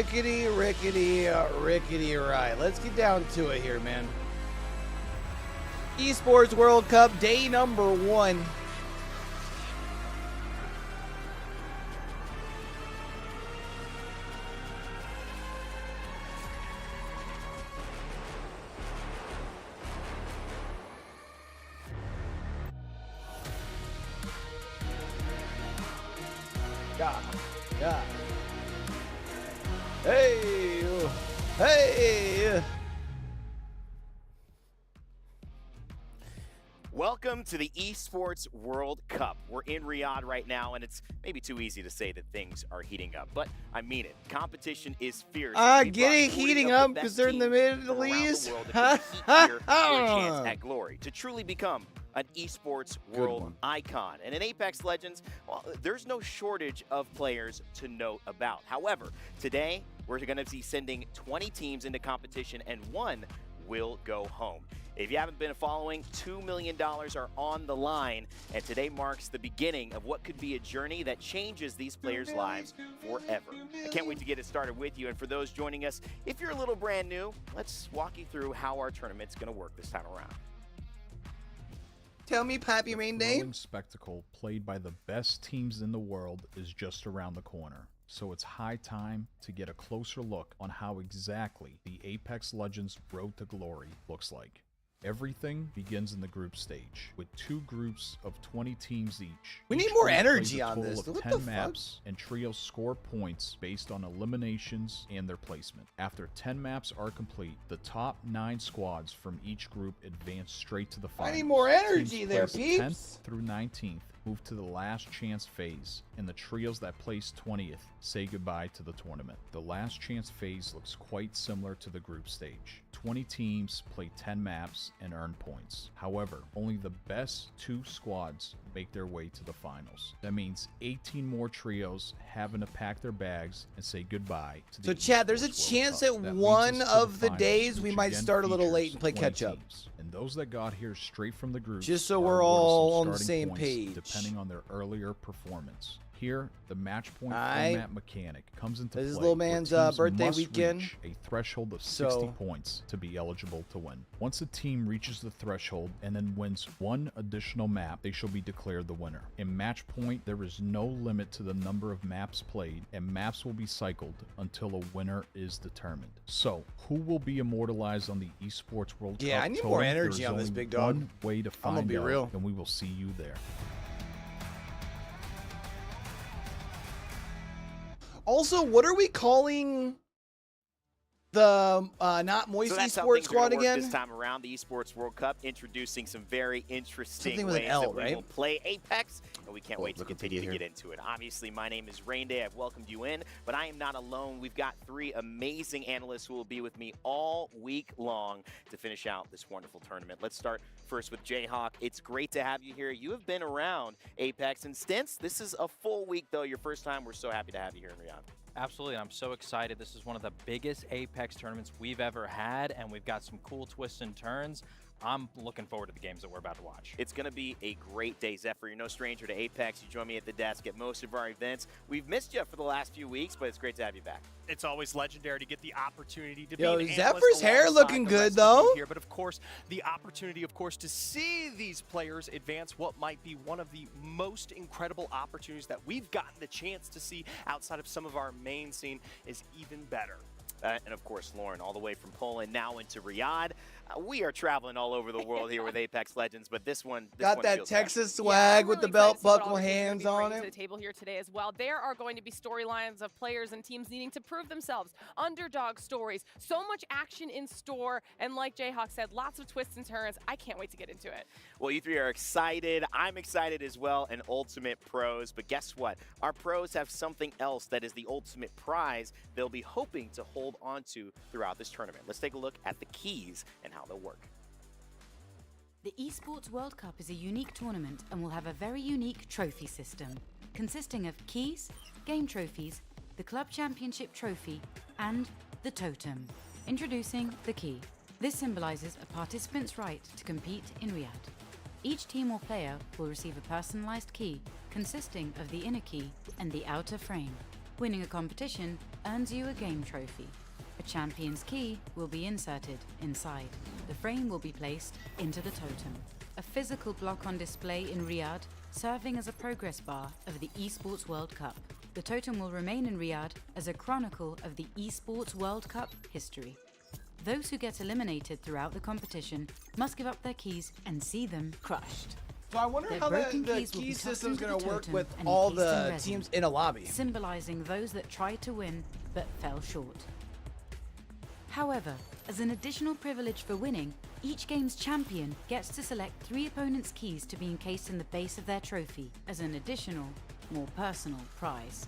rickety right. Let's get down to it here, man. Esports World Cup, day number 1. Yeah. Hey. Welcome to the Esports World Cup. We're in Riyadh right now, and it's maybe too easy to say that things are heating up, but I mean it. Competition is fierce. Get it heating up because they're in the Middle East? Your chance at glory to truly become an esports world icon. And in Apex Legends, well, there's no shortage of players to note about. However, today we're going to be sending 20 teams into competition, and one will go home. If you haven't been following, $2 million are on the line, and today marks the beginning of what could be a journey that changes these players' lives forever. I can't wait to get it started with you, and for those joining us, if you're a little brand new, let's walk you through how our tournament's going to work this time around. Tell me, Pop, your main name? The spectacle played by the best teams in the world is just around the corner. So it's high time to get a closer look on how exactly the Apex Legends Road to Glory looks like. Everything begins in the group stage, with 2 groups of 20 teams each. We need Each more group energy plays a on total this. of What 10 the maps, and trios score points based on eliminations and their placement. After 10 maps are complete, the top 9 squads from each group advance straight to the finals. I need more energy Teams there, placed peeps. 10th through 19th move to the last chance phase, and the trios that place 20th say goodbye to the tournament. The last chance phase looks quite similar to the group stage. 20 teams play 10 maps and earn points. However, only the best 2 squads make their way to the finals. That means 18 more trios having to pack their bags and say goodbye to the So, Chad, there's a Esports World chance Cup. that That one leads us to of the finals, days we which might again start a little late features and play 20 catch up. teams. And those that got here straight from the group, Just so are we're awarded some all on the starting same points page. depending on their earlier performance. Here, the match point Aight. format mechanic comes into This play. is little where man's, teams birthday must weekend. reach a threshold of 60 So- points to be eligible to win. Once a team reaches the threshold and then wins one additional map, they shall be declared the winner. In match point, there is no limit to the number of maps played, and maps will be cycled until a winner is determined. So, who will be immortalized on the Esports World Cup? Yeah, I need total? more energy There is on this only big dog. one way to gonna find be out, real. and we will see you there. Also, what are we calling the not Moist So that's how Esports things are gonna squad work again? this time around. The Esports World Cup introducing some very interesting Something with an ways L, that we right? will play Apex, and we can't wait to Wikipedia continue to here. get into it. Obviously, my name is Rain Day. I've welcomed you in, but I am not alone. We've got 3 amazing analysts who will be with me all week long to finish out this wonderful tournament. Let's start first with Jayhawk. It's great to have you here. You have been around Apex in stints. This is a full week, though. Your first time. We're so happy to have you here in Riyadh. Absolutely, I'm so excited. This is one of the biggest Apex tournaments we've ever had, and we've got some cool twists and turns. I'm looking forward to the games that we're about to watch. It's going to be a great day. Zephyr, you're no stranger to Apex. You join me at the desk at most of our events. We've missed you for the last few weeks, but it's great to have you back. It's always legendary to get the opportunity to Yo, be an Zephyr's analyst hair alongside looking the good, rest of you though. here. But of course, the opportunity, of course, to see these players advance what might be one of the most incredible opportunities that we've gotten the chance to see outside of some of our main scene is even better. And of course, Lauren, all the way from Poland, now into Riyadh. We are traveling all over the world here with Apex Legends, but this one Got that feels Texas special. swag I'm with the really belt excited to see what buckle all the teams are gonna hands be on bringing to it. the table here today as well. There are going to be storylines of players and teams needing to prove themselves, underdog stories, so much action in store, and like Jayhawk said, lots of twists and turns. I can't wait to get into it. Well, you 3 are excited. I'm excited as well, and Ultimate Pros. But guess what? Our pros have something else that is the ultimate prize they'll be hoping to hold on to throughout this tournament. Let's take a look at the keys and how they'll work. The Esports World Cup is a unique tournament and will have a very unique trophy system, consisting of keys, game trophies, the Club Championship trophy, and the totem. Introducing the key. This symbolizes a participant's right to compete in Riyadh. Each team or player will receive a personalized key consisting of the inner key and the outer frame. Winning a competition earns you a game trophy. A champion's key will be inserted inside. The frame will be placed into the totem. A physical block on display in Riyadh, serving as a progress bar of the Esports World Cup. The totem will remain in Riyadh as a chronicle of the Esports World Cup history. Those who get eliminated throughout the competition must give up their keys and see them crushed. So I wonder Their how broken the keys will key be tucked system's into going the to work totem with and all encased in the resin, teams in a lobby. symbolizing those that tried to win but fell short. However, as an additional privilege for winning, each game's champion gets to select 3 opponents' keys to be encased in the base of their trophy as an additional, more personal prize.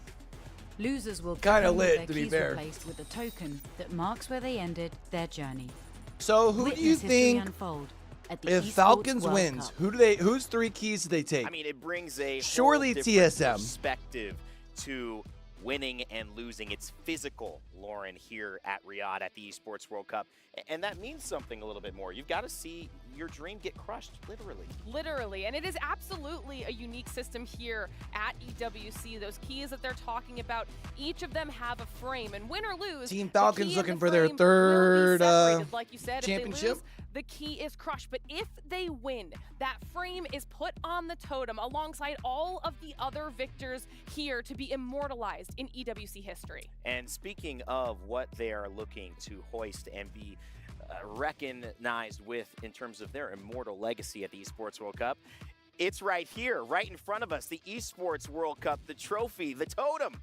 Losers will Kinda get lit, their to be keys fair. replaced with a token that marks where they ended their journey. So who do you Witness history think, unfold at the if Esports Falcons World wins, Cup. whose 3 keys do they take? I mean, it brings a Surely whole different TSM. perspective to winning and losing. It's physical, Lauren, here at Riyadh at the Esports World Cup. And that means something a little bit more. You've got to see your dream get crushed, literally. Literally, and it is absolutely a unique system here at EWC. Those keys that they're talking about, each of them have a frame, and win or lose, Team the Falcons key looking and the for their frame will be third, separated. Like you said, championship. If they lose, the key is crushed. But if they win, that frame is put on the totem alongside all of the other victors here to be immortalized in EWC history. And speaking of what they are looking to hoist and be recognized with in terms of their immortal legacy at the Esports World Cup, it's right here, right in front of us, the Esports World Cup, the trophy, the totem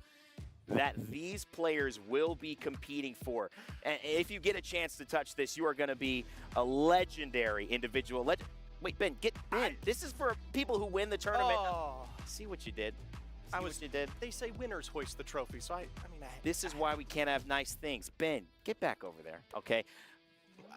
that these players will be competing for. And if you get a chance to touch this, you are going to be a legendary individual. Wait, Ben, this is for people who win the tournament. Oh, See what you did? I See was. what you did? They say winners hoist the trophy, so I mean, This is why we can't have nice things. Ben, get back over there, okay?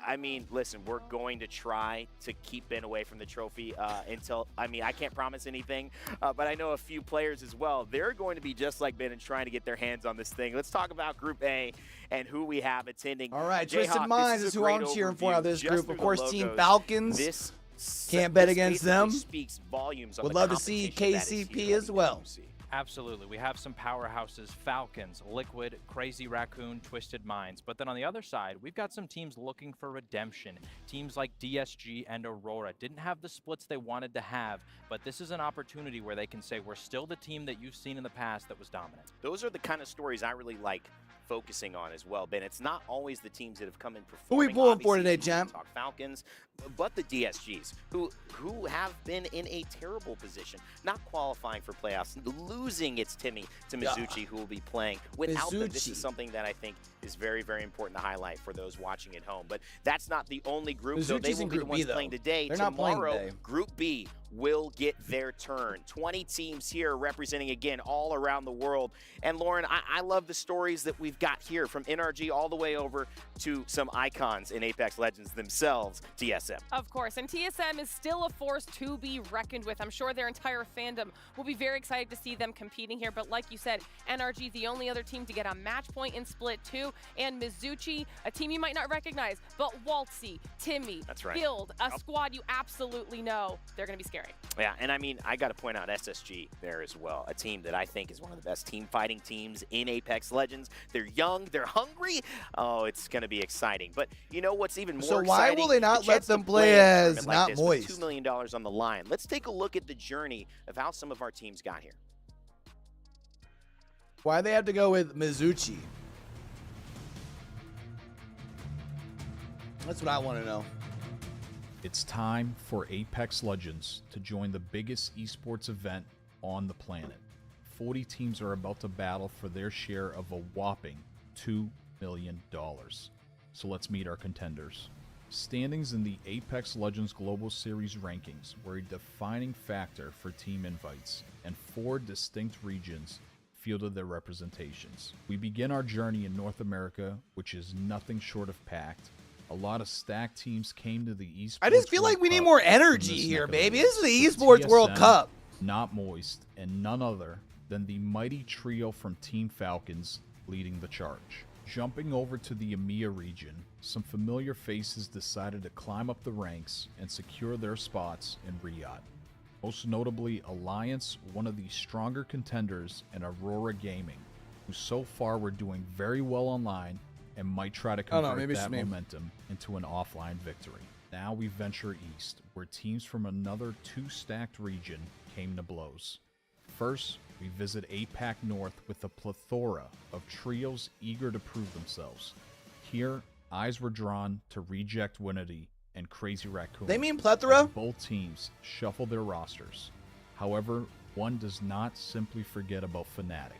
I mean, listen, we're going to try to keep Ben away from the trophy until, I mean, I can't promise anything, but I know a few players as well. They're going to be just like Ben and trying to get their hands on this thing. Let's talk about Group A and who we have attending. All right, Jayhawk, Twisted Minds is who I'm cheering for out of this group. Of course, Team Falcons. This Can't bet this against basically them. Speaks volumes on Would the love to see competition that is KCP here as at well. EWC. Absolutely. We have some powerhouses, Falcons, Liquid, Crazy Raccoon, Twisted Minds. But then on the other side, we've got some teams looking for redemption. Teams like DSG and Aurora didn't have the splits they wanted to have, but this is an opportunity where they can say, we're still the team that you've seen in the past that was dominant. Those are the kind of stories I really like focusing on as well, Ben. It's not always the teams that have come in performing. Who we pulling for Obviously, today, champ? Talk Falcons, but the DSGs, who have been in a terrible position, not qualifying for playoffs, losing its Timmy to Mizuchi, who will be playing without them. This Mizuchi. is something that I think is very, very important to highlight for those watching at home. But that's not the only group, so they Mizuchi's will in be the Group ones B, though. playing today. They're not playing Tomorrow, today. Group B will get their turn. 20 teams here representing, again, all around the world. And Lauren, I love the stories that we've got here, from NRG all the way over to some icons in Apex Legends themselves, TSM. Of course, and TSM is still a force to be reckoned with. I'm sure their entire fandom will be very excited to see them competing here. But like you said, NRG, the only other team to get a match point in Split 2, and Mizuchi, a team you might not recognize, but Waltzy, Timmy, That's right. Guild, a squad you absolutely know. They're going to be scary. Yeah, and I mean, I got to point out SSG there as well, a team that I think is one of the best team fighting teams in Apex Legends. They're young, they're hungry. Oh, it's going to be exciting. But you know what's even more So exciting? why will they not The let chance to them play in a as tournament like not this with moist? $2 million on the line. Let's take a look at the journey of how some of our teams got here. Why they have to go with Mizuchi? That's what I want to know. It's time for Apex Legends to join the biggest esports event on the planet. 40 teams are about to battle for their share of a whopping $2 million. So let's meet our contenders. Standings in the Apex Legends Global Series rankings were a defining factor for team invites, and 4 distinct regions fielded their representations. We begin our journey in North America, which is nothing short of packed. A lot of stacked teams came to the Esports I just feel World like we need Cup more from energy this here, neck of baby. the This is woods. the Esports For World TSM, Cup. Not moist, and none other than the mighty trio from Team Falcons leading the charge. Jumping over to the EMEA region, some familiar faces decided to climb up the ranks and secure their spots in Riyadh. Most notably Alliance, one of the stronger contenders, and Aurora Gaming, who so far were doing very well online and might try to Oh, no, convert maybe it's that me. momentum into an offline victory. Now we venture east, where teams from another two-stacked region came to blows. First, we visit APAC North with a plethora of trios eager to prove themselves. Here, eyes were drawn to Reject Winity and Crazy Raccoon. They mean plethora? as both teams shuffle their rosters. However, one does not simply forget about Fnatic.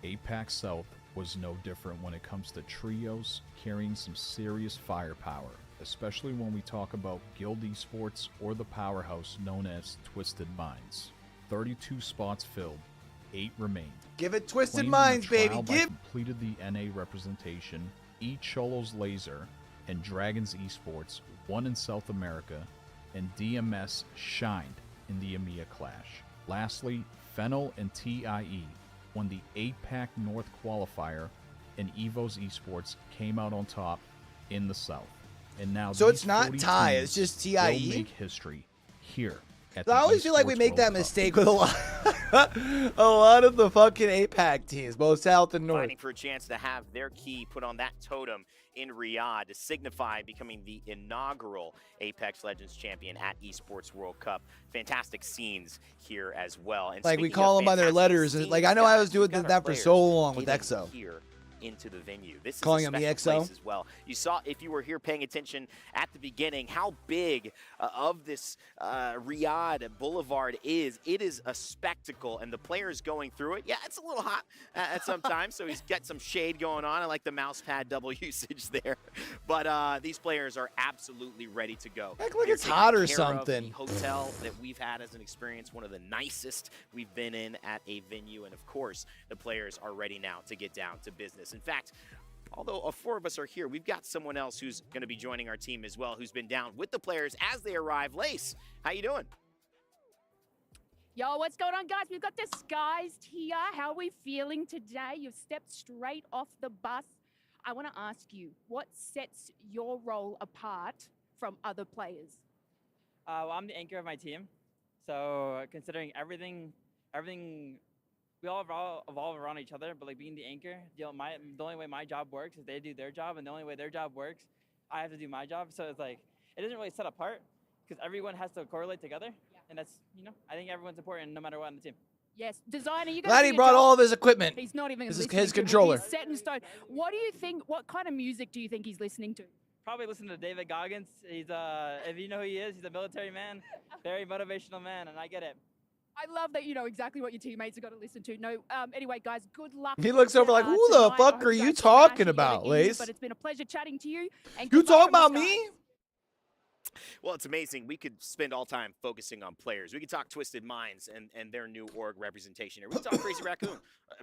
APAC South was no different when it comes to trios carrying some serious firepower, especially when we talk about Guild Esports or the powerhouse known as Twisted Minds. 32 spots filled, 8 remained. Give it Twisted Claimed in Minds, the trial baby. by Give. completed the NA representation, E Cholo's Laser, and Dragons Esports won in South America, and DMS shined in the EMEA clash. Lastly, Fennel and TIE won the APAC North qualifier, and Evo's Esports came out on top in the South. And now So these it's not 40 TIE, teams it's just will TIE? make history here at I the always feel like we Esports make that World Cup. mistake with a lot of the fucking APAC teams, both South and North. Fighting for a chance to have their key put on that totem in Riyadh to signify becoming the inaugural Apex Legends champion at Esports World Cup. Fantastic scenes here as well. And Like we speaking call of them by their fantastic letters. scenes, Like I know I guys, was doing we've got our that for players so long with getting EXO. here into the venue. This is Calling a him the special EXO? place as well. You saw, if you were here paying attention at the beginning, how big of this Riyadh Boulevard is. It is a spectacle, and the players going through it, yeah, it's a little hot at some times, so he's got some shade going on. I like the mouse pad double usage there. But these players are absolutely ready to go. Act like They're it's taking hot or care of something. the hotel that we've had as an experience, one of the nicest we've been in at a venue, and of course, the players are ready now to get down to business. In fact, although 4 of us are here, we've got someone else who's going to be joining our team as well, who's been down with the players as they arrive. Lace, how you doing? Yo, what's going on, guys? We've got Disguised here. How are we feeling today? You've stepped straight off the bus. I want to ask you, what sets your role apart from other players? Well, I'm the anchor of my team. So considering everything, we all evolve around each other, but like being the anchor, the only way my job works is they do their job, and the only way their job works, I have to do my job. So it's like, it doesn't really set apart because everyone has to correlate together. Yeah. And that's, I think everyone's important no matter what on the team. Yes, designer, you guys. Glad he brought all of his equipment. He's not even This is listening his to it. controller. He's set in stone. What do you think? What kind of music do you think he's listening to? Probably listen to David Goggins. He's if you know who he is, he's a military man, very motivational man, and I get it. I love that you know exactly what your teammates have got to listen to. No, anyway, guys, good luck. He looks over like, who the tonight. I fuck hope are you you guys smash talking it. You gotta about, give me, Lace? But it's been a pleasure chatting to you. And You good luck talking from about the me? start. Well, it's amazing. We could spend all time focusing on players. We could talk Twisted Minds and their new org representation here. We could talk Crazy Raccoon.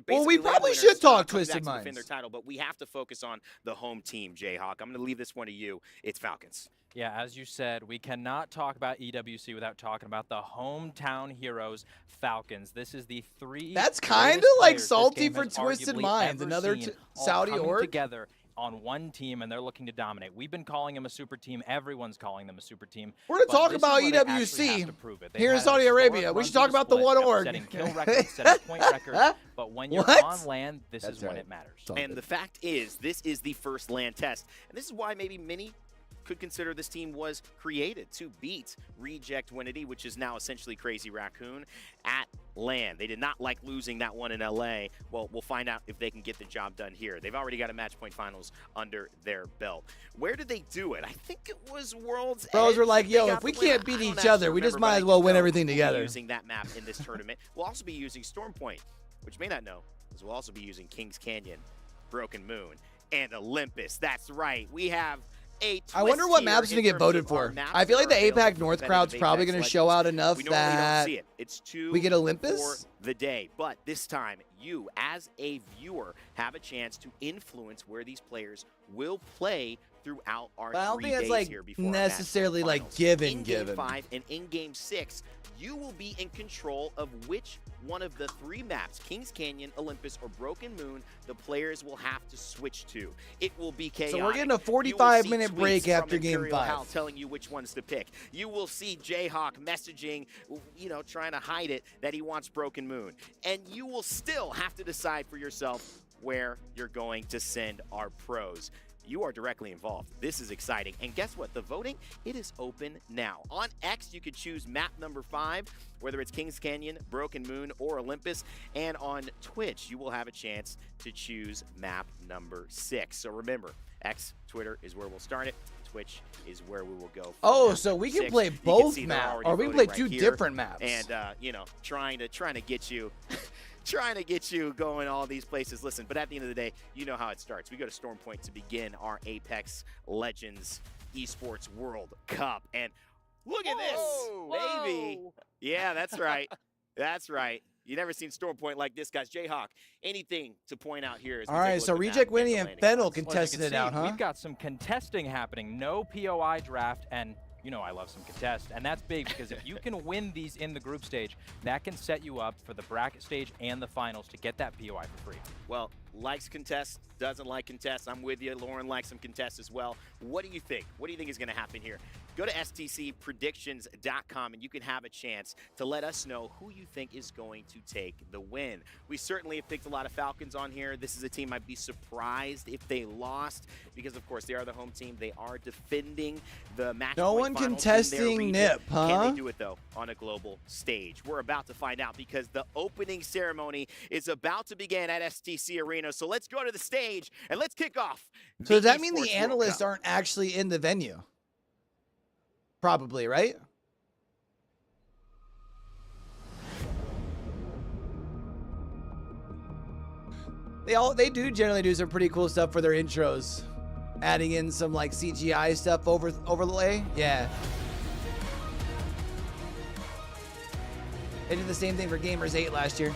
Well, we Basically, probably land should winners, talk coming back Twisted to defend Minds. their title, but we have to focus on the home team, Jayhawk. I'm going to leave this one to you. It's Falcons. Yeah, as you said, we cannot talk about EWC without talking about the hometown heroes, Falcons. This is the 3 That's greatest kinda like players this salty game for has Twisted arguably Minds, ever another seen, all Saudi coming org. together on one team, and they're looking to dominate. We've been calling them a super team. Everyone's calling them a super team. We're gonna but talk this is about where they actually EWC have to prove it. They've here in had a Saudi historic Arabia. We run should through talk about the split, one org. setting kill records, setting point records. But when you're What? on land, this That's is when right. it matters. And the fact is, this is the first land test. And this is why maybe many could consider this team was created to beat Reject Winity, which is now essentially Crazy Raccoon, at land. They did not like losing that one in LA. Well, we'll find out if they can get the job done here. They've already got a match point finals under their belt. Where did they do it? I think it was World's Bros Edge were like, that yo, they if got we the win. can't I beat don't each actually other, we just remember, might but as I well do win know everything we'll be together. using that map in this tournament. We'll also be using Stormpoint, which you may not know, is we'll also be using Kings Canyon, Broken Moon, and Olympus. That's right. We have a I wonder what twist maps here gonna in get terms voted of our for. maps I feel that like the are available APAC for North competitive crowd's probably Apex gonna show Legends. out enough We normally don't that see it. It's 2 we get Olympus? for the day, but this time you, as a viewer, have a chance to influence where these players will play throughout our But I don't 3 think it's days like here before our necessarily match like finals. given. In Game 5 and in Game 6, you will be in control of which one of the 3 maps, Kings Canyon, Olympus, or Broken Moon, the players will have to switch to. It will be chaotic. So we're getting a You will see 45-minute break tweets from after Game Imperial 5. Hal telling you which ones to pick. You will see Jayhawk messaging, trying to hide it, that he wants Broken Moon. And you will still have to decide for yourself where you're going to send our pros. You are directly involved. This is exciting. And guess what? The voting, it is open now. On X, you could choose map number 5, whether it's Kings Canyon, Broken Moon, or Olympus. And on Twitch, you will have a chance to choose map number 6. So remember, X, Twitter is where we'll start it. Twitch is where we will go. Oh, so we can play both maps, or we can play two different maps. And you know, trying to get you trying to get you going all these places. Listen, but at the end of the day, you know how it starts. We go to Storm Point to begin our Apex Legends Esports World Cup. And look at this, baby. Yeah, that's right. That's right. You never seen Storm Point like this, guys. Jayhawk, anything to point out here? All right, so Reject, Winnie, and Fennel contested it out, huh? We've got some contesting happening. No POI draft, and you know I love some contest, and that's big because if you can win these in the group stage, that can set you up for the bracket stage and the finals to get that POI for free. Well, likes contest, doesn't like contest. I'm with you. Lauren likes some contest as well. What do you think? What do you think is going to happen here? Go to stcpredictions.com and you can have a chance to let us know who you think is going to take the win. We certainly have picked a lot of Falcons on here. This is a team I'd be surprised if they lost because, of course, they are the home team. They are defending the match. No one contesting NIP, huh? Can they do it, though, on a global stage? We're about to find out because the opening ceremony is about to begin at STC Arena. So let's go to the stage and let's kick off. So does that mean the analysts aren't actually in the venue? Probably, right? They do generally do some pretty cool stuff for their intros. Adding in some like CGI stuff overlay. Yeah. They did the same thing for Gamers 8 last year.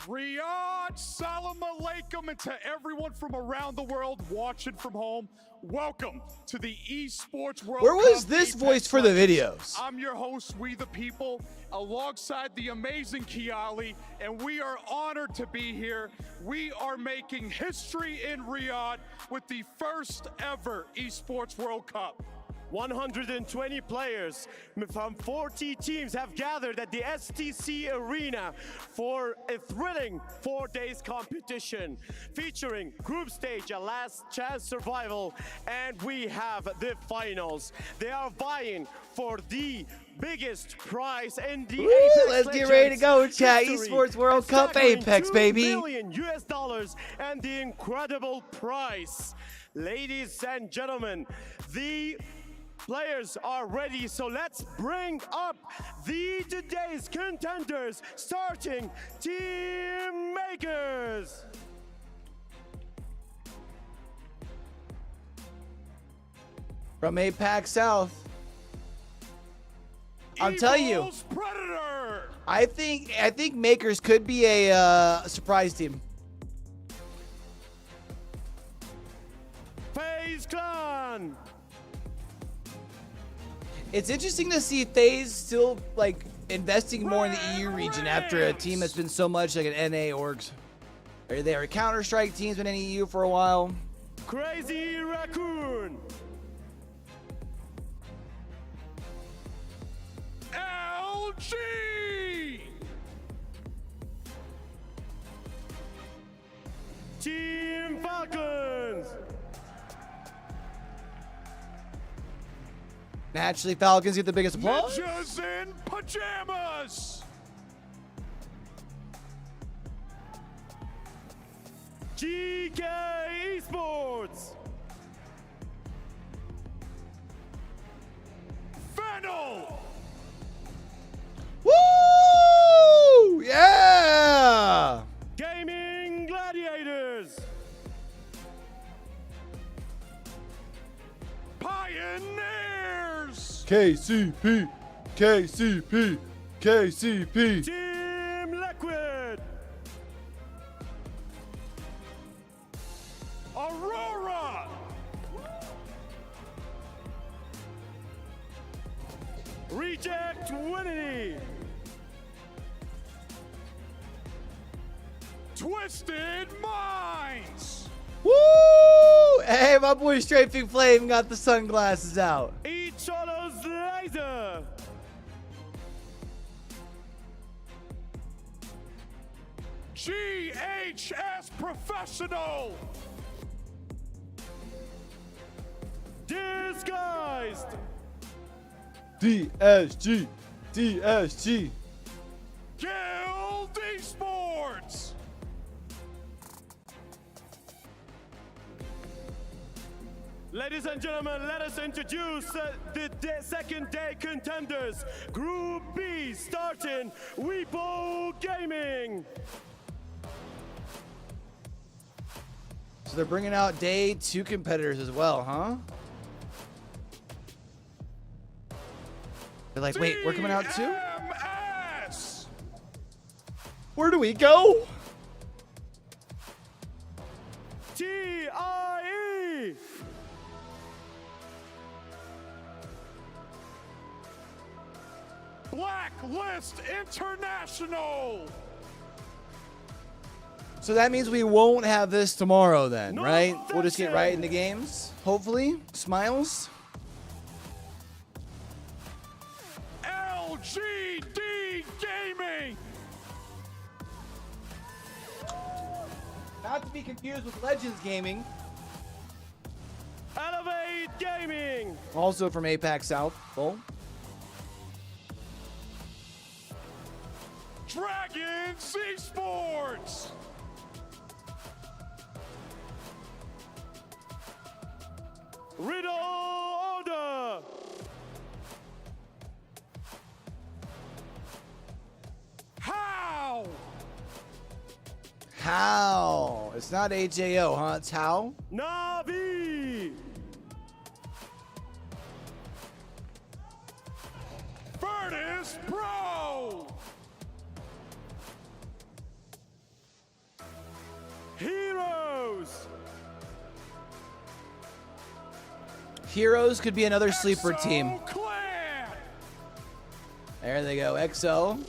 Riyadh, salam alaikum, and to everyone from around the world watching from home, welcome to the Esports World Cup. Where was this voice for the videos? I'm your host, We the People, alongside the amazing Kiali, and we are honored to be here. We are making history in Riyadh with the first ever Esports World Cup. 120 players from 40 teams have gathered at the STC Arena for a thrilling 4 days competition featuring group stage, a last chance survival, and we have the finals. They are vying for the biggest prize in the Apex let's get ready to go, chat. Esports World Cup Apex, baby. $2 billion and the incredible prize. Ladies and gentlemen, the players are ready, so let's bring up today's contenders, starting Team Makers. From Apex South. I'll tell you, Predator. I think Makers could be a surprise team. FaZe Clan. It's interesting to see FaZe still like investing more in the EU region after a team that's been so much like an NA orgs. They were Counter-Strike teams been in EU for a while. Crazy Raccoon. LG. Team Falcons. Naturally, Falcons get the biggest applause. Ninjas in pajamas. GK Esports. Fennel. Woo! Yeah! Gaming Gladiators. Pioneers. KCP, KCP, KCP. Team Liquid. Aurora. Reject Winnie. Twisted Minds. Woo! Hey, my boy Strafing Flame got the sunglasses out. Each other's laser. GHS Professional. Disguised. DSG. DSG. Guild Esports. Ladies and gentlemen, let us introduce the second day contenders. Group B, starting Weepo Gaming. So they're bringing out day 2 competitors as well, huh? They're like, wait, we're coming out too? DMS. Where do we go? TIE. Blacklist International. So that means we won't have this tomorrow then, No right? We'll just get objection. right into games, hopefully. Smiles. LGD Gaming. Not to be confused with Legends Gaming, Elevate Gaming. also from APAC South. Bowl. Dragons Esports. Riddle Order. How? How? It's not HAO, huh? It's how? Navi. Virtus Pro. Heroes. Heroes could be another sleeper team. Exo Clan. There they go. XO.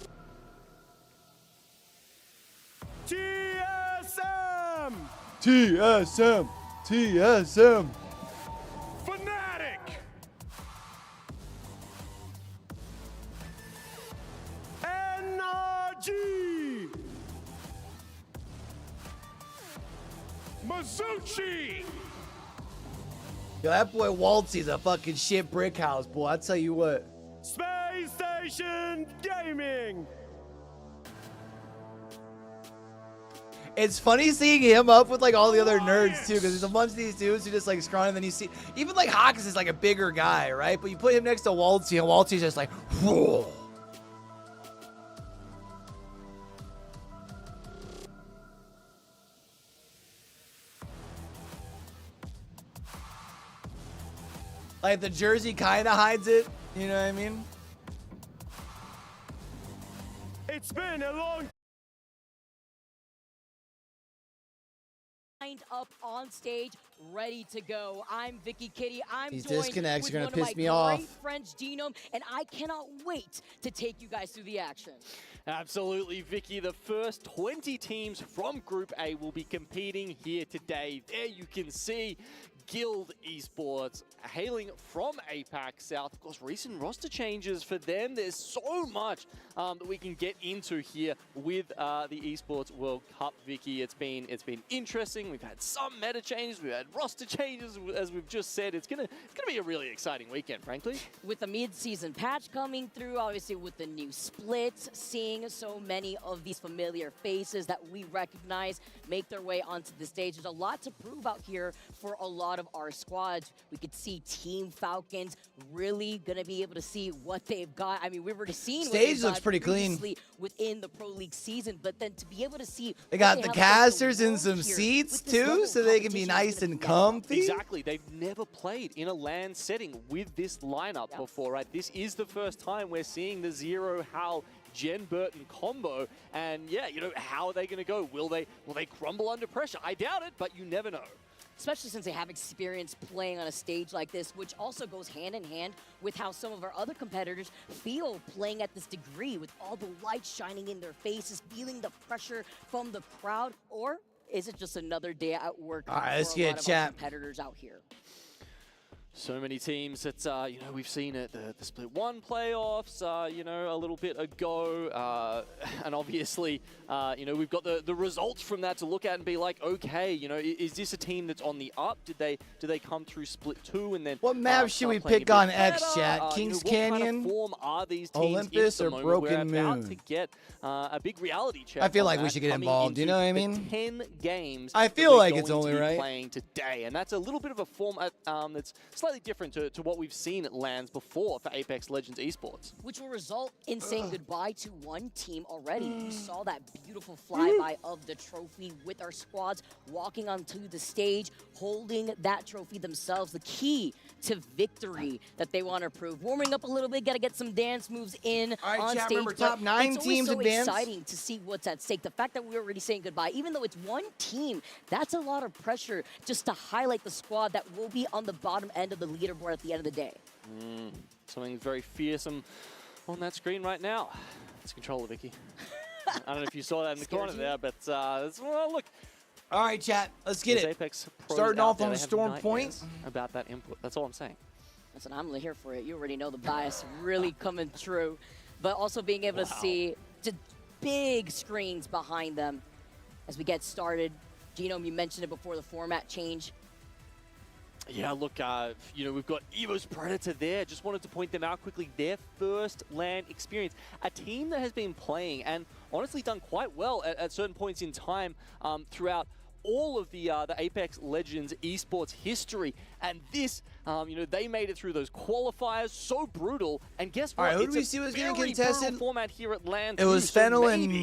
TSM. TSM. TSM. Fnatic. NRG. Mizuchi. Yo, that boy Waltzy's a fucking shit brick house, boy. I tell you what. Space Station Gaming. It's funny seeing him up with like all the other nerds too, because there's a bunch of these dudes who just like scrawny, and then you see even like Hawkins is like a bigger guy, right? But you put him next to Waltzy, and Waltzy's just like, whoa. Like the jersey kind of hides it, you know what I mean? It's been a long lined up on stage, ready to go. I'm Vicky Kitty. I'm These joined disconnects with are gonna one piss of me my off. great friends, Genome, and I cannot wait to take you guys through the action. Absolutely, Vicky. The first 20 teams from Group A will be competing here today. There you can see Guild Esports hailing from APAC South. Of course, recent roster changes for them. There's so much that we can get into here with the Esports World Cup, Vicky. It's been interesting. We've had some meta changes. We've had roster changes, as we've just said. It's gonna be a really exciting weekend, frankly. With the mid-season patch coming through, obviously with the new splits, seeing so many of these familiar faces that we recognize make their way onto the stage. There's a lot to prove out here for a lot of our squads. We could see Team Falcons really gonna be able to see what they've got. I mean, we've already seen what Stage they've looks got pretty clean. previously within the Pro League season, but then to be able to see They what got they the have against the casters and world some here seats with this level too, of so they can be competition is nice gonna and be comfy. Exactly. They've never played in a LAN setting with this lineup before, right? This is the first time we're seeing the Zero Hal Jen Burton combo, and yeah, you know, how are they going to go? Will they crumble under pressure? I doubt it, but you never know. Especially since they have experience playing on a stage like this, which also goes hand in hand with how some of our other competitors feel playing at this degree, with all the lights shining in their faces, feeling the pressure from the crowd, or is it just another day at work All right, let's for a get lot of our chat. competitors out here? So many teams that, you know, we've seen at the Split 1 playoffs, you know, a little bit ago. And obviously, you know, we've got the results from that to look at and be like, okay, you know, is this a team that's on the up? Did they come through Split 2 and then What map should we pick on X, chat? Kings Canyon, what kind of form are these teams Olympus, in or at the moment? Broken We're about Moon? to get a big reality check. I feel on like we that should get coming involved, you know what I into mean? the 10 games I that feel we're like it's going to only be right. playing today, and that's a little bit of a format that's slightly different to what we've seen at LANs before for Apex Legends Esports. Which will result in saying goodbye to one team already. You saw that beautiful flyby of the trophy with our squads walking onto the stage, holding that trophy themselves. The key to victory that they want to prove. Warming up a little bit, got to get some dance moves in All right, on chat, stage. remember, but top 9 it's teams always so advance. exciting to see what's at stake. The fact that we're already saying goodbye, even though it's one team, that's a lot of pressure just to highlight the squad that will be on the bottom end of the leaderboard at the end of the day. Something very fearsome on that screen right now. It's controller, Vicky. I don't know if you saw that in the corner there, but well, look. All right, chat. Let's get Those it. Apex pros Starting out off there, on they have Storm nightmares Point. about that input. That's all I'm saying. Listen, I'm here for it. You already know the bias really coming true. But also being able to see the big screens behind them as we get started. Genome, you mentioned it before the format change. Yeah, look, you know, we've got Evo's Predator there. Just wanted to point them out quickly. Their first LAN experience. A team that has been playing and honestly done quite well at certain points in time throughout all of the Apex Legends esports history. And this, you know, they made it through those qualifiers, so brutal. And guess what? All right, who it's do we see was getting very contested? brutal format here at LAN. It was Fennel and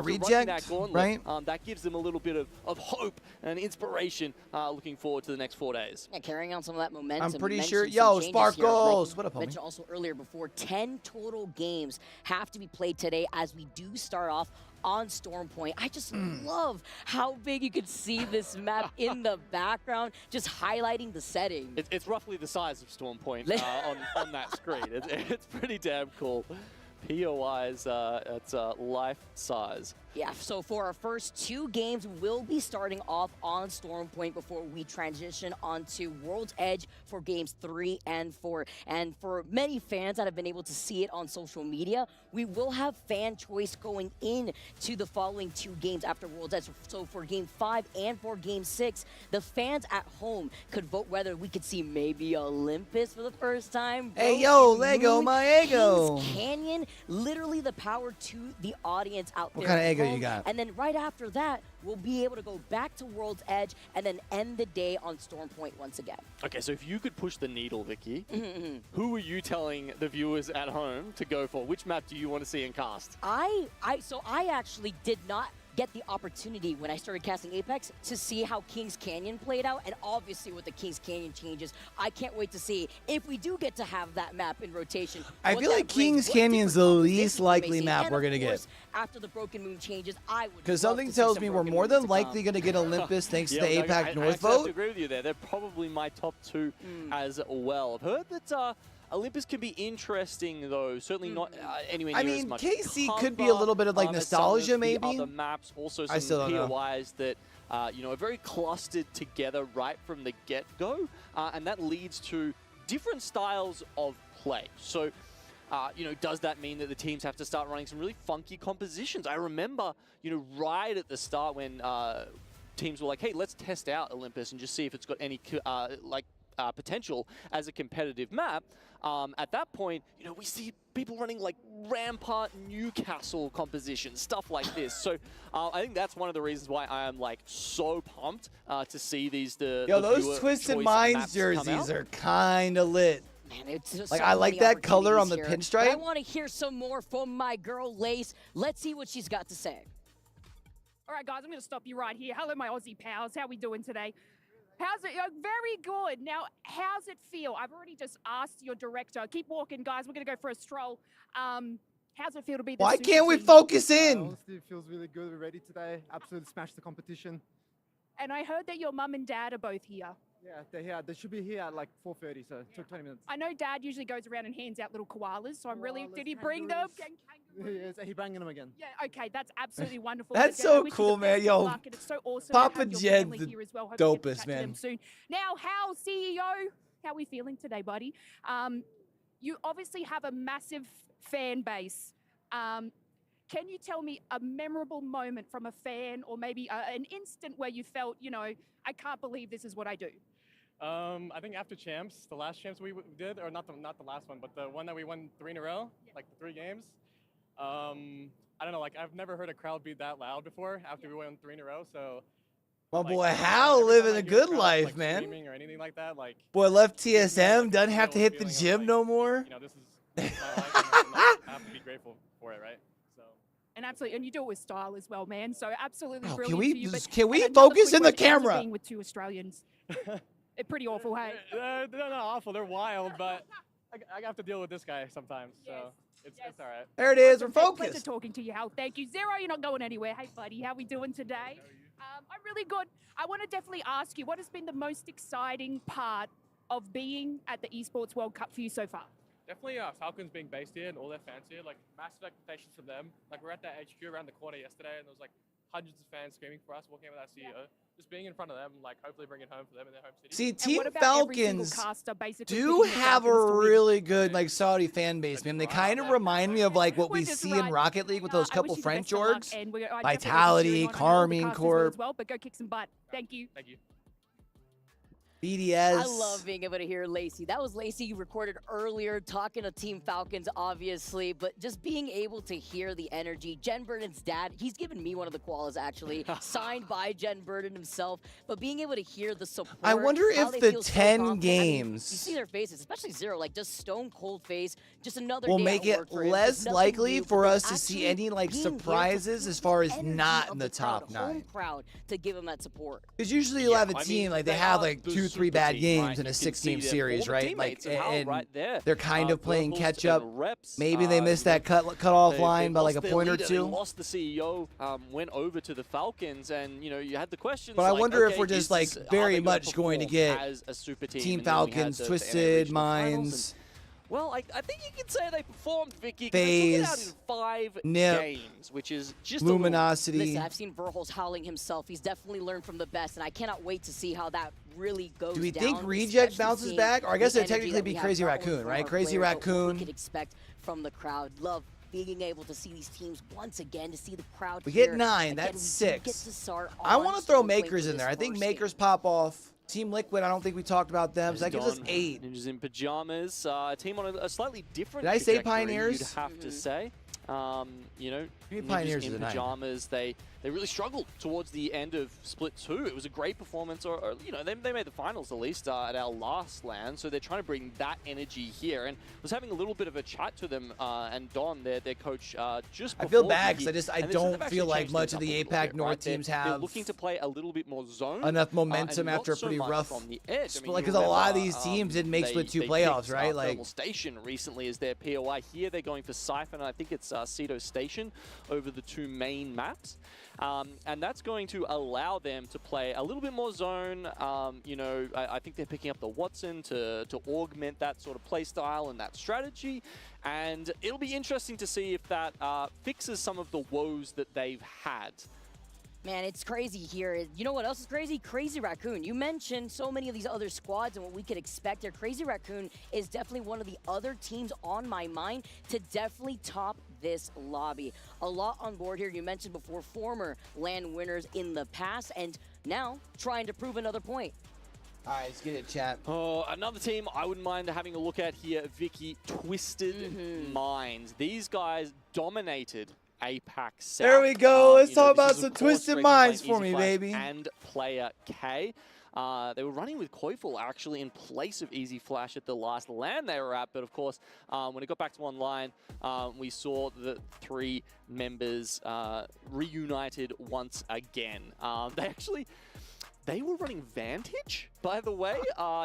Reject, that gauntlet, right? that gives them a little bit of hope and inspiration looking forward to the next 4 days. Yeah, carrying on some of that momentum. I'm pretty You sure. mentioned some Yo, changes Sparkles. here. What up, homie? Mentioned also earlier before, 10 total games have to be played today as we do start off on Storm Point. I just love how big you could see this map in the background, just highlighting the setting. It's roughly the size of Storm Point on that screen. It's pretty damn cool. POI's it's life size. Yeah, so for our first 2 games, we'll be starting off on Storm Point before we transition onto World's Edge for games 3 and 4. And for many fans that have been able to see it on social media, we will have fan choice going in to the following 2 games after World's Edge. So for game 5 and for game 6, the fans at home could vote whether we could see maybe Olympus for the first time. Hey, yo, Broken Lego, Moon, my ego. Kings Canyon, literally the power to the audience out there. What kind of at ego you home. got? And then right after that, we'll be able to go back to World's Edge and then end the day on Storm Point once again. Okay, so if you could push the needle, Vicky, who are you telling the viewers at home to go for? Which map do you want to see in cast? So I actually did not get the opportunity when I started casting Apex to see how Kings Canyon played out, and obviously with the Kings Canyon changes, I can't wait to see if we do get to have that map in rotation. I feel like Kings Canyon's the least likely map we're going to get. After the Broken Moon changes, I would Because something tells me we're more than likely going to get Olympus thanks to the APAC North I have vote. to agree with you there. They're probably my top 2 as well. I've heard that Olympus can be interesting, though. Certainly not anywhere near as much. KC could be a little bit of like nostalgia, maybe. Other maps, also I still some don't know. POIs that you know, are very clustered together right from the get-go, and that leads to different styles of play. So, you know, does that mean that the teams have to start running some really funky compositions? I remember, you know, right at the start when teams were like, "Hey, let's test out Olympus and just see if it's got any potential as a competitive map." At that point, you know, we see people running like Rampart Newcastle compositions, stuff like this. So I think that's one of the reasons why I am like so pumped to see these. Yo, those Twisted Minds jerseys are kind of lit. Man, it's just like so I like many that color on the opportunities here. pinstripe. I want to hear some more from my girl Lace. Let's see what she's got to say. All right, guys, I'm going to stop you right here. Hello, my Aussie pals. How we doing today? How's it? Very good. Now, how's it feel? I've already just asked your director. Keep walking, guys. We're going to go for a stroll. How's it feel to be the Why super can't we team? focus in? Honestly, it feels really good. We're ready today. Absolutely smashed the competition. And I heard that your mum and dad are both here. Yeah, they're here. They should be here at like 4:30, so it took 20 minutes. I know Dad usually goes around and hands out little koalas, so I'm really. Koalas, Did he bring them? Yes, he banging them again. Yeah, okay, that's absolutely wonderful. That's But, I so wish you cool, the man. best of Yo, luck, and it's so awesome Papa to have your Jed's family the here as well. Hope we get to dopest, chat to them man. soon. Now, how CEO? how are we feeling today, buddy? You obviously have a massive fan base. Can you tell me a memorable moment from a fan, or maybe an instant where you felt, you know, I can't believe this is what I do? I think after champs, the last champs we did, or not the last one, but the one that we won 3 in a row, like the 3 games. I don't know, like I've never heard a crowd be that loud before after we won 3 in a row. So, My like, boy Hal living a good life, like, man. screaming or anything like that, like Boy left TSM, doesn't have to hit the gym no more. you know, this is my life, and I have to be grateful for it, right? So. And absolutely, and you do it with style as well, man. So absolutely Oh, brilliant. can to you, but can we another focus quick in the one, how's it camera? being with 2 Australians. It's pretty awful, hey. They're not awful. They're wild, but I have to deal with this guy sometimes. So it's all right. There it is. We're Pleasure focused. talking to you, Hal. Thank you. Zero, you're not going anywhere. Hey, buddy, how we doing today? I'm really good. I want to definitely ask you, what has been the most exciting part of being at the Esports World Cup for you so far? Definitely Falcons being based here and all their fans here, like massive expectations from them. Like we're at that HQ around the corner yesterday and there was like hundreds of fans screaming for us, walking out with our CEO. Just being in front of them, like hopefully bring it home for them in their home city. See, Team Falcons do have a really good like Saudi fan base, man. They kind of remind me of like what we see in Rocket League with those couple French orgs. Vitality, Carmine Corp. Well, but go kick some butt. Thank you. Thank you. BDS. I love being able to hear Lacey. That was Lacey you recorded earlier, talking to Team Falcons, obviously, but just being able to hear the energy. Jen Burden's dad, he's given me one of the koalas, actually, signed by Jen Burden himself, but being able to hear the support. I wonder how if they the feel so 10 confident. games You see their faces, especially Zero, like just stone cold face, just another will day make at it work for him, less just nothing likely new, for but us to see actually any like being here to surprises feel as far as energy not of in the crowd, top home 9. crowd to give him that support. Because usually you'll have a I team mean, like they they have are like the 2-3 super bad team, games right? in a You can see 6-game their series, former right? Like teammates and Hal and right there. they're kind of playing Purples catch and up. Reps, Maybe they missed that cutoff line by like a point or They two. lost the CEO, went over to the Falcons, and you know you had the questions. But I like, wonder if okay, we're just is like this- are very they gonna much going to perform get as a super team? Team And then we had Falcons, the NA Twisted Regional Finals, Minds. and- well, I think you can say they performed, Vicky. FaZe, They took it out in 5 Nip, games, which is just Luminosity. Listen, I've seen Verholz howling himself. He's definitely learned from the best, and I cannot wait to see how that really goes Do we down, think Reject especially bounces seeing back? Or I guess the it'd energy technically that be we have Crazy not only Raccoon, from right? our Crazy players, but what Raccoon. we could expect from the crowd. Love being able to see these teams once again, to see the crowd We here. get 9, Again, that's we do 6. get to start I on want to throw Stone Flame Makers for in there. this I think first Makers pop off. Team Liquid, I don't think we talked about them, so that gives us Don 8. Ninjas in pajamas, a team on a slightly different. Did I say trajectory, Pioneers? You'd have to say. You know, Maybe Ninjas Pioneers in are the 9. pajamas. They really struggled towards the end of Split 2. It was a great performance, or you know, they made the finals at least at our last LAN. So they're trying to bring that energy here. And was having a little bit of a chat to them and Don, their coach, just before. I feel bad because the- I and don't they've feel actually like changed much things of up a the little APAC bit, North right? teams They're have looking to play a little bit more zone. enough momentum and after a not so pretty much rough on the edge. I mean, Because you a lot of remember, these teams didn't make Split 2 they playoffs, picked, right? Like Thermal Station recently as their POI. Here they're going for Siphon, and I think it's Cedo Station over the 2 main maps. And that's going to allow them to play a little bit more zone. You know, I think they're picking up the Watson to augment that sort of play style and that strategy. And it'll be interesting to see if that fixes some of the woes that they've had. Man, it's crazy here. You know what else is crazy? Crazy Raccoon. You mentioned so many of these other squads and what we could expect there. Crazy Raccoon is definitely one of the other teams on my mind to definitely top this lobby. A lot on board here. You mentioned before former LAN winners in the past and now trying to prove another point. All right, let's get it, chat. Oh, another team I wouldn't mind having a look at here, Vicky, Twisted Minds. These guys dominated APAC South. There we go. Let's You know, talk this about is, of some course, Twisted Breaking Minds Flame, for me, Easy Flash, baby. And Player K. They were running with Koifel actually in place of Easy Flash at the last LAN they were at, but of course, when it got back to online, we saw the 3 members reunited once again. They were running Vantage, by the way,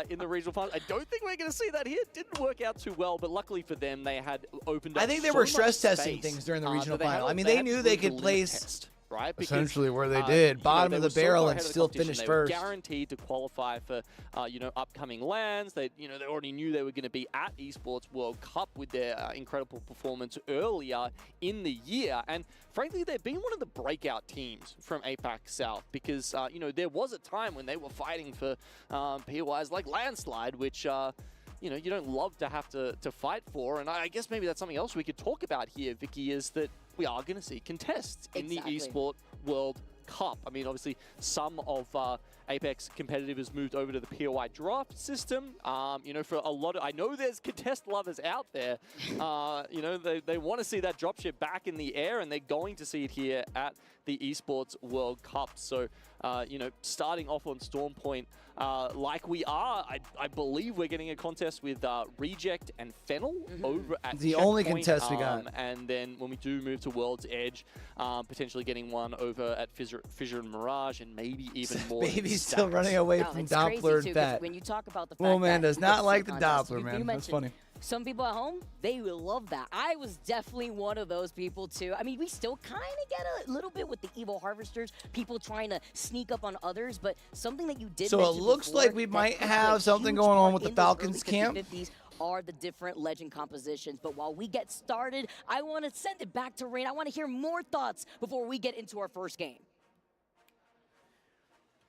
in the regional finals. I don't think we're going to see that here. It didn't work out too well, but luckily for them, they had opened up I think they so were much stress testing space, things during the regional that they had final. a- I mean, they had knew to they prove the could limit place test, right? Because, Essentially where they you did. know, Bottom they of the were so barrel far and ahead of the still competition, finished they were first. guaranteed to qualify for, you know, upcoming lands. They, you know, they already knew they were going to be at Esports World Cup with their incredible performance earlier in the year. And frankly, they've been one of the breakout teams from APAC South because, you know, there was a time when they were fighting for POIs like Landslide, which, you know, you don't love to have to fight for. And I guess maybe that's something else we could talk about here, Vicky, is that we are going to see contests in the Esports World Cup. I mean, obviously, some of Apex competitors moved over to the POI draft system. You know, for a lot of, I know there's contest lovers out there. You know, they want to see that dropship back in the air, and they're going to see it here at the Esports World Cup. So, you know, starting off on Storm Point, like we are, I believe we're getting a contest with Reject and Fennel over at The only Checkpoint, contest we got. and then when we do move to World's Edge, potentially getting one over at Fissure and Mirage, and maybe even more. Baby's still running away from it's Doppler crazy and too, 'cause Fat. when you talk about the fact Well, man that does you not get like the contest, Doppler, you man. That's mentioned funny. Some people at home, they will love that. I was definitely one of those people too. I mean, we still kind of get a little bit with the Evil Harvesters, people trying to sneak up on others, but something that you did So it mention looks before like we that might could play have a something huge going on part with the in those Falcons early camp. 50-50s are the different legend compositions. But while we get started, I want to send it back to Rain. I want to hear more thoughts before we get into our first game.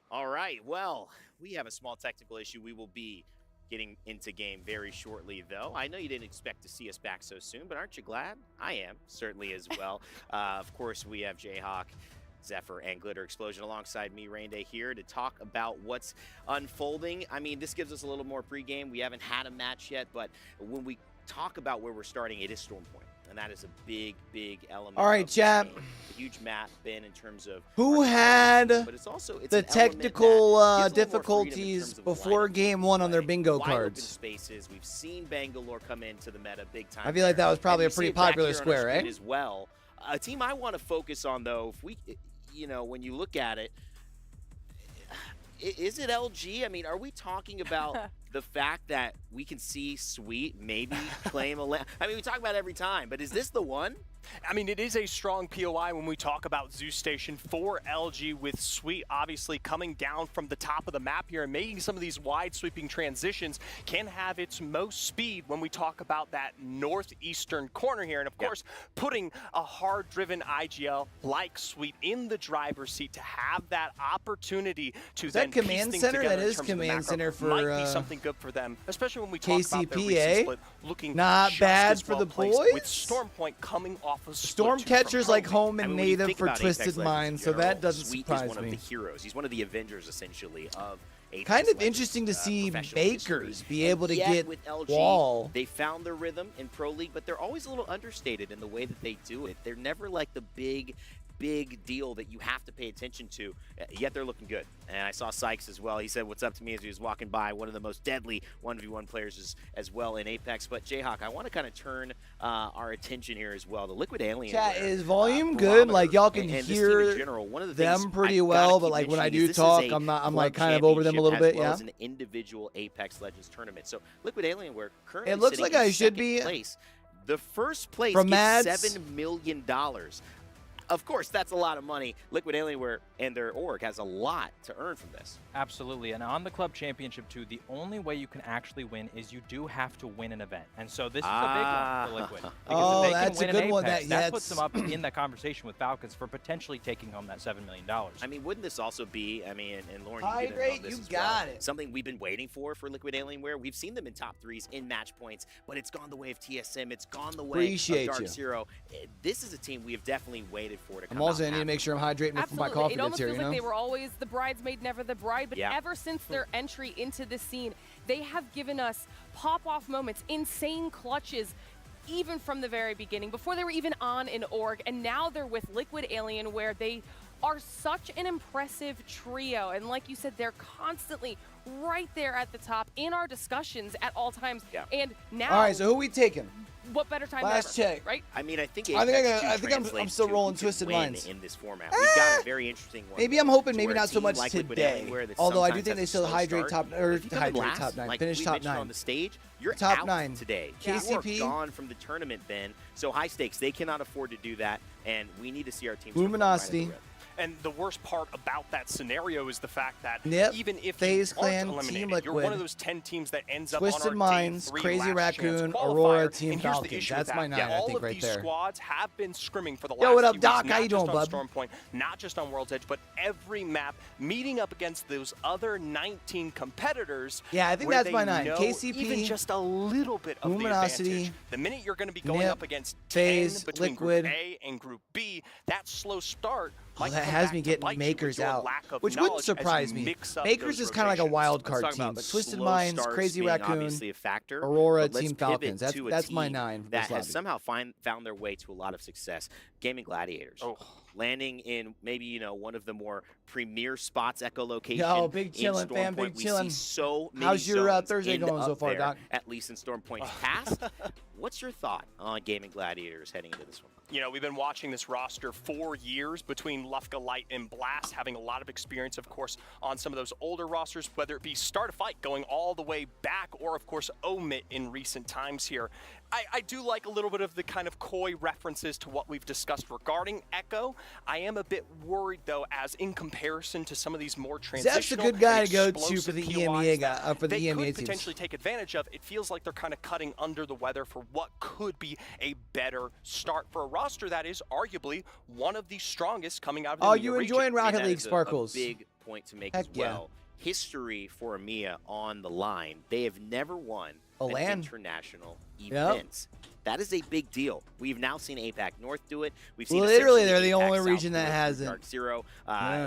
All right, well, we have a small technical issue. We will be getting into game very shortly, though. I know you didn't expect to see us back so soon, but aren't you glad? I am, certainly as well. Of course, we have Jayhawk, Zephyr, and Glitter Explosion alongside me, Rainday, here to talk about what's unfolding. I mean, this gives us a little more pregame. We haven't had a match yet, but when we talk about where we're starting, it is Storm Point. And that is a big, big element. All right, chat. A huge map, Ben, in terms of who had but it's also, the an technical difficulties before game one on their bingo wide open cards? spaces. We've seen Bangalore come into the meta big time. I feel like that was probably a And we see pretty it back popular here on our square, screen right? As well. A team I want to focus on, though, if we, you know, when you look at it, is it LG? I mean, are we talking about the fact that we can see Sweet maybe claim a land? I mean, we talk about it every time, but is this the one? I mean, it is a strong POI when we talk about Zeus Station for LG, with Sweet obviously coming down from the top of the map here and making some of these wide sweeping transitions, can have its most speed when we talk about that northeastern corner here. And of course, putting a hard-driven IGL like Sweet in the driver's seat to have that opportunity to then piece Command things Center? together That in is terms of the Command macro Center for, might be something good for them, especially when we talk about their KCP, recent split looking Not just bad as for well the placed, boys. with Storm Point coming off of Stormcatcher's like home and I mean, when you native think for about Apex Twisted Legends in Minds, so general, that doesn't Sweet surprise is one me. of the heroes. He's one of the Avengers, essentially, of Apex Kind of Legends, interesting to see professional Bakers history. be And able to yet get with LG, Wall. They found their rhythm in Pro League, but they're always a little understated in the way that they do it. They're never like the big deal that you have to pay attention to, yet they're looking good. And I saw Sykes as well. He said what's up to me as he was walking by. One of the most deadly 1v1 players as well in Apex. But Jayhawk, I want to kind of turn our attention here as well. The Liquid Alien. Chat, is volume good? Like y'all can and this team hear in general, one of the them things pretty I've well, gotta but keep like when I mentioning do is talk, this is a I'm club like kind of over them a little bit, championship as well yeah. as an individual Apex Legends tournament. So Liquid Alienware currently It looks sitting like in I should second be place. The first place from gets Mads. $7 million. Of course, that's a lot of money. Liquid Alienware and their org has a lot to earn from this. Absolutely, and on the club championship too, the only way you can actually win is you do have to win an event, and so this is a big one for Liquid. Because if they that's can a win good an one. Apex, That puts them up in that conversation with Falcons for potentially taking home that $7 million. I mean, wouldn't this also be, I mean, and Lauren, Hydrate, you know this you as got well, it. something we've been waiting for Liquid Alienware. We've seen them in top threes in match points, but it's gone the way of TSM. It's gone the way Appreciate of Dark you. Zero. This is a team we have definitely waited for to come I'm also out I need to make sure I'm hydrating before my Absolutely. coffee It gets almost here, feels you know? like they were always the bridesmaid, never the bride, but Yeah. ever since their entry into the scene, they have given us pop-off moments, insane clutches, even from the very beginning, before they were even on an org, and now they're with Liquid Alien, where they are such an impressive trio, and like you said, they're constantly right there at the top in our discussions at all times. Yeah. And now, All right, so who we taking? what better time Last than ever, check. right? I mean, I think I think Apex 2 I'm translates still to rolling who can Twisted win Minds. in this format. We've got a very interesting one. Maybe though, I'm hoping to maybe where a not so team much much Liquid today. Alienware that Although I do sometimes think they has a still slow hydrate start, top or if you come in hydrate last, top 9, like finish we top mentioned 9. on the stage, you're Top out 9. today. KCP. You are gone from the tournament, Ben. So high stakes. They cannot afford to do that, and we need to see our teams. Luminosity. And the worst part about that scenario is the fact that Yep. even if FaZe you aren't Clan, eliminated, Team you're one of Liquid, those 10 teams that ends up Twisted on our Minds, day 3 Crazy last chance Raccoon, qualifier. Aurora, Team And here's the Falcons. issue That's with my that. 9, I all think, of right these there. squads have been scrimming for the Yo, last what up, few Doc? weeks, How not you just doing, on bud? Storm Point, not just on World's Edge, but every map, meeting up against those other 19 competitors. Yeah, I think where that's my they 9. know KCP, even just a little bit of the Luminosity, advantage. The minute you're going to be going Nip, up against 10 FaZe, between Liquid. Group A and Group B, that slow start might that come has back me to getting bite you with Makers your out, lack of which wouldn't knowledge as you surprise me. mix up Makers those is kind of like a rotations. wild Let's card talk team. about the Twisted slow Minds, starts Crazy being Raccoon, obviously a factor, Aurora, but let's Team pivot Falcons. to a That's my team 9 for that this has lobby. somehow found their way to a lot of success. Gaming Gladiators. Landing in maybe, one of the more premier spots, echolocation. Yo, big in chillin', Storm fam, Point. big chillin'. We see so many How's your zones Thursday end going so up far, there, Doc? at least in Storm Point's past. What's your thought on Gaming Gladiators heading into this one? You know, we've been watching this roster for years between Lufka, Light, and Blast, having a lot of experience, of course, on some of those older rosters, whether it be Start a Fight going all the way back or, of course, Omit in recent times here. I do like a little bit of the kind of coy references to what we've discussed regarding Echo. I am a bit worried, though, as in comparison to some of these more transitional Zeph's a good guy and to go to for explosive the POIs EMEA that guy, for the they EMEA could teams. potentially take advantage of. It feels like they're kind of cutting under the weather for what could be a better start for a roster that is arguably one of the strongest coming out of the EMEA you region. enjoying Rocket that League is Sparkles? A big point to make Heck as well. History for EMEA on the line. They have never won A an LAN. international event. That is a big deal. We've now seen APAC North do it. We've seen Literally, essentially they're the APAC only South region do that it has through it. Dark Zero,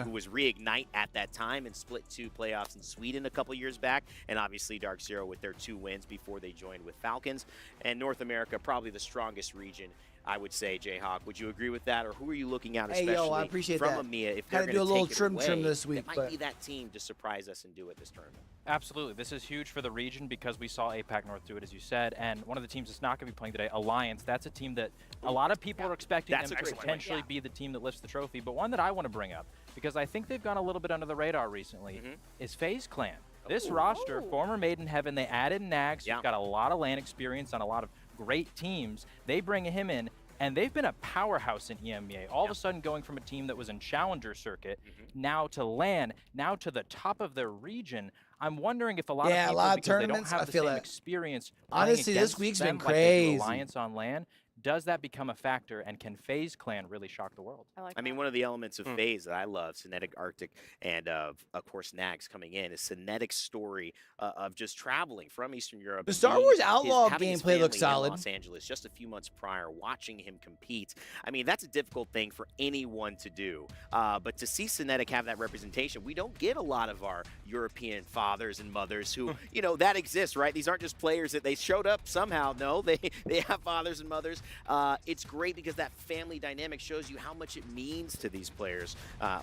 who was Reignite at that time and split 2 playoffs in Sweden a couple years back, and obviously Dark Zero with their 2 wins before they joined with Falcons. And North America, probably the strongest region, I would say. Jayhawk, would you agree with that, or who are you looking at, Hey, especially yo, I appreciate from that. EMEA, if Had they're to do a going to little take trim it away, this week, that might but be that team to surprise us and do it this tournament? Absolutely. This is huge for the region because we saw APAC North do it, as you said. And one of the teams that's not going to be playing today, Alliance, that's a team that a lot of people are expecting That's them a to great one. potentially be the team that lifts the trophy. But one that I want to bring up, because I think they've gone a little bit under the radar recently, is FaZe Clan. This roster, former Maiden Heaven, they added Nags, who's got a lot of LAN experience on a lot of great teams. They bring him in. And they've been a powerhouse in EMEA. All of a sudden going from a team that was in Challenger Circuit, now to LAN, now to the top of their region. I'm wondering if a lot of people, a lot of because they don't tournaments, have I the feel same that. experience Honestly, playing this week's against been them like they do crazy. Alliance on LAN, does that become a factor, and can FaZe Clan really shock the world? I mean, one of the elements of FaZe that I love, Synetic Arctic, and of course Nags coming in, is Synetic's story of just traveling from Eastern Europe. The and Star being Wars Outlaw having his gameplay looks family in solid. Los Angeles just a few months prior, watching him compete. I mean, that's a difficult thing for anyone to do. But to see Synetic have that representation, we don't get a lot of our European fathers and mothers who, that exists, right? These aren't just players that they showed up somehow. No, they have fathers and mothers. It's great because that family dynamic shows you how much it means to these players.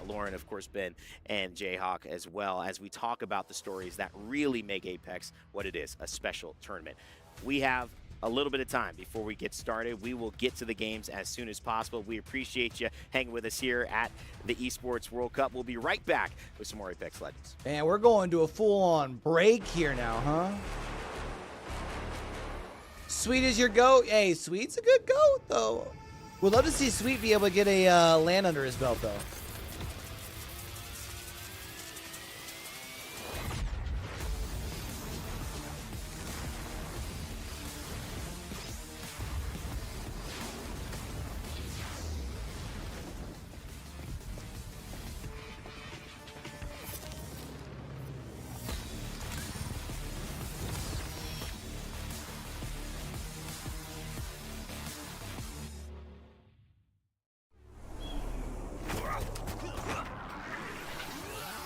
Lauren, of course, Ben, and Jayhawk as well, as we talk about the stories that really make Apex what it is, a special tournament. We have a little bit of time before we get started. We will get to the games as soon as possible. We appreciate you hanging with us here at the Esports World Cup. We'll be right back with some more Apex Legends. Man, we're going to a full-on break here now, huh? Sweet is your goat. Hey, Sweet's a good goat, though. We'd love to see Sweet be able to get a LAN under his belt, though.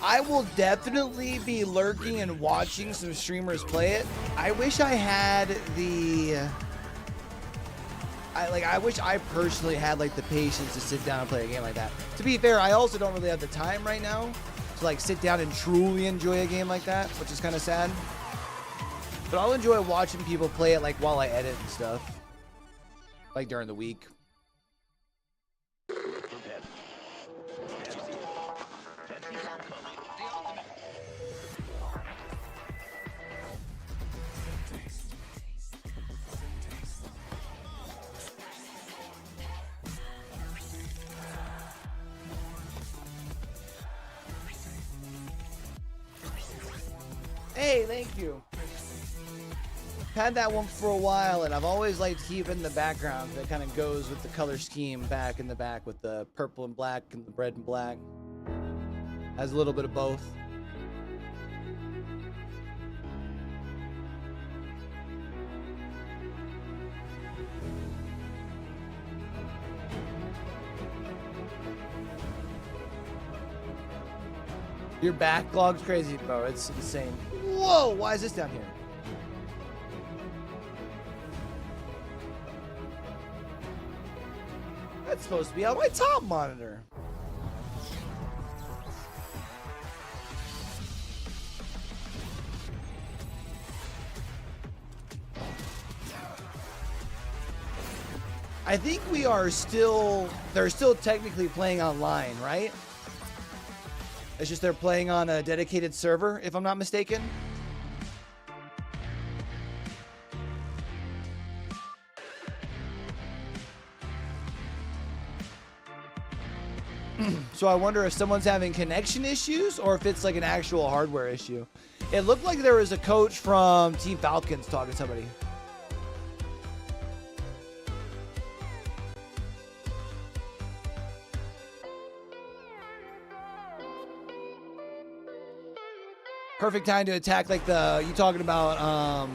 I will definitely be lurking and watching some streamers play it. I wish I had the... I wish I personally had like the patience to sit down and play a game like that. To be fair, I also don't really have the time right now to like sit down and truly enjoy a game like that, which is kind of sad. But I'll enjoy watching people play it like while I edit and stuff, like during the week. Hey, thank you. Had that one for a while, and I've always liked to keep it in the background. That kind of goes with the color scheme back in the back with the purple and black and the red and black. Has a little bit of both. Your backlog's crazy, bro. It's insane. Whoa, why is this down here? That's supposed to be on my top monitor. I think we are still, they're still technically playing online, right? It's just they're playing on a dedicated server, if I'm not mistaken. So I wonder if someone's having connection issues or if it's like an actual hardware issue. It looked like there was a coach from Team Falcons talking to somebody. Perfect time to attack like the, you talking about,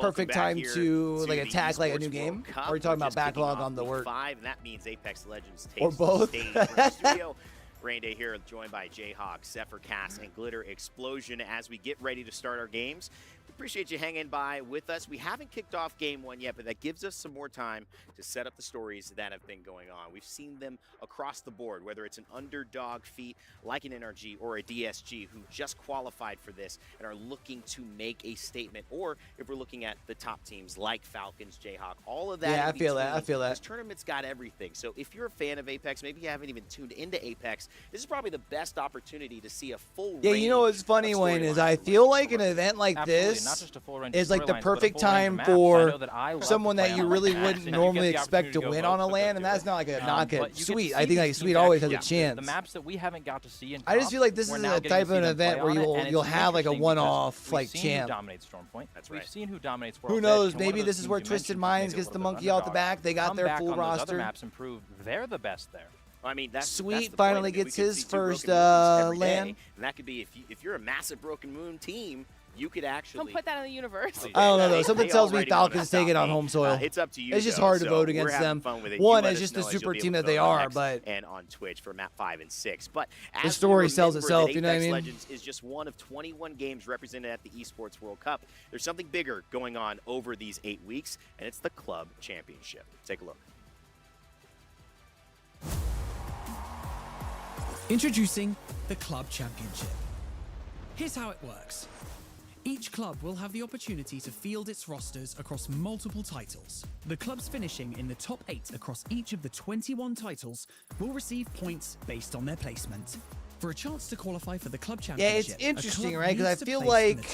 perfect time to like attack like a new game? Or are you talking about backlog on the work? 5, and that means Apex Legends takes Or both? the stage from the studio. Rain Day here, joined by Jayhawk, Zephyr Cast, and Glitter Explosion as we get ready to start our games. We appreciate you hanging by with us. We haven't kicked off game 1 yet, but that gives us some more time to set up the stories that have been going on. We've seen them across the board, whether it's an underdog feat like an NRG or a DSG who just qualified for this and are looking to make a statement, or if we're looking at the top teams like Falcons, Jayhawk, all of that. Yeah, I feel that. I feel that. This tournament's got everything. So if you're a fan of Apex, maybe you haven't even tuned into Apex, this is probably the best opportunity to see a full Yeah, you know what's funny, Wayne, is I feel like an event like this is like the perfect time for someone that you really wouldn't normally expect to win on a LAN, and that's not like a knock at Sweet. I think like Sweet always has a chance. The maps that we haven't got to see in I just feel like this is a type of an event where you'll have like a one-off like champ. That's right. We've seen who dominates. Who knows? Maybe this is where Twisted Minds gets the monkey out the back. They got their full roster. Other maps improved. They're the best there. I mean, that's Sweet the finally point. gets his first LAN, LAN. and that could be if you're a massive Broken Moon team, you could actually. Don't put that in the universe. I don't know though. Something tells me Falcons take it on home soil. It's up to you. It's just though, hard to so vote against them. One is just the super team that they are, but and on Twitch for map 5 and 6. But the story sells itself. You know what I mean? Legends is just one of 21 games represented at the Esports World Cup. There's something bigger going on over these 8 weeks, and it's the Club Championship. Take a look. Introducing the Club Championship. Here's how it works. Each club will have the opportunity to field its rosters across multiple titles. The clubs finishing in the top 8 across each of the 21 titles will receive points based on their placement. For a chance to qualify for the Club Championship, yeah, it's interesting, right? Because I feel like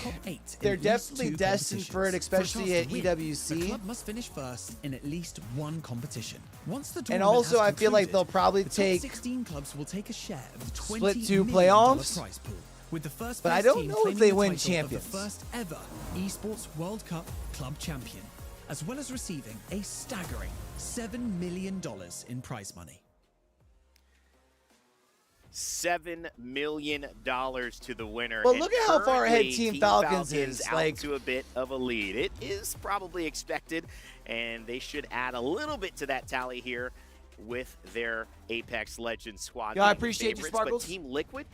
they're definitely destined for it, especially at EWC. The club must finish first in at least one competition. Once the and also, I feel like they'll probably take 16 clubs will take a share of the split 2 playoffs. Prize pool, with the first but I don't know if they win champions. The first ever Esports World Cup Club Champion, as well as receiving a staggering $7 million in prize money. $7 million to the winner. But look at how far ahead Team Falcons is. Out like to a bit of a lead. It is probably expected, and they should add a little bit to that tally here with their Apex Legends squad. Yeah, I appreciate you, Sparkles. But Team Liquid,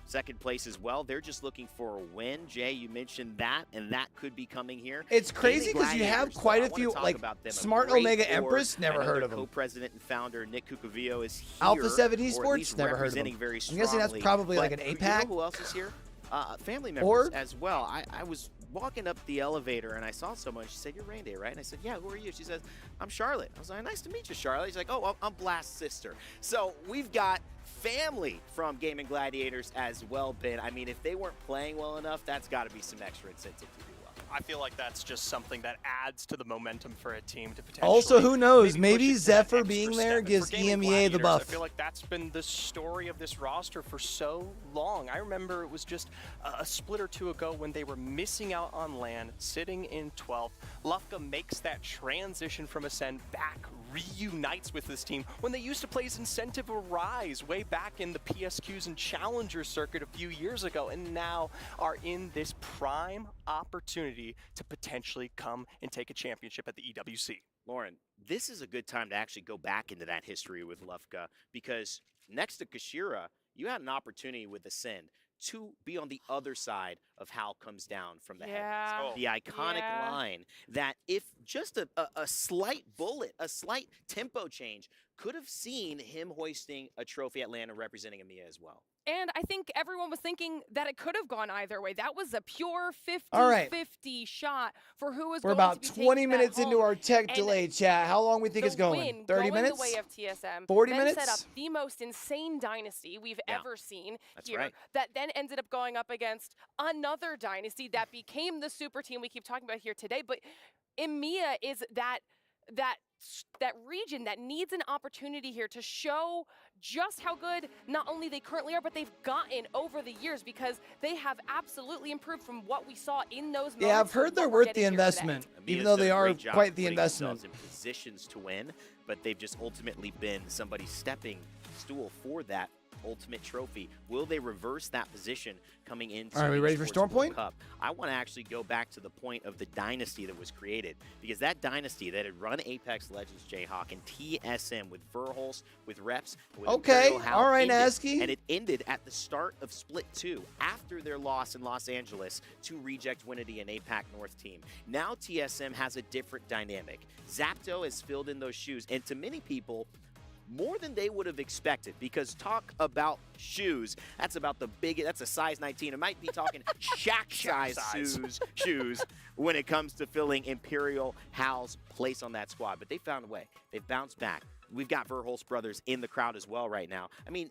second place as well. They're just looking for a win. Jay, you mentioned that, and that could be coming here. It's crazy because you have quite a few, like Smart Omega Empress, never heard of them. Co-president and founder Nick Cucavio is here. Alpha 7 Esports, never heard of them. I'm guessing that's probably like an APAC. You know who else is here? Family members as well. I was walking up the elevator and I saw someone. She said, "You're Rain Day, right?" And I said, "Yeah, who are you?" She says, "I'm Charlotte." I was like, "Nice to meet you, Charlotte." She's like, "Oh, I'm Blast's sister." So we've got family from Gaming Gladiators as well, Ben. I mean, if they weren't playing well enough, that's got to be some extra incentive to do well. I feel like that's just something that adds to the momentum for a team to potentially. Also, who knows? Maybe Maybe push it to that Zephyr extra being step. there And gives for Gaming EMEA the Gladiators, buff. I feel like that's been the story of this roster for so long. I remember it was just a split or two ago when they were missing out on LAN, sitting in 12th. Lufka makes that transition from Ascend back, reunites with this team when they used to play as Incentive Arise way back in the PSQs and Challenger circuit a few years ago, and now are in this prime opportunity to potentially come and take a championship at the EWC. Lauren, this is a good time to actually go back into that history with Lufka, because next to Kashira, you had an opportunity with Ascend to be on the other side of Hal comes down from the heavens. The iconic line that if just a slight bullet, a slight tempo change could have seen him hoisting a trophy at Atlanta representing EMEA as well. And I think everyone was thinking that it could have gone either way. That was a pure 50-50 shot for who was We're going to about be 20 taking minutes that into home. our tech And delay, chat. How long we think it's going? win 30 going minutes? the way of TSM, 40 then minutes? set up the most insane dynasty we've ever seen here. right. That then ended up going up against another dynasty that became the super team we keep talking about here today. But EMEA is that region that needs an opportunity here to show just how good not only they currently are, but they've gotten over the years, because they have absolutely improved from what we saw in those moments. Yeah, I've heard they're worth the investment, even though they are quite the investment. In positions to win, but they've just ultimately been somebody's stepping stool for that ultimate trophy. Will they reverse that position coming into All right, we ready for Esports Storm World Point? Cup? I want to actually go back to the point of the dynasty that was created, because that dynasty that had run Apex Legends, Jayhawk, and TSM with Verholst, with Reps, with Imperial Hal, all right, ended, Nasky. and it ended at the start of Split 2 after their loss in Los Angeles to Reject Winity and APAC North team. Now TSM has a different dynamic. Zapto has filled in those shoes, and to many people, more than they would have expected, because talk about shoes, that's about the biggest, that's a size 19. It might be talking Shaq size shoes when it comes to filling Imperial Hal's place on that squad. But they found a way. They've bounced back. We've got Verholst brothers in the crowd as well right now. I mean,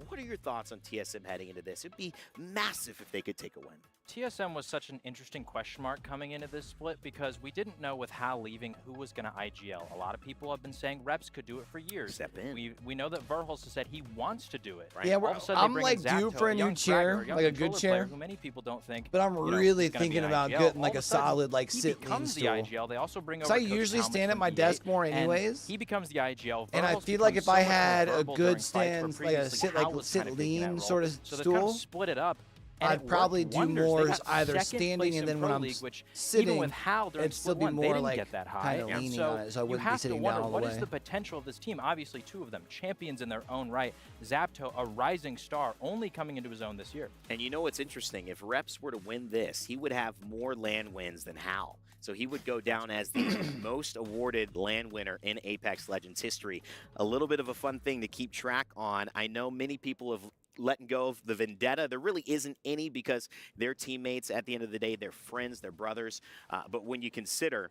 what are your thoughts on TSM heading into this? It'd be massive if they could take a win. TSM was such an interesting question mark coming into this split, because we didn't know with Hal leaving who was going to IGL. A lot of people have been saying Reps could do it for years. Step in. We know that Verholst has said he wants to do it. Right? Yeah, All of a sudden I'm they bring like in due Zapto, for a new young chair, fragger, young like a good controller chair. player who many people don't think. But I'm really is gonna be thinking an about IGL. getting All like of a sudden, solid like he sit lean becomes the stool. IGL. They also bring So over I Coach usually Helmut stand at from my EA, desk more and anyways. he becomes the IGL. And I Verholst feel like becomes if I so much more had a verbal good during fights, where stand, like a previously sit Hal was sit kind of taking that lean role. sort of So they kind of stool, split it up. And I'd probably do more either second standing place and in then when Pro I'm League, which sitting, even with Hal during it'd still Split be 1, they more didn't like get that high. kind of leaning so on it, so I you wouldn't be have to sitting wonder, down all the what way. is the potential of this team? Obviously, two of them champions in their own right. Zapto, a rising star, only coming into his own this year. And you know what's interesting? If Reps were to win this, he would have more LAN wins than Hal. So he would go down as the most awarded LAN winner in Apex Legends history. A little bit of a fun thing to keep track on. I know many people have letting go of the vendetta. There really isn't any, because they're teammates at the end of the day. They're friends, they're brothers. But when you consider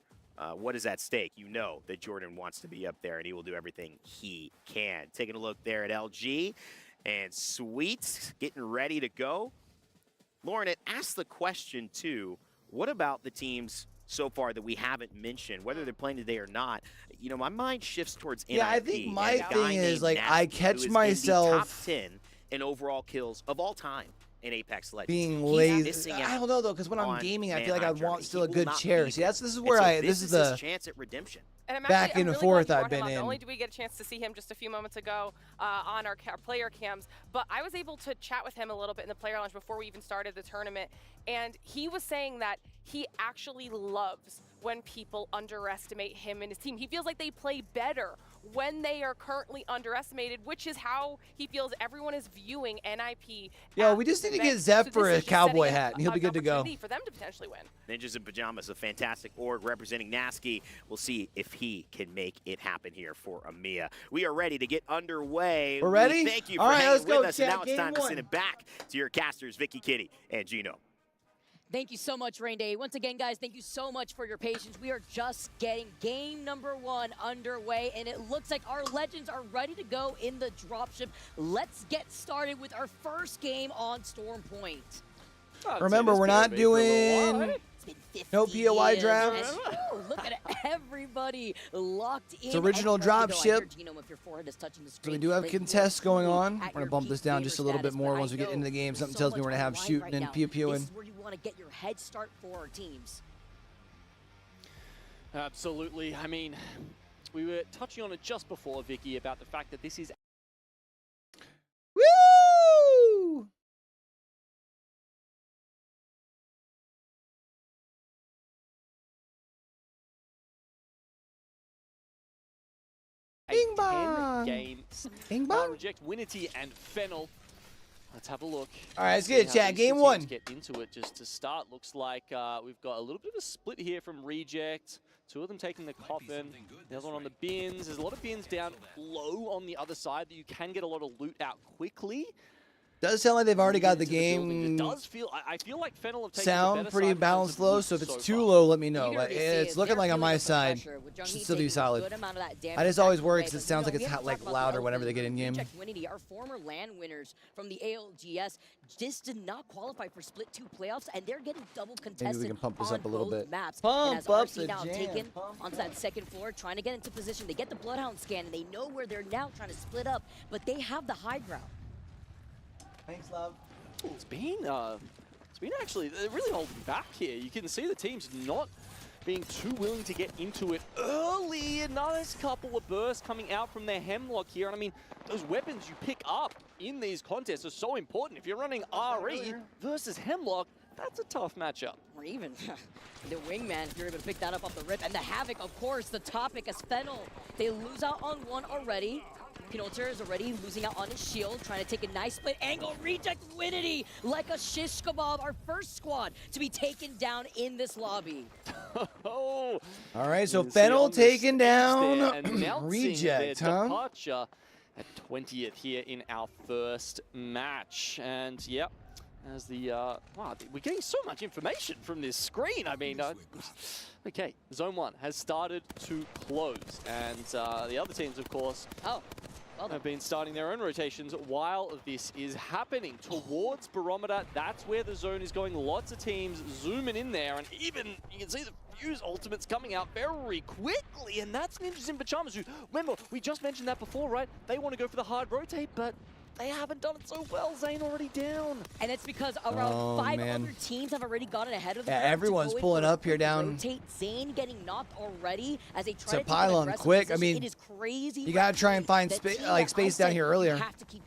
what is at stake, you know that Jordan wants to be up there, and he will do everything he can. Taking a look there at LG, and Sweet getting ready to go. Lauren, it asked the question too, what about the teams so far that we haven't mentioned, whether they're playing today or not? You know, my mind shifts towards NIP. Yeah, I think my and a guy thing is named like Nasty, I who catch is in myself the top 10 in overall kills of all time in Apex Legends. being He's lazy. missing I out don't know though, because when I'm on gaming, I feel like I Manhunt want Journey. still He a will good not chair. be See, there. this is And where so this is his the chance at redemption. And I'm back actually, and I'm really forth glad you I've brought him been up. in. Not only did we get a chance to see him just a few moments ago on our player cams, but I was able to chat with him a little bit in the player lounge before we even started the tournament, and he was saying that he actually loves when people underestimate him and his team. He feels like they play better when they are currently underestimated, which is how he feels everyone is viewing NIP. Yo, we just need to get Zephyr a cowboy hat, and he'll be good to go. For them to potentially win. Ninjas in Pajamas, a fantastic org representing Nasky. We'll see if he can make it happen here for EMEA. We are ready to get underway. We're ready? Thank you All for right, hanging let's go, with us. And chat. now it's Game time to one. send it back to your casters, Vicky, Kitty, and Gino. Thank you so much, Rain Day. Once again, guys, thank you so much for your patience. We are just getting game number 1 underway, and it looks like our legends are ready to go in the dropship. Let's get started with our first game on Storm Point. Remember, we're not doing been 50 No POI years. draft. And, ooh, look at everybody locked in. It's original And drop though I ship. hear, Genome, if your forehead is touching the So screen, we do have like, contests you're going on. at We're going your to bump peak this down gamer just a little bit status, more but once I we get know into the game. there's Something so tells me much we're going to have online shooting right and now. pew-pewing. This is where you want to get your head start for our teams. Absolutely. I mean, we were touching on it just before, Vicky, about the fact that this is Woo! Bing bong. 10-game Bing bong. reject Winity and Fennel. Let's have a look. All right, let's See get it, how chat. these Game two one. teams get into it just to start. Looks like we've got a little bit of a split here from Reject. Two of them taking the coffin, the other one on the bins. There's a lot of bins down low on the other side that you can get a lot of loot out quickly. Does sound like they've already got the Into building. game It does feel. I feel like Fennel have taken the sound better pretty side in terms balanced of low, loot so if it's so too far. low, let me know. You can But already see it's it. looking They're like on feeling my the side. pressure, with Jungheat Should still be taking a solid. good amount of that damage I just back always away, worry because but it sounds like we it's haven't like talked about louder the whenever they get in game. Reject Winity, our former LAN winners from the ALGS, just did not qualify for Split 2 playoffs, and they're getting double contested can pump this on up a little both bit. maps. Pump and as up RC the now jam. taken Pump onto that second floor, trying to get into position. They get the Bloodhound scan, and they know where they're now trying to split up, but they have the high ground. Thanks, love. It's been actually really holding back here. You can see the team's not being too willing to get into it early. Another couple of bursts coming out from their Hemlock here. And I mean, those weapons you pick up in these contests are so important. If you're running RE versus Hemlock, that's a tough matchup. Or even the wingman, if you're able to pick that up off the rip. And the Havoc, of course, the topic as Fennel. They lose out on one already. Pinolter is already losing out on his shield, trying to take a nice split angle. Reject Winity like a shish kebab. Our first squad to be taken down in this lobby. Oh. All right, so You can see Fennel on the taking stage down there, announcing Reject, their huh? departure at 20th here in our first match. And yep, as the wow, we're getting so much information from this screen. I mean, okay, Zone 1 has started to close, and the other teams, of course, have been starting their own rotations while this is happening. Towards Barometer, that's where the zone is going. Lots of teams zooming in there, and even you can see the Fuse ultimates coming out very quickly, and that's Ninjas in Pajamas, who, remember, we just mentioned that before, right? They want to go for the hard rotate, but they haven't done it so well. Zane already down. And it's because around 5 other teams have already gotten ahead of them. Yeah, everyone's pulling up here down. Rotate. Zane getting knocked already as they try It's to a take pylon an aggressive quick. I position. mean, it is crazy. you gotta try and find space down here earlier,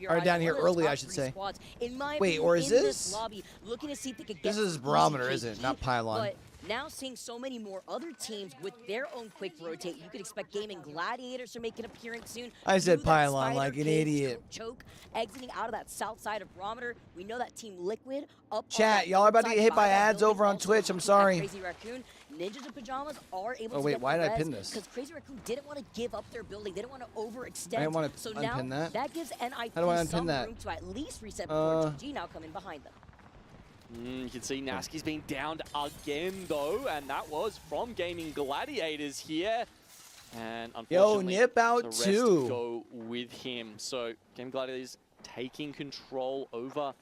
or down here early, I should say. In my Wait, opinion, or is in this? Lobby, looking to see if they could get This is some Barometer, easy isn't it? KP, Not Pylon. But now seeing so many more other teams with their own quick rotate, you could expect Gaming Gladiators to make an appearance soon. I said Do that Pylon Spider like an Cage idiot. Choke, exiting out of that south side of Barometer. We know that Team Liquid up Chat, y'all are about to get hit by ads over on Twitch. I'm sorry. Crazy Raccoon. Ninjas in Pajamas are able Oh, to wait, get why the did I res pin this? because Crazy Raccoon didn't want to give up their building. They didn't want to overextend. I didn't want to so unpin now that. gives NIP How do I unpin some that? room to at least reset before GG now coming behind them. You can see Naski's been downed again, though, and that was from Gaming Gladiators here. And unfortunately, Nip out the rest too. go with him. So Gaming Gladiators taking control over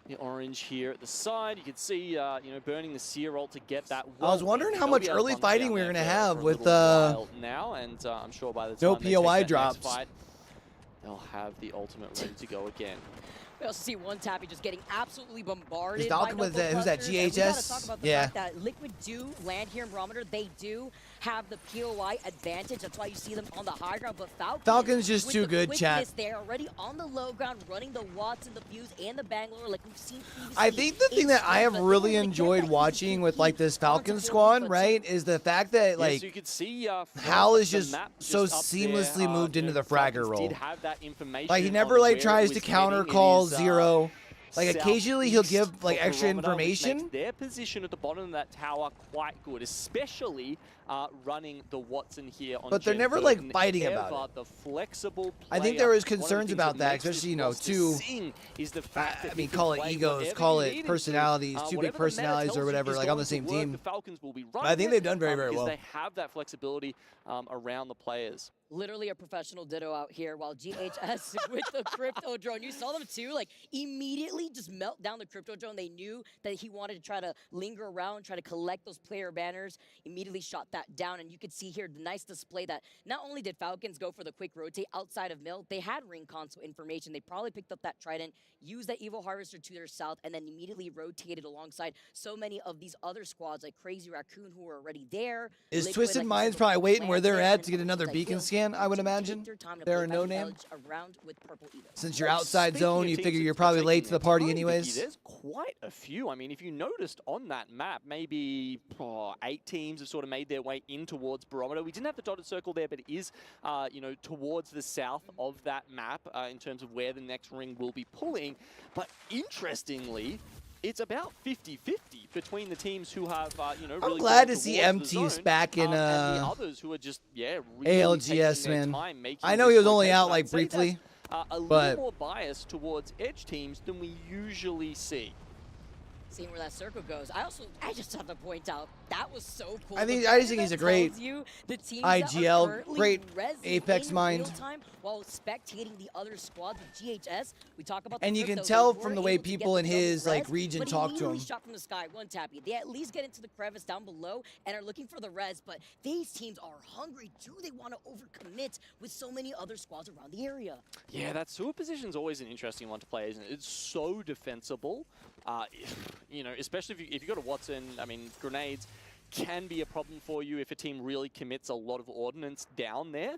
the orange here at the side. You can see, you know, burning the Seer ult to get that. I was wondering how They'll much be able to early run fighting down we were there gonna for have a with little while now, and I'm sure by the time no they take POI that drops. next fight, they'll have the ultimate ready to go again. We also see one Tappy just getting absolutely bombarded. Is by Falcon with Knuckle who's that, Clusters, and we gotta GHS? talk about the Yeah. fact that Liquid do land here in Barometer. They do have the POI advantage. That's why you see them on the high ground. But Falcon's just with too the good, chat. quickness, they're already on the low ground, running the Watson, the Fuse, and the Bangalore, like we've seen previously. I think the thing that I have really enjoyed watching with like this Falcon squad, right, is the fact that like so you could see, Hal is the just map so up there, seamlessly moved you into know, the fragger Falcons role. did have that information Like he on never like where tries it to was counter heading. It call is, Zero. Like occasionally he'll southeast give like of extra Barometer, which information. makes their position at the bottom of that tower quite good, especially running the Watson here on But they're Gen never 3 like than fighting ever. about it. The flexible I think player, there was one of the concerns things about that, makes this especially, you know, roster two. sing is the fact that I mean, he can call it play egos, whenever call you it need him to. personalities, two big Whatever the meta personalities tells or you whatever, is like on the going to same work, team. The Falcons will be But running I think it, they've done very, very because well. they have that flexibility around the players. Literally a professional ditto out here, while GHS with the crypto drone. You saw them too, like immediately just melt down the crypto drone. They knew that he wanted to try to linger around, try to collect those player banners, immediately shot that down. And you could see here the nice display that not only did Falcons go for the quick rotate outside of Mill, they had ring console information. They probably picked up that Trident, used that Evil Harvester to their south, and then immediately rotated alongside so many of these other squads like Crazy Raccoon who were already there. Is Liquid, Twisted like you Minds said, probably waiting where they're there, at and to get another like beacon Gil, scan, I would to take imagine? their time to They're play a no Battle name. Edge around with Purple Evo. Since you're Well, outside speaking zone, of you teams figure that you're are probably late taking to the their party time, anyways. Vicky, there's quite a few. I mean, if you noticed on that map, maybe 8 teams have sort of made their way in towards Barometer. We didn't have the dotted circle there, but it is, you know, towards the south of that map in terms of where the next ring will be pulling. But interestingly, it's about 50-50 between the teams who have, you know, really I'm glad gone to see towards the MT's zone, back in and the others who are just, really ALGS, taking their man. time making I know this he was only rotation. out I'd like say that's, briefly, a but little more biased towards edge teams than we usually see. Seeing where that circle goes. I just have to point out, that was so cool. I The just think fact he's a that great tells you the teams that are IGL, currently great rezzing Apex in mind. real time while spectating the other squads with GHS. We talk about the And you can crypto, tell they from were the way able to get people the in double his like res, region but talk to immediately him. shot from the sky, one tappy. They at least get into the crevice down below and are looking for the res, but these teams are hungry. Do they want to overcommit with so many other squads around the area? Yeah, that sewer position's always an interesting one to play, isn't it? It's so defensible. You know, especially if you got a Watson, I mean, grenades can be a problem for you if a team really commits a lot of ordnance down there.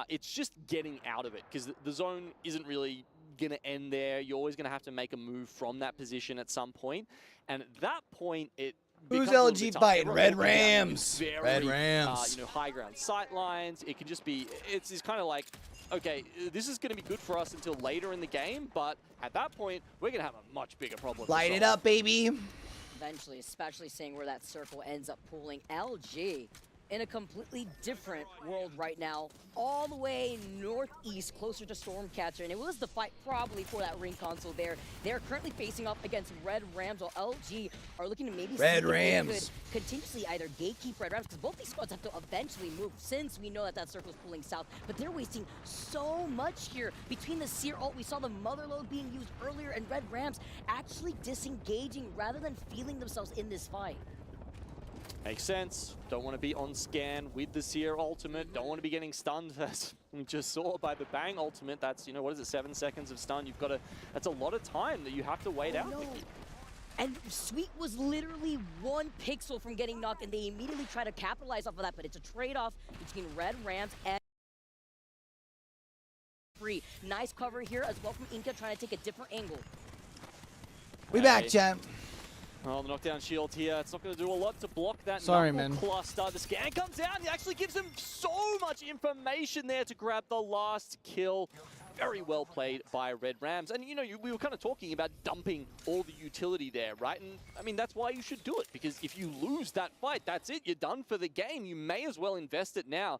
It's just getting out of it, because the zone isn't really going to end there. You're always going to have to make a move from that position at some point. And at that point, it Who's becomes a little LG bit tough. biting? Everyone's Red walking down Rams. very, Red Rams. you know, high ground sight lines. It can just be, it's kind of like, okay, this is going to be good for us until later in the game, but at that point, we're going to have a much bigger problem. to Light it solve. up, baby. Eventually, especially seeing where that circle ends up pulling. LG in a completely different world right now, all the way northeast, closer to Stormcatcher, and it was the fight probably for that ring console there. They're currently facing up against Red Rams, while LG are looking to maybe Red see if they Rams. could continuously either gatekeep Red Rams, because both these squads have to eventually move, since we know that that circle is pulling south, but they're wasting so much here. Between the Seer ult, we saw the Motherload being used earlier, and Red Rams actually disengaging rather than feeling themselves in this fight. Makes sense. Don't want to be on scan with the Seer ultimate. Don't want to be getting stunned, as we just saw by the Bang ultimate. That's, you know, what is it, 7 seconds of stun? You've got to, that's a lot of time that you have to wait out. No. And Sweet was literally 1 pixel from getting knocked, and they immediately try to capitalize off of that, but it's a trade-off between Red Rams and Free. Nice cover here as well from Inca, trying to take a different angle. We back, champ. Well, the knockdown shield here, it's not going to do a lot to block that Sorry, knuckle man. cluster. The scan comes out, and it actually gives him so much information there to grab the last kill. Very well played by Red Rams. And, you know, we were kind of talking about dumping all the utility there, right? And, I mean, that's why you should do it, because if you lose that fight, that's it. You're done for the game. You may as well invest it now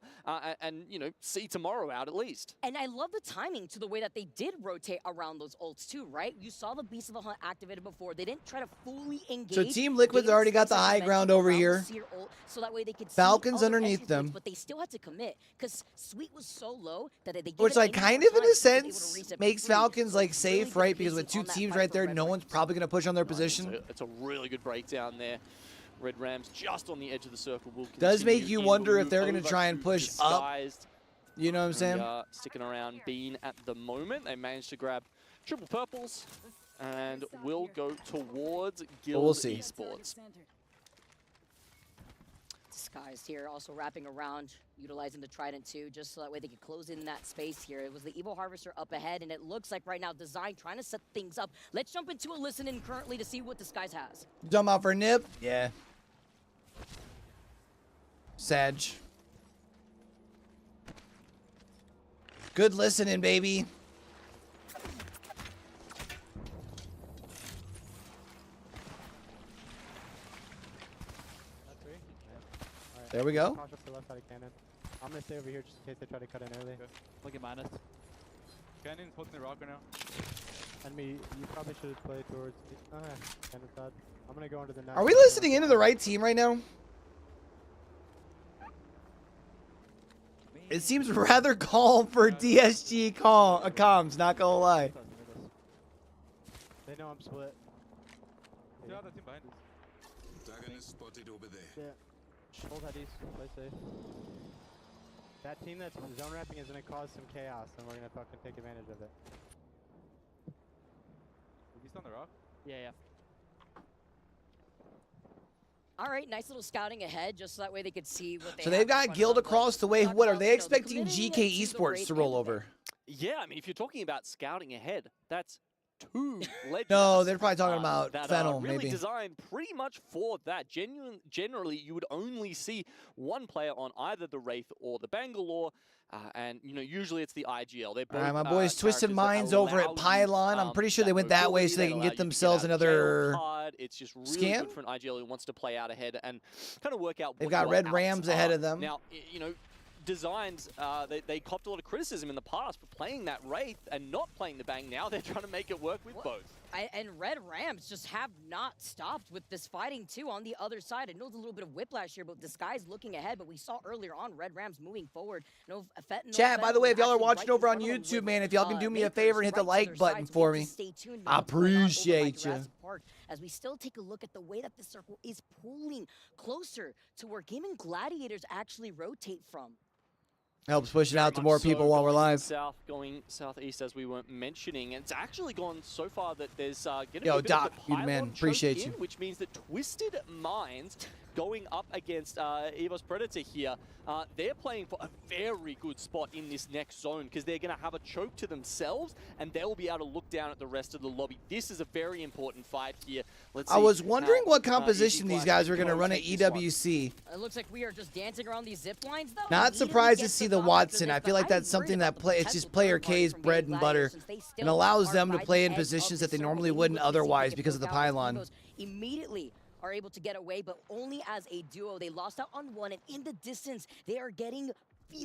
and, you know, see tomorrow out at least. And I love the timing to the way that they did rotate around those ults too, right? You saw the Beast of the Hunt activated before. They didn't try to fully engage. So Team Liquid's They already didn't got the space out high momentum ground over around the here. Seer ult, so that way they could see Falcons other underneath entry them. points, but they still had to commit, because Sweet was so low that they gave Which, it like, any kind more of in time a to be able to sense, reset makes free. Falcons, like, Really safe, good right? Because with pacing 2 on that teams fight right for there, Red no Rams. one's probably going to push on their position. It's a really good breakdown there. Red Rams just on the edge of the circle will Does make continue you in wonder if move they're going to over try and to push up. Disguised. You know what I'm saying? We are sticking around Bean at the moment. They managed to grab triple purples and will go towards Guild we'll see. Esports. Disguised here, also wrapping around, utilizing the Trident too, just so that way they could close in that space here. It was the Evil Harvester up ahead, and it looks like right now Design trying to set things up. Let's jump into a listen-in currently to see what Disguise has. Jump out for a nip? Yeah. Sag. Good listening, baby. There we go. Cautious to the left side of cannon. I'm gonna stay over here just in case they try to cut in early. Look at minus. Cannon's holding the rock right now. Enemy, you probably should play towards cannon side. I'm gonna go into the net. Are we listening into the right team right now? It seems rather calm for DSG comms, not gonna lie. They know I'm split. The other team behind us. Dragon is spotted over there. Yeah. Hold headies. Play safe. That team that's zone wrapping is gonna cause some chaos, and we're gonna fucking take advantage of it. Is he still on the rock? Yeah. All right, nice little scouting ahead, just so that way they could see what they So have they've in got front Guild of them. across the way. Talk What are about, they you know, expecting committing GK to the Esports race to roll and over? Yeah, I mean, if you're talking about scouting ahead, that's 2 legends. No, they're probably talking about that Fennel, are really maybe. designed pretty much for that. Generally, you would only see one player on either the Wraith or the Bangalore, and you know usually it's the IGL. They're both, All right, my boys, Twisted characters that Minds over allow at Pylon. you, I'm pretty sure they went that way mobility, so they can allow get you to themselves out of jail another card. It's just really scam. good for an IGL who wants to play out ahead and kind of work out. They've what got your Red outs Rams are. ahead of them. Now, you know. Designs, they copped a lot of criticism in the past for playing that Wraith and not playing the Bang. Now they're trying to make it work with both. And Red Rams just have not stopped with this fighting, too, on the other side. I know there's a little bit of whiplash here, but Disguise looking ahead. But we saw earlier on Red Rams moving forward. No, Chat, by the way, if y'all are watching over on YouTube, man, if y'all can do me a favor and hit the like button for me, I appreciate you. As we still take a look at the way that the circle is pulling closer to where Gaming Gladiators actually rotate from. Helps push it out to more people while we're live. South, going southeast as we were mentioning. And it's actually gone so far that there's going to be Yo, a bit Doc, of a you pylon man, choke appreciate in, you. which means that Twisted Minds going up against Evo's Predator here, they're playing for a very good spot in this next zone because they're going to have a choke to themselves and they'll be able to look down at the rest of the lobby. This is a very important fight here. Let's see I was wondering how, what composition these guys were going to run at take this one. EWC. It looks like we are just dancing around these zip lines, though. Not Immediately surprised to gets see the the knock after Watson. this, I but feel like I'm that's something worried that about the play. It's just potential player third party K's from bread Gaming and butter, Gladiators, since they still and allows are them to by play the in edge positions of that they the normally circle. wouldn't Let's see if they otherwise can because of the poke out. pylon. Evos immediately are able to get away, but only as a duo. They lost out on one, and in the distance, they are getting.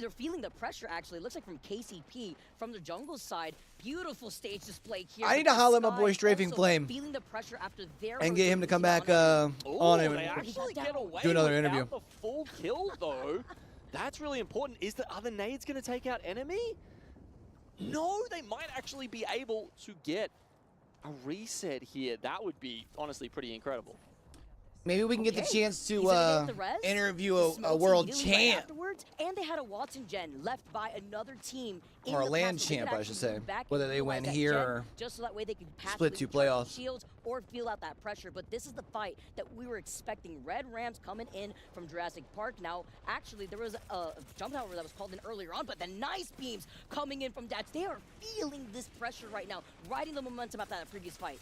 They're feeling the pressure, actually. It looks like from KCP, from the jungle side. Beautiful stage display here. I need to holler at my boy Strafing Flame feeling the pressure after their and get him to come back Ooh, on him they and actually get away do another without interview. the full kill, though. That's really important. Is the other nades going to take out enemy? No, they might actually be able to get a reset here. That would be, honestly, pretty incredible. Maybe we can get the chance He's to gonna get the res. interview He a smokes world immediately right champ. afterwards, and they had a Watson gen left by another team. in Or a the land past, so they could champ, I should actually say. move back Whether and they utilize win that here gen, or just so that way they could split passively two recharge playoffs. shields or feel out that pressure. But this is the fight that we were expecting. Red Rams coming in from Jurassic Park. Now, actually, there was a jump tower that was called in earlier on, but the nice beams coming in from Dats. They are feeling this pressure right now, riding the momentum after that previous fight.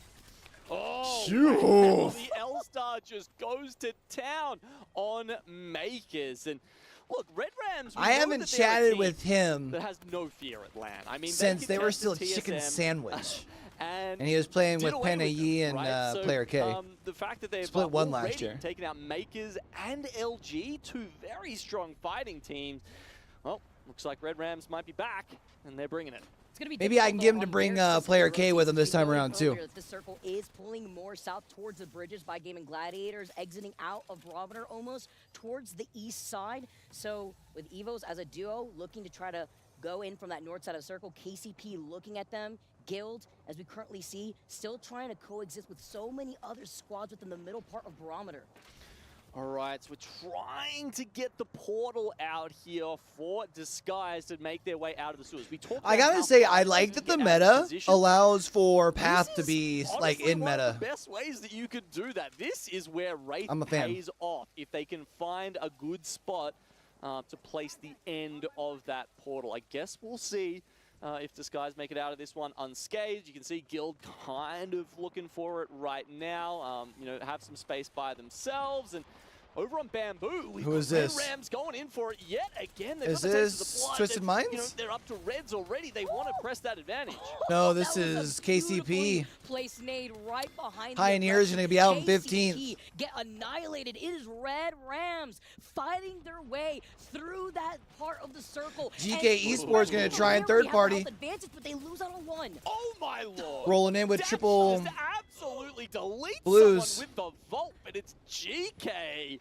Oh, Shoot. wow. The L-Star just goes to town on Makers. And look, Red Rams, we I know haven't that they're a chatted team with him that has no fear at LAN. I mean, since they were contested still chicken TSM, sandwich. and he was playing did with away Penna with them, Yi and right? So, Player K. The fact that they've Split one already last year. taken out Makers and LG, two very strong fighting teams. Well, looks like Red Rams might be back, and they're bringing it. It's gonna be Maybe I can difficult, get him though, to on bring their side. Player K with him this time Earlier around too. that the circle is pulling more south towards the bridges by Gaming Gladiators, exiting out of Barometer almost towards the east side. So with Evos as a duo looking to try to go in from that north side of the circle, KCP looking at them, Guild, as we currently see, still trying to coexist with so many other squads within the middle part of Barometer. All right, so we're trying to get the portal out here for Disguise to make their way out of the sewers. We talked I about gotta how say, hard I it is like to that the get out of meta position. allows for Path This to is be like honestly in one meta. of the best ways that you could do that. This is where Wraith I'm a fan. pays off if they can find a good spot to place the end of that portal. I guess we'll see if Disguise make it out of this one unscathed. You can see Guild kind of looking for it right now. You know, have some space by themselves, and Over on Bamboo, we've Who is got Red this? Rams going in for it yet again. They've Is got the taste of this the blood. Twisted They've- Minds? You know, they're up to Reds already. They want to press that advantage. No, this is KCP. Place nade right behind Pioneers the are going to be out in KCP 15th. get annihilated. It is Red Rams fighting their way through that part of the circle. GK And Esports going to try in third party. Advantage, but they lose out on one. Oh my lord! Rolling in with Dash triple just absolutely deletes blues. someone with the vault, but it's GK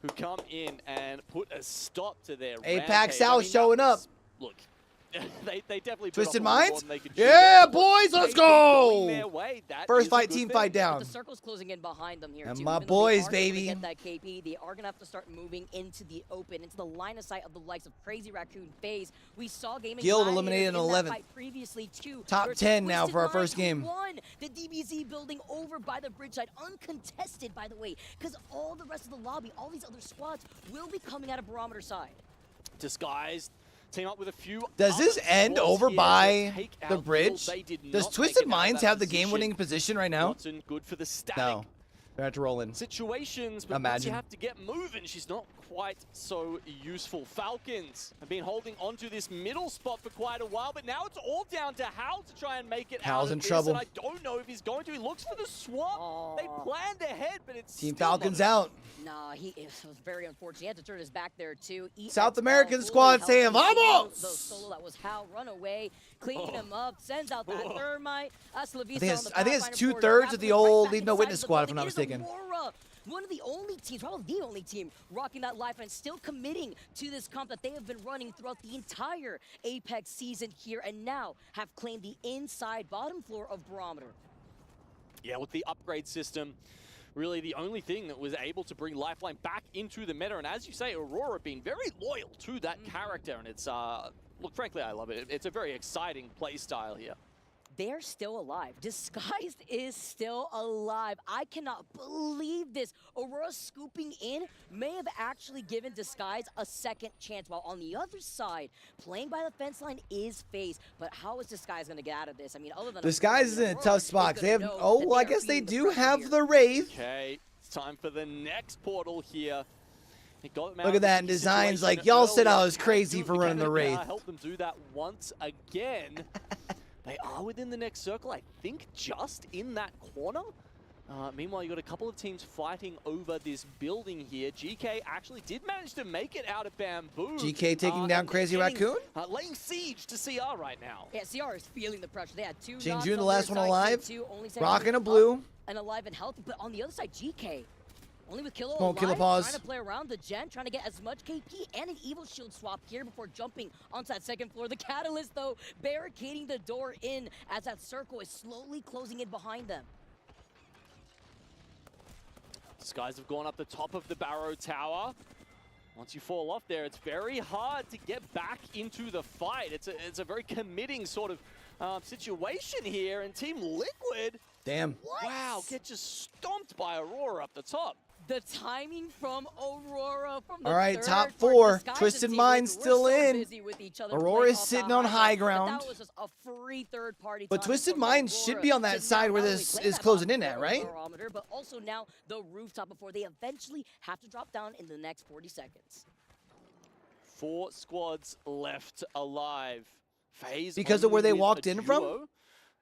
who come in and put a stop to their APAC rampage. South showing up. Look, they definitely Twisted put up a lot more Minds? than they could Yeah, chew. boys, let's They've been going go! their way. That First is a fight, good team thing. fight But down. the circle's closing in behind them here And too. my Even though boys, they are able to baby. get that KP, they are gonna have to start moving into the open, into the line of sight of the likes of Crazy Raccoon FaZe. We saw Gaming Guild Gladiators eliminated in that 11th. fight previously too. Top where 10 now Twisted for our Minds first game. Won the DBZ building over by the bridge side, uncontested by the way, because all the rest of the lobby, all these other squads will be coming out of Barometer side. Disguised. Team up with a few. Does this other end squads over here by to take the out bridge? Guild. They did Does not Twisted make it out of Minds that have the position. game-winning position right now? Watson, good for the static. No. They have to roll in. Situations, but once Imagine. you have to get moving, she's not quite so useful. Falcons have been holding onto this middle spot for quite a while, but now it's all down to Hal to try and make it Hal's out in of this, trouble. and I don't know if he's going to. He looks for the swap. They planned ahead, but it's Team still Falcons not out. Nah, it was very unfortunate. He had to turn his back there too. South American squad saying, "Vamos!" The solo that was Hal run away, cleaning him up, sends out that thermite. That's I Lavisa think on it's, the I think it's Pathfinder board, 2/3 of grabbing the him right old back Lead No inside Witness the squad, if I'm building. not It is mistaken. Aurora, one of the only teams, probably the only team, rocking that lifeline, still committing to this comp that they have been running throughout the entire Apex season here, and now have claimed the inside bottom floor of Barometer. Yeah, with the upgrade system, really the only thing that was able to bring Lifeline back into the meta. And as you say, Aurora being very loyal to that character. And it's, look, frankly, I love it. It's a very exciting play style here. They're still alive. Disguised is still alive. I cannot believe this. Aurora scooping in may have actually given Disguise a second chance, while on the other side, playing by the fence line is FaZe. But how is Disguise going to get out of this? I mean, other than Disguise is in a tough spot. 'Cause they have. Oh, well, I guess they do have the Wraith. Okay, it's time for the next portal here. Look at that, and Design's like, y'all said I was crazy for running the Wraith. Help them do that once again. They are within the next circle, I think, just in that corner. Meanwhile, you got a couple of teams fighting over this building here. GK actually did manage to make it out of Bamboo. GK taking down and Crazy getting, Raccoon? laying siege to CR right now. Yeah, CR is feeling the pressure. They had two Jin knocks Jun, the on last their one side, alive. two, only sending Rocking a up blue. and alive and healthy. But on the other side, GK. Only with Kilo Smoke, Kilo alive, pause. trying to play around the gen, trying to get as much KP and an Evil Shield swap here before jumping onto that second floor. The Catalyst, though, barricading the door in as that circle is slowly closing in behind them. Skies have gone up the top of the Barrow Tower. Once you fall off there, it's very hard to get back into the fight. It's a very committing sort of situation here, and Team Liquid, Damn. wow, get just stomped by Aurora up the top. The timing from Aurora from the All right, third top part, four. Disguise Twisted and Team Minds Liquid, still we're so in. busy with each other Aurora playing is off sitting the on high high ground, ground. But that was just a free third party. But time Twisted from Minds Aurora should be on that to side now where not this only claim is that closing bottom in at, floor of right? Barometer, but also now the rooftop before they eventually have to drop down in the next 40 seconds. 4 squads left alive. FaZe Because of where only they with walked a in from? duo.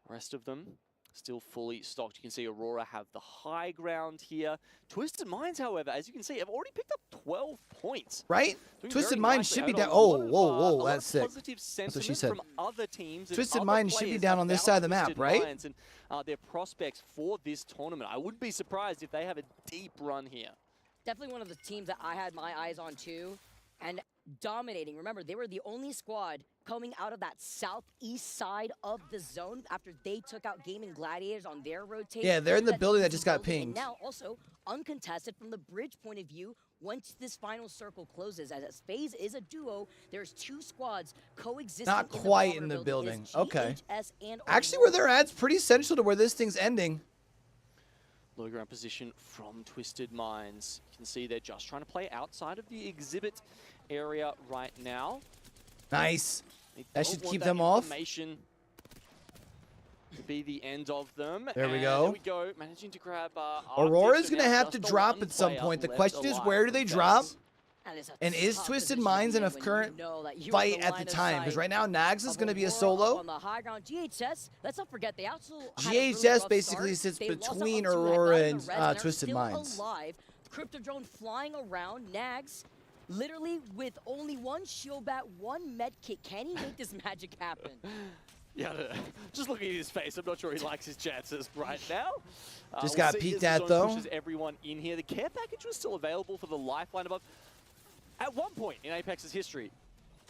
Rest of them still fully stocked. You can see Aurora have the high ground here. Twisted Minds, however, as you can see, have already picked up 12 points. Right? Doing Twisted very Minds nicely. should be I heard down. a Oh, lot of, whoa, a whoa, lot that's of sick. positive That's what she sentiment said. from other teams. and Twisted other Minds should be players down on this about side of the map, Twisted right? Minds and their prospects for this tournament. I wouldn't be surprised if they have a deep run here. Definitely one of the teams that I had my eyes on too, and dominating. Remember, they were the only squad coming out of that southeast side of the zone after they took out Gaming Gladiators on their rotation. Yeah, they're in the That building that defensive just got building, and pinged. now also uncontested from the bridge point of view. Once this final circle closes, as FaZe is a duo, there's 2 squads coexisting. Not in quite the in the Barometer building. Is Okay. GHS and Actually, Aurora. where they're at's pretty central to where this thing's ending. Low ground position from Twisted Minds. You can see they're just trying to play outside of the exhibit area right now. Nice. They That don't should want keep them off. information to be the end of them. There we And go. There we go, managing to grab Aurora's going going to have to drop at some point. The question is, where do they drop? And is Twisted Minds in a current fight at the time? Because right now, Nags is going to be a solo. On the high ground, GHS, let's not forget, they also GHS basically sits between Aurora and Twisted Minds. Alive. Crypto drone flying around. Nags, literally with only one shield bat, one med kit. Can he make this magic happen? Yeah, just looking at his face, I'm not sure he likes his chances right now. Just got peeked at, though. Pushes everyone in here. The care package was still available for the lifeline above. At one point in Apex's history,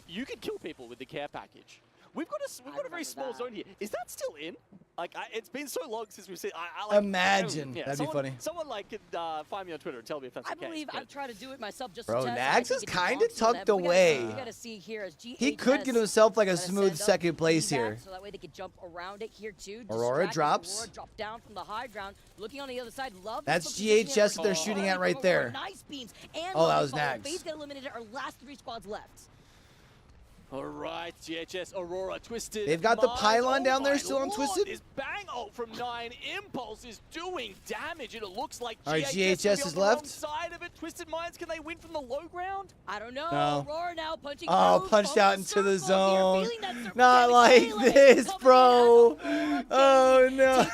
you could kill people with the care package. We've got a very small zone here. Is that still in? Like, it's been so long since we've seen. Like, Imagine. Yeah, that'd be funny. Someone like could find me on Twitter and tell me if that's the case. I believe I've tried to do it myself just Bro, to test. Nags is kind of tucked away. We gotta see here as GHS He could get himself like a smooth second place here. So that way they could jump around it here too. Aurora drops. Aurora drop down from the high ground, looking on the other side. Love. That's GHS that they're shooting at right there. Nice beams. And oh, that was Nags. FaZe got eliminated. Our last 3 squads left. All right, GHS, Aurora, Twisted. They've got the pylon down there still on Twisted. This bang ult from 9 Impulse is doing damage, and it looks like all right, GHS is left. Side of it. Twisted Minds, can they win from the low ground? I don't know. No. Aurora now punching. Oh, punched out into the zone. Not like this, bro. Oh no.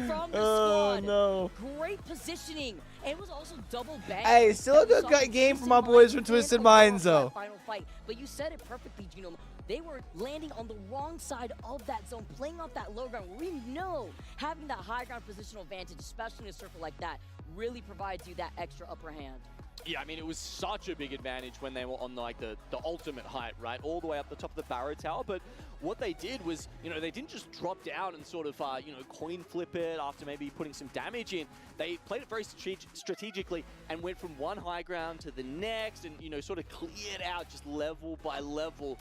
From the oh squad. no. Great positioning. It was also double bang. Hey, still a good game for my boys from Twisted Minds, though. Final fight, but you said it perfectly, Genome. They were landing on the wrong side of that zone, playing off that low ground. We know having that high ground positional advantage, especially in a circle like that, really provides you that extra upper hand. Yeah, I mean, it was such a big advantage when they were on like the ultimate height, right? All the way up the top of the Barrow Tower. But what they did was, you know, they didn't just drop down and sort of, you know, coin flip it after maybe putting some damage in. They played it very strategically and went from one high ground to the next and, you know, sort of cleared out just level by level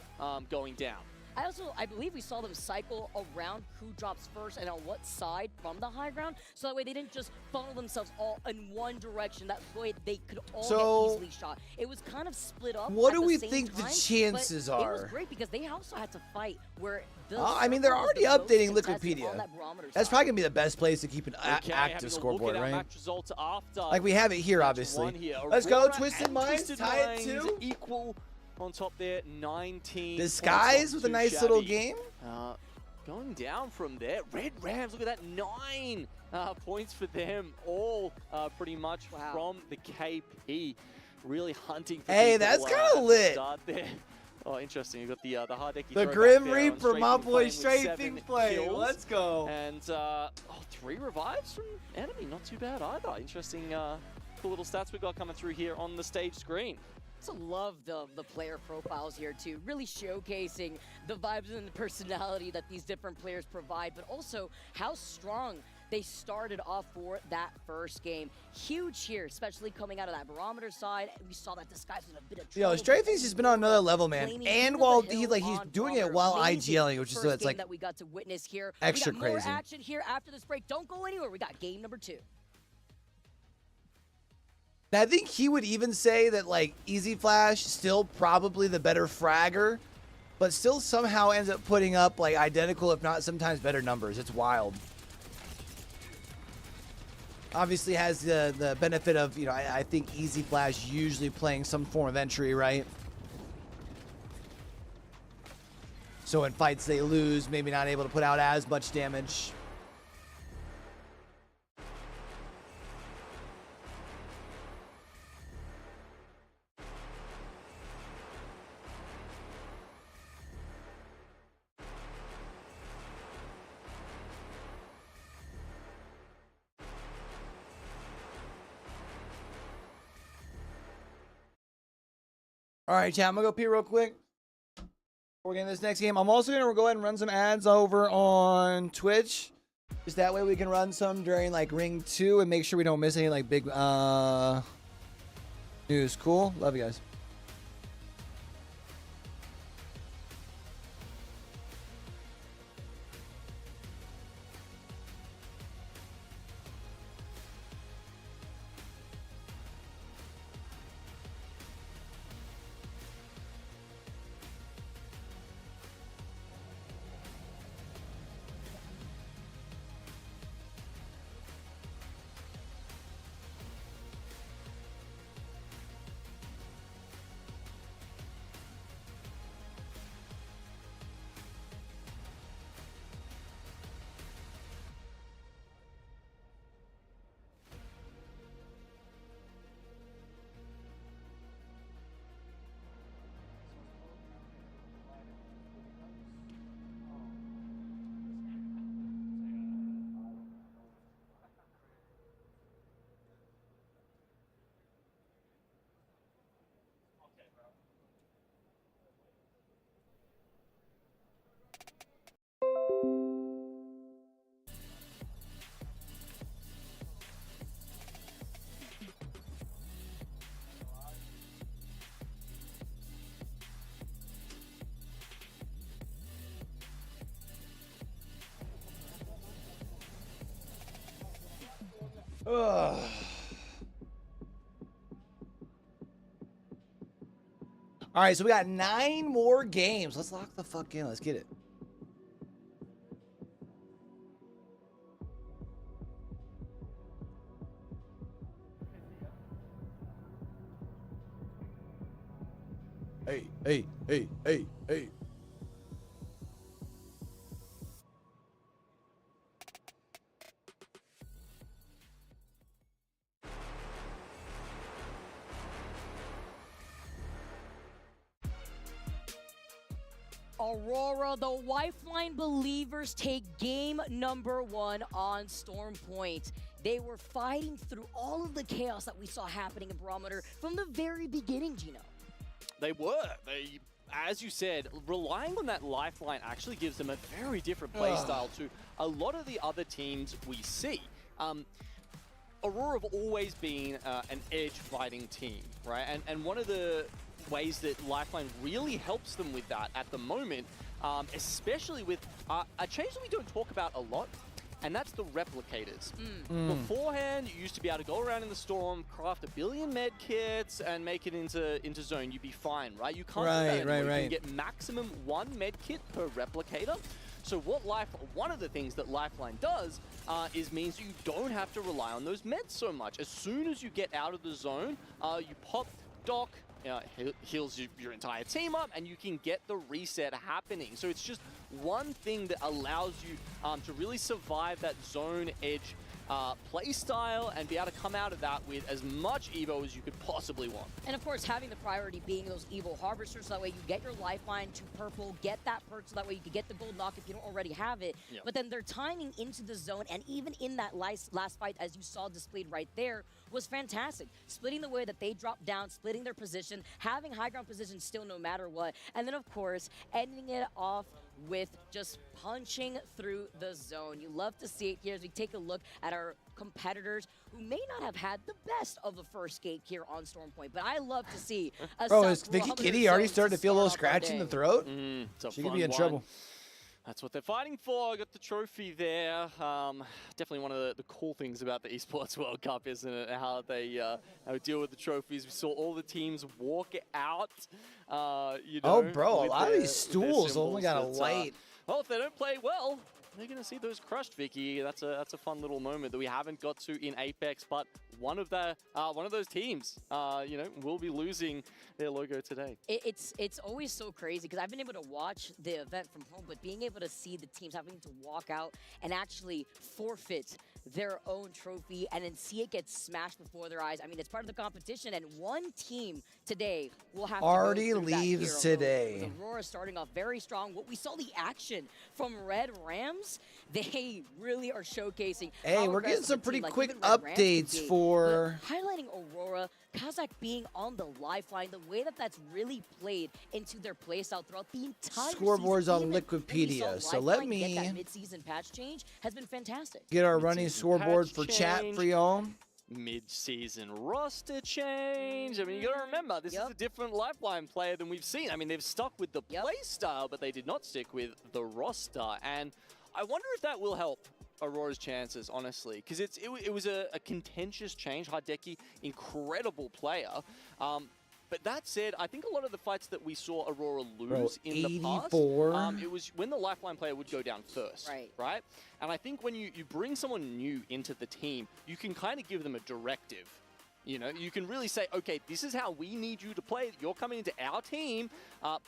going down. I believe we saw them cycle around who drops first and on what side from the high ground, so that way they didn't just funnel themselves all in one direction. That way they could all get easily shot. It was kind of split up. What do we same think time, the chances but are? It was great because they also had to fight where I mean, they're already updating Liquipedia. That's probably going to be the best place to keep an active scoreboard, right? Like we have it here, obviously. Let's go, Twisted Minds, tie it 2. Equal on top there, 19. Disguise with a nice little game. Going down from there. Red Rams, look at that, 9 points for them. All pretty much from the KP. Really hunting for hey, that's kind of lit. Start there. Oh, interesting. You got the hard decky. The Grim Reaper, my boy, strafing play. Let's go. And 3 revives from enemy. Not too bad either. Interesting, cool little stats we got coming through here on the stage screen. So love the player profiles here too, really showcasing the vibes and the personality that these different players provide, but also how strong they started off for that first game. Huge here, especially coming out of that barometer side. We saw that Disguise was a bit of trouble. Yo, Strafing's just been on another level, man. And while he's doing it while IGLing, which is it's like that we got to witness here. Extra we got more crazy. action here after this break. Don't go anywhere. We got game number 2. I think he would even say that, like, Easy Flash still probably the better fragger, but still somehow ends up putting up, like, identical, if not sometimes better numbers. It's wild. Obviously has the benefit of, you know, I think Easy Flash usually playing some form of entry, right? So in fights they lose, maybe not able to put out as much damage. All right, chat, I'm going to go pee real quick. We're getting this next game. I'm also going to go ahead and run some ads over on Twitch. Just that way we can run some during, like, Ring 2 and make sure we don't miss any, like, big news. Cool? Love you guys. Ugh. All right, so we got 9 more games. Let's lock the fuck in. Let's get it. Hey, hey, hey, hey, hey. Aurora, the Lifeline believers take game number 1 on Storm Point. They were fighting through all of the chaos that we saw happening in Barometer from the very beginning, Gino. They were. As you said, relying on that lifeline actually gives them a very different playstyle to a lot of the other teams we see. Aurora have always been an edge fighting team, right? And one of the ways that Lifeline really helps them with that at the moment, especially with a change that we don't talk about a lot, and that's the replicators. Beforehand, you used to be able to go around in the storm, craft 1 billion med kits, and make it into zone. You'd be fine, right? You can't do that anymore. You can get maximum 1 med kit per replicator. So one of the things that Lifeline does is means you don't have to rely on those meds so much. As soon as you get out of the zone, you pop Doc, heals your entire team up, and you can get the reset happening. So it's just one thing that allows you to really survive that zone edge play style and be able to come out of that with as much Evo as you could possibly want. And of course, having the priority being those Evil Harvesters, so that way you get your lifeline to purple, get that perk, so that way you can get the gold knock if you don't already have it. Yep. But then their timing into the zone, and even in that last fight, as you saw displayed right there, was fantastic. Splitting the way that they dropped down, splitting their position, having high ground position still no matter what, and then of course, ending it off with just punching through the zone. You love to see it here as we take a look at our competitors who may not have had the best of the first gate here on Storm Point, but I love to see a Bro, is Vicky Kitty already starting to feel a little scratch in the throat? She could be in trouble. That's what they're fighting for. Got the trophy there. Definitely one of the cool things about the Esports World Cup, isn't it? How they deal with the trophies. We saw all the teams walk out. You know, oh, bro, a lot of these stools only got a light. Well, if they don't play well, they're going to see those crushed, Vicky. That's a fun little moment that we haven't got to in Apex, but one of those teams, you know, will be losing their logo today. It's always so crazy because I've been able to watch the event from home, but being able to see the teams having to walk out and actually forfeit their own trophy and then see it get smashed before their eyes. I mean, it's part of the competition, and one team today will have already to go through leaves that today. With Aurora starting off very strong. What we saw the action from Red Rams, they really are showcasing. Hey, we're getting some pretty quick updates for highlighting Aurora, Kazakh being on the lifeline, the way that that's really played into their playstyle throughout the entire scoreboards season. on Liquipedia. So let me get that mid-season patch change has been fantastic. get our running scoreboard for chat for y'all. Mid-season roster change. I mean, you gotta remember, this is a different Lifeline player than we've seen. I mean, they've stuck with the play style, but they did not stick with the roster. And I wonder if that will help Aurora's chances, honestly, because it was a contentious change. Hideki, incredible player. But that said, I think a lot of the fights that we saw Aurora lose in the past, it was when the Lifeline player would go down first, right? And I think when you bring someone new into the team, you can kind of give them a directive. You know, you can really say, okay, this is how we need you to play. You're coming into our team,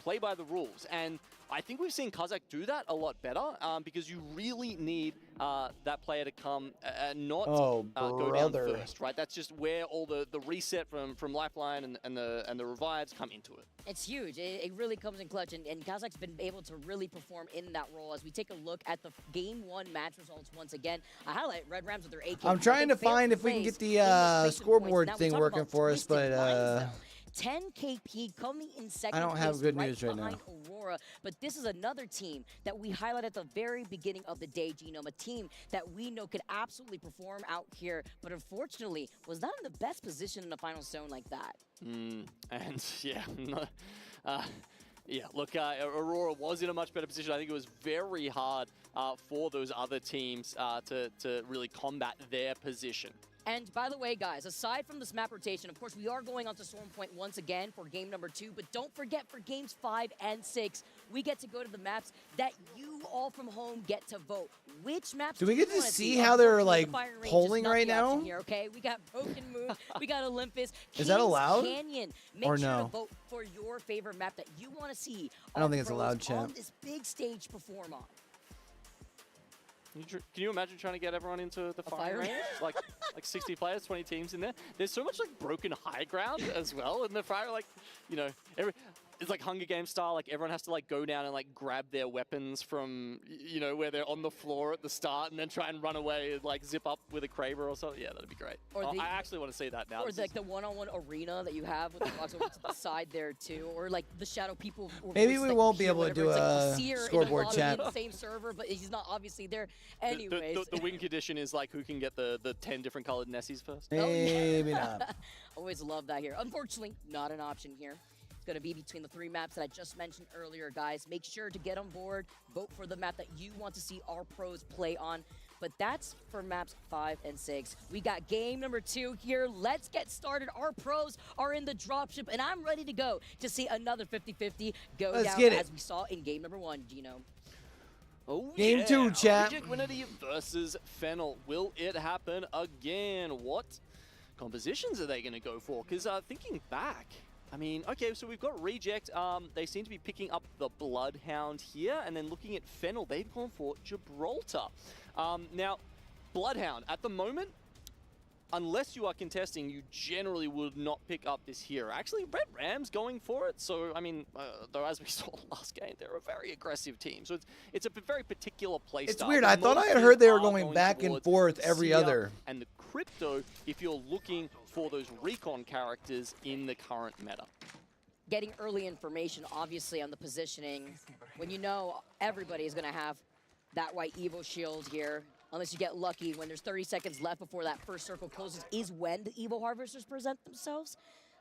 play by the rules. And I think we've seen Kazakh do that a lot better because you really need that player to come not go down first, right? That's just where all the reset from Lifeline and the revives come into it. It's huge. It really comes in clutch, and Kazakh's been able to really perform in that role. As we take a look at the Game 1 match results once again, I highlight Red Rams with their AK. I'm trying to find if we can get the scoreboard thing working for us, but 10 KP coming in second. I don't have good news right now. Aurora, but this is another team that we highlighted at the very beginning of the day, Genome, a team that we know could absolutely perform out here, but unfortunately was not in the best position in the final zone like that. And yeah, yeah, look, Aurora was in a much better position. I think it was very hard for those other teams to really combat their position. And by the way, guys, aside from this map rotation, of course, we are going on to Storm Point once again for game number 2, but don't forget for games 5 and 6, we get to go to the maps that you all from home get to vote. Which maps do we get to you see how they're like polling right now? Here, okay? We got Broken Moon, we got Olympus, Is that allowed? Canyon. Make Or sure no? to vote for your favorite map that you want to see. I don't our think it's pros allowed, chat. on this big stage perform on. Can you imagine trying to get everyone into the fire fire range? like 60 players, 20 teams in there. There's so much like broken high ground as well in the fire. Like, you know, it's like Hunger Games style. Like everyone has to like go down and like grab their weapons from, you know, where they're on the floor at the start, and then try and run away and like zip up with a Kraber or something. Yeah, that'd be great. Or I actually want to see that now. Or like the one-on-one arena that you have with the box over to the side there too, or like the shadow people. Maybe voice we that won't you be hear able to whenever do it's like a the seer in scoreboard the chat. in the same server, but he's not obviously there. Anyways, The win condition is like who can get the 10 different colored Nessies first. Maybe not. Always love that here. Unfortunately, not an option here. It's going to be between the 3 maps that I just mentioned earlier, guys. Make sure to get on board. Vote for the map that you want to see our pros play on. But that's for maps 5 and 6. We got game number 2 here. Let's get started. Our pros are in the dropship, and I'm ready to go to see another 50-50 go Let's down get it. as we saw in game number 1, Gino. Oh, Game yeah. 2, chat. Reject Winity versus Fennel. Will it happen again? What compositions are they going to go for? Because thinking back, I mean, okay, so we've got Reject. They seem to be picking up the Bloodhound here, and then looking at Fennel, they've gone for Gibraltar. Now, Bloodhound, at the moment, unless you are contesting, you generally would not pick up this hero. Actually, Red Ram's going for it. So, I mean, though as we saw last game, they're a very aggressive team. So it's a very particular play It's style. weird. But I thought most I had teams heard they were are going back and towards forth every Seer other. And the Crypto, if you're looking for those recon characters in the current meta. Getting early information, obviously, on the positioning. When you know everybody is going to have that white Evo shield here, unless you get lucky when there's 30 seconds left before that first circle closes, is when the Evo Harvesters present themselves.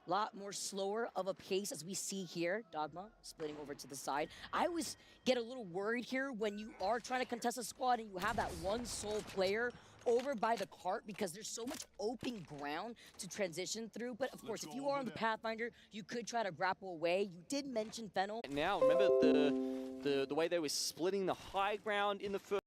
A lot more slower of a pace as we see here. Dogma splitting over to the side. I always get a little worried here when you are trying to contest a squad and you have that one sole player over by the cart, because there's so much open ground to transition through. But of course, if you are on the Pathfinder, you could try to grapple away. You did mention Fennel. Now, remember the way they were splitting the high ground in the first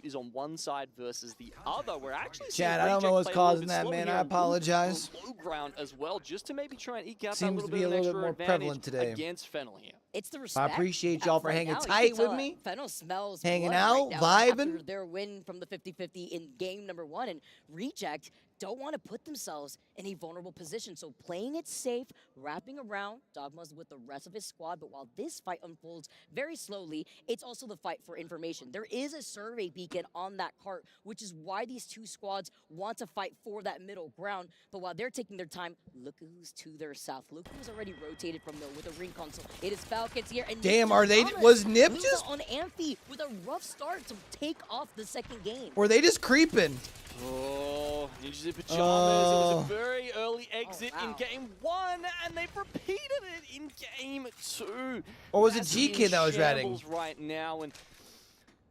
is on one side versus the other. We're actually Chad, I don't know what's causing that, man. I apologize. Low ground as well, just to maybe try and eke out Seems that to be a little little bit bit of more an extra prevalent advantage today. against Fennel here. It's the respect. I appreciate y'all for Right hanging now, you tight can tell with me. Fennel smells Hanging blood out, right now vibing. after their win from the 50-50 in game number 1, and Reject don't want to put themselves in a vulnerable position. So playing it safe, wrapping around, Dogma's with the rest of his squad. But while this fight unfolds very slowly, it's also the fight for information. There is a survey beacon on that cart, which is why these two squads want to fight for that middle ground. But while they're taking their time, look who's to their south. Look who's already rotated from with a ring console. It is Falcons here. And Damn, are they? Was Nip just? on Amphi with a rough start to take off the second game. Were they just creeping? Oh, Ninjas in Pajamas. It was Oh. a very early exit wow. in game 1, and they've repeated it in game 2. Or was it Massive GK that was ratting? shambles right now, and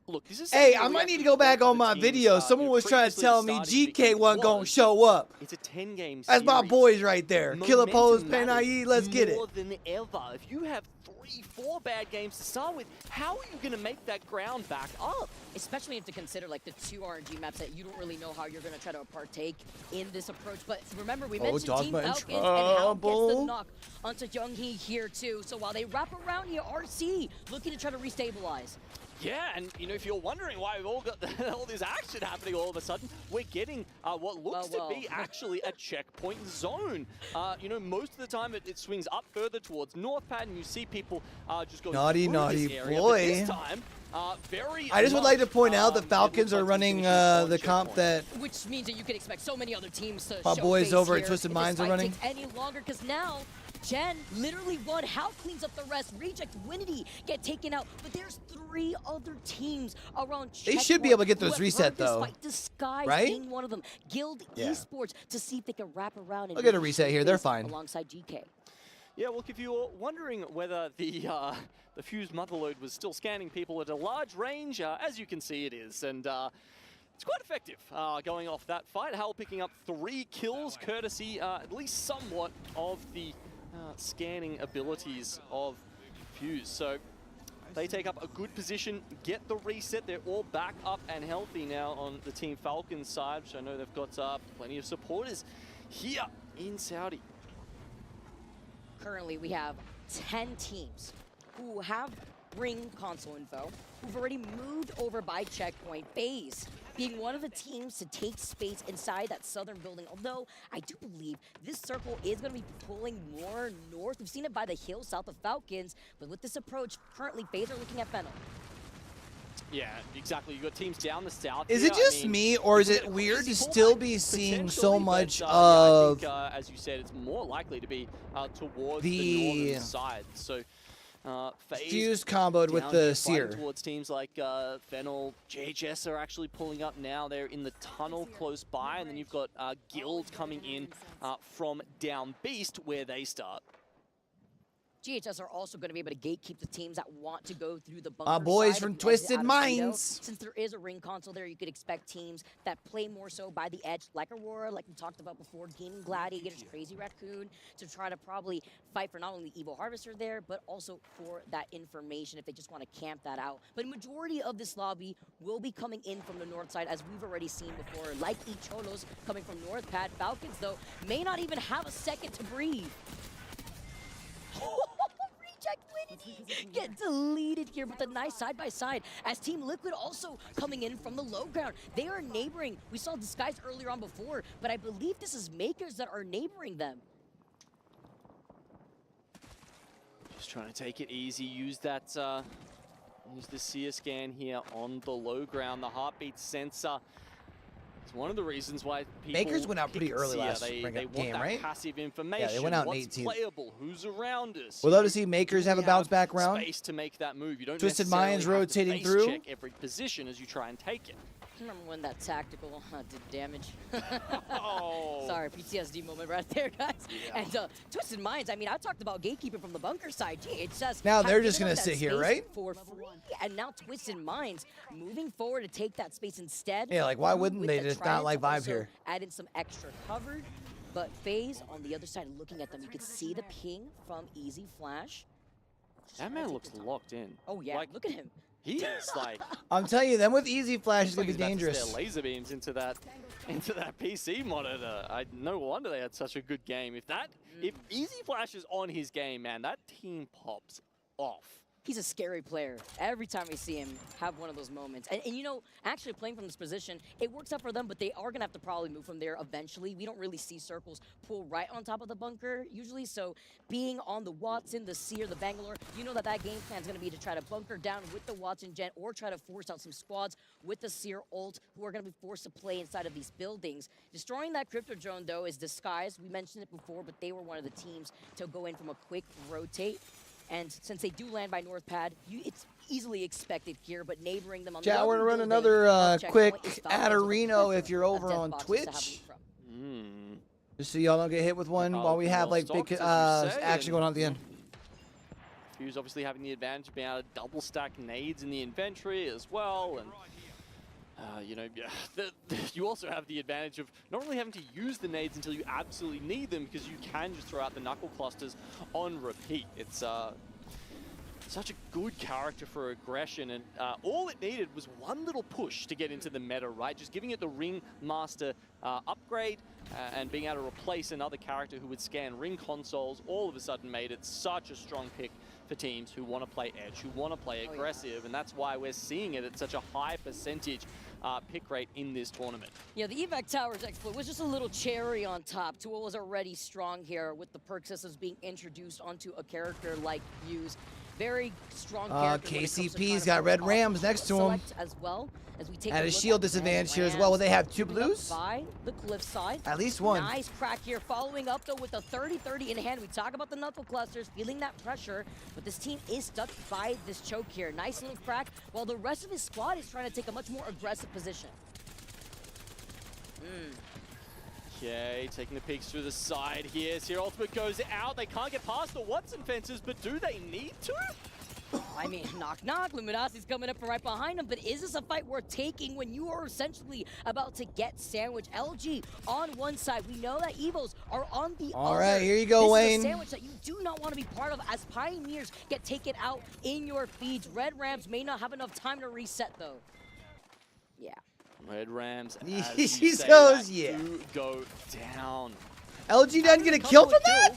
look, this is Hey, something I we might actually need to go back talked on to my the video. team, Someone was trying to previously tell me started GK because wasn't going to was- show up. It's a 10-game That's my series. boys right there. Killer Pose, Momentum Penai, matters let's get it. more than ever. If you have 3-4 bad games to start with, how are you going to make that ground back up? Especially if to consider like the 2 RNG maps that you don't really know how you're going to try to partake in this approach. But remember, we mentioned Team Dogma in Falcons and how gets the trouble. knock onto Younghee here too. So while they wrap around here, RC looking to try to restabilize. Yeah, and you know, if you're wondering why we've all got all this action happening all of a sudden, we're getting what looks to be actually a checkpoint zone. You know, most of the time it swings up further towards North Pad, and you see people just going Naughty, through naughty this area. boy. But this time, very I just would like to much, point out the it Falcons looks are like running it's finishing the on comp checkpoint. that Which means that you could expect so many other teams to my show boys face over at here Twisted if this Minds are fight running. takes any longer, because now Jen literally won. How cleans up the rest? Reject, Winity get taken out, but there's 3 other teams around. They should be able to get those who have reset, heard this though. Fight, Disguise Right? being one of them. Guild Yeah. Esports to see if they can wrap around and They'll get a maybe reset here. They're face fine. alongside GK. Yeah, look, if you're wondering whether the Fused Motherload was still scanning people at a large range, as you can see it is. And it's quite effective going off that fight. Hal picking up 3 kills, courtesy at least somewhat of the scanning abilities of Fuse. So they take up a good position, get the reset. They're all back up and healthy now on the Team Falcons side, which I know they've got plenty of supporters here in Saudi. Currently, we have 10 teams who have ring console info, who've already moved over by checkpoint. FaZe being one of the teams to take space inside that southern building, although I do believe this circle is going to be pulling more north. We've seen it by the hill south of Falcons, but with this approach, currently FaZe are looking at Fennel. Yeah, exactly. You got teams down the south. Is here. it just me, or is it weird to still be seeing so much of yeah, I think, as you said, it's more likely to be towards the northern side. So Fuse comboed with the Seer. Towards teams like Fennel, JHS are actually pulling up now. They're in the tunnel close by, and then you've got Guild coming in from down beast where they start. GHS are also going to be able to gatekeep the teams that want to go through the bunker boys side from and exit Twisted out of Cedo. Minds. Since there is a ring console there, you could expect teams that play more so by the edge, like Aurora, like we talked about before, Gaming Gladiators, Crazy Raccoon, to try to probably fight for not only Evo Harvester there, but also for that information if they just want to camp that out. But majority of this lobby will be coming in from the north side, as we've already seen before, like Icholos coming from north pad. Falcons, though, may not even have a second to breathe. Get deleted here, but the nice side-by-side as Team Liquid also coming in from the low ground. They are neighboring. We saw Disguise earlier on before, but I believe this is Makers that are neighboring them. Just trying to take it easy, use that, use the Seer scan here on the low ground, the heartbeat sensor. It's one of the reasons why people Makers went out pretty early last they game, want that right? passive information. Yeah, they went out in What's 18th. playable? Who's around us? We'd love to see Makers have a bounce back round. Space to make that move. You don't Twisted necessarily Minds have to rotating face through. check every position as you try and take it. Remember when that tactical did damage? Oh. Sorry, PTSD moment right there, guys. Yeah. And Twisted Minds, I mean, I talked about gatekeeping from the bunker side. Gee, it's just Now they're just gonna gonna sit here, right? For free. And now Twisted Minds moving forward to take that space instead. Yeah, like, why wouldn't with they the just not Trident like to vibe also here? Add in some extra cover. But FaZe on the other side looking at them. You can see the ping from Easy Flash. That man looks locked in. Oh, yeah, look at him. He is like. I'm telling you, them with easy flash is Looks gonna like be he's about to dangerous. stare laser beams into that PC monitor. No wonder they had such a good game. If Easy Flash is on his game, man, that team pops off. He's a scary player. Every time we see him have one of those moments. And you know, actually playing from this position, it works out for them, but they are going to have to probably move from there eventually. We don't really see circles pull right on top of the bunker usually. So being on the Watson, the Seer, the Bangalore, you know that game plan is going to be to try to bunker down with the Watson Gen or try to force out some squads with the Seer ult who are going to be forced to play inside of these buildings. Destroying that Crypto Drone, though, is Disguise. We mentioned it before, but they were one of the teams to go in from a quick rotate. And since they do land by North Pad, it's easily expected here, but neighboring them on the Yeah, we're gonna run another quick Adarino if you're over on Twitch. Just so y'all don't get hit with one while we have like big action going on at the end. Fuse obviously having the advantage of being able to double stack nades in the inventory as well, and you know, you also have the advantage of not really having to use the nades until you absolutely need them, because you can just throw out the knuckle clusters on repeat. It's such a good character for aggression, and all it needed was one little push to get into the meta, right? Just giving it the Ring Master upgrade and being able to replace another character who would scan ring consoles all of a sudden made it such a strong pick for teams who want to play edge, who want to play aggressive, and that's why we're seeing it at such a high percentage pick rate in this tournament. Yeah, the evac towers exploit was just a little cherry on top to what was already strong here with the perk systems being introduced onto a character like Fuse. Very strong character. KCP's got red Rams next to him. As well as we take At a a look shield at disadvantage here as Rams well. Will they have two blues? By the cliff side. At least one. Nice crack here, following up though with a 30-30 in hand. We talk about the knuckle clusters, feeling that pressure, but this team is stuck by this choke here. Nice little crack, while the rest of his squad is trying to take a much more aggressive position. Okay, taking the peeks through the side here. Seer ultimate goes out. They can't get past the Watson fences, but do they need to? I mean, knock, knock. Luminosity's coming up from right behind him, but is this a fight worth taking when you are essentially about to get sandwiched? LG on one side. We know that Evos are on the other. All right, here you go, this Wayne. Is a sandwich that you do not want to be part of as Pioneers get taken out in your feeds. Red Rams may not have enough time to reset, though. Yeah. Red Rams, He as you say, goes, that yeah. do go down. LG doesn't get a kill from that?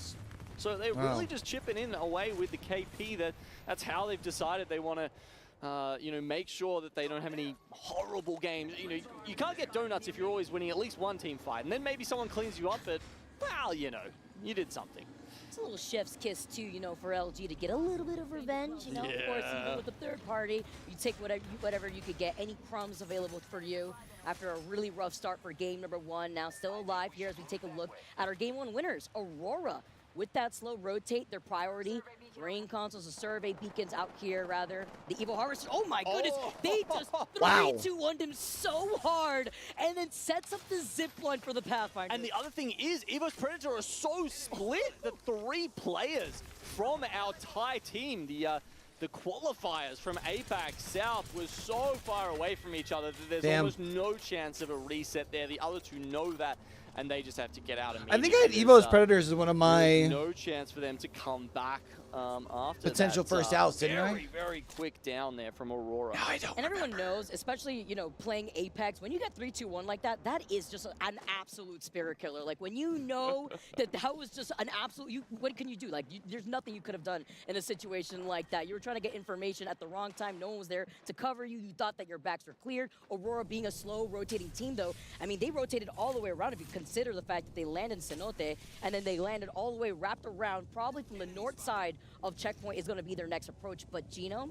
So they're Wow. really just chipping in away with the KP. That's how they've decided they want to, you know, make sure that they don't have any horrible games. You know, you can't get donuts if you're always winning at least one team fight, and then maybe someone cleans you up, but, well, you know, you did something. It's a little chef's kiss too, you know, for LG to get a little bit of revenge. You know, of course, even with the third party, you take whatever you could get, any crumbs available for you after a really rough start for game number 1. Now still alive here as we take a look at our game 1 winners, Aurora. With that slow rotate, their priority, rain consoles, the survey beacons out here, rather. The Evil Harvester, oh my goodness, they just 3-2-1'd him so hard, and then sets up the zip line for the Pathfinder. And the other thing is, Evo's Predator are so split that 3 players from our Thai team, the qualifiers from APAC South, was so far away from each other that there's almost no chance of a reset there. The other 2 know that, and they just have to get out immediately. I think I had Evo's Predators as one of my no chance for them to come back after potential that, first outs, didn't I? Very, very quick down there from Aurora. I don't And everyone knows, especially, you know, playing Apex, when you get 3-2-1 like that, that is just an absolute spirit killer. Like, when you know that was just an absolute, what can you do? Like, there's nothing you could have done in a situation like that. You were trying to get information at the wrong time. No one was there to cover you. You thought that your backs were cleared. Aurora being a slow rotating team, though, I mean, they rotated all the way around if you consider the fact that they landed in Cenote, and then they landed all the way wrapped around, probably from the north side of Checkpoint is going to be their next approach. But Gino,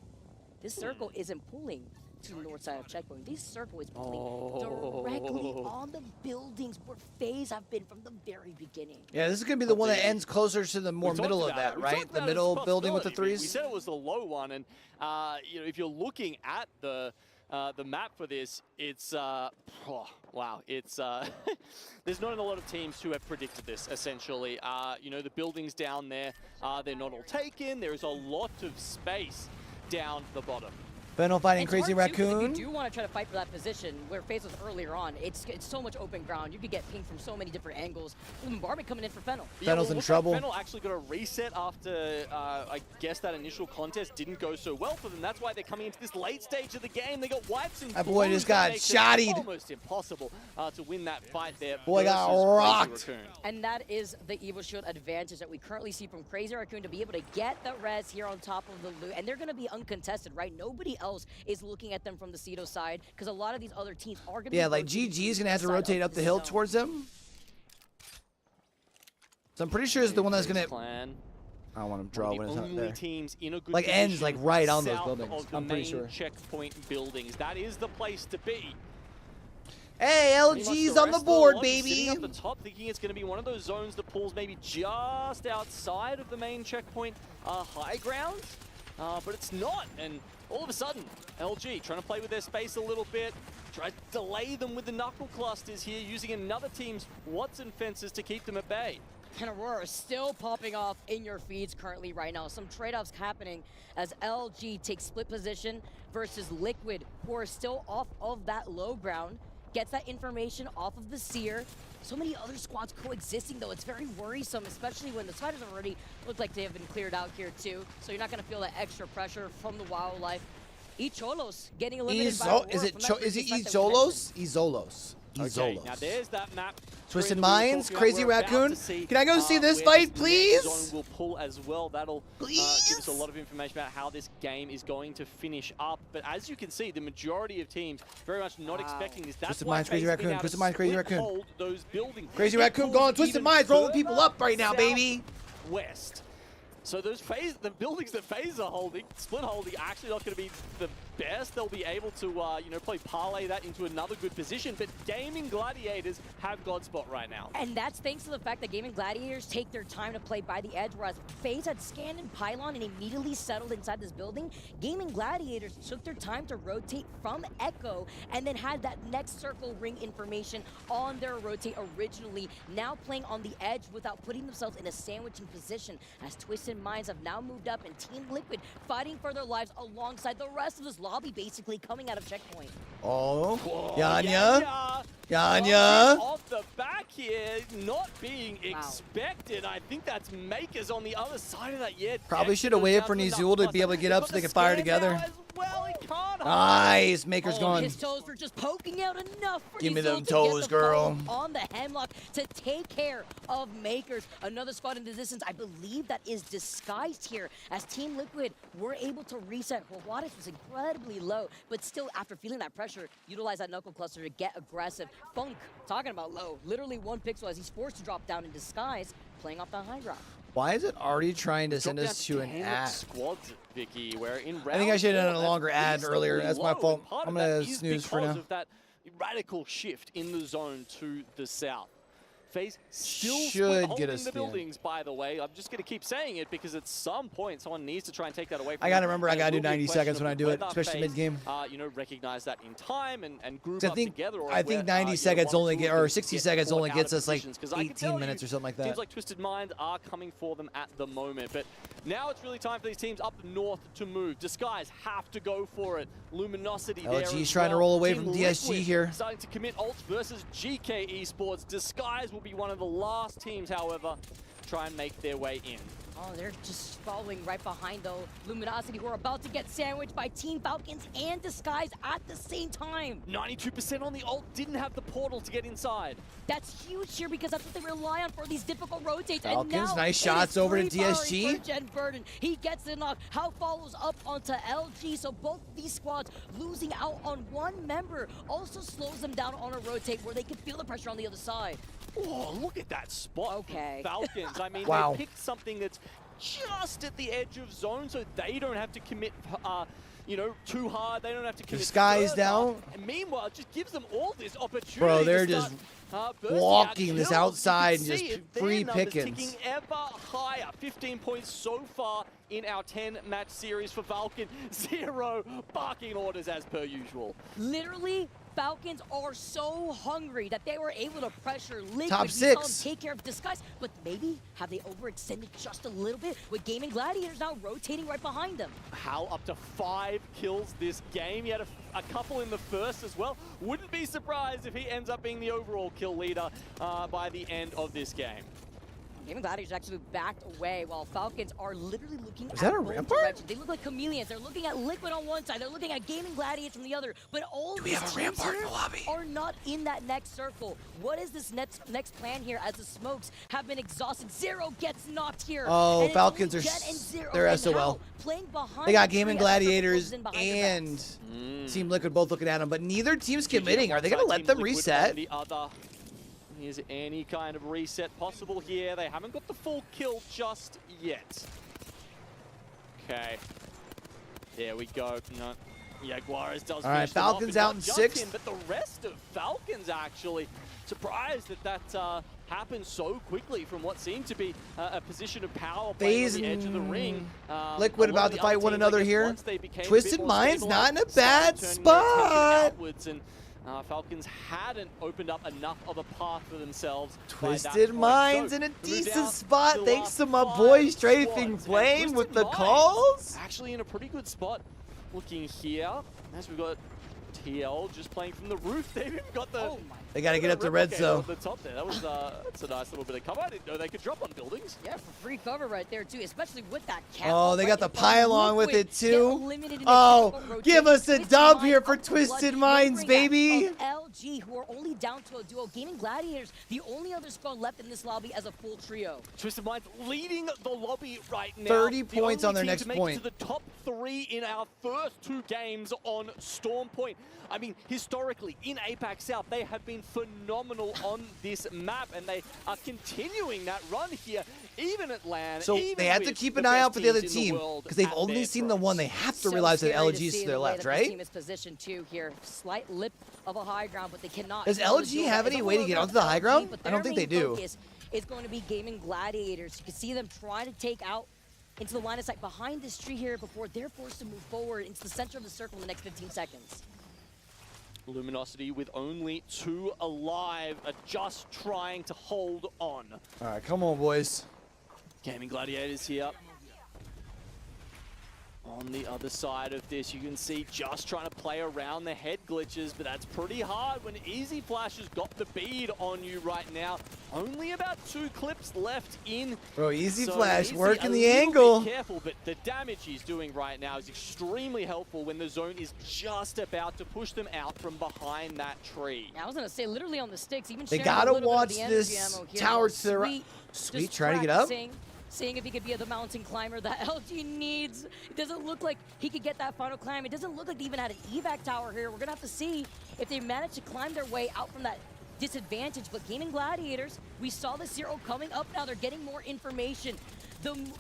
this circle isn't pulling to the north side of Checkpoint. This circle is pulling directly on the buildings where FaZe have been from the very beginning. Yeah, this is going to be the one that ends closer to the more middle of that, We right? talked The about it as middle a building with the possibility. We threes. said it was the low one, and you know, if you're looking at the map for this, it's wow, it's there's not a lot of teams who have predicted this. Essentially, you know, the buildings down there, they're not all taken. There is a lot of space down the bottom. Fennel fighting It's Crazy hard, too, 'cause Raccoon. If you do want to try to fight for that position, where FaZe was earlier on, it's so much open ground. You could get pinged from so many different angles. Even Barbie coming in for Fennel. Fennel's in trouble. Fennel actually got a reset after, I guess, that initial contest didn't go so well for them. That's why they're coming into this late stage of the game. They got wipes and That boy just blues got that makes it shottied. almost impossible to win that fight there. Boy got versus rocked. Crazy Raccoon. And that is the Evo Shield advantage that we currently see from Crazy Raccoon to be able to get the res here on top of the loot. And they're going to be uncontested, right? Nobody else is looking at them from the Cedo side, because a lot of these other teams are going to be Yeah, like GG is going to have to rotate up the hill towards them. So I'm pretty sure it's the one that's going to... I don't want to draw when it's not there. Teams in a good Like ends position like right on those south buildings. of the I'm pretty main sure. checkpoint buildings. That is the place to be. Hey, LG's on the board, baby. Sitting up the top, thinking it's going to be one of those zones that pulls maybe just outside of the main checkpoint high ground, but it's not. And all of a sudden, LG trying to play with their space a little bit, try to delay them with the knuckle clusters here, using another team's Watson fences to keep them at bay. And Aurora is still popping off in your feeds currently right now. Some trade-offs happening as LG takes split position versus Liquid, who are still off of that low ground. Gets that information off of the Seer. So many other squads coexisting, though. It's very worrisome, especially when the spiders have already look like they have been cleared out here, too. So you're not going to feel that extra pressure from the wildlife. Icholos getting eliminated by Aurora. Is it Izolos? Izolos. Okay, now there's that map. Twisted Trey, that we were Minds, talking about. Crazy We're about Raccoon. to see, Can I go see this where fight, next please? Zone will pull as well. That'll give us a lot of information about how this game is going to finish up. But as you can see, the majority of teams very much not expecting this. That's Twisted why Minds, Crazy FaZe been Raccoon, able to Twisted Minds, Crazy split Raccoon. hold those buildings. Crazy It Raccoon pulls going Twisted even Minds, rolling further people up right now, baby. West. So those the buildings that FaZe are holding, split holding, are actually not going to be the best. They'll be able to, you know, probably parlay that into another good position. But Gaming Gladiators have God spot right now. And that's thanks to the fact that Gaming Gladiators take their time to play by the edge, whereas FaZe had scanned in Pylon and immediately settled inside this building. Gaming Gladiators took their time to rotate from Echo and then had that next circle ring information on their rotate originally, now playing on the edge without putting themselves in a sandwiching position as Twisted Twisted Minds have now moved up, and Team Liquid fighting for their lives alongside the rest of this lobby, basically coming out of checkpoint. Oh, Whoa, Yanya. Something Yanya. off the back here, not being expected. I think that's Makers on the other side of that. Yeah, Probably should have waited for Nizul to be able to get up so they could fire together. Well, he can't Nice, Maker's gone. His toes were just poking out enough for Give me Nizul them to toes, get the girl. follow on the Hemlock to take care of Makers. Another squad in the distance, I believe that is disguised here as Team Liquid were able to reset. Juarez was incredibly low, but still after feeling that pressure, utilize that knuckle cluster to get aggressive. Funk, talking about low, literally 1 pixel as he's forced to drop down in disguise, playing off the high ground. Why is it already trying to send Dropped us down to an 10 ad? squads, Vicky, where in I think I should have done a round longer four, ad that's earlier. reasonably That's my low, fault. and part I'm of that gonna is snooze for because now. of that radical shift in the zone to the south. FaZe still Should holding get us the the end. buildings, by the way. I'm just going to keep saying it because at some point someone needs to try and take that away from I gotta them, remember I and it gotta do will be a 90 question seconds of when I do it, whether especially FaZe, mid-game. You know, recognize that in time and group I up think together. Or I think where, 90 you know, seconds one only two get, of or them 60 get seconds caught only out gets of us like positions, 'cause I can tell 18 you, minutes or something like Teams that. like Twisted Minds are coming for them at the moment, but now it's really time for these teams up north to move. Disguise have to go for it. Luminosity there LG's as trying to well. roll away Team from DSG Liquid here. starting to commit ults versus GK Esports. Disguise will be one of the last teams, however, try and make their way in. Oh, they're just following right behind, though. Luminosity, who are about to get sandwiched by Team Falcons and Disguise at the same time. 92% on the ult, didn't have the portal to get inside. That's huge here because that's what they rely on for these difficult rotates. Falcons, and now nice shots over to DSG. For Jen Burden. He gets the knock. How follows up onto LG. So both these squads losing out on one member also slows them down on a rotate where they can feel the pressure on the other side. Oh, look at that spot. Okay. Falcons. I mean, Wow. they picked something that's just at the edge of zone, so they don't have to commit, you know, too hard. They don't have to commit. Disguise further. down. And meanwhile, it just gives them all this opportunity. Bro, they're to just start, bursting walking out this kills. outside You and can just see it. Their free numbers pickings. ticking ever higher. 15 points so far in our 10-match series for Falcon. 0 barking orders as per usual. Literally, Falcons are so hungry that they were able to pressure Liquid. Top We saw them 6. take care of Disguise, but maybe have they overextended just a little bit with Gaming Gladiators now rotating right behind them. Hal up to 5 kills this game. He had a couple in the first as well. Wouldn't be surprised if he ends up being the overall kill leader by the end of this game. Gaming Gladiators actually backed away while Falcons are literally looking Is at that a both Rampart? directions. They look like chameleons. They're looking at Liquid on one side. They're looking at Gaming Gladiators from the other. But all Do we these have a teams Rampart in here the lobby? are not in that next circle. What is this next plan here as the smokes have been exhausted? Zero gets knocked here. Oh, And it's Falcons only are Jet and Zero they're and SOL. Hal playing behind They got the Gaming tree as the circle Gladiators closes in behind their backs. and Team Liquid both looking at them, but neither team's committing. Are they One gonna side, let Team them Liquid reset? on the other. Is any kind of reset possible here? They haven't got the full kill just yet. Okay. There we go. No. Jaguares does All right, finish them off, Falcons and out not in just 6th. him, but the rest of Falcons actually surprised that happened so quickly from what seemed to be a position of power playing on FaZe the edge of the ring. Liquid A lot about of to the fight other one teams, another I guess, here. once they became a bit Twisted more Minds not in a stabilized, bad started turning their attention spot. outwards, and Falcons hadn't opened up enough of a path for themselves. Twisted Minds in a we move decent down spot. to the Thanks last to my 5 boy Strafing squads, and playing with Twisted the Minds calls. Actually in a pretty good spot looking here. As we've got TL just playing from the roof. They've even got the... They got to get up to red replicator zone. on the top there. That was that's a nice little bit of cover. I didn't know they could drop on buildings. Yeah, for free cover right there, too, especially with that cap. Oh, they got the pylon with it too. eliminated in Oh, a give us a Twisted dub Minds here for up to Twisted blood, Minds, neighboring baby. that of LG, who are only down to a duo. Gaming Gladiators, the only other squad left in this lobby as a full trio. Twisted Minds leading the lobby right now. 30 The points only on their team next to make point. It to the top 3 in our first 2 games on Storm Point. I mean, historically, in APAC South, they have been phenomenal on this map, and they are continuing that run here, even at LAN. So even they have to with keep the an eye best out for the other teams in team world because they've at only their seen the one. They throats. have to So realize that scary to LG's see to their the way left, that right? This team is positioned too here. Slight lip of a high ground, but they cannot. Does ignore the LG duel. have It's any a way to low get ground onto the high LG, ground? but I don't their think they main do. focus is going to be Gaming Gladiators. You can see them trying to take out into the line of sight behind this tree here before they're forced to move forward into the center of the circle in the next 15 seconds. Luminosity with only 2 alive are just trying to hold on. All right, come on, boys. Gaming Gladiators here. On the other side of this, you can see just trying to play around the head glitches, but that's pretty hard when Easy Flash has got the bead on you right now. Only about 2 clips left in. Bro, Easy So Flash Easy, working a the little angle. bit careful, but the damage he's doing right now is extremely helpful when the zone is just about to push them out from behind that tree. I was gonna say, literally on the sticks, even They sharing a gotta little bit of watch the energy this ammo here. tower to the right. Sweet, Sweet, just trying to get up. Seeing if he could be the mountain climber that LG needs. It doesn't look like he could get that final climb. It doesn't look like they even had an evac tower here. We're gonna have to see if they manage to climb their way out from that disadvantage. But Gaming Gladiators, we saw the 0 coming up now. They're getting more information.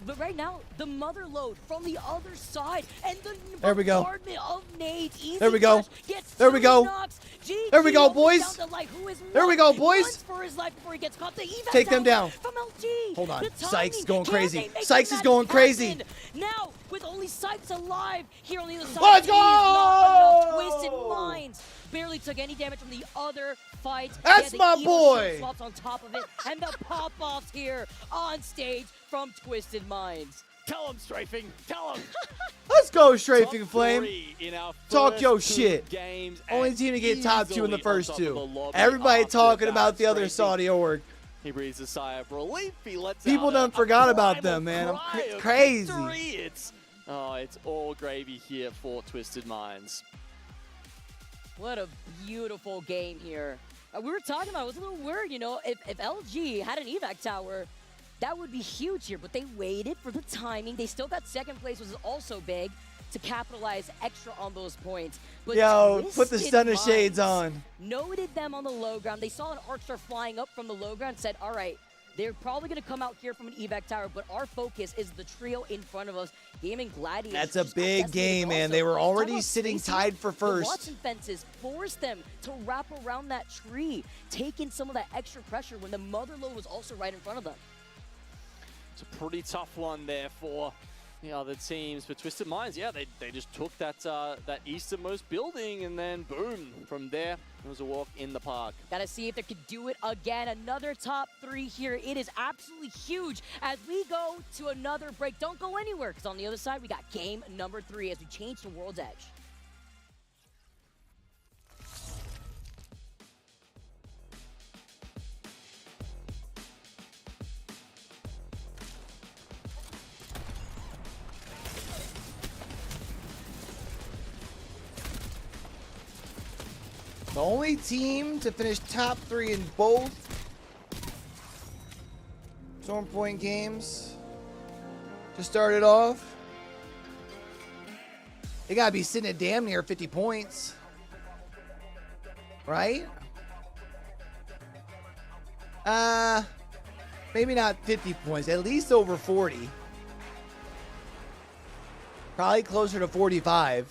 But right now, the mother load from the other side, and the There we go. bombardment of nades. Easy There we go. Flash gets There we 2 go. knocks. GG There we go, only boys. down to, like, who is There we one go, boys. once for his life before he gets caught. The evac Take them tower down. From LG. Hold on. The Sykes timing. going Can crazy. they make Sykes the is going magic crazy. happen? Now, with only Sykes alive here on the other side, Let's he is not go! enough. Twisted Minds barely took any damage from the other fight. That's He had my the Evo boy. shield swaps on top of it, and the pop-offs here on stage from Twisted Minds. Tell him, Strafing. Tell him. Let's go, Strafing Top Flame. 3 in our Talk first your 2 shit. games, Only and team to get top 2 in the easily first on top of 2. the lobby Everybody after talking that. about the other Strafing, Saudi org. he breathes a sigh of relief. He lets People out done a forgot about primal them, man. I'm cry of crazy. victory. It's all gravy here for Twisted Minds. What a beautiful game here. We were talking about, it was a little weird, you know, if LG had an evac tower, that would be huge here, but they waited for the timing. They still got second place, which is also big, to capitalize extra on those points. But Yo, put the Twisted stunner shades Minds on. Noted them on the low ground. They saw an arc star flying up from the low ground and said, all right, they're probably going to come out here from an evac tower, but our focus is the trio in front of us. Gaming Gladiators. That's a just got big decimated game, man. also. They were Talk already about sitting spacing. tied for The first. Watson fences forced them to wrap around that tree, taking some of that extra pressure when the mother load was also right in front of them. It's a pretty tough one there for the other teams. But Twisted Minds, yeah, they just took that that easternmost building, and then boom, from there, it was a walk in the park. Gotta see if they could do it again. Another top 3 here. It is absolutely huge as we go to another break. Don't go anywhere, because on the other side, we got game number 3 as we change to World's Edge. The only team to finish top 3 in both Storm Point games to start it off. They gotta be sitting at damn near 50 points. Right? Maybe not 50 points, at least over 40. Probably closer to 45.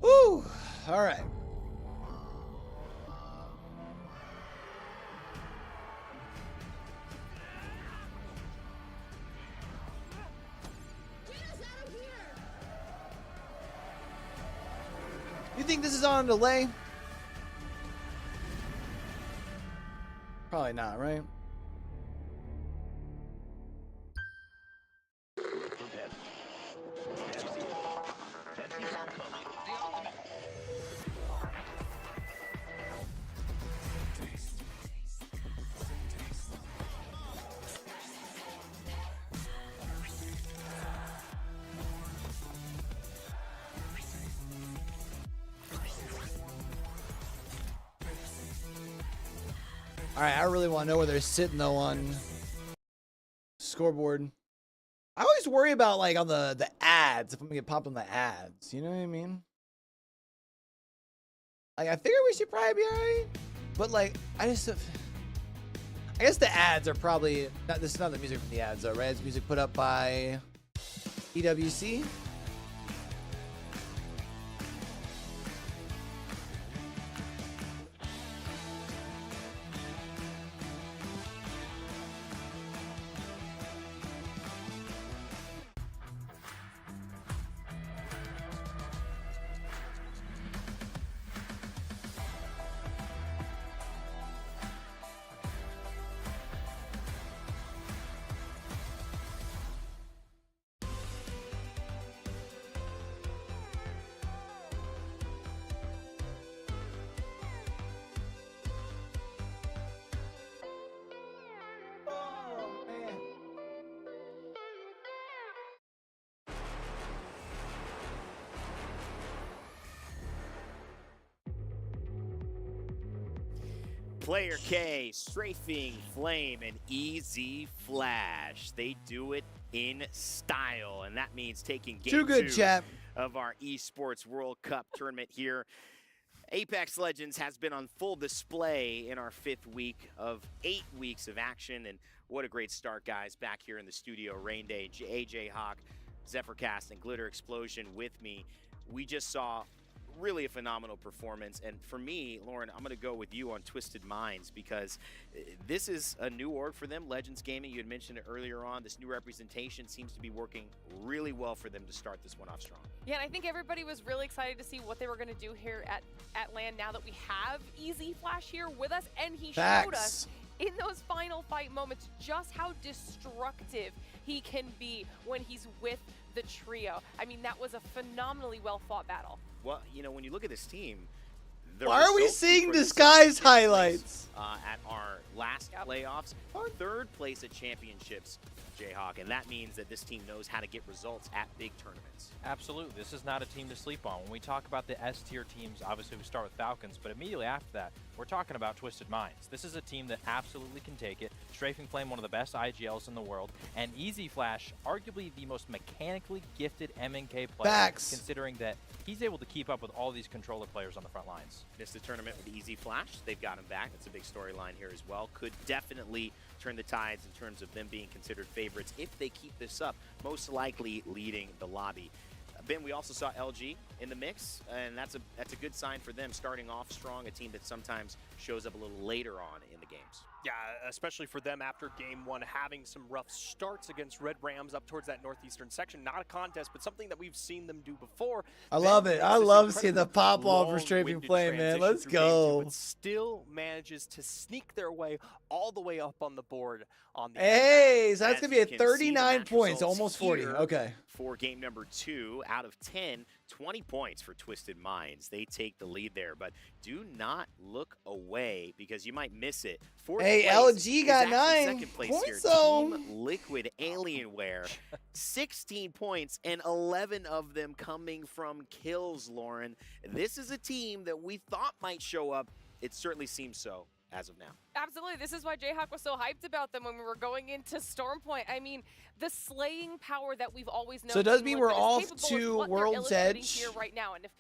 Woo! All right. You think this is on delay? Probably not, right? All right, I really want to know where they're sitting though on scoreboard. I always worry about like on the ads, if I'm gonna get popped on the ads. You know what I mean? Like I figure we should probably be alright. But like, I guess the ads are probably not. This is not the music from the ads, though, right? It's music put up by EWC. Player K, Strafing Flame, and Easy Flash. They do it in style, and that means taking game two of our Esports World Cup tournament here. Apex Legends has been on full display in our 5th week of 8 weeks of action, and what a great start, guys. Back here in the studio, Rain Day, AJ Hawk, Zephyrcast, and Glitter Explosion with me. We just saw really a phenomenal performance, and for me, Lauren, I'm going to go with you on Twisted Minds because this is a new org for them. Legends Gaming, you had mentioned it earlier on. This new representation seems to be working really well for them to start this one off strong. Yeah, and I think everybody was really excited to see what they were going to do here at LAN now that we have Easy Flash here with us, and he showed us in those final fight moments just how destructive he can be when he's with the trio. I mean, that was a phenomenally well fought battle. Well, you know, when you look at this team, why are we seeing Disguise highlights? At our last playoffs, 3rd place at championships, Jayhawk, and that means that this team knows how to get results at big tournaments. Absolutely. This is not a team to sleep on. When we talk about the S-tier teams, obviously we start with Falcons, but immediately after that, we're talking about Twisted Minds. This is a team that absolutely can take it. Strafing Flame, one of the best IGLs in the world, and Easy Flash, arguably the most mechanically gifted MNK player, considering that he's able to keep up with all these controller players on the front lines. Missed the tournament with Easy Flash. They've got him back. That's a big storyline here as well. Could definitely turn the tides in terms of them being considered favorites if they keep this up, most likely leading the lobby. Ben, we also saw LG in the mix, and that's a good sign for them starting off strong, a team that sometimes shows up a little later on in the games. Yeah, especially for them after game 1, having some rough starts against Red Rams up towards that northeastern section. Not a contest, but something that we've seen them do before. I love it. I love seeing the pop off for Strafing Flame, man. Let's go. But still manages to sneak their way all the way up on the board on the Hey, so that's going to be at 39 points, almost 40. Okay. For game number 2 out of 10, 20 points for Twisted Minds. They take the lead there, but do not look away because you might miss it. Hey, LG got 9 second place points, here. though. Team Liquid Alienware, 16 points, and 11 of them coming from kills, Lauren. This is a team that we thought might show up. It certainly seems so as of now. Absolutely. This is why Jayhawk was so hyped about them when we were going into Stormpoint. I mean, the slaying power that we've always known. So it does mean we're off to World's Edge here right now, and if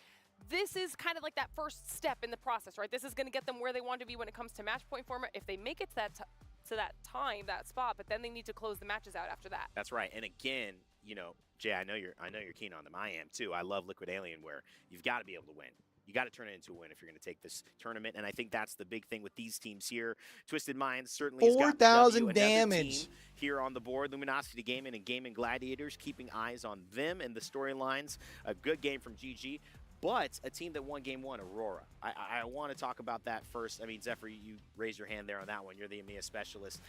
this is kind of like that first step in the process, right? This is going to get them where they want to be when it comes to match point format. If they make it to that spot, but then they need to close the matches out after that. That's right. And again, you know, Jay, I know you're keen on them. I am too. I love Liquid Alienware. You've got to be able to win. You got to turn it into a win if you're going to take this tournament, and I think that's the big thing with these teams here. Twisted Minds certainly 4,000 damage here on the board. Luminosity Gaming and Gaming Gladiators keeping eyes on them and the storylines. A good game from GG. But a team that won game 1, Aurora. I want to talk about that first. I mean, Zephyr, you raised your hand there on that one. You're the EMEA specialist.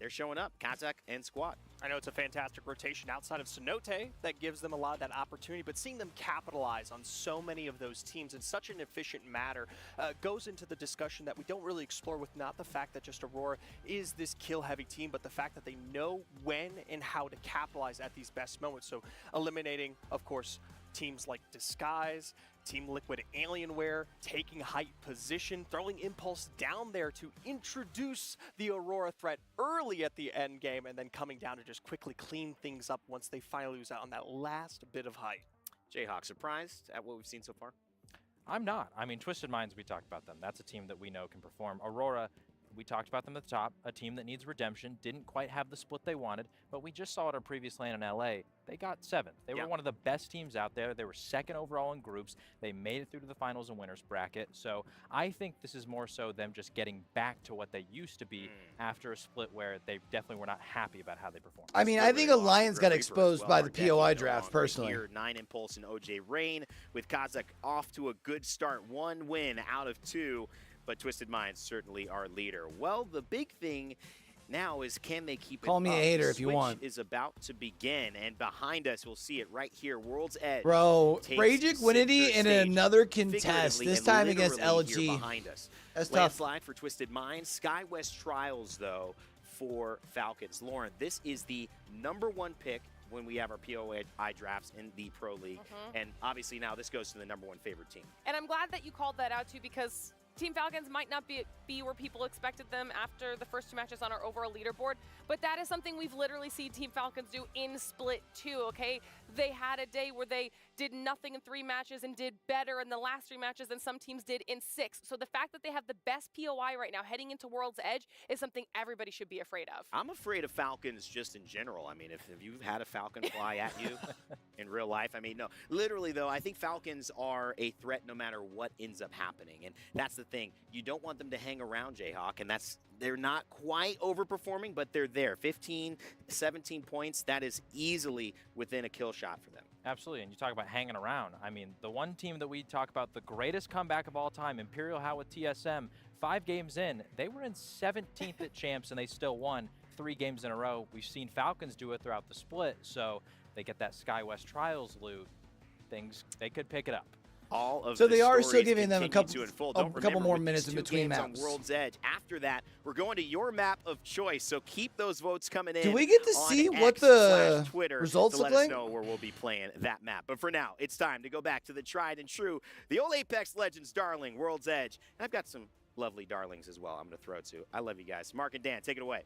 They're showing up, Kazakh and Squad. I know it's a fantastic rotation outside of Cenote that gives them a lot of that opportunity, but seeing them capitalize on so many of those teams in such an efficient manner goes into the discussion that we don't really explore with not the fact that just Aurora is this kill-heavy team, but the fact that they know when and how to capitalize at these best moments. So eliminating, of course, teams like Disguise, Team Liquid Alienware, taking height position, throwing Impulse down there to introduce the Aurora threat early at the end game, and then coming down to just quickly clean things up once they finally lose out on that last bit of height. Jayhawk, surprised at what we've seen so far? I'm not. I mean, Twisted Minds, we talked about them. That's a team that we know can perform. Aurora, we talked about them at the top, a team that needs redemption, didn't quite have the split they wanted, but we just saw it on previous lane in LA. They got 7th. They were one of the best teams out there. They were 2nd overall in groups. They made it through to the finals and winners bracket. So I think this is more so them just getting back to what they used to be after a split where they definitely were not happy about how they performed. I mean, I think Alliance got exposed by the POI draft, personally. Here, 9 Impulse and OJ Rain, with Kazakh off to a good start. 1 win out of 2. But Twisted Minds certainly our leader. Well, the big thing now is, can they keep it up? Call me a hater if you want. Is about to begin, and behind us, we'll see it right here. World's Edge. Bro, Ragic Winity in another contest, this time against LG. Behind us. That's tough. Landslide for Twisted Minds. SkyWest Trials, though, for Falcons. Lauren, this is the #1 pick when we have our POI drafts in the Pro League. And obviously now this goes to the #1 favorite team. And I'm glad that you called that out, too, because Team Falcons might not be where people expected them after the first 2 matches on our overall leaderboard, but that is something we've literally seen Team Falcons do in Split 2, okay? They had a day where they did nothing in 3 matches and did better in the last 3 matches than some teams did in 6. So the fact that they have the best POI right now heading into World's Edge is something everybody should be afraid of. I'm afraid of Falcons just in general. I mean, if you've had a Falcon fly at you in real life, I mean, no. Literally, though, I think Falcons are a threat no matter what ends up happening. And that's the thing. You don't want them to hang around, Jayhawk, and they're not quite overperforming, but they're there. 15, 17 points, that is easily within a kill shot for them. Absolutely, and you talk about hanging around. I mean, the one team that we talk about, the greatest comeback of all time, Imperial How with TSM, 5 games in, they were in 17th at Champs, and they still won 3 games in a row. We've seen Falcons do it throughout the split, so they get that SkyWest Trials loot. They could pick it up. All of so the they are still stories giving them a continue to unfold. Don't couple remember, more with minutes these in 2 between games maps. on World's Edge. After that, we're going to your map of choice. So keep those votes coming in. Do we get to on see X what the Twitter results to look let like? us know where we'll be playing that map. But for now, it's time to go back to the tried and true, the old Apex Legends darling, World's Edge. And I've got some lovely darlings as well I'm going to throw to. I love you guys. Mark and Dan, take it away.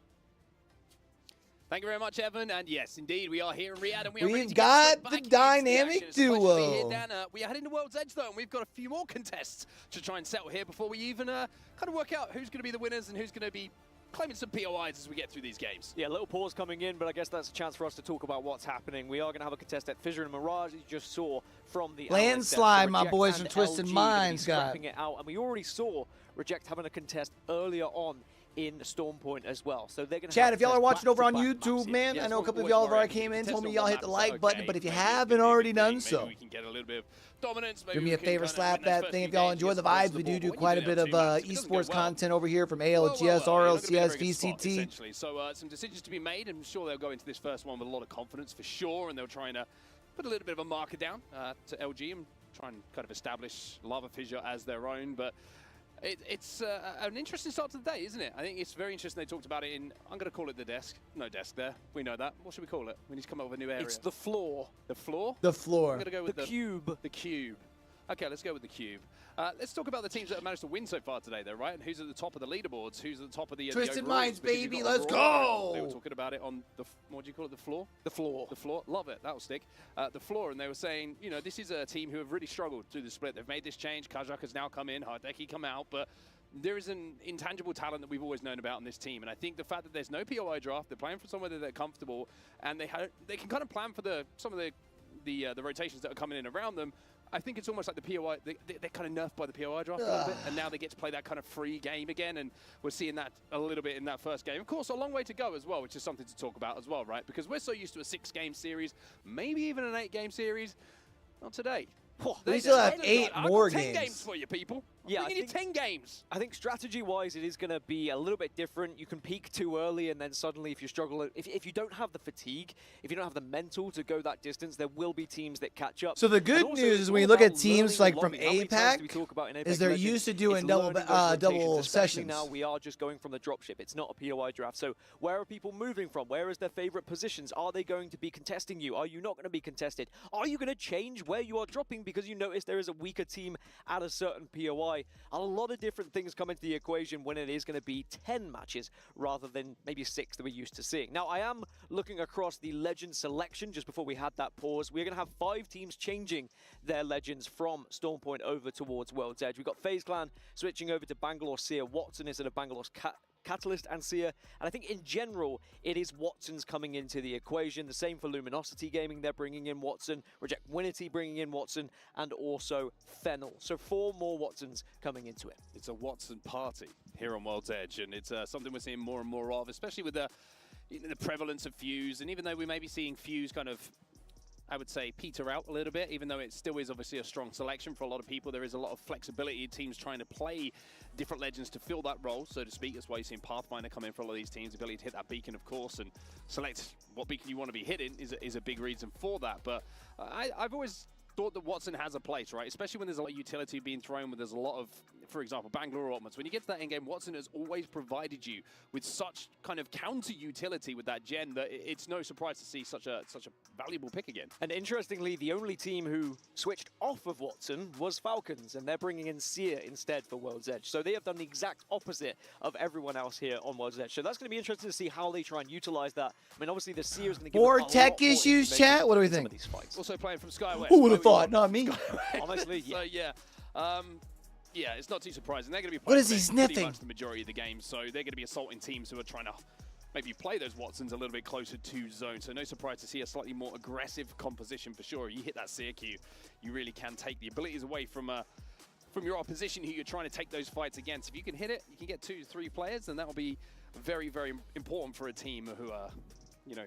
Thank you very much, Evan. And yes, indeed, we are here in Riyadh, and we are ready We've to got get the back dynamic into the action. It's supposed to be duo. here, Dan. We are heading to World's Edge, though, and we've got a few more contests to try and settle here before we even kind of work out who's going to be the winners and who's going to be claiming some POIs as we get through these games. Yeah, a little pause coming in, but I guess that's a chance for us to talk about what's happening. We are going to have a contest at Fissure and Mirage, as you just saw from the Landslide, my Reject boys from and Twisted LG Minds got. scrapping it out, and we already saw Reject having a contest earlier on in Storm Point as well. So they're going to Chat, if y'all are watching over on back-to-back YouTube, maps here. man, Yes, I know a we're couple of always y'all have already worried. came in, Contest told me on y'all one hit the map, like so button, okay, but if you maybe haven't already done Maybe so, we can get a little bit of dominance. give me a favor, slap that thing. If y'all enjoy the vibes, we do quite a bit of esports content over here from ALGS, RLCS, VCT. Essentially. So some decisions to be made. I'm sure they'll go into this first one with a lot of confidence for sure, and they'll try and put a little bit of a marker down to LG and try and kind of establish Lava Fissure as their own. But it's an interesting start to the day, isn't it? I think it's very interesting. They talked about it in, I'm going to call it the desk. No desk there. We know that. What should we call it? We need to come up with a new area. It's the floor. The floor? The floor. I'm going to go with the cube. The cube. Okay, let's go with the cube. Let's talk about the teams that have managed to win so far today, though, right? And who's at the top of the leaderboards? Who's at the top of the Twisted overalls? Minds, Because you've baby, got let's Aurora. go! They were talking about it on the, what do you call it, the floor? The floor. The floor. Love it. That'll stick. The floor, and they were saying, you know, this is a team who have really struggled through the split. They've made this change. Kazakh has now come in. Hardeki come out, but there is an intangible talent that we've always known about in this team, and I think the fact that there's no POI draft, they're playing for somewhere that they're comfortable, and they can kind of plan for some of the rotations that are coming in around them. I think it's almost like the POI, they're kind of nerfed by the POI draft a little bit, and now they get to play that kind of free game again, and we're seeing that a little bit in that first game. Of course, a long way to go as well, which is something to talk about as well, right? Because we're so used to a 6-game series, maybe even an 8-game series. Not today. We still have 8 more I've got 10 games. games for you, people. Yeah, I'm bringing you 10 games. I think strategy-wise, it is going to be a little bit different. You can peak too early, and then suddenly, if you struggle, if you don't have the fatigue, if you don't have the mental to go that distance, there will be teams that catch up. So the good news is when you look at teams like from APAC, is they're used to doing double sessions. Now we are just going from the dropship. It's not a POI draft. So where are people moving from? Where is their favorite positions? Are they going to be contesting you? Are you not going to be contested? Are you going to change where you are dropping because you notice there is a weaker team at a certain POI? why a lot of different things come into the equation when it is going to be 10 matches rather than maybe 6 that we're used to seeing. Now, I am looking across the legend selection just before we had that pause. We're going to have 5 teams changing their legends from Stormpoint over towards World's Edge. We've got FaZe Clan switching over to Bangalore Seer. Watson instead of Bangalore's Catalyst and Seer, and I think in general it is Watson's coming into the equation. The same for Luminosity Gaming, they're bringing in Watson, Reject Winity bringing in Watson, and also Fennel. So 4 more Watsons coming into it. It's a Watson party here on World's Edge, and it's something we're seeing more and more of, especially with the prevalence of Fuse. And even though we may be seeing Fuse kind of, I would say, peter out a little bit, even though it still is obviously a strong selection for a lot of people. There is a lot of flexibility, teams trying to play different legends to fill that role, so to speak. That's why you're seeing Pathfinder come in for a lot of these teams. The ability to hit that beacon, of course, and select what beacon you want to be hitting is a big reason for that. But I've always thought that Watson has a place, right? Especially when there's a lot of utility being thrown, when there's a lot of, for example, Bangalore ultimates. When you get to that end game, Watson has always provided you with such kind of counter utility with that gen that it's no surprise to see such a valuable pick again. And interestingly, the only team who switched off of Watson was Falcons, and they're bringing in Seer instead for World's Edge. So they have done the exact opposite of everyone else here on World's Edge. So that's going to be interesting to see how they try and utilize that. I mean, obviously the Seer is going to give More them a tech lot more issues, information chat? What do we in some think? of these fights. Also playing from Skywest. Who would have thought? Not me. Honestly, yeah. So yeah, it's not too surprising. They're going to be What playing is he pretty sniffing? much the majority of the game, so they're going to be assaulting teams who are trying to maybe play those Watsons a little bit closer to zone. So no surprise to see a slightly more aggressive composition for sure. You hit that Seer Q, you really can take the abilities away from your opposition who you're trying to take those fights against. If you can hit it, you can get 2 to 3 players, and that will be very, very important for a team who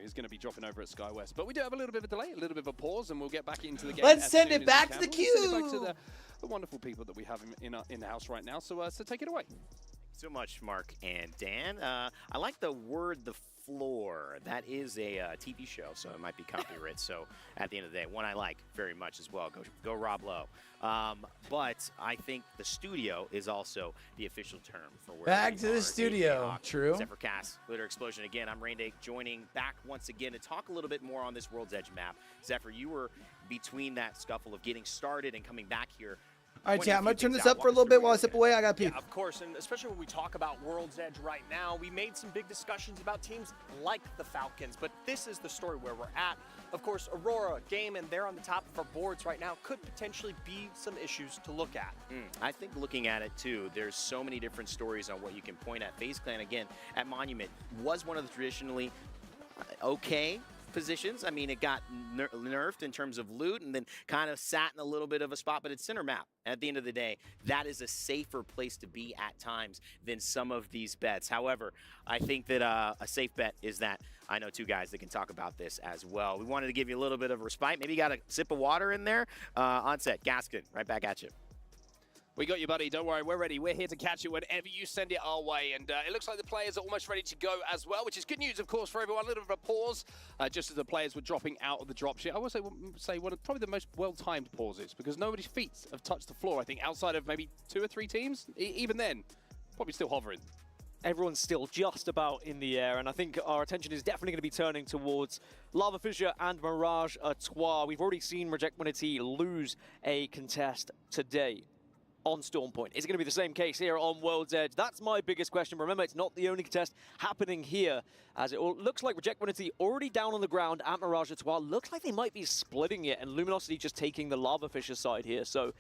is going to be dropping over at SkyWest. But we do have a little bit of a delay, a little bit of a pause, and we'll get back into the game. Let's as send soon it as back we to the can. We'll send it back queue. to the wonderful people that we have in the house right now. So take it away. So much, Mark and Dan. I like the word "the floor." That is a TV show, so it might be copyright. So at the end of the day, one I like very much as well. Go Rob Lowe. But I think the studio is also the official term for where Back we to the are. studio. AK True. Except for Cass, Glitter Explosion again. I'm Rain Day, joining back once again to talk a little bit more on this World's Edge map. Zephyr, you were between that scuffle of getting started and coming back here. All right, pointing chat, a I'm few going to turn things this out. up for a Walk us little bit through while I what step you're away. I got to pee. Yeah, of course, and especially when we talk about World's Edge right now, we made some big discussions about teams like the Falcons, but this is the story where we're at. Of course, Aurora, Game, and they're on the top of our boards right now. Could potentially be some issues to look at. I think looking at it too, there's so many different stories on what you can point at. FaZe Clan, again, at Monument, was one of the traditionally okay positions. I mean, it got nerfed in terms of loot and then kind of sat in a little bit of a spot, but it's center map. At the end of the day, that is a safer place to be at times than some of these bets. However, I think that a safe bet is that I know 2 guys that can talk about this as well. We wanted to give you a little bit of respite. Maybe you got a sip of water in there. On set, Gaskin, right back at you. We got you, buddy. Don't worry. We're ready. We're here to catch you whenever you send it our way. And it looks like the players are almost ready to go as well, which is good news, of course, for everyone. A little bit of a pause just as the players were dropping out of the dropship. I will say one of probably the most well-timed pauses because nobody's feet have touched the floor, I think, outside of maybe 2 or 3 teams. Even then, probably still hovering. Everyone's still just about in the air, and I think our attention is definitely going to be turning towards Lava Fissure and Mirage Artois. We've already seen Reject Winity lose a contest today on Stormpoint. Is it going to be the same case here on World's Edge? That's my biggest question. Remember, it's not the only contest happening here, as it looks like Reject Winity already down on the ground at Mirage Artois. Looks like they might be splitting it, and Luminosity just taking the Lava Fissure side here. So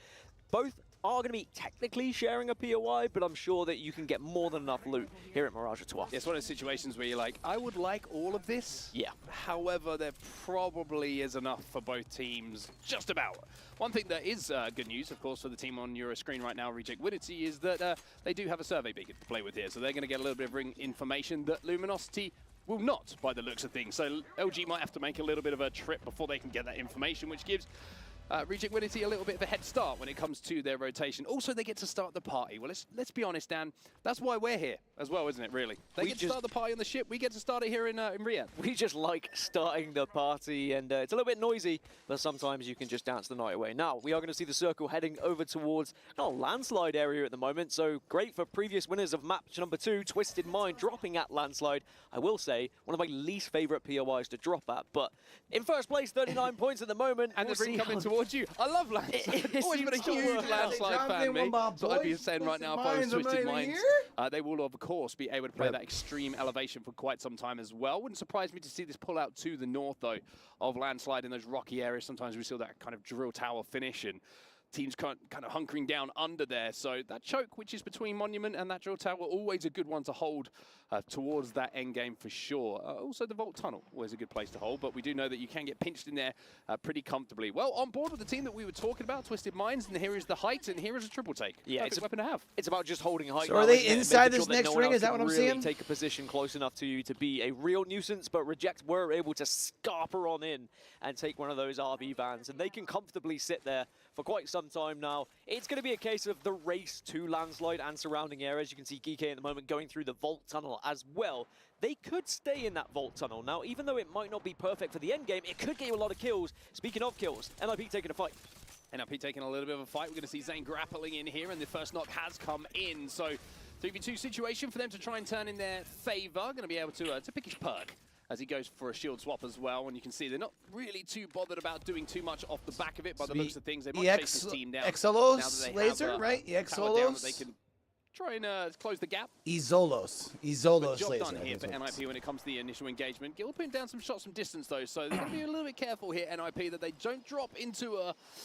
both are going to be technically sharing a POI, but I'm sure that you can get more than enough loot here at Mirage Artois. It's one of those situations where you're like, I would like all of this. Yeah. However, there probably is enough for both teams, just about. One thing that is good news, of course, for the team on your screen right now, Reject Winity, is that they do have a survey beacon to play with here. So they're going to get a little bit of information that Luminosity will not, by the looks of things. So LG might have to make a little bit of a trip before they can get that information, which gives Reject Winity a little bit of a head start when it comes to their rotation. Also, they get to start the party. Well, let's be honest, Dan. That's why we're here as well, isn't it, really? They get to start the party on the ship. We get to start it here in Riyadh. We just like starting the party, and it's a little bit noisy, but sometimes you can just dance the night away. Now, we are going to see the circle heading over towards a landslide area at the moment, so great for previous winners of match number 2, Twisted Mind, dropping at landslide. I will say, one of my least favorite POIs to drop at, but in first place, 39 points at the moment. And we'll they're see coming how towards you. I love Landslide. Always been a huge Landslide fan, me. So I'd be saying right now, if I was Twisted Minds, they will, of course, be able to play that extreme elevation for quite some time as well. Wouldn't surprise me to see this pull out to the north, though, of Landslide in those rocky areas. Sometimes we see that kind of drill tower finish and teams kind of hunkering down under there. So that choke, which is between Monument and that drill tower, always a good one to hold towards that end game for sure. Also, the Vault Tunnel, always a good place to hold, but we do know that you can get pinched in there pretty comfortably. Well, on board with the team that we were talking about, Twisted Minds, and here is the height, and here is a triple take. Yeah, it's a weapon to have. It's about just holding height. So are they inside this next ring? Is that what I'm seeing? Take a position close enough to you to be a real nuisance, but Reject were able to scarper on in and take one of those RV vans, and they can comfortably sit there for quite some time now. It's going to be a case of the race to Landslide and surrounding areas. You can see Geeky at the moment going through the Vault Tunnel as well. They could stay in that Vault Tunnel. Now, even though it might not be perfect for the end game, it could get you a lot of kills. Speaking of kills, NIP taking a fight. NIP taking a little bit of a fight. We're going to see Zane grappling in here, and the first knock has come in. So 3v2 situation for them to try and turn in their favor. Going to be able to pick his perk as he goes for a shield swap as well. And you can see they're not really too bothered about doing too much off the back of it. By the looks of things, they might chase this team down. Exolos laser, right? Exolos. They can try and close the gap. Izolos Job laser. done here for NIP when it comes to the initial engagement. Gil putting down some shots from distance though, so they're going to be a little bit careful here, NIP, that they don't drop into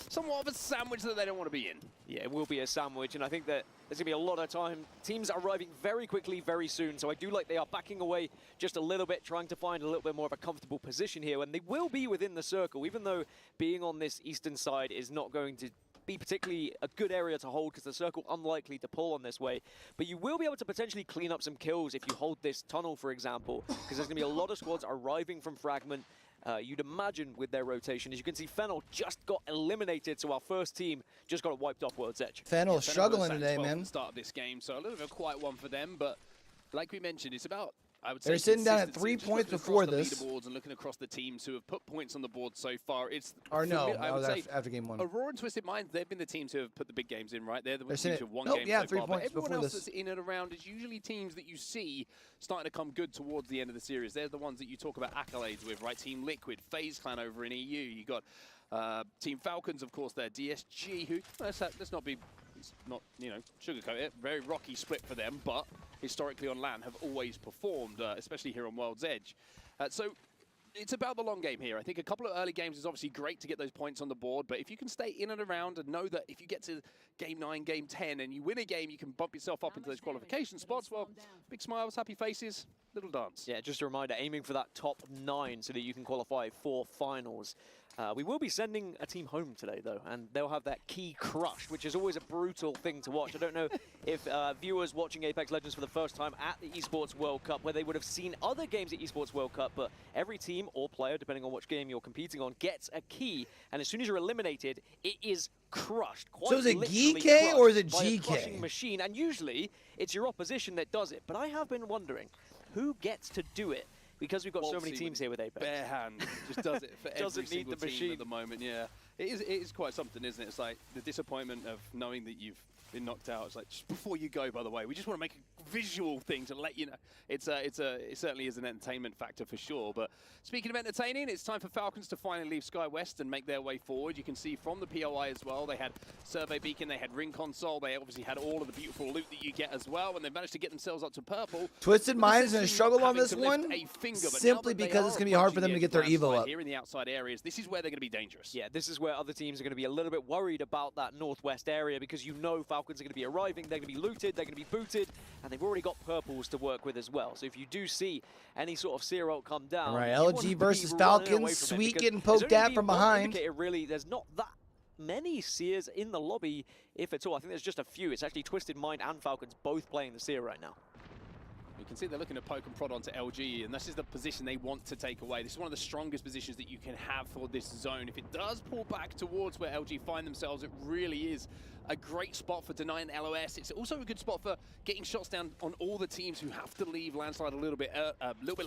somewhat of a sandwich that they don't want to be in. Yeah, it will be a sandwich, and I think that there's going to be a lot of time. Teams are arriving very quickly, very soon, so I do like they are backing away just a little bit, trying to find a little bit more of a comfortable position here, and they will be within the circle, even though being on this eastern side is not going to be particularly a good area to hold because the circle unlikely to pull on this way. But you will be able to potentially clean up some kills if you hold this tunnel, for example, because there's going to be a lot of squads arriving from Fragment. You'd imagine with their rotation. As you can see, Fennel just got eliminated, so our first team just got wiped off World's Edge. Fennel struggling today, man. At the start of this game, so a little bit of a quiet one for them, but like we mentioned, it's about, I would say, they're sitting down at 3 points before this. Leaderboards and looking across the teams who have put points on the board so far. It's or no, I would say after game 1. Aurora and Twisted Minds, they've been the teams who have put the big games in, right? They're the teams who have won games yeah, so 3 far. points But everyone before else this. that's in and around is usually teams that you see starting to come good towards the end of the series. They're the ones that you talk about accolades with, right? Team Liquid, FaZe Clan over in EU. You got Team Falcons, of course, there. DSG, who let's not be. It's not, sugarcoat it. Very rocky split for them, but historically on LAN have always performed, especially here on World's Edge. So it's about the long game here. I think a couple of early games is obviously great to get those points on the board, but if you can stay in and around and know that if you get to game 9, game 10, and you win a game, you can bump yourself up into those qualification spots, well, big smiles, happy faces, little dance. Yeah, just a reminder, aiming for that top 9 so that you can qualify for finals. We will be sending a team home today, though, and they'll have that key crush, which is always a brutal thing to watch. I don't know if viewers watching Apex Legends for the first time at the Esports World Cup, where they would have seen other games at Esports World Cup, but every team or player, depending on which game you're competing on, gets a key, and as soon as you're eliminated, it is crushed. So is it GK or is it GK? Crushing machine, and usually it's your opposition that does it. But I have been wondering who gets to do it. Because we've got so many teams here with Apex. Bare hand just does it for every single team at the moment, yeah. It is quite something, isn't it? It's like the disappointment of knowing that you've been knocked out. It's like, just before you go, by the way, we just want to make a visual thing to let you know. It certainly is an entertainment factor for sure. But speaking of entertaining, it's time for Falcons to finally leave Sky West and make their way forward. You can see from the POI as well, they had Survey Beacon, they had Ring Console, they obviously had all of the beautiful loot that you get as well, and they managed to get themselves up to purple. Twisted Minds going to struggle on this one, simply because it's going to be hard for them to get their Evo up. Here in the outside areas, this is where they're going to be dangerous. Yeah, this is where other teams are going to be a little bit worried about that northwest area, because you know Falcons are going to be arriving, they're going to be looted, they're going to be booted, and they've already got purples to work with as well. So if you do see any sort of Zero come down, all right, LG versus Falcons, Sweet getting poked at from behind. Really, there's not that many Seers in the lobby, if at all. I think there's just a few. It's actually Twisted Mind and Falcons both playing the Seer right now. You can see they're looking to poke and prod onto LG, and this is the position they want to take away. This is one of the strongest positions that you can have for this zone. If it does pull back towards where LG find themselves, it really is a great spot for denying LOS. It's also a good spot for getting shots down on all the teams who have to leave Landslide a little bit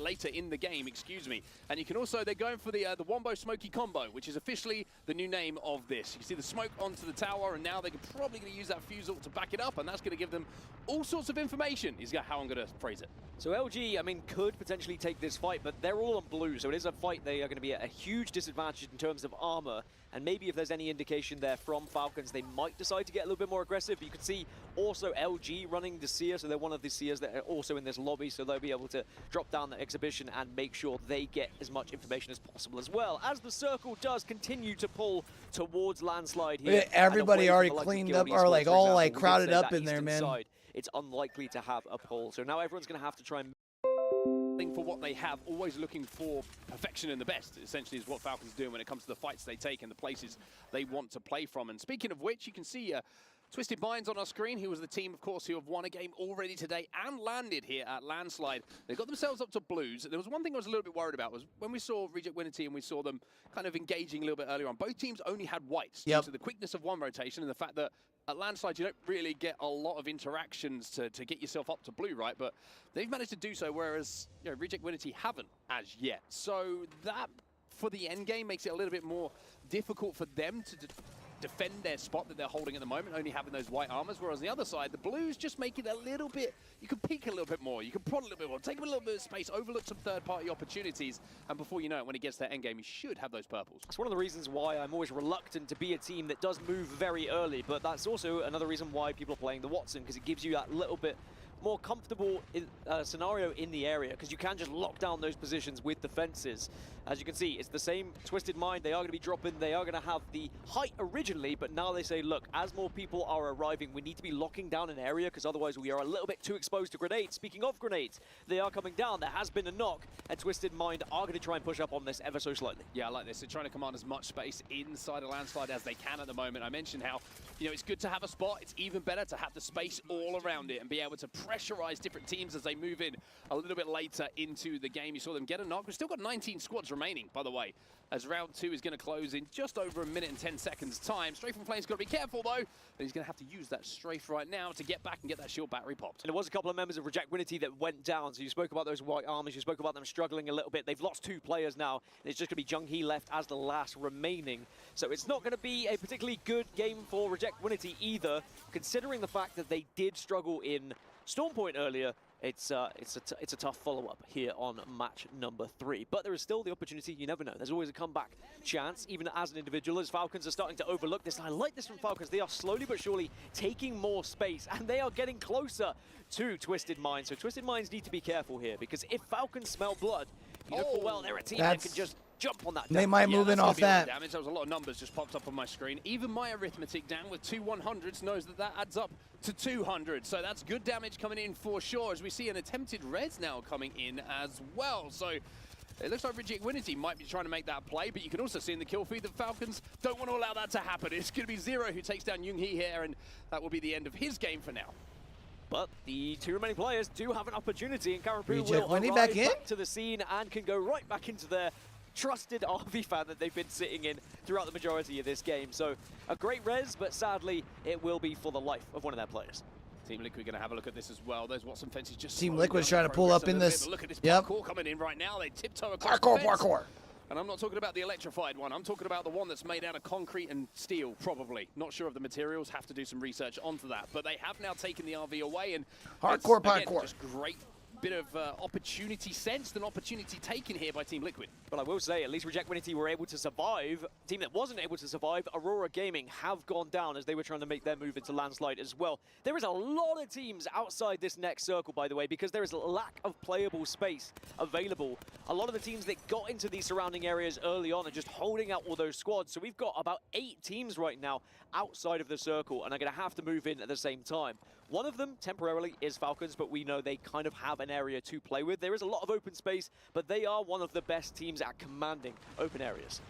later in the game, excuse me. And you can also, they're going for the Wombo Smoky combo, which is officially the new name of this. You can see the smoke onto the tower, and now they're probably going to use that fusel to back it up, and that's going to give them all sorts of information, is how I'm going to phrase it. So LG, I mean, could potentially take this fight, but they're all on blue, so it is a fight they are going to be at a huge disadvantage in terms of armor. And maybe if there's any indication there from Falcons, they might decide to get a little bit more aggressive. But you can see also LG running the Seer, so they're one of the Seers that are also in this lobby, so they'll be able to drop down the exhibition and make sure they get as much information as possible as well. As the circle does continue to pull towards Landslide here. Everybody already cleaned up, or like all like crowded up in there, man. Side, it's unlikely to have a pull. So now everyone's going to have to try and for what they have, always looking for perfection in the best, essentially, is what Falcons do when it comes to the fights they take and the places they want to play from. And speaking of which, you can see Twisted Minds on our screen, who was the team, of course, who have won a game already today and landed here at Landslide. They got themselves up to blues. There was one thing I was a little bit worried about, was when we saw Reject Winner Team, we saw them kind of engaging a little bit earlier on. Both teams only had whites due to the quickness of one rotation and the fact that at Landslide, you don't really get a lot of interactions to get yourself up to blue, right? But they've managed to do so, whereas Reject Winner Team haven't as yet. So that, for the end game, makes it a little bit more difficult for them to defend their spot that they're holding at the moment, only having those white armors, whereas on the other side, the blues just make it a little bit, you can peek a little bit more, you can prod a little bit more, take a little bit of space, overlook some third-party opportunities, and before you know it, when it gets to endgame, you should have those purples. That's one of the reasons why I'm always reluctant to be a team that does move very early, but that's also another reason why people are playing the Wattson, because it gives you that little bit more comfortable scenario in the area, because you can just lock down those positions with the fences. As you can see, it's the same Twisted Mind. They are going to be dropping, they are going to have the height originally, but now they say, look, as more people are arriving, we need to be locking down an area, because otherwise we are a little bit too exposed to grenades. Speaking of grenades, they are coming down. There has been a knock, and Twisted Mind are going to try and push up on this ever so slightly. Yeah, I like this. They're trying to command as much space inside a Landslide as they can at the moment. I mentioned how, it's good to have a spot. It's even better to have the space all around it and be able to pressurize different teams as they move in a little bit later into the game. You saw them get a knock. We've still got 19 squads remaining, by the way, as round 2 is going to close in just over a minute and 10 seconds time. Strafe from Flame's got to be careful, though. And he's going to have to use that Strafe right now to get back and get that shield battery popped. And there was a couple of members of Reject Winity that went down. So you spoke about those white armors. You spoke about them struggling a little bit. They've lost 2 players now. And it's just going to be Jung Hee left as the last remaining. So it's not going to be a particularly good game for Reject Winity either, considering the fact that they did struggle in Stormpoint earlier. It's a tough follow-up here on match number 3. But there is still the opportunity, you never know. There's always a comeback chance, even as an individual, as Falcons are starting to overlook this. And I like this from Falcons. They are slowly but surely taking more space, and they are getting closer to Twisted Minds. So Twisted Minds need to be careful here, because if Falcons smell blood, you know full well they're a team that can just jump on that. They might move in off that. Damage. There was a lot of numbers just popped up on my screen. Even my arithmetic down with 2 100s knows that that adds up to 200. So that's good damage coming in for sure, as we see an attempted res now coming in as well. So it looks like Reject Winity might be trying to make that play, but you can also see in the kill feed that Falcons don't want to allow that to happen. It's going to be Zero who takes down Jung Hee here, and that will be the end of his game for now. But the 2 remaining players do have an opportunity, and Karapu will arrive back to the scene and can go right back into their trusted RV fan that they've been sitting in throughout the majority of this game. So a great res, but sadly it will be for the life of one of their players. Team Liquid going to have a look at this as well. Those Wattson fences just Team Liquid's trying to pull up in this. Look at this parkour coming in right now. They tiptoe across the fence. Parkour. And I'm not talking about the electrified one. I'm talking about the one that's made out of concrete and steel, probably. Not sure of the materials. Have to do some research onto that. But they have now taken the RV away, and hardcore again, parkour. Just great bit of opportunity sensed and opportunity taken here by Team Liquid. But I will say, at least Reject Winity were able to survive. A team that wasn't able to survive, Aurora Gaming, have gone down as they were trying to make their move into Landslide as well. There is a lot of teams outside this next circle, by the way, because there is a lack of playable space available. A lot of the teams that got into these surrounding areas early on are just holding out all those squads. So we've got about 8 teams right now outside of the circle, and are going to have to move in at the same time. One of them, temporarily, is Falcons, but we know they kind of have an area to play with. There is a lot of open space, but they are one of the best teams at commanding open areas.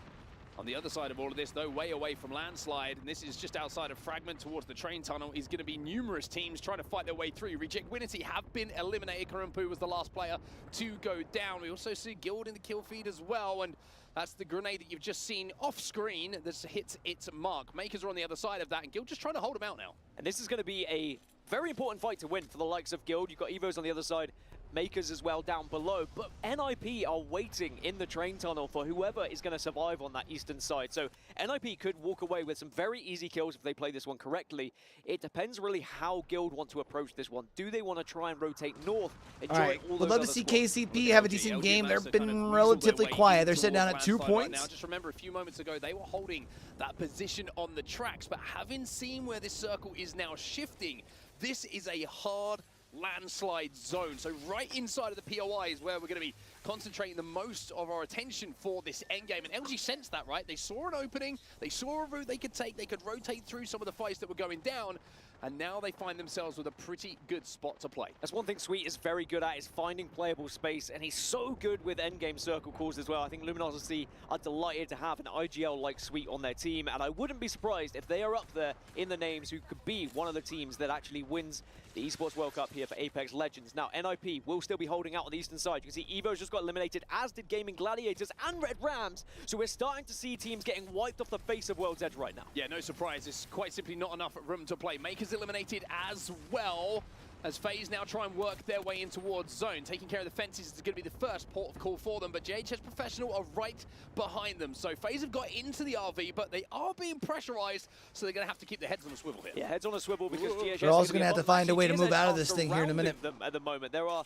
On the other side of all of this, though, way away from Landslide, and this is just outside of Fragment towards the train tunnel, is going to be numerous teams trying to fight their way through. Reject Winity have been eliminated. Karumpu was the last player to go down. We also see Guild in the kill feed as well, and that's the grenade that you've just seen off screen that's hit its mark. Makers are on the other side of that, and Guild just trying to hold them out now. And this is going to be a very important fight to win for the likes of Guild. You've got Evos on the other side. Makers as well down below. But NIP are waiting in the train tunnel for whoever is going to survive on that eastern side. So NIP could walk away with some very easy kills if they play this one correctly. It depends really how Guild want to approach this one. Do they want to try and rotate north and All join right, all would those love to other see squads? KCP have a decent game. They've been relatively quiet. They're sitting down at 2 points. Now, just remember, a few moments ago, they were holding that position on the tracks, but having seen where this circle is now shifting, this is a hard landslide zone. So right inside of the POI is where we're going to be concentrating the most of our attention for this endgame. And LG sensed that, right? They saw an opening, they saw a route they could take, they could rotate through some of the fights that were going down, and now they find themselves with a pretty good spot to play. That's one thing Sweet is very good at, is finding playable space, and he's so good with endgame circle calls as well. I think Luminosity are delighted to have an IGL like Sweet on their team, and I wouldn't be surprised if they are up there in the names who could be one of the teams that actually wins the Esports World Cup here for Apex Legends. Now, NIP will still be holding out on the eastern side. You can see Evo's just got eliminated, as did Gaming Gladiators and Red Rams, so we're starting to see teams getting wiped off the face of World's Edge right now. Yeah, no surprise. It's quite simply not enough room to play. Makers eliminated as well, as FaZe now try and work their way in towards zone. Taking care of the fences is going to be the first port of call for them, but JHS Professional are right behind them. So FaZe have got into the RV, but they are being pressurized, so they're going to have to keep their heads on a swivel here. Yeah, heads on a swivel because GHS... They're also going to have to find a way to move out of this thing here in a minute. Them at the moment. There are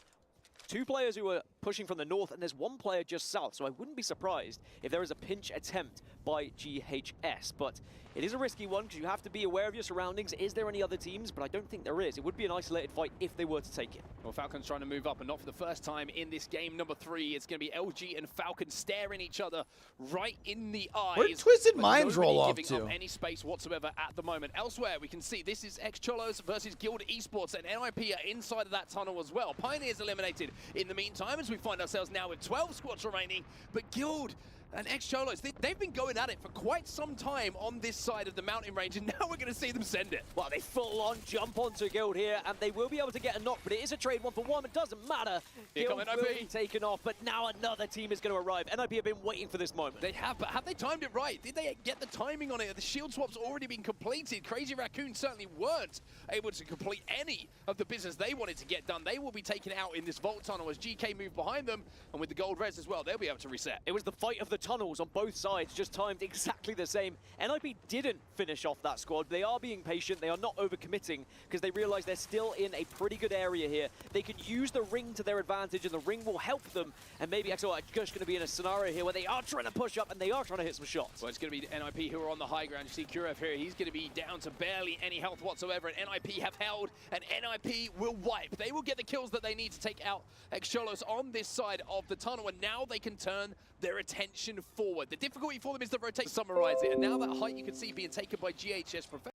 2 players who are pushing from the north, and there's 1 player just south, so I wouldn't be surprised if there is a pinch attempt by GHS, but it is a risky one because you have to be aware of your surroundings. Is there any other teams? But I don't think there is. It would be an isolated fight if they were to take it. Well, Falcon's trying to move up, and not for the first time in this game number 3. It's going to be LG and Falcon staring each other right in the eyes. Where did Twisted Minds roll off giving to? up any space whatsoever at the moment. Elsewhere, we can see this is X-Cholos versus Guild Esports, and NIP are inside of that tunnel as well. Pioneers eliminated in the meantime, as we find ourselves now with 12 squads remaining, but Guild and X-Cholos, they've been going at it for quite some time on this side of the mountain range, and now we're going to see them send it. Well, they full-on jump onto Guild here, and they will be able to get a knock, but it is a trade 1-for-1. It doesn't matter. Here Guild come will NIP. be taken off, but now another team is going to arrive. NIP have been waiting for this moment. They have, but have they timed it right? Did they get the timing on it? The shield swap's already been completed. Crazy Raccoon certainly weren't able to complete any of the business they wanted to get done. They will be taken out in this vault tunnel as GK move behind them, and with the gold res as well, they'll be able to reset. It was the fight of the tunnels on both sides, just timed exactly the same. NIP didn't finish off that squad. They are being patient. They are not overcommitting because they realize they're still in a pretty good area here. They could use the ring to their advantage, and the ring will help them. And maybe XO are just going to be in a scenario here where they are trying to push up and they are trying to hit some shots. Well, it's going to be NIP who are on the high ground. You see Kurev here. He's going to be down to barely any health whatsoever, and NIP have held, and NIP will wipe. They will get the kills that they need to take out X-Cholos on this side of the tunnel, and now they can turn their attention forward. The difficulty for them is the rotation to summarize it, and now that height you can see being taken by GHS Professional.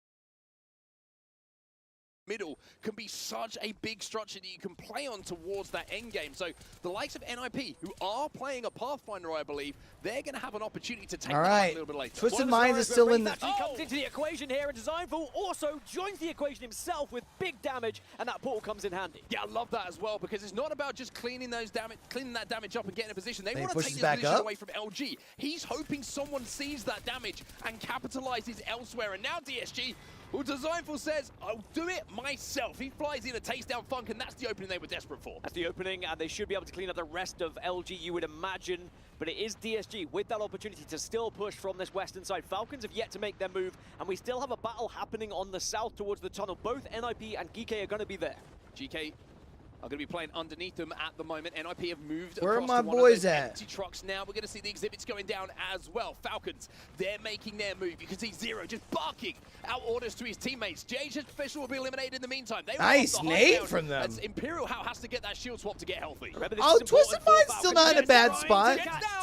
Middle can be such a big structure that you can play on towards that end game. So the likes of NIP, who are playing a Pathfinder, I believe, they're going to have an opportunity to take that a little bit later. Twisted Minds is still in the... comes into the equation here, and Designful also joins the equation himself with big damage, and that portal comes in handy. Yeah, I love that as well, because it's not about just cleaning that damage up and getting a position. They want to take this back position up. away from LG. He's hoping someone sees that damage and capitalizes elsewhere. And now DSG, well, Designful says, I'll do it myself. He flies in a taste down Funk, and that's the opening they were desperate for. That's the opening, and they should be able to clean up the rest of LG, you would imagine. But it is DSG with that opportunity to still push from this western side. Falcons have yet to make their move, and we still have a battle happening on the south towards the tunnel. Both NIP and GK are going to be there. GK are going to be playing underneath them at the moment. NIP have moved Where are across my to one boys of those at? empty trucks now. We're going to see the exhibits going down as well. Falcons, they're making their move. You can see Zero just barking out orders to his teammates. JHS Professional will be eliminated in the meantime. They Nice nade from them. As Imperial How has to get that shield swap to get healthy. Oh, Twisted Mind's still not in a bad spot.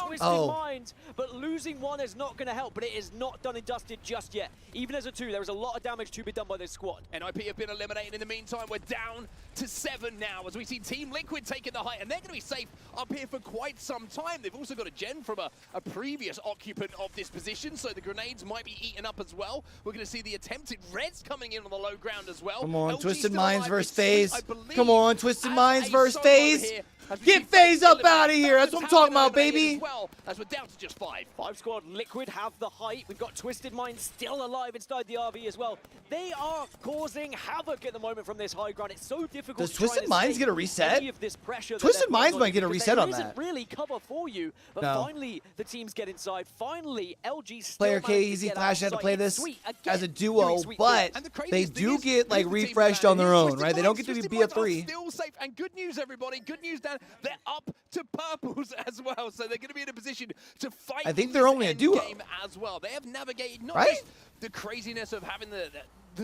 Twisted Minds, but losing one is not going to help, but it is not done and dusted just yet. Even as a 2, there is a lot of damage to be done by this squad. NIP have been eliminated in the meantime. We're down to 7 now as we see Team Liquid taking the height, and they're going to be safe up here for quite some time. They've also got a gen from a previous occupant of this position, so the grenades might be eaten up as well. We're going to see the attempted reds coming in on the low ground as well. Come on, LG Twisted still Minds alive versus with Sweet, FaZe. I believe, Come on, Twisted as Minds a versus solo FaZe. here, as we see Get FaZe up eliminated. out of here. That's what I'm talking about, eliminated baby. as well, as we're down to just 5. 5. 5 squad. Liquid have the height. We've got Twisted Mind still alive inside the RV as well. They are causing havoc at the moment from this high ground. It's so difficult. Does Twisted Minds get a reset? Of this pressure Twisted Minds might get a reset on that. that. Isn't really cover for you, but No. finally the teams get inside. Finally, LG still Player managed K, to Easy get Flash had to outside. play It's this Sweet again as a doing duo, Sweet but things. they do get like refreshed on their own, right? They don't get to be a 3. Still safe, and good news, everybody. Good news, Dan. They're up to purples as well, so they're going to be in a position to fight. I think in they're this only a end duo. game as well. They have navigated not Right? just the craziness of having the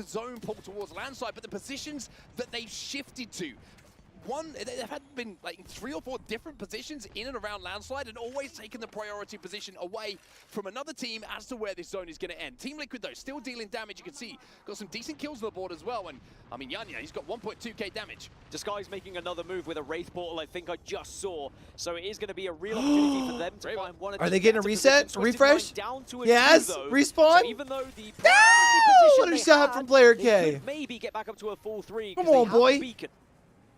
zone pull towards landside, but the positions that they've shifted to. They've had been like 3 or 4 different positions in and around landslide, and always taken the priority position away from another team as to where this zone is going to end. Team Liquid, though, still dealing damage. You can see got some decent kills on the board as well. And I mean, Yanya, he's got 1.2k damage. Disguise making another move with a Wraith Portal, I think I just saw. So it is going to be a real opportunity for them to find one of Are the they getting a better reset? positions. Twisted Refresh? Mind down to a Yes? 2, though. Respawn? So even though the No! position What a they shot had, from Player they K. could maybe get back up to a full 3. Come 'cause they on, have the boy. beacon.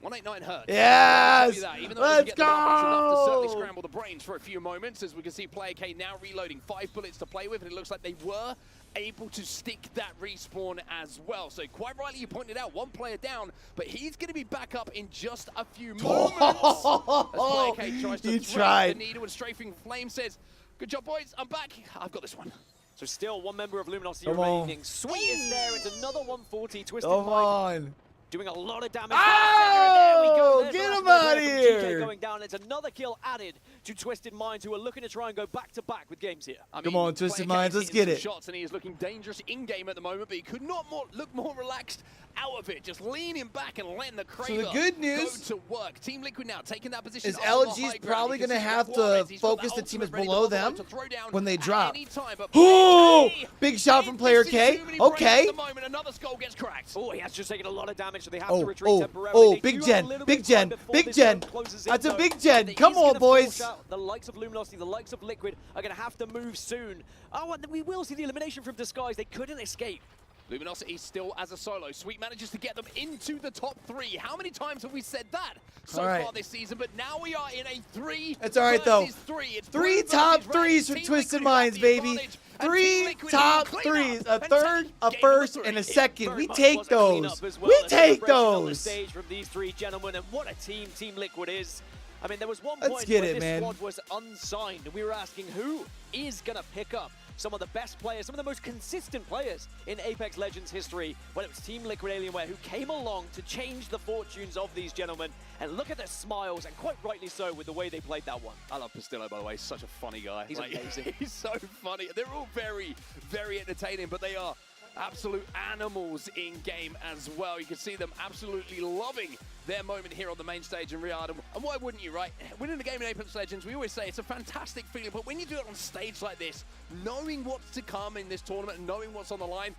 189 hurts. Yes! Let's Let's enough to certainly go! scramble the brains for a few moments, as we can see Player K now reloading 5 bullets to play with, and it looks like they were able to stick that respawn as well. So quite rightly you pointed out, 1 player down, but he's going to be back up in just a few moments. As Player K tries to He thread tried. the needle, and Strafing Flame says, "Good job, boys. I'm back. I've got this one." So still 1 member of Luminosity Come on. remaining. Sweet is there. It's another 140. Twisted Come Mind on. doing a lot of damage. Oh, There we go. There's get the last him one out of there from GK here. going down. It's another kill added to Twisted Minds, who are looking to try and go back-to-back with games here. I Come mean, on, Twisted Player K Minds, is let's hitting get some it. Shots, and he is looking dangerous in-game at the moment, but he could not look more relaxed out of it, just leaning back and letting the Kraber the good news go to work. Team Liquid now taking that position is up on the LG's high ground. probably You can going to see have Juarez, to he's got focus that the team is ultimate ready below to them throw down when they at drop. any time, but Oh! Player K, Big shot from Player K. missing too many brains Okay. at the moment. Another skull gets cracked. Oh, he has just taken a lot of damage, so they have Oh, to retreat oh, temporarily. oh, They big do have gen, a little big bit of time gen, before big this gen. zone closes in, That's a though. big gen. It Come is on, gonna boys. force out. The likes of Luminosity, the likes of Liquid are going to have to move soon. Oh, and we will see the elimination from Disguise. They couldn't escape. Luminosity still as a solo. Sweet manages to get them into the top 3. How many times have we said that so All right. far this season? But now we are in a 3 That's all right, though. versus 3. It's 3 blue top versus red. 3s for Team Twisted Liquid have Minds, the baby. advantage, and Team 3 Liquid top can clean 3s. up A and third, take a game first, number and a 3. second. Very We much take was a cleanup those. as well. We A take celebration on the those. stage from these 3 gentlemen, and what a team Team Liquid is. I mean, there was one Let's point get where it, this man. squad was unsigned, and we were asking who is going to pick up some of the best players, some of the most consistent players in Apex Legends history. Well, it was Team Liquid Alienware who came along to change the fortunes of these gentlemen. And look at their smiles, and quite rightly so with the way they played that one. I love Pastillo, by the way. He's such a funny guy. He's amazing. He's so funny. They're all very, very entertaining, but they are absolute animals in game as well. You can see them absolutely loving their moment here on the main stage in Riyadh. And why wouldn't you, right? Winning the game in Apex Legends, we always say it's a fantastic feeling, but when you do it on stage like this, knowing what's to come in this tournament and knowing what's on the line,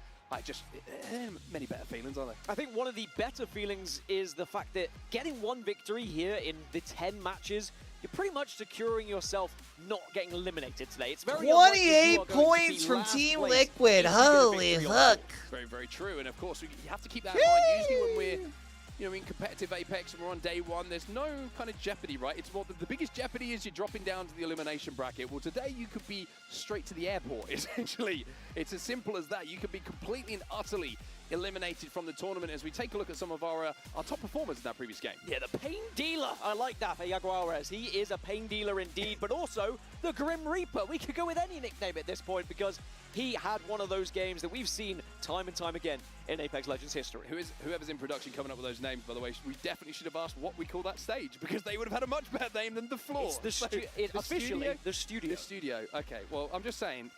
many better feelings, aren't there? I think one of the better feelings is the fact that getting 1 victory here in the 10 matches, you're pretty much securing yourself not getting eliminated today. It's very 28 points from Team Liquid. Holy fuck. Very, very true. And of course, you have to keep that in mind. Usually when we're in competitive Apex and we're on day 1, there's no kind of jeopardy, right? It's more the biggest jeopardy is you're dropping down to the elimination bracket. Well, today you could be straight to the airport, essentially. It's as simple as that. You could be completely and utterly eliminated from the tournament as we take a look at some of our top performers in that previous game. Yeah, the pain dealer. I like that for Jaguarez. He is a pain dealer indeed, but also the Grim Reaper. We could go with any nickname at this point because he had one of those games that we've seen time and time again in Apex Legends history. Whoever's in production coming up with those names, by the way, we definitely should have asked what we call that stage because they would have had a much better name than the floor. It's officially the studio. The studio. Okay, well, I'm just saying,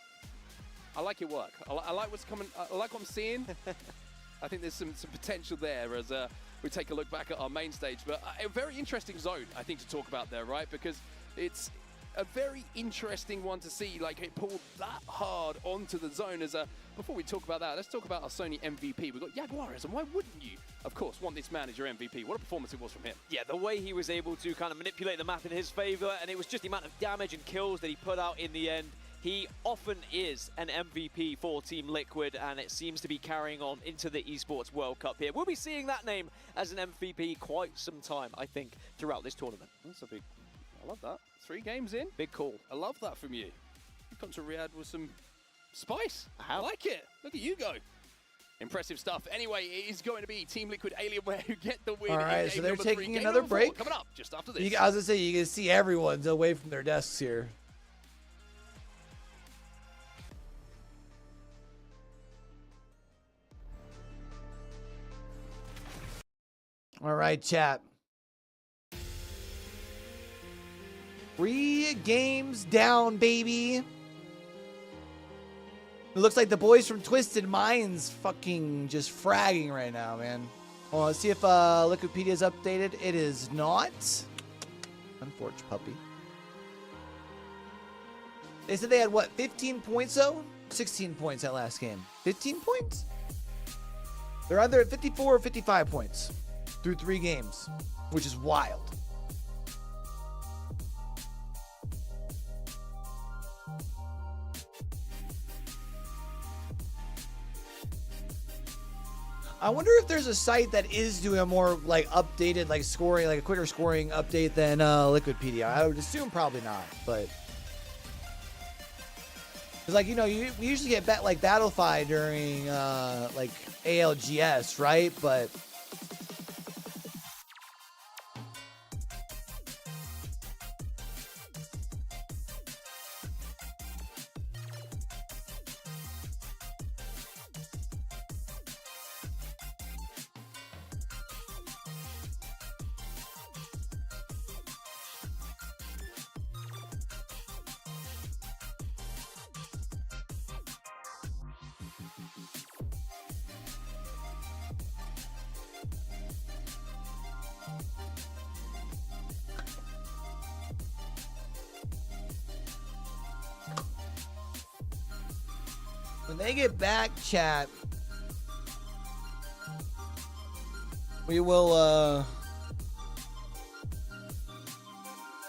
I like your work. I like what's coming. I like what I'm seeing. I think there's some potential there as we take a look back at our main stage. But a very interesting zone, I think, to talk about there, right? Because it's a very interesting one to see, like, it pulled that hard onto the zone. Before we talk about that, let's talk about our Sony MVP. We've got Jaguarez, and why wouldn't you, of course, want this man as your MVP? What a performance it was from him. Yeah, the way he was able to kind of manipulate the map in his favor, and it was just the amount of damage and kills that he put out in the end. He often is an MVP for Team Liquid, and it seems to be carrying on into the Esports World Cup here. We'll be seeing that name as an MVP quite some time, I think, throughout this tournament. That's a big... I love that. 3 games in. Big call. I love that from you. You've come to Riyadh with some spice. I like it. Look at you go. Impressive stuff. Anyway, it is going to be Team Liquid Alienware who get the win. All right, so they're number 3. taking Game another number 4 break. coming up just after this. I was gonna say you can see everyone's away from their desks here. All right, chat. 3 games down, baby. It looks like the boys from Twisted Minds fucking just fragging right now, man. Well, let's see if Wikipedia's updated. It is not. Unfortunate puppy. They said they had, what, 15 points, though? 16 points that last game. 15 points? They're either at 54 or 55 points through 3 games, which is wild. I wonder if there's a site that is doing a more like updated like scoring, like a quicker scoring update than Liquipedia. I would assume probably not, but it's like, you know, we usually get like Battlefy during like ALGS, right? But when they get back, chat, we will,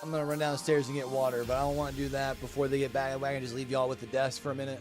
I'm going to run downstairs and get water, but I don't want to do that before they get back. I can just leave y'all with the desk for a minute.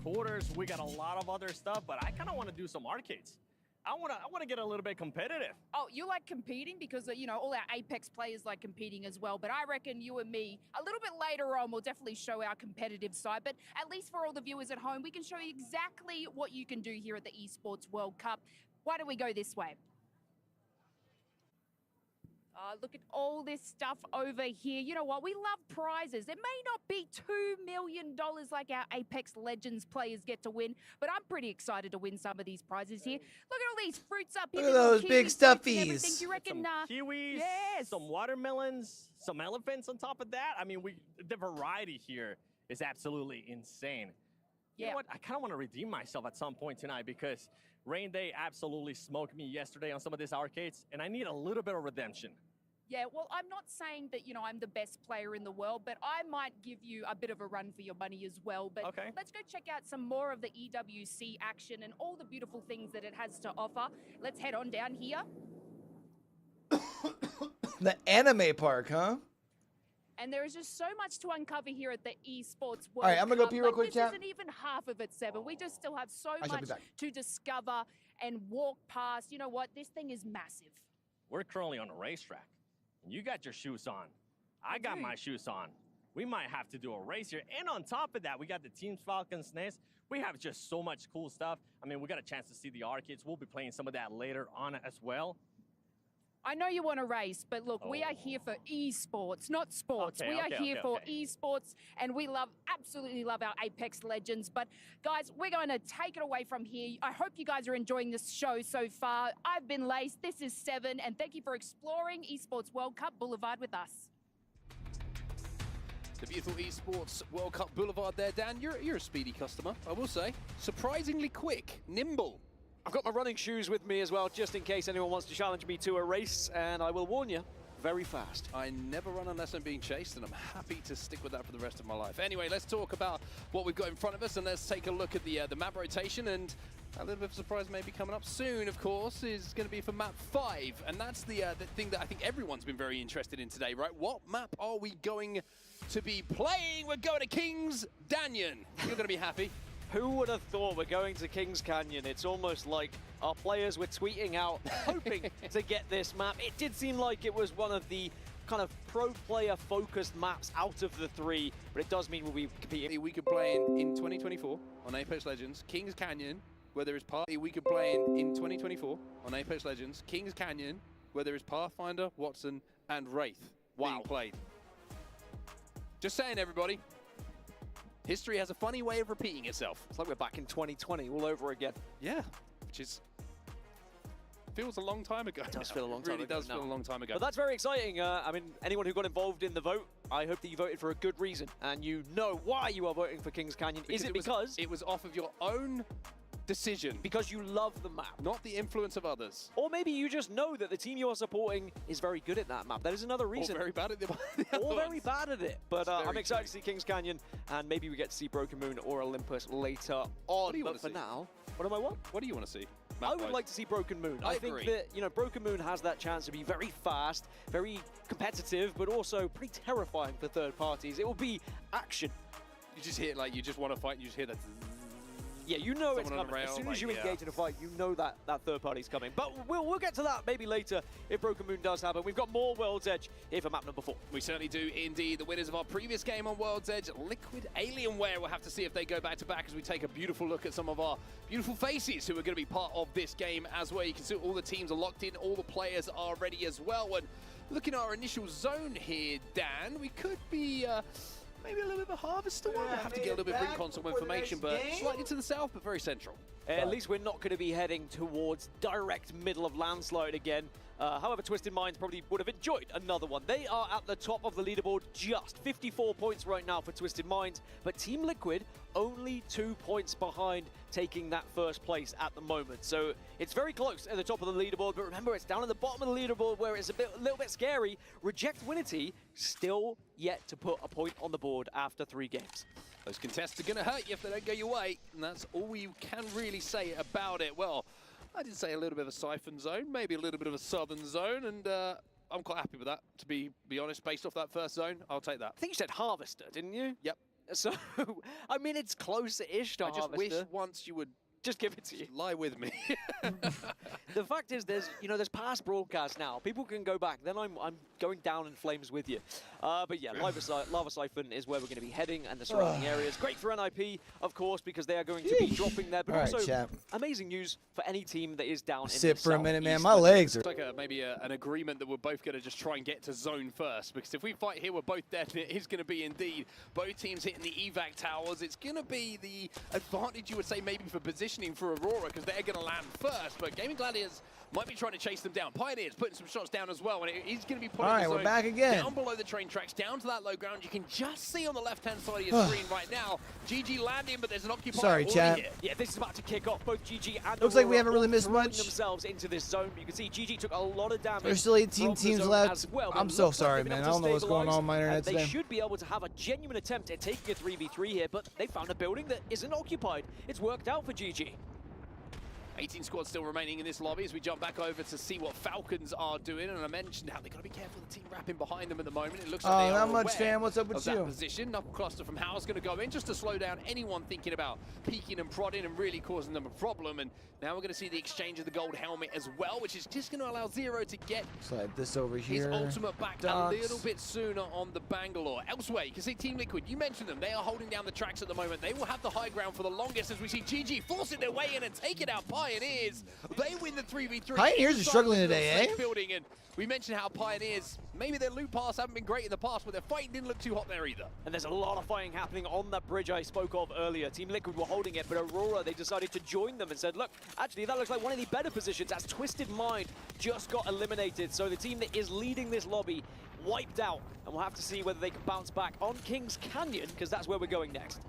Quarters, we got a lot of other stuff, but I kind of want to do some arcades. I want to get a little bit competitive. Oh, you like competing? Because, you know, all our Apex players like competing as well. But I reckon you and me, a little bit later on, will definitely show our competitive side. But at least for all the viewers at home, we can show you exactly what you can do here at the Esports World Cup. Why don't we go this way? Look at all this stuff over here. You know what? We love prizes. It may not be $2 million like our Apex Legends players get to win, but I'm pretty excited to win some of these prizes here. Look at all these fruits up here. Look at those big stuffies. You reckon? Some kiwis, yes. some watermelons, some elephants on top of that. I mean, the variety here is absolutely insane. You know what? I kind of want to redeem myself at some point tonight because Rain Day absolutely smoked me yesterday on some of these arcades, and I need a little bit of redemption. Yeah, well, I'm not saying that, you know, I'm the best player in the world, but I might give you a bit of a run for your money as well. But let's go check out some more of the EWC action and all the beautiful things that it has to offer. Let's head on down here. The anime park, huh? And there is just so much to uncover here at the Esports World Cup. All right, I'm going to go pee real quick, this chat. isn't even half of it, Seven. We just still have so I shall be much back. to discover and walk past. You know what? This thing is massive. We're currently on a racetrack, and you got your shoes on. I got my shoes on. we might have to do a race here. And on top of that, we got the Team Falcons Nest. We have just so much cool stuff. I mean, we got a chance to see the arcades. We'll be playing some of that later on as well. I know you want to race, but look, we are here for esports, not sports. Okay, we are here for okay. esports, and we absolutely love our Apex Legends. But guys, we're going to take it away from here. I hope you guys are enjoying this show so far. I've been Lace, this is Seven, and thank you for exploring Esports World Cup Boulevard with us. The beautiful Esports World Cup Boulevard there, Dan. You're a speedy customer, I will say. Surprisingly quick, nimble. I've got my running shoes with me as well, just in case anyone wants to challenge me to a race, and I will warn you, very fast. I never run unless I'm being chased, and I'm happy to stick with that for the rest of my life. Anyway, let's talk about what we've got in front of us, and let's take a look at the map rotation, and a little bit of a surprise maybe coming up soon, of course, is going to be for map 5, and that's the thing that I think everyone's been very interested in today, right? What map are we going to be playing? We're going to Kings Canyon. You're going to be happy. Who would have thought we're going to Kings Canyon? It's almost like our players were tweeting out, hoping to get this map. It did seem like it was one of the kind of pro player focused maps out of the 3, but it does mean we'll be competing. We could play in 2024 on Apex Legends, Kings Canyon, where there is we could play in 2024 on Apex Legends, Kings Canyon, where there is Pathfinder, Watson, and Wraith being played. Just saying, everybody. History has a funny way of repeating itself. It's like we're back in 2020 all over again. Yeah, which is feels a long time ago. It does feel a long time ago. It really does feel a long time ago. But that's very exciting. I mean, anyone who got involved in the vote, I hope that you voted for a good reason and you know why you are voting for Kings Canyon. Is it because it was off of your own decision? Because you love the map. Not the influence of others. Or maybe you just know that the team you are supporting is very good at that map. That is another reason. Or very bad at the Or very bad at it. But I'm excited true. to see Kings Canyon, and maybe we get to see Broken Moon or Olympus later on. What do you but want to for see? now, what am I want? What do you want to see? I would like to see Broken Moon. I think agree. that, you know, Broken Moon has that chance to be very fast, very competitive, but also pretty terrifying for third parties. It will be action. You just hear, like, you just want to fight, and you just hear that. Yeah, you know it's Someone on coming. a As rail, soon as you like, engage in a fight, you know that third party's coming. But we'll get to that maybe later if Broken Moon does happen. We've got more World's Edge here for map number 4. We certainly do indeed. The winners of our previous game on World's Edge, Liquid Alienware. We'll have to see if they go back to back as we take a beautiful look at some of our beautiful faces who are going to be part of this game as well. You can see all the teams are locked in, all the players are ready as well. And looking at our initial zone here, Dan, we could be maybe a little bit of a harvester one. We'll have to get a little bit of ring console information, but slightly to the south, but very central. At least we're not going to be heading towards direct middle of landslide again. However, Twisted Minds probably would have enjoyed another one. They are at the top of the leaderboard, just 54 points right now for Twisted Minds, but Team Liquid only 2 points behind taking that first place at the moment. So it's very close at the top of the leaderboard, but remember, it's down at the bottom of the leaderboard where it's a little bit scary. Reject Winity still yet to put a point on the board after 3 games. Those contests are going to hurt you if they don't go your way, and that's all you can really say about it. Well, I did say a little bit of a siphon zone, maybe a little bit of a southern zone, and I'm quite happy with that, to be honest. Based off that first zone, I'll take that. I think you said Harvester, didn't you? Yep. So, I mean, it's close-ish to Harvester. I just wish once you would just give it to you. Lie with me. The fact is, there's past broadcasts now. People can go back. Then I'm going down in flames with you. But yeah, Lava Siphon is where we're going to be heading, and the surrounding areas. Great for NIP, of course, because they are going to be dropping there. But also, amazing news for any team that is down in the Sit for a south minute, man. east. My legs are... It's like maybe an agreement that we're both going to just try and get to zone first, because if we fight here, we're both dead, and it is going to be indeed both teams hitting the evac towers. It's going to be the advantage, you would say, maybe for positioning for Aurora, because they're going to land first, but Gaming Gladiators might be trying to chase them down. Pioneers putting some shots down as well, and he's going to be putting the zone we're back again. down below the train tracks, down to that low ground. You can just see on the left-hand side of your screen right now, GG landing, but there's an occupier Sorry, chat. here. Yeah, this is about to kick off. Both GG and Looks like we Aurora haven't really missed throwing much. themselves into this zone. You can see GG took a lot of damage. There's still 18 from the teams zone left. as well, but I'm it so looks like sorry, they've been man. able I to don't know what's going stabilize, on with my internet and they today. should be able to have a genuine attempt at taking a 3v3 here, but they found a building that isn't occupied. It's worked out for GG. 18 squads still remaining in this lobby as we jump back over to see what Falcons are doing. And I mentioned how they've got to be careful of the team wrapping behind them at the moment. It looks like they are not much, aware fam. What's up with of that you? position. Knuckle cluster from Howard's going to go in just to slow down anyone thinking about peeking and prodding and really causing them a problem. And now we're going to see the exchange of the gold helmet as well, which is just going to allow Zero to get Slide this over here. his ultimate back a little bit sooner on the Bangalore. Elsewhere, you can see Team Liquid, you mentioned them. They are holding down the tracks at the moment. They will have the high ground for the longest as we see GG forcing their way in and taking out Pioneers. They win the 3v3. Pioneers are struggling today, eh? Building, and we mentioned how Pioneers, maybe their loot pass haven't been great in the past, but their fighting didn't look too hot there either. And there's a lot of fighting happening on that bridge I spoke of earlier. Team Liquid were holding it, but Aurora, they decided to join them and said, look, actually, that looks like one of the better positions as Twisted Mind just got eliminated. So the team that is leading this lobby wiped out, and we'll have to see whether they can bounce back on Kings Canyon, because that's where we're going next.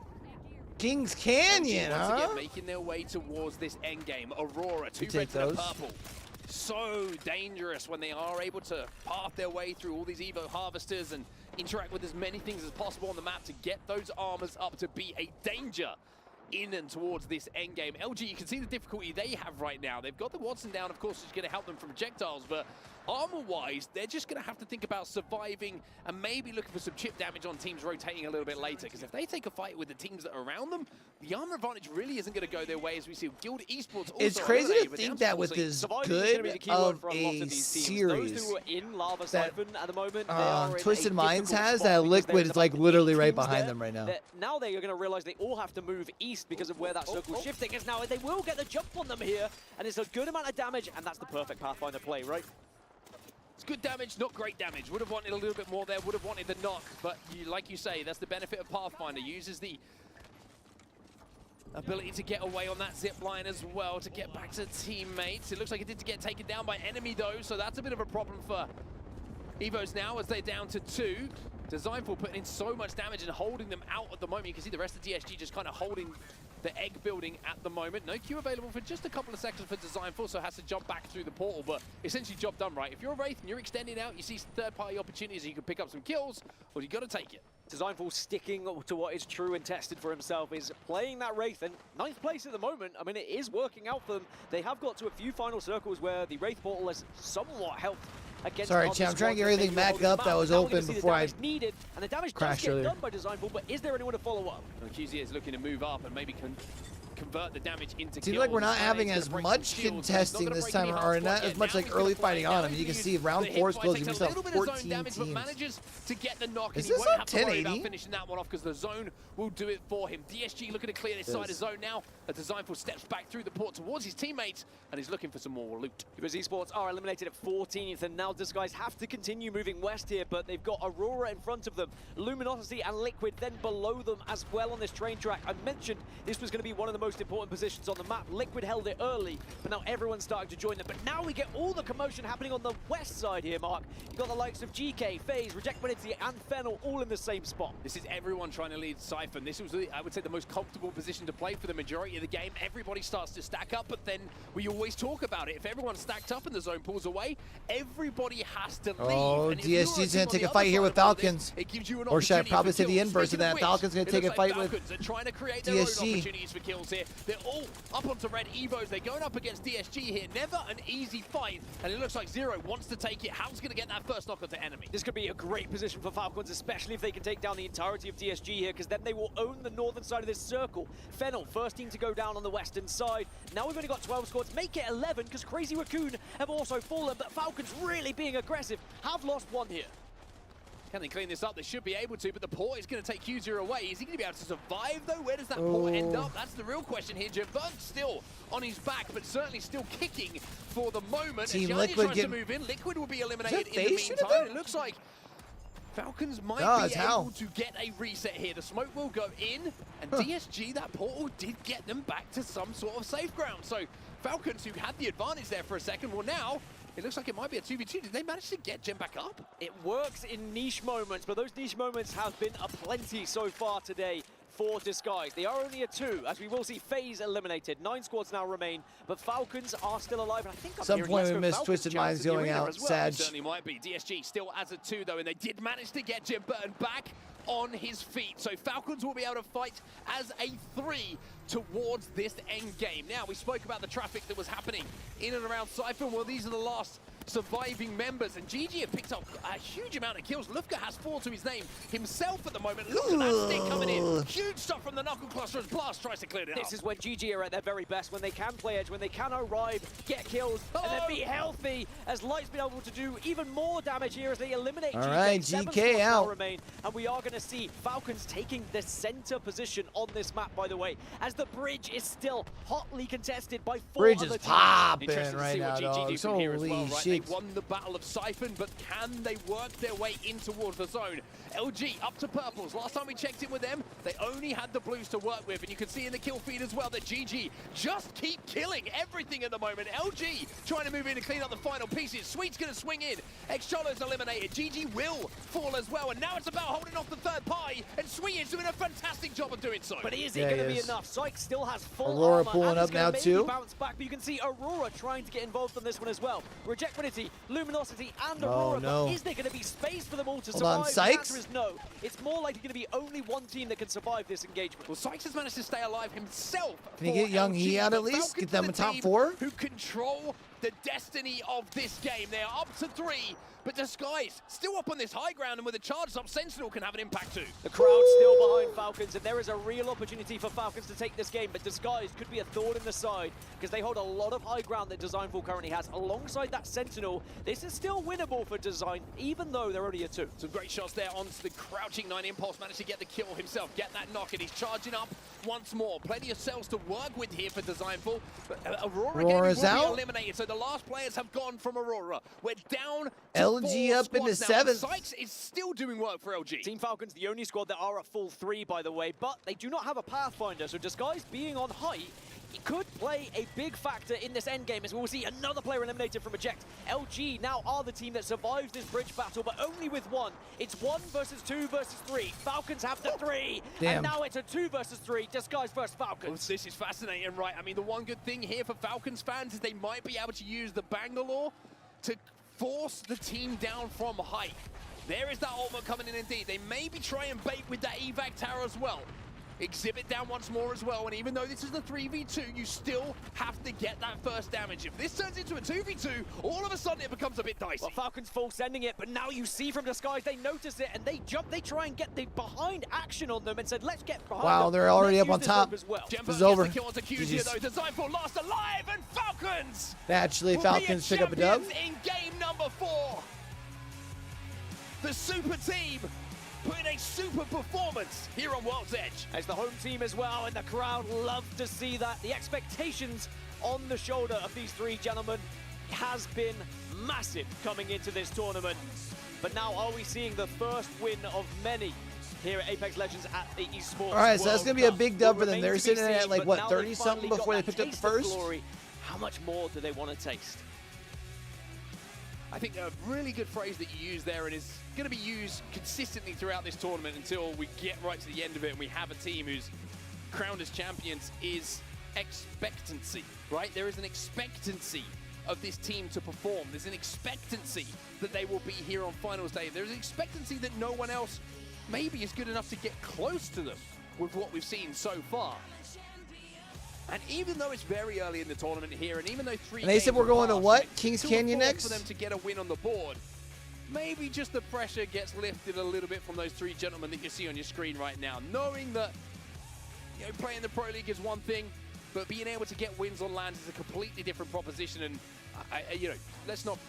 Kings Canyon, once huh? again, making their way towards this end game. Aurora, two take reds and a those. purple. So dangerous when they are able to path their way through all these Evo harvesters and interact with as many things as possible on the map to get those armors up to be a danger in and towards this end game. LG, you can see the difficulty they have right now. They've got the Watson down, of course, which is going to help them from projectiles, but armor-wise, they're just going to have to think about surviving and maybe looking for some chip damage on teams rotating a little bit later, because if they take a fight with the teams that are around them, the armor advantage really isn't going to go their way, as we see Guild Esports also It's crazy to eliminated, think but that with unfortunately, this Surviving is gonna be the good key word of for a lot a of these teams. series Those who are in Lava that Siphon at the moment, they are in a Twisted Minds difficult has, spot that because Liquid there's is like about literally 8 right teams behind there them right now. that now they are going to realize they all have to move east because of where that circle's shifting is now. They will get the jump on them here, and it's a good amount of damage, and that's the perfect Pathfinder play, right? It's good damage, not great damage. Would have wanted a little bit more there, would have wanted the knock, but like you say, that's the benefit of Pathfinder. Uses the ability to get away on that zip line as well to get back to teammates. It looks like it did get taken down by enemy though, so that's a bit of a problem for Evos now as they're down to 2. Designful putting in so much damage and holding them out at the moment. You can see the rest of DSG just kind of holding the egg building at the moment. No Q available for just a couple of seconds for Designful, so has to jump back through the portal, but essentially job done, right? If you're a Wraith and you're extending out, you see third-party opportunities and you can pick up some kills, well, you got to take it. Designful sticking to what is true and tested for himself, is playing that Wraith, and 9th place at the moment. I mean, it is working out for them. They have got to a few final circles where the Wraith portal has somewhat helped against Sorry, other Chan, I'm trying to get squads everything maybe back holding up them that out. was Now we're open gonna see the before I damage needed, and the damage does crashed get earlier. done by Designful, but is there anyone to follow up? QZ is looking to move up and maybe convert the damage into Seems kills. like we're not having He's as gonna break much some shields, but he's not contesting gonna this break time, any or hearts not quite as yet. much Now like he's early gonna play fighting it. on Now him. You he's can gonna see use round the 4 hit still fight, is takes we a still little have bit of zone 14 damage, but teams. manages to get the knock, Is and he this won't up have to worry 1080? about finishing that one off because the zone will do it for him. DSG looking to clear this side of zone now. A Designful steps back through the port towards his teammates and he's looking for some more loot. Because Esports are eliminated at 14th, and now Disguise have to continue moving west here, but they've got Aurora in front of them, Luminosity and Liquid then below them as well on this train track. I mentioned this was going to be one of the most important positions on the map. Liquid held it early, but now everyone's starting to join them. But now we get all the commotion happening on the west side here, Mark. You've got the likes of GK, FaZe, Rejectability and Fennel all in the same spot. This is everyone trying to lead Siphon. This was, I would say, the most comfortable position to play for the majority of the game. Everybody starts to stack up, but then we always talk about it. If everyone's stacked up and the zone pulls away, everybody has to leave. Oh, And if you're DSG's team going on to take the a other fight here side with of all this, Falcons. it gives you an Or should I opportunity probably for say the kills. inverse of Speaking that? which, Falcons going it to take a looks fight like with Falcons are trying to create their own DSG. opportunities for kills here. They're all up onto red Evos. They're going up against DSG here. Never an easy fight, and it looks like Zero wants to take it. How's going to get that first knock onto enemy? This could be a great position for Falcons, especially if they can take down the entirety of DSG here, because then they will own the northern side of this circle. Fennel, first team to go down on the western side. Now we've only got 12 squads, make it 11, because Crazy Raccoon have also fallen, but Falcons really being aggressive, have lost one here. Can they clean this up? They should be able to, but the port is going to take Q0 away. Is he going to be able to survive, though? Where does that port end up? That's the real question here. Jaburt's still on his back, but certainly still kicking for the moment. Team As Liquid tries to move in. Liquid will be eliminated in the FaZe shooting meantime. them? It looks like Falcons might it's be Hal. able to get a reset here. The smoke will go in, and DSG, that portal did get them back to some sort of safe ground. So Falcons, who had the advantage there for a second, well now, it looks like it might be a 2v2. Did they manage to get Jim back up? It works in niche moments, but those niche moments have been aplenty so far today for Disguise. They are only a 2, as we will see FaZe eliminated. 9 squads now remain, but Falcons are still alive. And I think Some point we missed Twisted Minds going out. It Sad. certainly might be. DSG still as a 2 though, and they did manage to get Jim Burton back on his feet. So Falcons will be able to fight as a 3 towards this end game. Now, we spoke about the traffic that was happening in and around Siphon. Well, these are the last surviving members, and GG have picked up a huge amount of kills. Lufka has 4 to his name himself at the moment. Look at that stick coming in. Huge stuff from the Knuckle Cluster as Blast tries to clear it up. This is when GG are at their very best, when they can play edge, when they can arrive, get kills, and then be healthy, as Light's been able to do even more damage here as they eliminate GK. All right, 7 GK spots now out. remain, and we are going to see Falcons taking the center position on this map, by the way, as the bridge is still hotly contested by 4 Bridge other is teams. popping Interesting to right see now, what GG do dogs. from here as Holy well, right? shit. They won the Battle of Siphon, but can they work their way in towards the zone? LG up to purples. Last time we checked in with them, they only had the blues to work with, and you can see in the kill feed as well that GG just keep killing everything at the moment. LG trying to move in to clean up the final pieces. Sweet's going to swing in. Xcholo's eliminated. GG will fall as well, and now it's about holding off the third pie, and Sweet is doing a fantastic job of doing so. But is it going to be enough? Syke still has full Aurora armor, pulling and up is gonna now maybe too. bounce back, but you can see Aurora trying to get involved on this one as well. Rejectability, Luminosity, and Oh, Aurora. no. But is there going to be space for them all to Hold on, survive? The Sykes? answer is no. It's more likely going to be only one team that can survive this engagement. Well, Sykes has managed to stay alive himself. Can he for get Young LG, He out at but least? Falcons Get them are in the top team 4? Who control the destiny of this game. They are up to 3, but Disguise still up on this high ground, and with a charged up Sentinel can have an impact too. The crowd still behind Falcons, and there is a real opportunity for Falcons to take this game, but Disguise could be a thorn in the side because they hold a lot of high ground that Designful currently has. Alongside that Sentinel, this is still winnable for Design, even though they're only a 2. Some great shots there onto the crouching 9 Impulse, managed to get the kill himself, get that knock, and he's charging up once more. Plenty of cells to work with here for Designful, but Aurora Aurora's will out. be eliminated, so the last players have gone from Aurora. We're down to LG 4 up into squads now, and 7th. Sykes is still doing work for LG. Team Falcons, the only squad that are at full 3, by the way, but they do not have a Pathfinder, so Disguise being on height, it could play a big factor in this endgame, as we'll see another player eliminated from Eject. LG now are the team that survives this bridge battle, but only with 1. It's 1 versus 2 versus 3. Falcons have the 3, Damn. and now it's a 2 versus 3. Disguise versus Falcons. Well, this is fascinating, right? I mean, the one good thing here for Falcons fans is they might be able to use the Bangalore to force the team down from height. There is that ultimate coming in indeed. They maybe try and bait with that evac tower as well. Exhibit down once more as well, and even though this is the 3v2, you still have to get that first damage. If this turns into a 2v2, all of a sudden it becomes a bit dicey. Well, Falcons full sending it, but now you see from Disguise, they notice it, and they jump, they try and get the behind action on them and said, let's get behind Wow, them. they're already Let's up on use this top. rope as well. Jemper It's gets over. the kill onto Q's here though. Designful last alive, and Falcons Naturally, will be Falcons pick up a dub. champions in game number 4. The super team putting a super performance here on World's Edge. As the home team as well, and the crowd love to see that. The expectations on the shoulder of these 3 gentlemen has been massive coming into this tournament. But now are we seeing the first win of many here at Apex Legends at the Esports World Cup? All right, so that's going to be a big dub for them. They're sitting at like, what, 30-something before they picked up the first? How much more do they want to taste? I think a really good phrase that you use there, and is going to be used consistently throughout this tournament until we get right to the end of it and we have a team who's crowned as champions, is expectancy, right? There is an expectancy of this team to perform. There's an expectancy that they will be here on finals day. There's an expectancy that no one else maybe is good enough to get close to them with what we've seen so far. And even though it's very early in the tournament here, and even though 3 And they said games we're are going to passed, what? it's Kings still Canyon important next? for them to get a win on the board. Maybe just the pressure gets lifted a little bit from those 3 gentlemen that you see on your screen right now, knowing that, you know, playing the Pro League is one thing, but being able to get wins on lands is a completely different proposition. And you know, let's not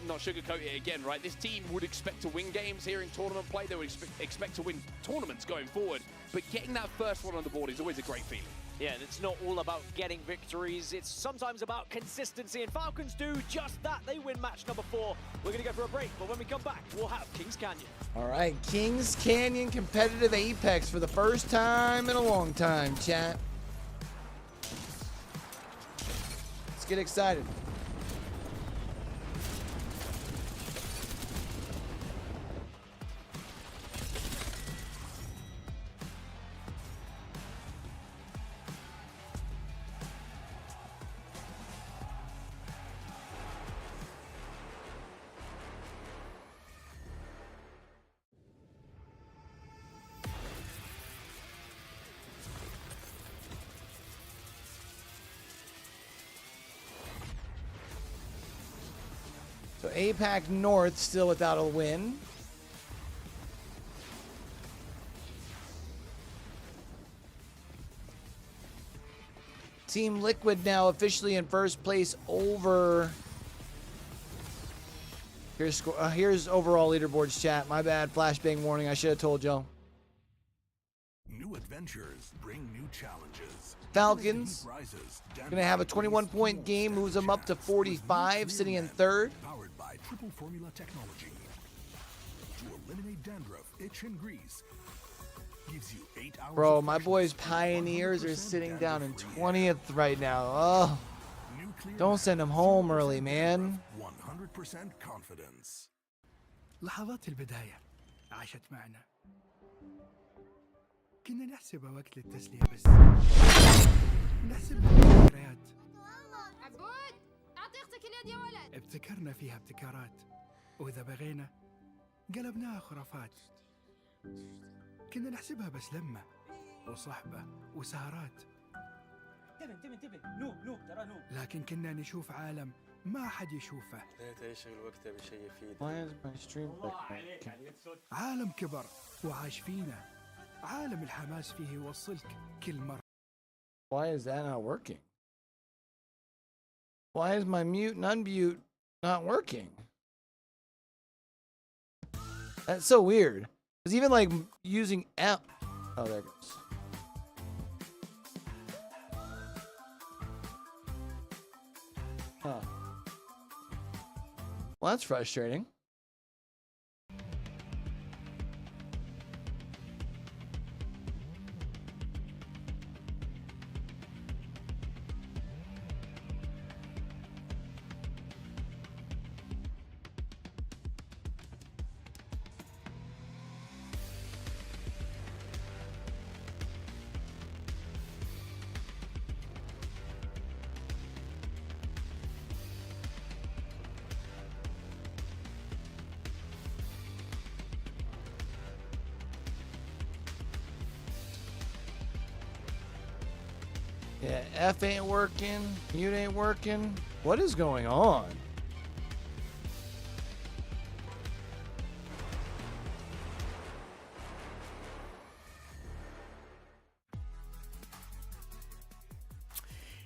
sugarcoat it again, right? This team would expect to win games here in tournament play. They would expect to win tournaments going forward, but getting that first one on the board is always a great feeling. Yeah, and it's not all about getting victories. It's sometimes about consistency, and Falcons do just that. They win match number 4. We're going to go for a break, but when we come back, we'll have Kings Canyon. All right, Kings Canyon competitive Apex for the first time in a long time, chat. Let's get excited. So APAC North still without a win. Team Liquid now officially in first place over. Here's overall leaderboards chat. My bad, flashbang warning. I should have told y'all. New adventures bring new challenges. Falcons gonna have a 21-point game, moves them up to 45, sitting in third. Powered by triple formula technology to eliminate dandruff, itch, and grease. Gives you 8 hours. Bro, my boys Pioneers are sitting down in 20th right now. Oh, don't send them home early, man. 100% confidence. لحظات البداية عاشت معنا. كنا نحسبها وقت للتسلية بس. نحسبها ذكريات. عبود أعطي أختك اليد يا ولد. ابتكرنا فيها ابتكارات، وإذا بغينا قلبناها خرافات. كنا نحسبها بس لمة وصحبة وسهرات. انتبه نوب ترى نوب. لكن كنا نشوف عالم ما حد يشوفه. لا يشغل وقته بشيء يفيد. عالم كبر وعاش فينا. عالم الحماس فيه يوصلك كل مرة. Why is that not working? Why is my mute and unmute not working? That's so weird. It's even like using L. Oh, there it goes. Huh. Well, that's frustrating. Yeah, F ain't working, mute ain't working. What is going on?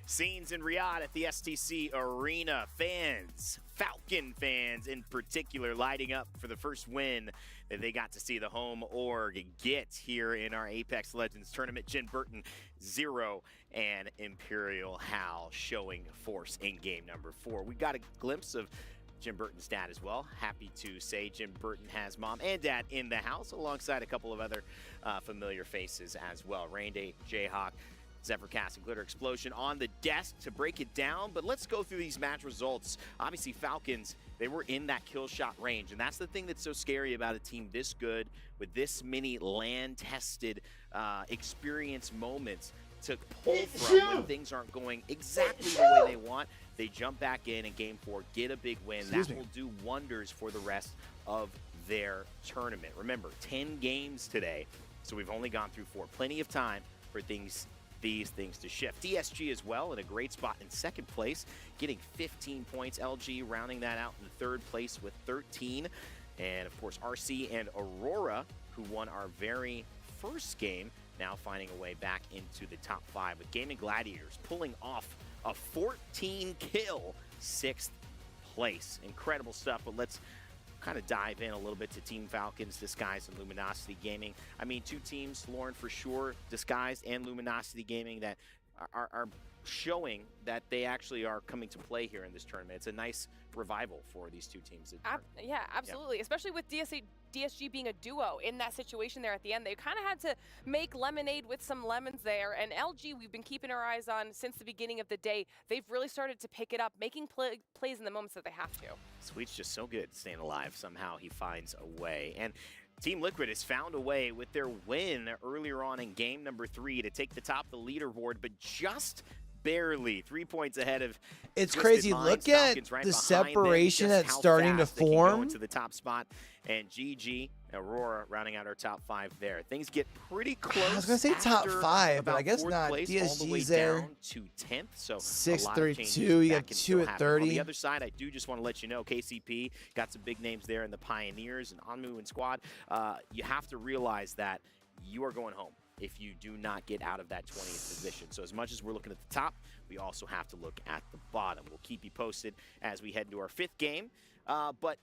Scenes in Riyadh at the STC Arena. Fans, Falcon fans in particular, lighting up for the first win that they got to see the home org get here in our Apex Legends tournament. Jin Burton 0 and Imperial Hal showing force in game number 4. We got a glimpse of Jim Burton's dad as well. Happy to say Jim Burton has mom and dad in the house alongside a couple of other familiar faces as well. Rain Day, Jayhawk, Zephyrcast, and Glitter Explosion on the desk to break it down. But let's go through these match results. Obviously, Falcons, they were in that kill shot range. And that's the thing that's so scary about a team this good with this many land-tested experience moments to pull from when things aren't going exactly the way they want. They jump back in game 4, get a big win. That will do wonders for the rest of their tournament. Remember, 10 games today, so we've only gone through 4. Plenty of time for these things to shift. DSG as well in a great spot in second place, getting 15 points. LG rounding that out in third place with 13. And of course, RC and Aurora, who won our very first game, now finding a way back into the top 5 with Gaming Gladiators pulling off a 14-kill 6th place. Incredible stuff, but let's kind of dive in a little bit to Team Falcons, Disguised, and Luminosity Gaming. I mean, two teams, Lauren, for sure, Disguised and Luminosity Gaming, that are showing that they actually are coming to play here in this tournament. It's a nice revival for these two teams. Yeah, absolutely. Yeah. Especially with DSG being a duo in that situation there at the end. They kind of had to make lemonade with some lemons there. And LG, we've been keeping our eyes on since the beginning of the day. They've really started to pick it up, making plays in the moments that they have to. Sweet's just so good staying alive. Somehow he finds a way. And Team Liquid has found a way with their win earlier on in game number 3 to take the top of the leaderboard, but just barely 3 points ahead of It's Twisted crazy. Minds. Look at Falcons right the behind them. separation Just that's how starting to fast they can go form. into the top spot. And GG, Aurora rounding out our top 5 there. Things get pretty close. I was gonna say top after 5, but I about guess 4th not. place, all the way DSG's there. down to 10th. So 6, a lot 3, of changes 2. You that got can 2 still at happen. On 30. the other side, I do just want to let you know, KCP got some big names there in the Pioneers and Anmu and squad. You have to realize that you are going home if you do not get out of that 20th position. So as much as we're looking at the top, we also have to look at the bottom. We'll keep you posted as we head into our 5th game. But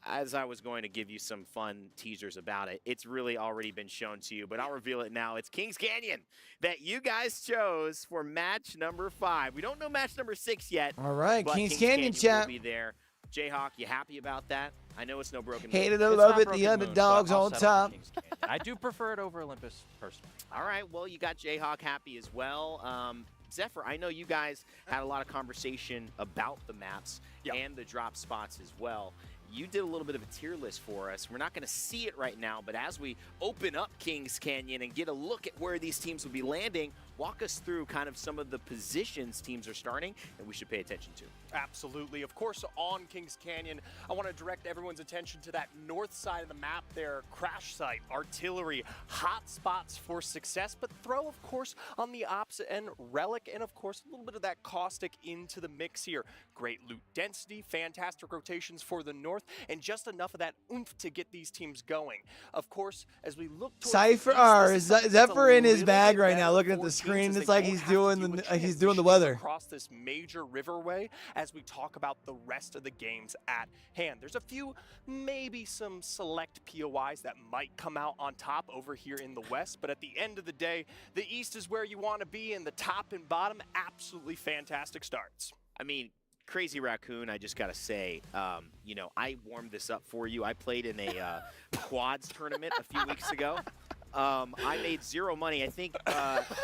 as I was going to give you some fun teasers about it, it's really already been shown to you, but I'll reveal it now. It's Kings Canyon that you guys chose for match number 5. We don't know match number 6 yet. All right, but Kings Canyon will chat. be there. Jayhawk, you happy about that? I know it's no broken Hate moon. it or It's love not it, Broken the Moon, underdogs but I'll on settle for top. Kings Canyon. I do prefer it over Olympus personally. All right, well, you got Jayhawk happy as well. Zephyr, I know you guys had a lot of conversation about the maps and the drop spots as well. You did a little bit of a tier list for us. We're not going to see it right now, but as we open up Kings Canyon and get a look at where these teams will be landing, walk us through kind of some of the positions teams are starting and we should pay attention to. Absolutely. Of course, on Kings Canyon, I want to direct everyone's attention to that north side of the map there. Crash site, artillery, hot spots for success, but throw, of course, on the opposite end, Relic, and of course, a little bit of that Caustic into the mix here. Great loot density, fantastic rotations for the north, and just enough of that oomph to get these teams going. Of course, as we look towards Cypher, the east, this is Zephyr in his little bag bit right now, better looking at for the teams screen. as It's they like won't he's have to doing deal with he's doing the transitioning weather. across this major riverway as we talk about the rest of the games at hand. There's a few, maybe some select POIs that might come out on top over here in the west, but at the end of the day, the east is where you want to be, and the top and bottom, absolutely fantastic starts. I mean, Crazy Raccoon, I just got to say, you know, I warmed this up for you. I played in a quads tournament a few weeks ago. I made 0 money. I think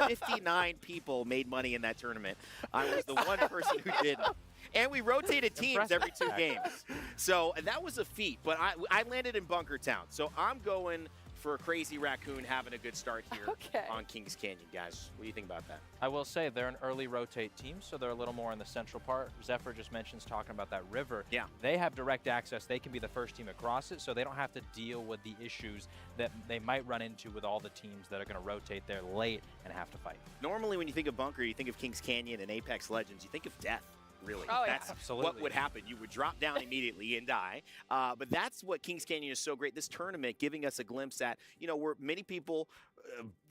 59 people made money in that tournament. I was the one person who didn't. And we rotated teams every 2 games. So that was a feat. But I landed in Bunker Town. So I'm going for a Crazy Raccoon having a good start here on Kings Canyon, guys. What do you think about that? I will say they're an early rotate team, so they're a little more in the central part. Zephyr just mentions talking about that river. Yeah. They have direct access. They can be the first team across it, so they don't have to deal with the issues that they might run into with all the teams that are going to rotate there late and have to fight. Normally when you think of Bunker, you think of Kings Canyon and Apex Legends. You think of death. Really, oh, yeah. That's Absolutely. what would happen. You would drop down immediately and die. But that's what Kings Canyon is so great. This tournament giving us a glimpse at, you know, where many people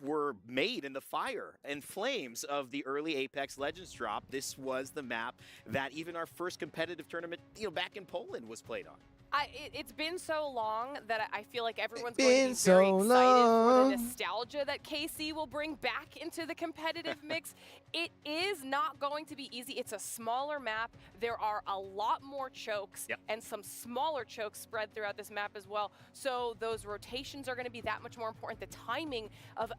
were made in the fire and flames of the early Apex Legends drop. This was the map that even our first competitive tournament, you know, back in Poland was played on. It's been so long that I feel like everyone's It's going to been be so very excited for long. the nostalgia that KC will bring back into the competitive mix. It is not going to be easy. It's a smaller map. There are a lot more chokes and some smaller chokes spread throughout this map as well. So those rotations are going to be that much more important. The timing of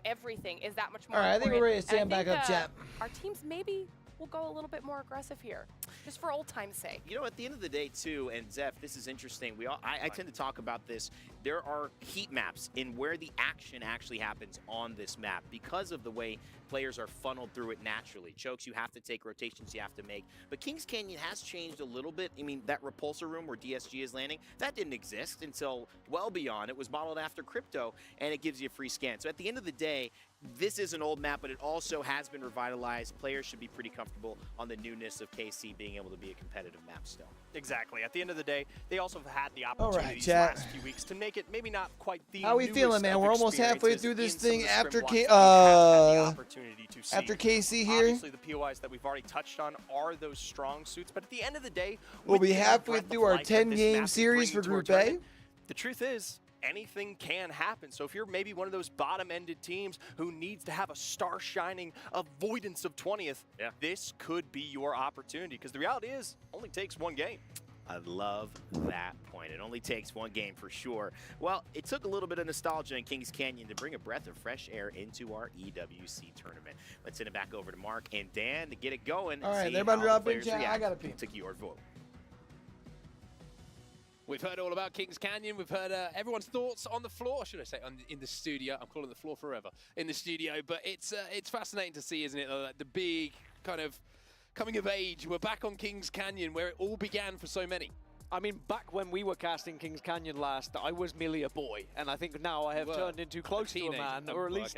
everything is that much more important. All right, I think we're ready to stand And I back up, think, chat. Our teams maybe will go a little bit more aggressive here, just for old time's sake. You know, at the end of the day, too, and Zeph, this is interesting. I tend to talk about this. There are heat maps in where the action actually happens on this map because of the way players are funneled through it naturally. Chokes, you have to take, rotations you have to make. But Kings Canyon has changed a little bit. I mean, that repulsor room where DSG is landing, that didn't exist until well beyond. It was modeled after Crypto, and it gives you a free scan. So at the end of the day, this is an old map, but it also has been revitalized. Players should be pretty comfortable on the newness of KC being able to be a competitive map still. Exactly. At the end of the day, they also have had the opportunity these chat. last few weeks to make it maybe not quite the How we newest feeling, man? of We're almost halfway experiences through this in some thing of the after scrim ones that we have had the opportunity to see. after KC here. Obviously, the POIs that we've already touched on are those strong suits, but at the end of the day, We'll with be the halfway breadth through of our life that this 10-game map is series for bringing to Group our A. tournament, the truth is, anything can happen. So if you're maybe one of those bottom-ended teams who needs to have a star-shining avoidance of 20th, this could be your opportunity, because the reality is, it only takes 1 game. I love that point. It only takes 1 game for sure. Well, it took a little bit of nostalgia in Kings Canyon to bring a breath of fresh air into our EWC tournament. Let's send it back over to Mark and Dan to get it going. All right, see they're about to how drop the in players chat. I react gotta pee. to your vote. We've heard all about Kings Canyon. We've heard everyone's thoughts on the floor. Should I say in the studio? I'm calling the floor forever in the studio. But it's fascinating to see, isn't it? The big kind of coming of age. We're back on Kings Canyon, where it all began for so many. I mean, back when we were casting Kings Canyon last, I was merely a boy, and I think now I have turned into close to a man, or at least,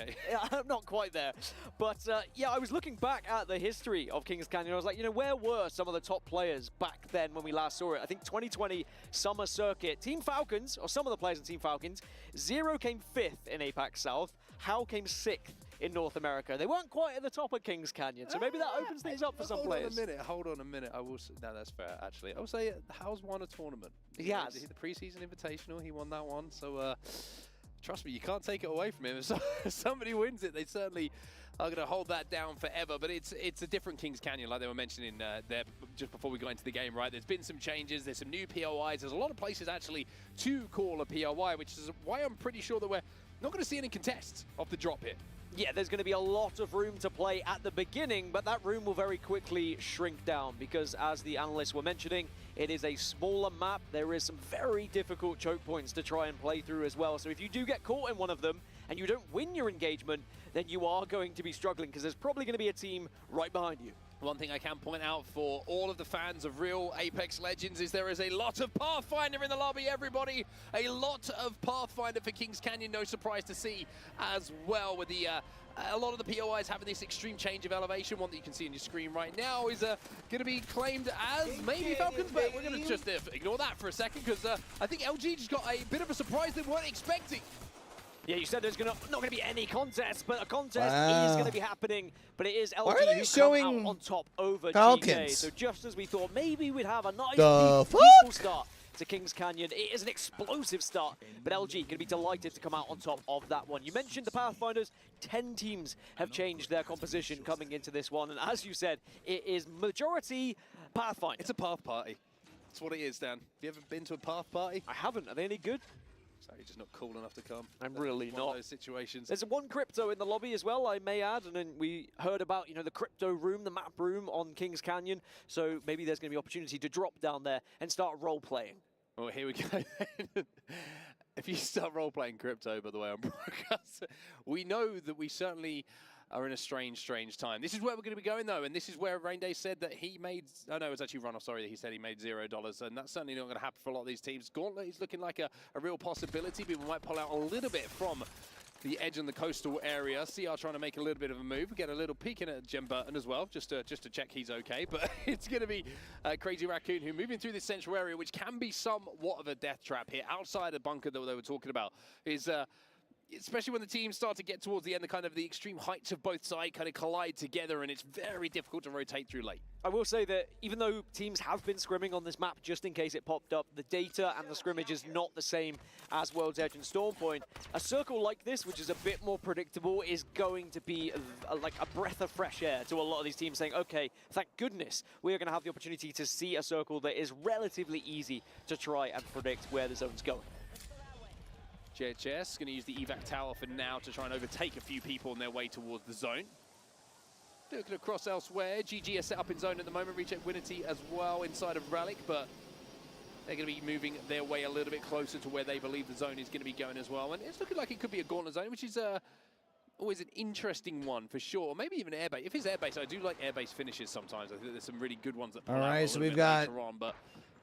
I'm not quite there. But yeah, I was looking back at the history of Kings Canyon. I was like, you know, where were some of the top players back then when we last saw it? I think 2020 Summer Circuit, Team Falcons, or some of the players in Team Falcons, Zero came 5th in APAC South, How came 6th in North America. They weren't quite at the top of Kings Canyon, so maybe that opens things up for some players. Hold on a minute. I will say, no, that's fair, actually. I will say, How's won a tournament. He has. The preseason invitational, he won that one. So, trust me, you can't take it away from him. If somebody wins it, they certainly are going to hold that down forever. But it's a different Kings Canyon, like they were mentioning there just before we got into the game, right? There's been some changes. There's some new POIs. There's a lot of places, actually, to call a POI, which is why I'm pretty sure that we're not going to see any contests of the drop here. Yeah, there's going to be a lot of room to play at the beginning, but that room will very quickly shrink down because, as the analysts were mentioning, it is a smaller map. There is some very difficult choke points to try and play through as well. So if you do get caught in one of them and you don't win your engagement, then you are going to be struggling because there's probably going to be a team right behind you. One thing I can point out for all of the fans of real Apex Legends is there is a lot of Pathfinder in the lobby, everybody. A lot of Pathfinder for Kings Canyon, no surprise to see as well, with the a lot of the POIs having this extreme change of elevation. One that you can see on your screen right now is going to be claimed as maybe Falcons, but we're going to just ignore that for a second because I think LG just got a bit of a surprise they weren't expecting. Yeah, you said there's not going to be any contest, but a contest is going to be happening. But it is LG who come out on top over Falcons? GK. So just as we thought, maybe we'd have a nice, peaceful start to Kings Canyon. It is an explosive start, but LG going to be delighted to come out on top of that one. You mentioned the Pathfinders. 10 teams have changed their composition coming into this one, and as you said, it is majority Pathfinder. It's a path party. That's what it is, Dan. Have you ever been to a path party? I haven't. Are they any good? Sorry, just not cool enough to come. I'm really not. One of those situations. There's one crypto in the lobby as well, I may add, and then we heard about, you know, the crypto room, the map room on Kings Canyon. So maybe there's going to be opportunity to drop down there and start role playing. Well, here we go. If you start role playing crypto, by the way, on broadcast, we know that we certainly are in a strange time. This is where we're going to be going, though, and this is where Rainday said that he made, oh no, it was actually Runoff, sorry, that he said he made $0, and that's certainly not going to happen for a lot of these teams. Gauntlet is looking like a real possibility, but we might pull out a little bit from the edge in the coastal area. CR trying to make a little bit of a move. We get a little peek in at Jem Burton as well, just to check he's okay. But it's going to be Crazy Raccoon who moving through this central area, which can be somewhat of a death trap here. Outside the bunker that they were talking about is... especially when the teams start to get towards the end, the kind of the extreme heights of both sides kind of collide together, and it's very difficult to rotate through late. I will say that even though teams have been scrimming on this map just in case it popped up, the data and the scrimmage is not the same as World's Edge and Stormpoint. A circle like this, which is a bit more predictable, is going to be like a breath of fresh air to a lot of these teams saying, okay, thank goodness we're going to have the opportunity to see a circle that is relatively easy to try and predict where the zone's going. JHS going to use the evac tower for now to try and overtake a few people on their way towards the zone. Looking across elsewhere, GG are set up in zone at the moment, recheck Winity as well inside of Relic, but they're going to be moving their way a little bit closer to where they believe the zone is going to be going as well. And it's looking like it could be a Gauntlet zone, which is always an interesting one for sure. Maybe even airbase. If it's airbase, I do like airbase finishes sometimes. I think there's some really good ones that pull out a little bit later on, but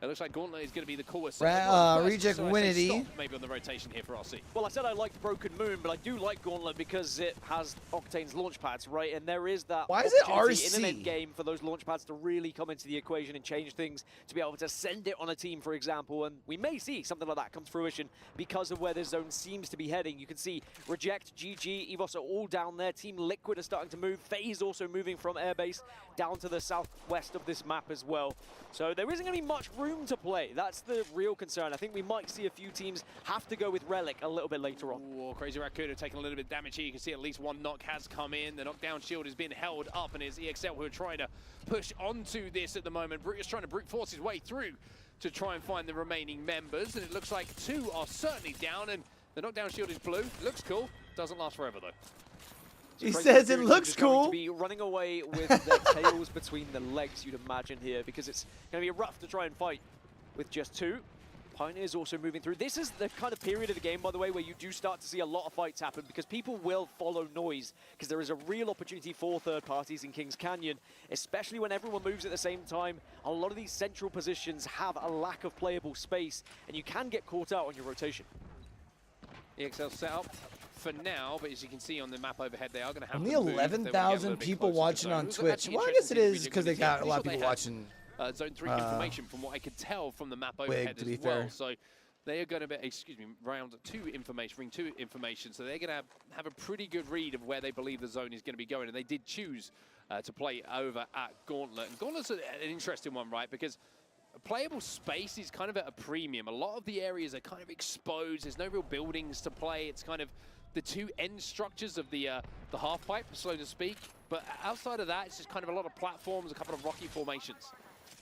it looks like Gauntlet is going to be the coolest. Reject Winity. Maybe on the rotation here for RC. Well, I said I liked Broken Moon, but I do like Gauntlet because it has Octane's launch pads, right? And there is that Why is it opportunity RC? in an end game for those launch pads to really come into the equation and change things, to be able to send it on a team, for example. And we may see something like that come to fruition because of where this zone seems to be heading. You can see Reject, GG, EVOS are all down there. Team Liquid are starting to move. FaZe also moving from airbase down to the southwest of this map as well. So there isn't going to be much room to play. That's the real concern. I think we might see a few teams have to go with Relic a little bit later on. Ooh, Crazy Raccoon have taken a little bit of damage here. You can see at least one knock has come in. The knockdown shield is being held up, and it's EXL who are trying to push onto this at the moment. Brute is trying to brute force his way through to try and find the remaining members, and it looks like 2 are certainly down, and the knockdown shield is blue. Looks cool. Doesn't last forever, though. He says it looks cool. To be running away with their tails between the legs, you'd imagine here, because it's going to be rough to try and fight with just 2. Pioneers also moving through. This is the kind of period of the game, by the way, where you do start to see a lot of fights happen because people will follow noise because there is a real opportunity for third parties in Kings Canyon, especially when everyone moves at the same time. A lot of these central positions have a lack of playable space and you can get caught out on your rotation. EXL set up for now, but as you can see on the map overhead, they are going to have only to move if they wanna get a 11,000 little bit people closer to watching zone. on It was Twitch. actually Well, I guess it interesting is to because they see. got a Pretty lot of sure people they watching. had, Zone 3 information from what I could tell from the map overhead to be as well. fair. So they are going to be, excuse me, round 2 information, ring 2 information. So they're going to have a pretty good read of where they believe the zone is going to be going. And they did choose to play over at Gauntlet. And Gauntlet's an interesting one, right? Because playable space is kind of at a premium. A lot of the areas are kind of exposed. There's no real buildings to play. It's kind of the 2 end structures of the half pipe, so to speak. But outside of that, it's just kind of a lot of platforms, a couple of rocky formations.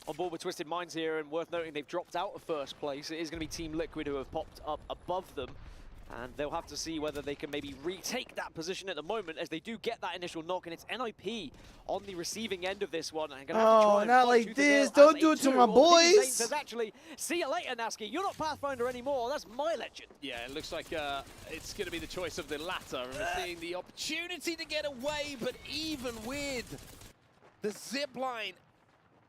On board with Twisted Minds here, and worth noting they've dropped out of first place. It is going to be Team Liquid who have popped up above them. And they'll have to see whether they can maybe retake that position at the moment as they do get that initial knock. And it's NIP on the receiving end of this one. And gonna have to try and not fight like tooth and this. nail Don't as do a it to 2. my Well, King boys. Saints says, actually, see you later, Nasky. You're not Pathfinder anymore. That's my legend. Yeah, it looks like it's going to be the choice of the latter. And we're seeing the opportunity to get away, but even with the zip line,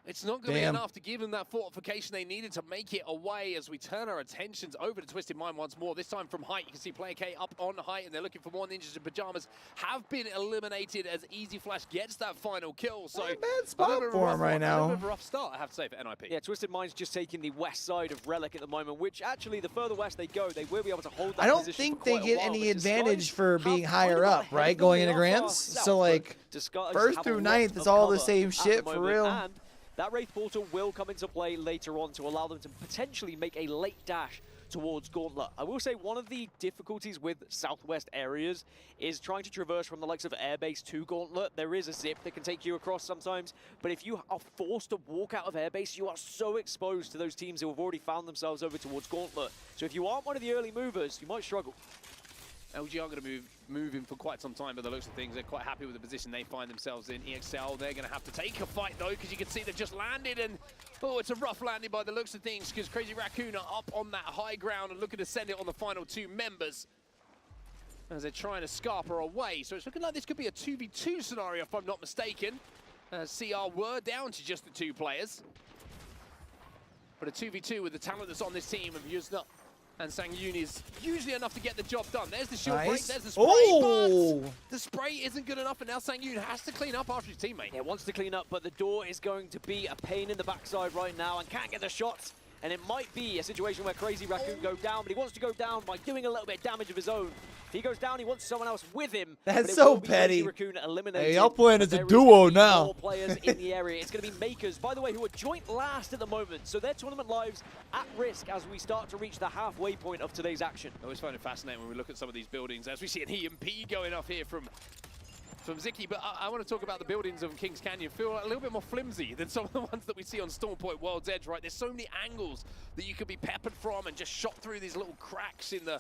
it's not going to be enough to give them that fortification they needed to make it away as we turn our attentions over to Twisted Mind once more. This time from height, you can see Player K up on height, and they're looking for more ninjas in pajamas. Have been eliminated as Easy Flash gets that final kill. So bad spot for him right a now. little bit of a rough start, I have to say, for NIP. Yeah, Twisted Mind's just taking the west side of Relic at the moment, which actually, the further west they go, they will be able to hold that I don't position think for they quite a get while, any but advantage Disguise for have being kind higher of up, ahead right? of them. Going They into are grants. far So south, like but Disguise first have through a lot ninth, of it's all the cover same at shit the for moment, real. and that Wraith Portal will come into play later on to allow them to potentially make a late dash towards Gauntlet. I will say one of the difficulties with southwest areas is trying to traverse from the likes of Airbase to Gauntlet. There is a zip that can take you across sometimes, but if you are forced to walk out of Airbase, you are so exposed to those teams who have already found themselves over towards Gauntlet. So if you aren't one of the early movers, you might struggle. LG are going to move in for quite some time, by the looks of things. They're quite happy with the position they find themselves in. EXL, they're going to have to take a fight, though, because you can see they've just landed, and, oh, it's a rough landing by the looks of things, because Crazy Raccoon are up on that high ground and looking to send it on the final 2 members as they're trying to scarper away. So it's looking like this could be a 2v2 scenario, if I'm not mistaken. CR were down to just the 2 players. But a 2v2 with the talent that's on this team of Yuzna and Sang-yoon is usually enough to get the job done. There's the shield break, there's the spray, but the spray isn't good enough, and now Sang-yoon has to clean up after his teammate. Yeah, wants to clean up, but the door is going to be a pain in the backside right now and can't get the shots. And it might be a situation where Crazy Raccoon go down, but he wants to go down by doing a little bit of damage of his own. If he goes down, he wants someone else with him. That's so petty. Hey, y'all playing as a duo now. More players in the area. It's going to be Makers, by the way, who are joint last at the moment. So their tournament lives at risk as we start to reach the halfway point of today's action. I always find it fascinating when we look at some of these buildings, as we see an EMP going off here from Ziki, but I want to talk about the buildings of Kings Canyon. Feel a little bit more flimsy than some of the ones that we see on Storm Point World's Edge, right? There's so many angles that you could be peppered from and just shot through these little cracks in the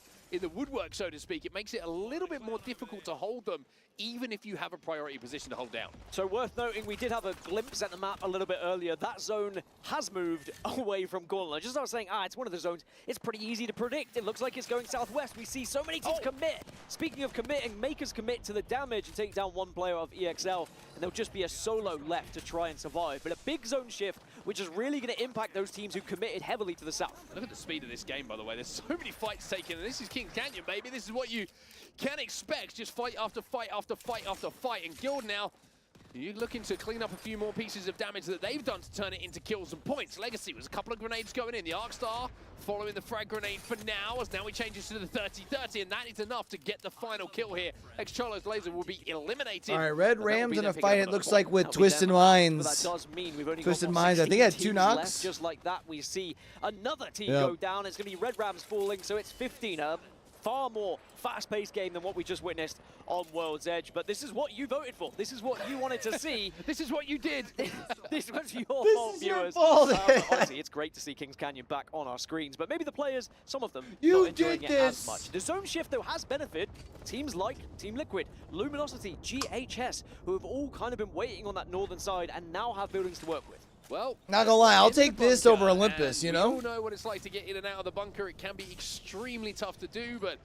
woodwork, so to speak. It makes it a little bit more difficult to hold them, even if you have a priority position to hold down. So worth noting, we did have a glimpse at the map a little bit earlier. That zone has moved away from Gauntlet. Just as I was saying, it's one of the zones. It's pretty easy to predict. It looks like it's going southwest. We see so many teams commit. Speaking of committing, Makers commit to the damage and take down 1 player of EXL, and there'll just be a solo left to try and survive. But a big zone shift, which is really going to impact those teams who committed heavily to the south. Look at the speed of this game, by the way. There's so many fights taken, and this is Kings Canyon, baby. This is what you can expect. Just fight after fight after fight after fight. And Guild now, you're looking to clean up a few more pieces of damage that they've done to turn it into kills and points. Legacy was a couple of grenades going in. The Arcstar following the frag grenade for now, as now he changes to the 30-30, and that is enough to get the final kill here. Ex-Charlo's laser will be eliminated. All right, Red Rams in a fight, it looks like, with Twisted Minds. That does mean we've only Twisted got Minds, I think, had 2 knocks. left. Just like that, we see another team go down. It's going to be Red Rams falling, so it's 15. Far more fast-paced game than what we just witnessed on World's Edge. But this is what you voted for. This is what you wanted to see. This is what you did. This was your fault, viewers. Honestly, it's great to see Kings Canyon back on our screens, but maybe the players, some of them, not enjoying it as much. The zone shift, though, has benefited teams like Team Liquid, Luminosity, GHS, who have all kind of been waiting on that northern side and now have buildings to work with. Well, not gonna lie, I'll in the take this bunker, over Olympus, you and know? We all know what it's like to get in and out of the bunker. It can be extremely tough to do, but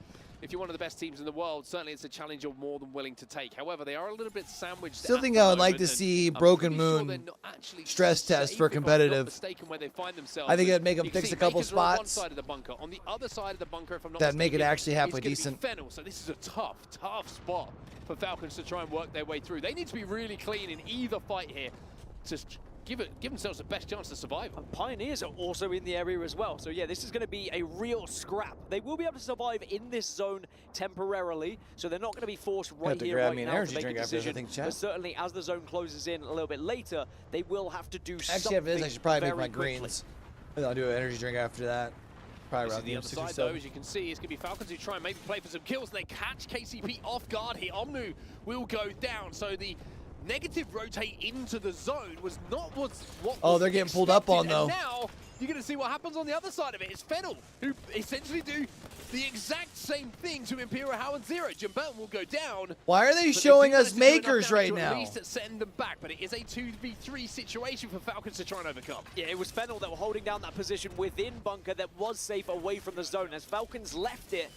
if you're one of the best teams in the world, certainly it's a challenge you're more than willing to take. However, they are a little bit sandwiched. Still think I would like to see Broken Moon stress test for competitive. I think it'd make them fix a couple spots. On the other side of the bunker, if I'm not That'd make it mistaken, actually halfway it's gonna be decent. Fennel, so this is a tough spot for Falcons to try and work their way through. They need to be really clean in either fight here to give themselves the best chance to survive. And Pioneers are also in the area as well. So yeah, this is going to be a real scrap. They will be able to survive in this zone temporarily, so they're not going to be forced right here, right now to make a decision. But certainly as the zone closes in a little bit later, they will have to do something. Actually, after this, I should probably make my very greens. I'll do an energy drink after that. Probably This around is the other 6 or side, though, 7. as you can see, it's going to be Falcons who try and maybe play for some kills, and they catch KCP off guard here. Omnu will go down, so the negative rotate into the zone was not what Oh, they're getting pulled up on, though. And now you're going to see what happens on the other side of it. It's Fennel, who essentially do the exact same thing to Imperial How and Zero. Jimberton will go down. Why are they but showing do us manage to do enough makers damage right to now? At least send them back, but it is a 2v3 situation for Falcons to try and overcome. Yeah, it was Fennel that were holding down that position within bunker that was safe away from the zone. As Falcons left it,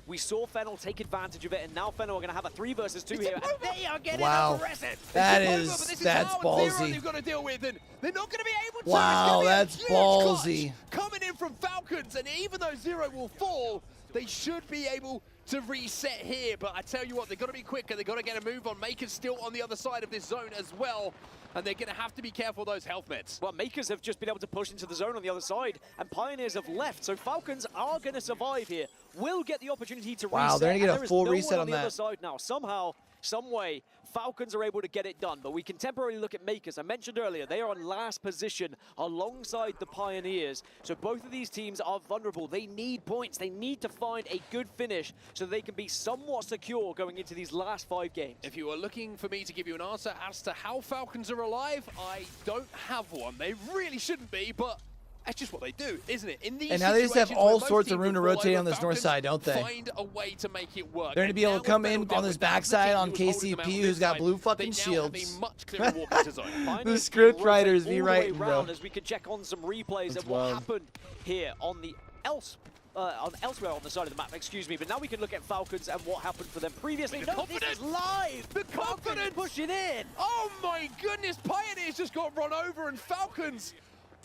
we saw Fennel take advantage of it, and now Fennel are going to have a 3 versus 2 here, and they are getting aggressive. That's ballsy. They've got to deal with, and they're not going to be able to. Wow, that's ballsy. Coming in from Falcons, and even though Zero will fall, they should be able to reset here. But I tell you what, they've got to be quicker. They've got to get a move on. Makers still on the other side of this zone as well. And they're going to have to be careful of those health meds. Well, Makers have just been able to push into the zone on the other side, and Pioneers have left. So Falcons are going to survive here. Will get the opportunity to reset. Wow, they're going to get a full reset on the that. other side now. Somehow, some way, Falcons are able to get it done. But we can temporarily look at Makers. I mentioned earlier, they are on last position alongside the Pioneers. So both of these teams are vulnerable. They need points. They need to find a good finish so they can be somewhat secure going into these last 5 games. If you are looking for me to give you an answer as to how Falcons are alive, I don't have one. They really shouldn't be, but that's just what they do, isn't it? In these And now they just have all sorts of room to rotate on this Falcons north side, don't they? Find a way to make it work. They're going to be able to come in on this backside on KCP, who's got blue fucking shields. The script writers be right, bro. As we can check on some replays of what happened here on the elsewhere on the side of the map, excuse me. But now we can look at Falcons and what happened for them previously. No, this is live! The confidence! Pushing in! Oh my goodness, Pioneers just got run over, and Falcons,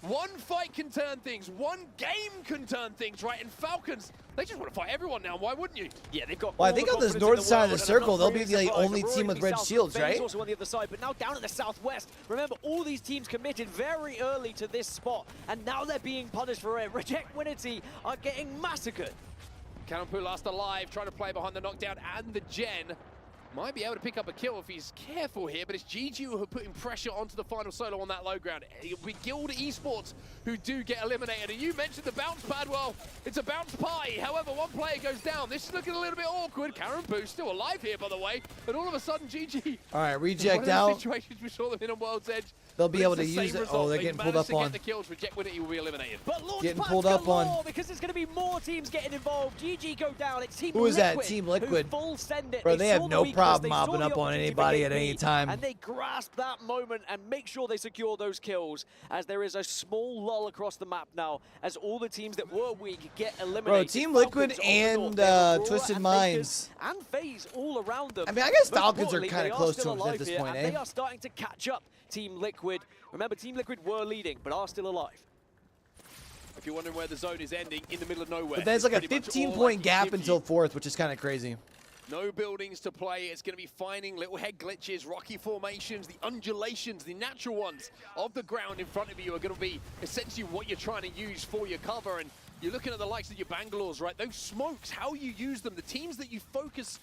one fight can turn things, one game can turn things, right? And Falcons, they just want to fight everyone now, why wouldn't you? Yeah, they've got Well, I think on this north side of the circle, they'll be the only team with red shields, right? Also on the other side, but now down in the southwest. Remember, all these teams committed very early to this spot, and now they're being punished for it. Reject Winity are getting massacred. Canonpu last alive, trying to play behind the knockdown and the gen. Might be able to pick up a kill if he's careful here, but it's GG who are putting pressure onto the final solo on that low ground. It'll be Guild Esports who do get eliminated. And you mentioned the bounce pad. Well, it's a bounce pie. However, one player goes down. This is looking a little bit awkward. Canonpu still alive here, by the way. And all of a sudden, GG. All right, reject one of out. the situations we saw them in on World's Edge. They'll be But able it's to the use same it. result. Oh, they're They getting pulled managed up to on. get the kills. Reject Winity will be eliminated. But launch Getting pads pulled up on. galore, because there's going to be more teams getting involved. GG go down. It's Team Who is that? Liquid Team Liquid. who full send it. Bro, They they have saw the no weakness, problem they saw mopping the up on opportunity for anybody at game any B, time. And they grasp that moment and make sure they secure those kills, as there is a small lull across the map now, as all the teams that were weak get eliminated. Bro, Team Liquid Falcons on the north, and they have Aurora Twisted and Minds. Makers and FaZe all around them. I mean, I guess Most Falcons are importantly, kinda they close still to them at alive this here, point, and eh? They are starting to catch up, Team Liquid. Remember, Team Liquid were leading, but are still alive. If you're wondering where the zone is ending, in the middle of nowhere. But then it's like a pretty much all 15-point I gap can give until you. 4th, which is kind of crazy. No buildings to play. It's going to be finding little head glitches, rocky formations, the undulations, the natural ones of the ground in front of you are going to be essentially what you're trying to use for your cover. And you're looking at the likes of your Bangalores, right? Those smokes, how you use them, the teams that you focus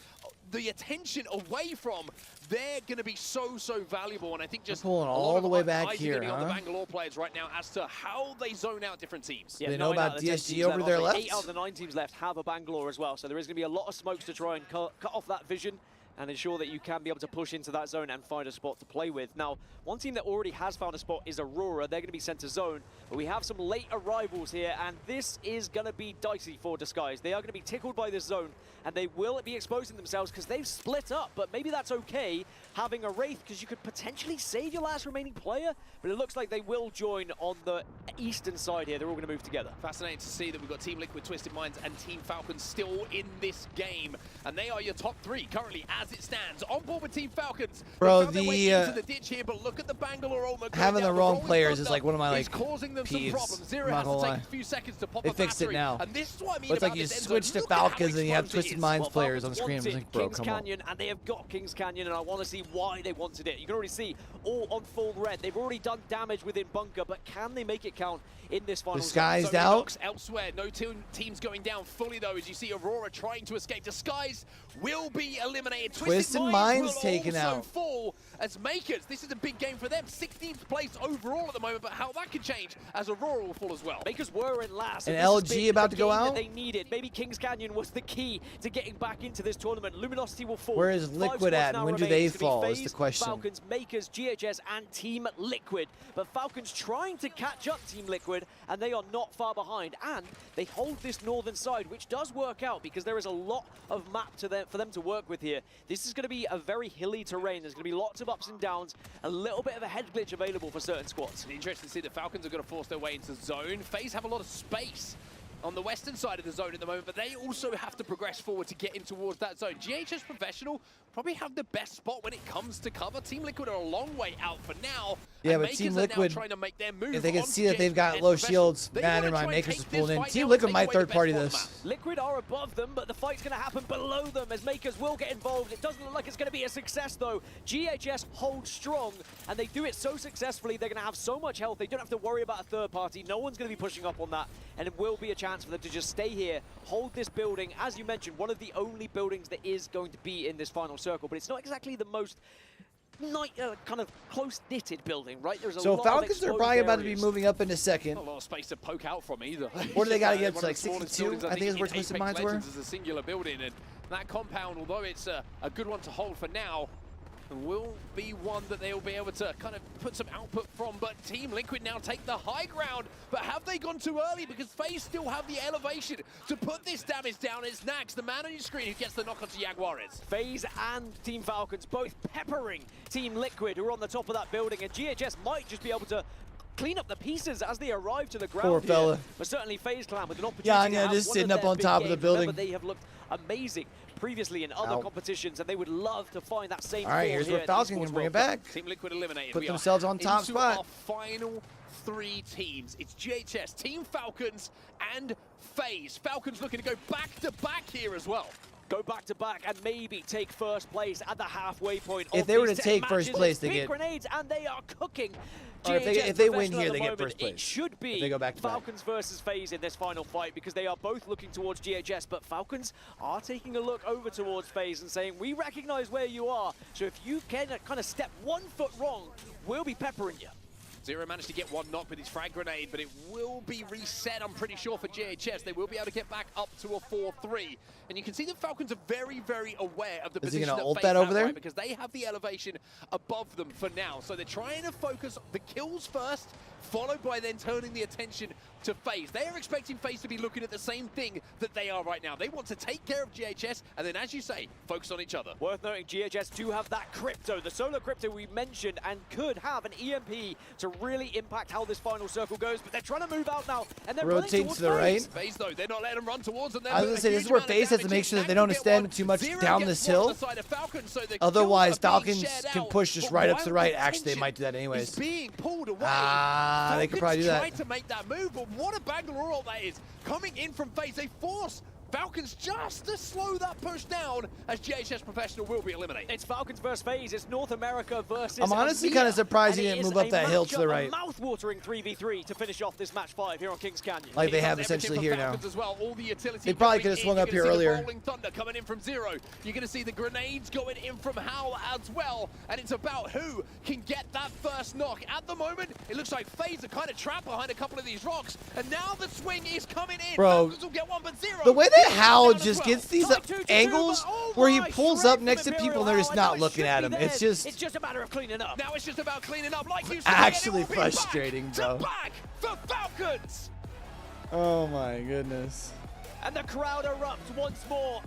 the attention away from, they're going to be so valuable. And I think just pulling a lot all of the way back eyes are here, gonna be on the huh? Bangalore players right now as to how they zone out different teams. Yeah, They know about out of the 10 DSG teams over there left? 8 out of the 9 teams left have a Bangalore as well, so there is going to be a lot of smokes to try and cut off that vision. and ensure that you can be able to push into that zone and find a spot to play with. Now, one team that already has found a spot is Aurora. They're going to be sent to zone, but we have some late arrivals here, and this is going to be dicey for Disguise. They are going to be tickled by this zone, and they will be exposing themselves because they've split up, but maybe that's okay having a Wraith because you could potentially save your last remaining player, but it looks like they will join on the eastern side here. They're all going to move together. Fascinating to see that we've got Team Liquid, Twisted Minds, and Team Falcons still in this game, and they are your top 3 currently as it stands. On board with Team Falcons. Bro, into the ditch here, but look at the Bangalore Ultimate going having down. the wrong Rolling players Thunder is like one of my is causing them some peeves. problems. Zero I'm has not to gonna take lie. a few seconds to pop They a fixed it battery, now. and this is what I mean Looks about like you this end switched zone. to Look at how Falcons and you have exposed it Twisted is. Minds Well, players on the Falcons screen. I was wanted like, bro, Kings come on. Canyon, and they have got Kings Canyon, and I want to see why they wanted it. You can already see all on full red. They've already done damage within bunker, but can they make it count in this final? Disguised So many out. knocks elsewhere. No teams going down fully though, as you see Aurora trying to escape. Disguise will be eliminated. Twisted Minds will taken also out. fall as Makers. This is a big game for them. 16th place overall at the moment, but how that could change as Aurora will fall as well. Makers were in last. And this has LG been about the to go game that out? They needed. Maybe Kings Canyon was the key to getting back into this tournament. Luminosity will fall. Where is 5 Liquid squads at, now and when do remain. they It's gonna be fall is the FaZe, question. Falcons, Makers, GHS, and Team Liquid. But Falcons trying to catch up Team Liquid, and they are not far behind. And they hold this northern side, which does work out because there is a lot of map for them to work with here. This is going to be a very hilly terrain. There's going to be lots of ups and downs, a little bit of a head glitch available for certain squads. Interesting to see the Falcons are going to force their way into zone. FaZe have a lot of space on the western side of the zone at the moment, but they also have to progress forward to get in towards that zone. GHS Professional probably have the best spot when it comes to cover. Team Liquid are a long way out for now. Yeah, and but Makers Team are now Liquid, trying to make their move if they can onto see that they've got GHS low Professional. shields, They man, wanna never mind. try and Makers take is pulled this in. fight Team now Liquid and might take away the third best party spot on the this. map. Liquid are above them, but the fight's going to happen below them as Makers will get involved. It doesn't look like it's going to be a success, though. GHS holds strong, and they do it so successfully. They're going to have so much health. They don't have to worry about a third party. No one's going to be pushing up on that, and it will be a chance for them to just stay here, hold this building. As you mentioned, one of the only buildings that is going to be in this final circle, but it's not exactly the most kind of close-knitted building, right? There's a So lot Falcons of are probably about to be areas. moving up into second. Not a lot of space to poke out from either. What do they gotta get One to, of like the smallest 62? buildings, I think is where in Twisted Apex Minds were. Legends is a singular building, and that compound, although it's a good one to hold for now, will be one that they'll be able to kind of put some output from. But Team Liquid now take the high ground. But have they gone too early? Because FaZe still have the elevation to put this damage down. It's Nax, the man on your screen, who gets the knock onto Jaguares. FaZe and Team Falcons both peppering Team Liquid, who are on the top of that building, and GHS might just be able to clean up the pieces as they arrive to the ground. Poor here. fella. But certainly FaZe Clan with an opportunity Yeah, to yeah, have just one sitting of up their on big top of the games. building. Remember, they have looked amazing previously in other Ow. competitions, and they would love to find that same All right, form here's here where at Falcon Esports can bring it World Cup. back. Team Liquid eliminated. Put We themselves are on top into spot. our final 3 teams. It's GHS, Team Falcons, and FaZe. Falcons looking to go back-to-back here as well. Go back-to-back and maybe take first place at the halfway point. If of they were these to 10 take first matches. place, they Big get- grenades, and they are cooking. Or if GHS they win Professional here, at they the get moment. first place. It should be If they go back-to-back. Falcons versus FaZe in this final fight because they are both looking towards GHS, but Falcons are taking a look over towards FaZe and saying, we recognize where you are, so if you can kind of step 1 foot wrong, we'll be peppering you. Zero managed to get one knock with his frag grenade, but it will be reset, I'm pretty sure, for GHS. They will be able to get back up to a 4-3. And you can see the Falcons are very, very aware of the Is he position gonna that ult FaZe that have, over there? right, because they have the elevation above them for now. So they're trying to focus the kills first, followed by then turning the attention to FaZe. They are expecting FaZe to be looking at the same thing that they are right now. They want to take care of GHS, and then, as you say, focus on each other. Worth noting, GHS do have that crypto, the solar crypto we mentioned, and could have an EMP to really impact how this final circle goes, but they're trying to move out now, and they're running Rotate towards to the right. FaZe. FaZe, though, they're not letting them run towards them. I was gonna say, this is where FaZe has to make sure that they don't extend too much down this hill. Otherwise, Falcons can push just right up to the right. Actually, they might do that anyways. Being pulled away. Ah, they could probably do that. Tried to make that move, but what a Bangalore ult that is. Coming in from FaZe, they force Falcons just to slow that push down, as GHS Professional will be eliminated. It's Falcons versus FaZe. It's North America versus I'm honestly EMEA. kind of surprised he And it didn't is move up a that hill to the matchup, right. A mouth-watering 3v3 to finish off this match 5 here on Kings Canyon. Like they Here have comes essentially everything here from now. Falcons as well. All the utility They probably going could have in. swung You're up gonna here see the earlier. Rolling Thunder coming in from Zero. You're going to see the grenades going in from Howl as well. And it's about who can get that first knock. At the moment, it looks like FaZe are kind of trapped behind a couple of these rocks. And now the swing is coming in. Bro, Falcons will get one, but Zero the way they at how just gets these angles where he pulls up next to people and they're just not looking at him. It's just a matter of cleaning up. Now it's just about cleaning up, like you said. actually frustrating, bro. Back for Falcons. Oh my goodness. And the crowd erupts once more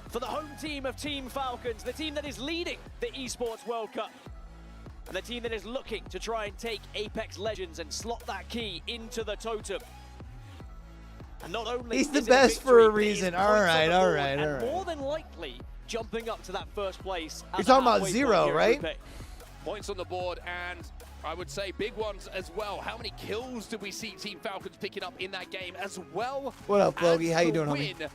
for the home team of Team Falcons, the team that is leading the Esports World Cup. And the team that is looking to try and take Apex Legends and slot that key into the totem. And not only he's the is it best victory, for a but it is reason. points All on right, the all board, right, all and right. more than likely jumping up to that first place. You're talking about Zero, right? Points on the board, and I would say big ones as well. How many kills did we see Team Falcons picking up in that game as well? What up, Logie? How you doing, homie? Win.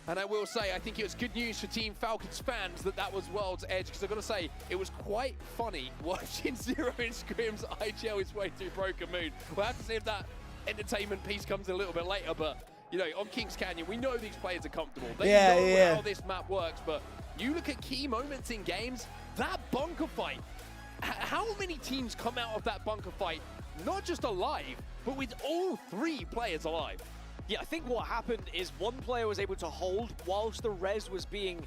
And I will say, I think it was good news for Team Falcons fans that was World's Edge, because I've got to say, it was quite funny watching Zero in scrims IGL his way through Broken Moon. We'll have to see if that entertainment piece comes a little bit later, but, you know, on Kings Canyon, we know these players are comfortable. They know how this map works, but you look at key moments in games, that bunker fight, how many teams come out of that bunker fight, not just alive, but with all 3 players alive? Yeah, I think what happened is one player was able to hold whilst the res was being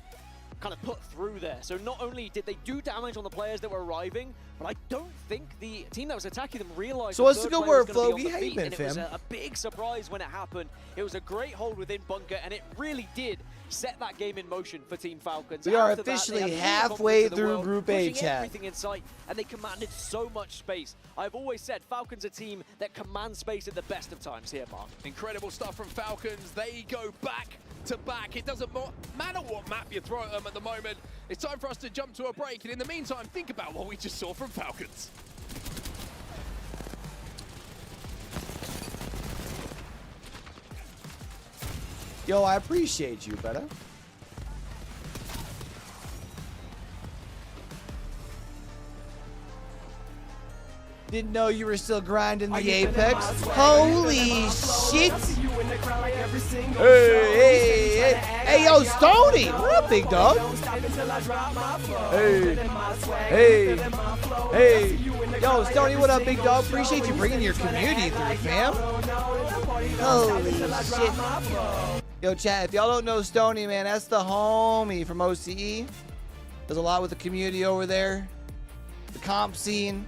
kind of put through there. So not only did they do damage on the players that were arriving, but I don't think the team that was attacking them realized. So what's the good word, Flogi? How you been, fam? It was a big surprise when it happened. It was a great hold within bunker, and it really did set that game in motion for Team Falcons. We are After that, officially they had halfway all the confidence in the through world, Group A, pushing chat. everything in sight, and they commanded so much space. I've always said Falcons are a team that commands space at the best of times here, Mark. Incredible stuff from Falcons. They go back to back. It doesn't matter what map you throw at them at the moment. It's time for us to jump to a break, and in the meantime, think about what we just saw from Falcons. Yo, I appreciate you, brother. Didn't know you were still grinding the Apex. Holy shit! Hey, hey, yo, Stony! What up, big dog? Hey, hey, yo, Stony, what up, big dog? Appreciate you bringing your community through, fam. Holy shit. Yo, chat, if y'all don't know Stony, man, that's the homie from OCE. Does a lot with the community over there. The comp scene.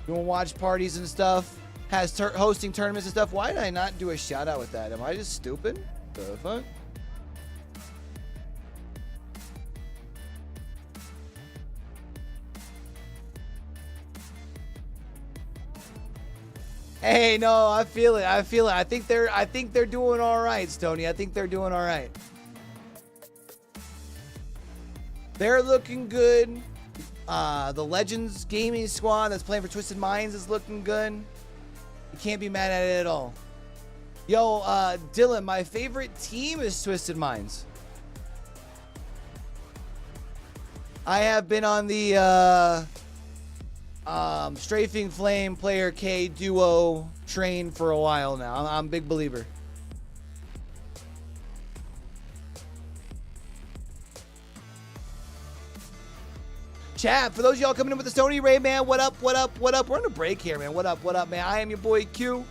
Doing watch parties and stuff. Has hosting tournaments and stuff. Why did I not do a shout out with that? Am I just stupid? The fuck? Hey, no, I feel it. I feel it. I think they're doing all right, Stony. I think they're doing all right. They're looking good. The Legends gaming squad that's playing for Twisted Minds is looking good. You can't be mad at it at all. Yo, Dylan, my favorite team is Twisted Minds. I have been on the Strafing Flame Player K duo train for a while now. I'm a big believer. Chat, for those of y'all coming in with the Stony Ray, man, what up, what up, what up? We're on a break here, man. What up, man? I am your boy Q.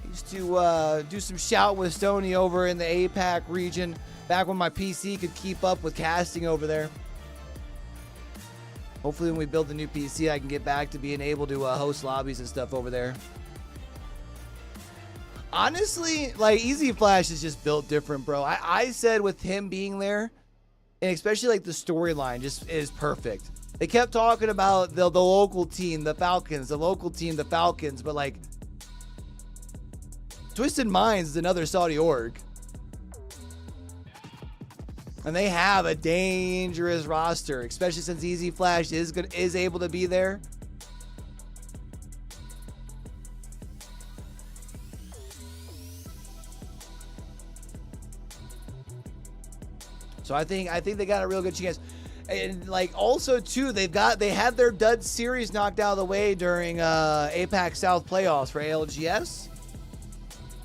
Used to do some shout with Stony over in the APAC region, back when my PC could keep up with casting over there. Hopefully when we build the new PC, I can get back to being able to host lobbies and stuff over there. Honestly, like, Easy Flash is just built different, bro. I said with him being there, and especially like the storyline just is perfect. They kept talking about the local team, the Falcons, the local team, the Falcons, but like Twisted Minds is another Saudi org. And they have a dangerous roster, especially since Easy Flash is able to be there. So I think they got a real good chance. And like also too, they had their dud series knocked out of the way during APAC South playoffs for ALGS.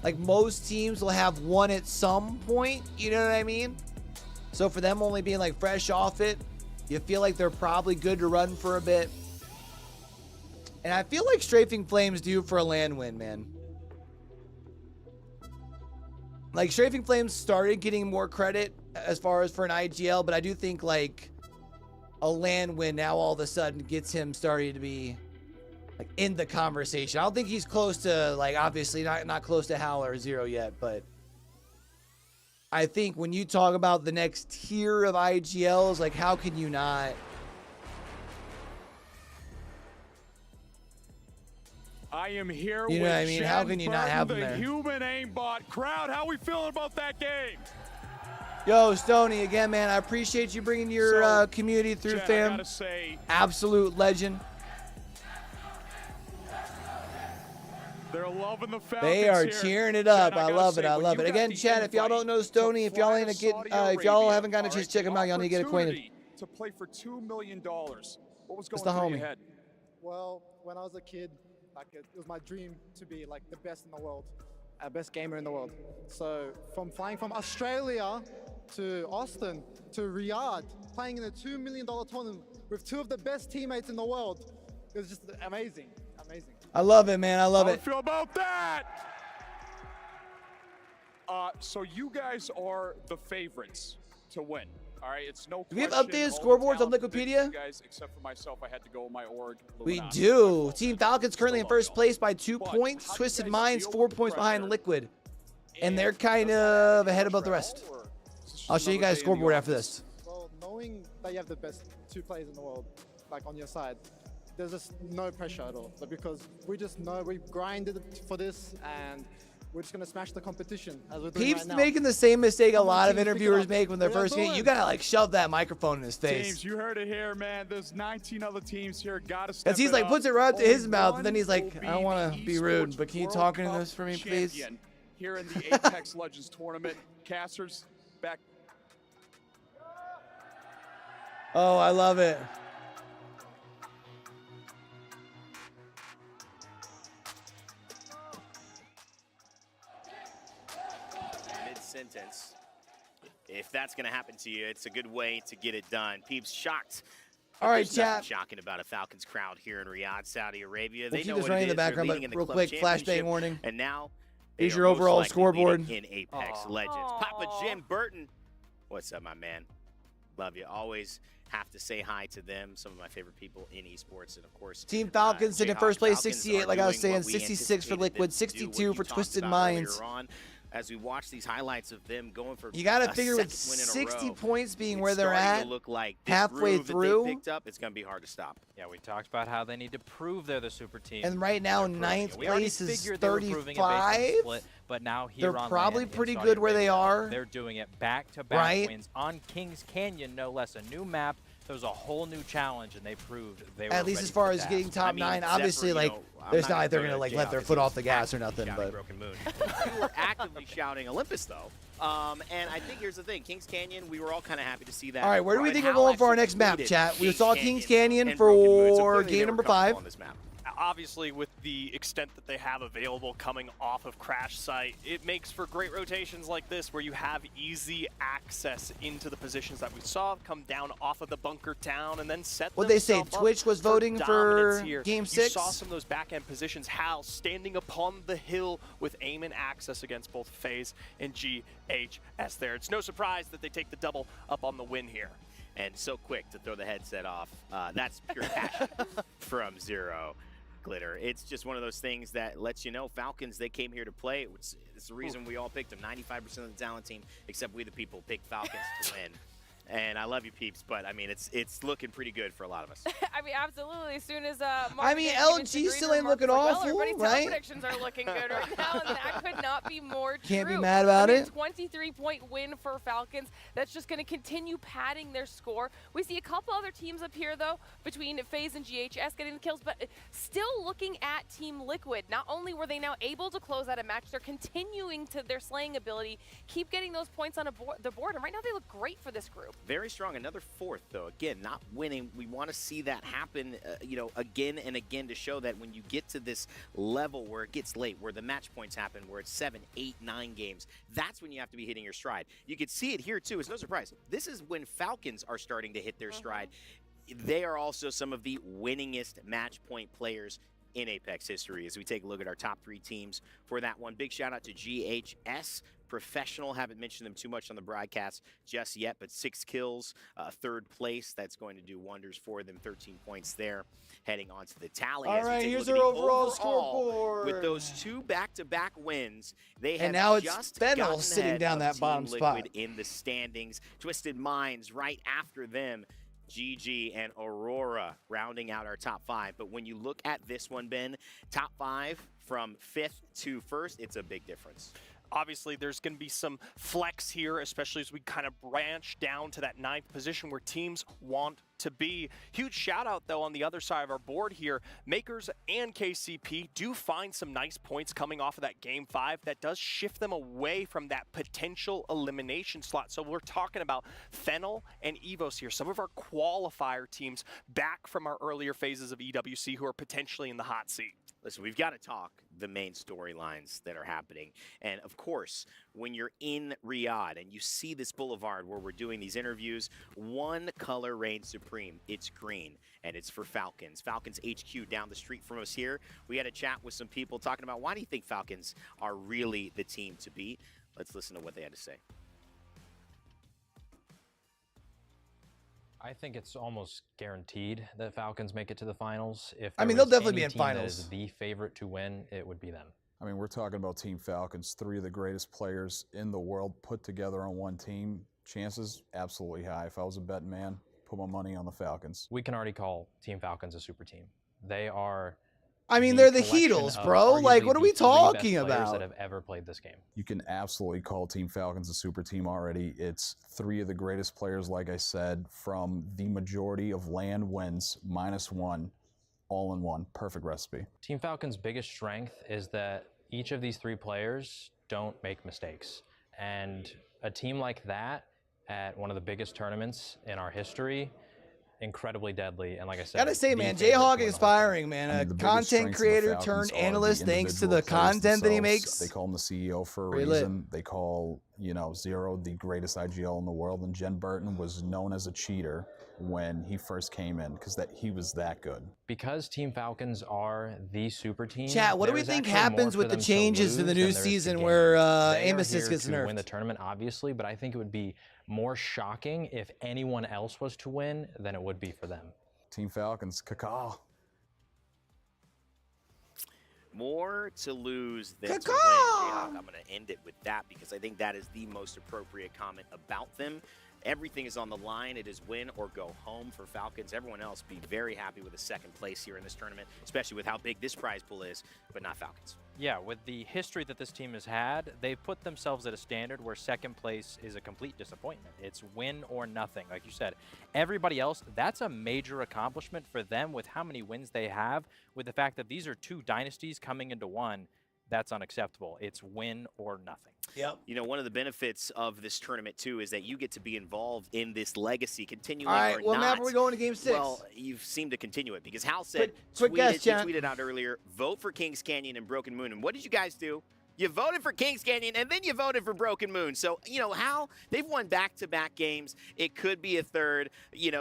Like most teams will have one at some point, you know what I mean? So for them only being like fresh off it, you feel like they're probably good to run for a bit. And I feel like Strafing Flames due for a land win, man. like Strafing Flames started getting more credit as far as for an IGL, but I do think like a LAN win now all of a sudden gets him starting to be like in the conversation. I don't think he's close to, like, obviously not close to Hal or Zero yet, but I think when you talk about the next tier of IGLs, like, how can you not? I am here You know with what I mean? How can you not have them the there? human aimbot crowd. How we feeling about that game? Yo, Stoney, again, man, I appreciate you bringing your community through, Jen, I fam. gotta say, Absolute legend. they're loving the Falcons They are here. cheering it up. Jen, I gotta love it. say, I when love you it. got Again, the Chad, if y'all don't know Stoney, if y'all ain't a kid, if y'all haven't gotten a chance to check him out, y'all need to get acquainted. Opportunity to play for $2 million. What was It's going the through homie. your head? Well, when I was a kid, like it was my dream to be like the best in the world, best gamer in the world. So from flying from Australia to Austin to Riyadh, playing in a $2 million tournament with two of the best teammates in the world, it was just amazing, amazing. I love it, man. I love How it. do you feel about that? So you guys are the favorites to win. All right, it's no Do we have question. updated All the scoreboards on talent fits Wikipedia? you guys, except for myself, I had to go with my org. We Illuminati. do. Team Falcons currently in first place by 2 points. Twisted Minds 4 points behind Liquid. And they're kind of ahead above the rest. I'll show you guys scoreboard after this. Well, knowing that you have the best two players in the world, like on your side, there's just no pressure at all. But because we just know we grinded for this and we're just gonna smash the competition as we're doing Peeps right now. making the same mistake a Come on, lot of teams, pick it interviewers up. make when they're What are first you getting. You doing? gotta like shove that microphone in his face. Teams, you heard it here, man. There's 19 other teams here. Gotta step Because he's it like up. puts it right up to his Only mouth, and then one he's like, will I don't want the to be rude, Esports but can you World talk into Cup this for me, please? champion here in the Apex Legends tournament. Casters, back. Oh, I love it. Mid-sentence. If that's going to happen to you, it's a good way to get it done. Peeps shocked. All right, There's nothing chat. shocking about a Falcons crowd here in Riyadh, Saudi Arabia. We'll They keep know this what running it in the is. They're background, leading but in the real club quick, flashbang championship, warning. And now Here's they your are most overall likely scoreboard. leading in Apex Legends. Papa Jim Burton. What's up, my man? Love you. Always have to say hi to them. Some of my favorite people in esports, and of course, Team Falcons in first place, Falcons 68, are like I was doing saying, what we 66 for anticipated Liquid, them to do, 62 what for you talked Twisted about Minds. earlier on. As we watch these highlights of them going for You got to a figure with second win in a 60 row, points being it's where they're starting at, to look like this halfway groove that they through. picked up, it's going to be hard to stop. Yeah, we talked about how they need to prove they're the super team. And right now, They're proving ninth it. We already place is figured they were proving it based on the 35. split, but now here They're on probably land in pretty Saudi good where they Arabia, are. They're doing it back-to-back Right. wins on Kings Canyon, no less. A new map. There was a whole new challenge, and they proved they were At least ready as far for as the getting task. top 9, obviously, like, there's not like they're going to like let their foot off the gas or nothing, but Broken Moon. We were actively shouting Olympus, though. And I think here's the thing. Kings Canyon, we were all kind of happy to see that. all right, where do we And think we're Hal going for our actually next map, tweeted chat? We Kings saw Kings Canyon and Broken Moon, so for clearly they game were number comfortable 5. on this map. Obviously, with the extent that they have available coming off of Crash Site, it makes for great rotations like this where you have easy access into the positions that we saw come down off of the bunker town and then set What'd they say? themselves up Twitch was voting dominance for here. Game You 6? saw some of those back-end positions. Hal standing upon the hill with aim and access against both FaZe and GHS there. It's no surprise that they take the double up on the win here. And so quick to throw the headset off. That's pure passion from Zero. Glitter. It's just one of those things that lets you know Falcons, they came here to play. It's the reason we all picked them. 95% of the talent team, except we the people, picked Falcons to win. And I love you, peeps, but I mean, it's looking pretty good for a lot of us. I mean, absolutely. As soon as I mean, LG still ain't looking awful, everybody's right? predictions are looking good right now, and that could not be more Can't be true. mad about I mean, it. 23-point win for Falcons. That's just going to continue padding their score. We see a couple other teams up here, though, between FaZe and GHS getting the kills, but still looking at Team Liquid. Not only were they now able to close out a match, they're continuing to their slaying ability, keep getting those points on the board, and right now they look great for this group. Very strong. Another fourth, though. Again, not winning. We want to see that happen, again and again to show that when you get to this level where it gets late, where the match points happen, where it's 7, 8, 9 games, that's when you have to be hitting your stride. You could see it here, too. It's no surprise. This is when Falcons are starting to hit their stride. They are also some of the winningest match point players in Apex history as we take a look at our top 3 teams for that one. Big shout out to GHS Professional. Haven't mentioned them too much on the broadcast just yet, but 6 kills, 3rd place. That's going to do wonders for them. 13 points there, heading on to the tally. All right, here's our overall scoreboard. With those 2 back-to-back wins, they have and now it's just Fennel gotten sitting ahead down of that Team bottom Liquid spot. in the standings. Twisted Minds right after them. GG and Aurora rounding out our top 5. But when you look at this one, Ben, top 5 from 5th to 1st, it's a big difference. Obviously, there's going to be some flex here, especially as we kind of branch down to that 9th position where teams want to be. Huge shout out, though, on the other side of our board here. Makers and KCP do find some nice points coming off of that Game 5 that does shift them away from that potential elimination slot. So we're talking about Fennel and Evos here, some of our qualifier teams back from our earlier phases of EWC who are potentially in the hot seat. Listen, we've got to talk the main storylines that are happening. And of course, when you're in Riyadh and you see this boulevard where we're doing these interviews, one color reigns supreme. It's green, and it's for Falcons. Falcons HQ down the street from us here. We had a chat with some people talking about why do you think Falcons are really the team to beat? Let's listen to what they had to say. I think it's almost guaranteed that Falcons make it to the finals. If I mean, there they'll was definitely be any in team that finals. is the favorite to win, it would be them. I mean, we're talking about Team Falcons, 3 of the greatest players in the world put together on one team. Chances absolutely high. If I was a betting man, put my money on the Falcons. We can already call Team Falcons a super team. They are. I mean, they're the collection Heatles, of bro. Like, arguably what are we the 3 best talking players about? that have ever played this game. You can absolutely call Team Falcons a super team already. It's 3 of the greatest players, like I said, from the majority of land wins, -1, all in one. Perfect recipe. Team Falcons' biggest strength is that each of these 3 players don't make mistakes. And a team like that at one of the biggest tournaments in our history, incredibly deadly. And like I said, Gotta say, the man, favorite to Jayhawk win is the whole thing. firing, man. I mean, A the biggest content strengths of the creator Falcons turned are the analyst thanks to the individual players content that he themselves. makes. They call him the CEO for a Pretty lit. reason. They call, Zero the greatest IGL in the world. And Jen Burton was known as a cheater when he first came in because he was that good. Because Team Falcons are the super team. Chat, what do we there's think actually more happens for with the them to changes to the lose new than there is to season gain. where They are Amethyst here gets to nerfed? win the tournament, obviously, but I think it would be more shocking if anyone else was to win than it would be for them. Team Falcons, caca. More to lose than to win. Jayhawk, I'm going to end it with that because I think that is the most appropriate comment about them. Everything is on the line. It is win or go home for Falcons. Everyone else be very happy with a 2nd place here in this tournament, especially with how big this prize pool is, but not Falcons. Yeah, with the history that this team has had, they've put themselves at a standard where 2nd place is a complete disappointment. It's win or nothing. Like you said, everybody else, that's a major accomplishment for them with how many wins they have, with the fact that these are 2 dynasties coming into one. That's unacceptable. It's win or nothing. Yep. One of the benefits of this tournament, too, is that you get to be involved in this legacy, continuing All right, or what not. map are we going to Game 6? Well, you seem to continue it because Hal said, quick guess, he chat. tweeted out earlier, vote for Kings Canyon and Broken Moon. And what did you guys do? You voted for Kings Canyon, and then you voted for Broken Moon. So, Hal, they've won back-to-back games. It could be a 3rd.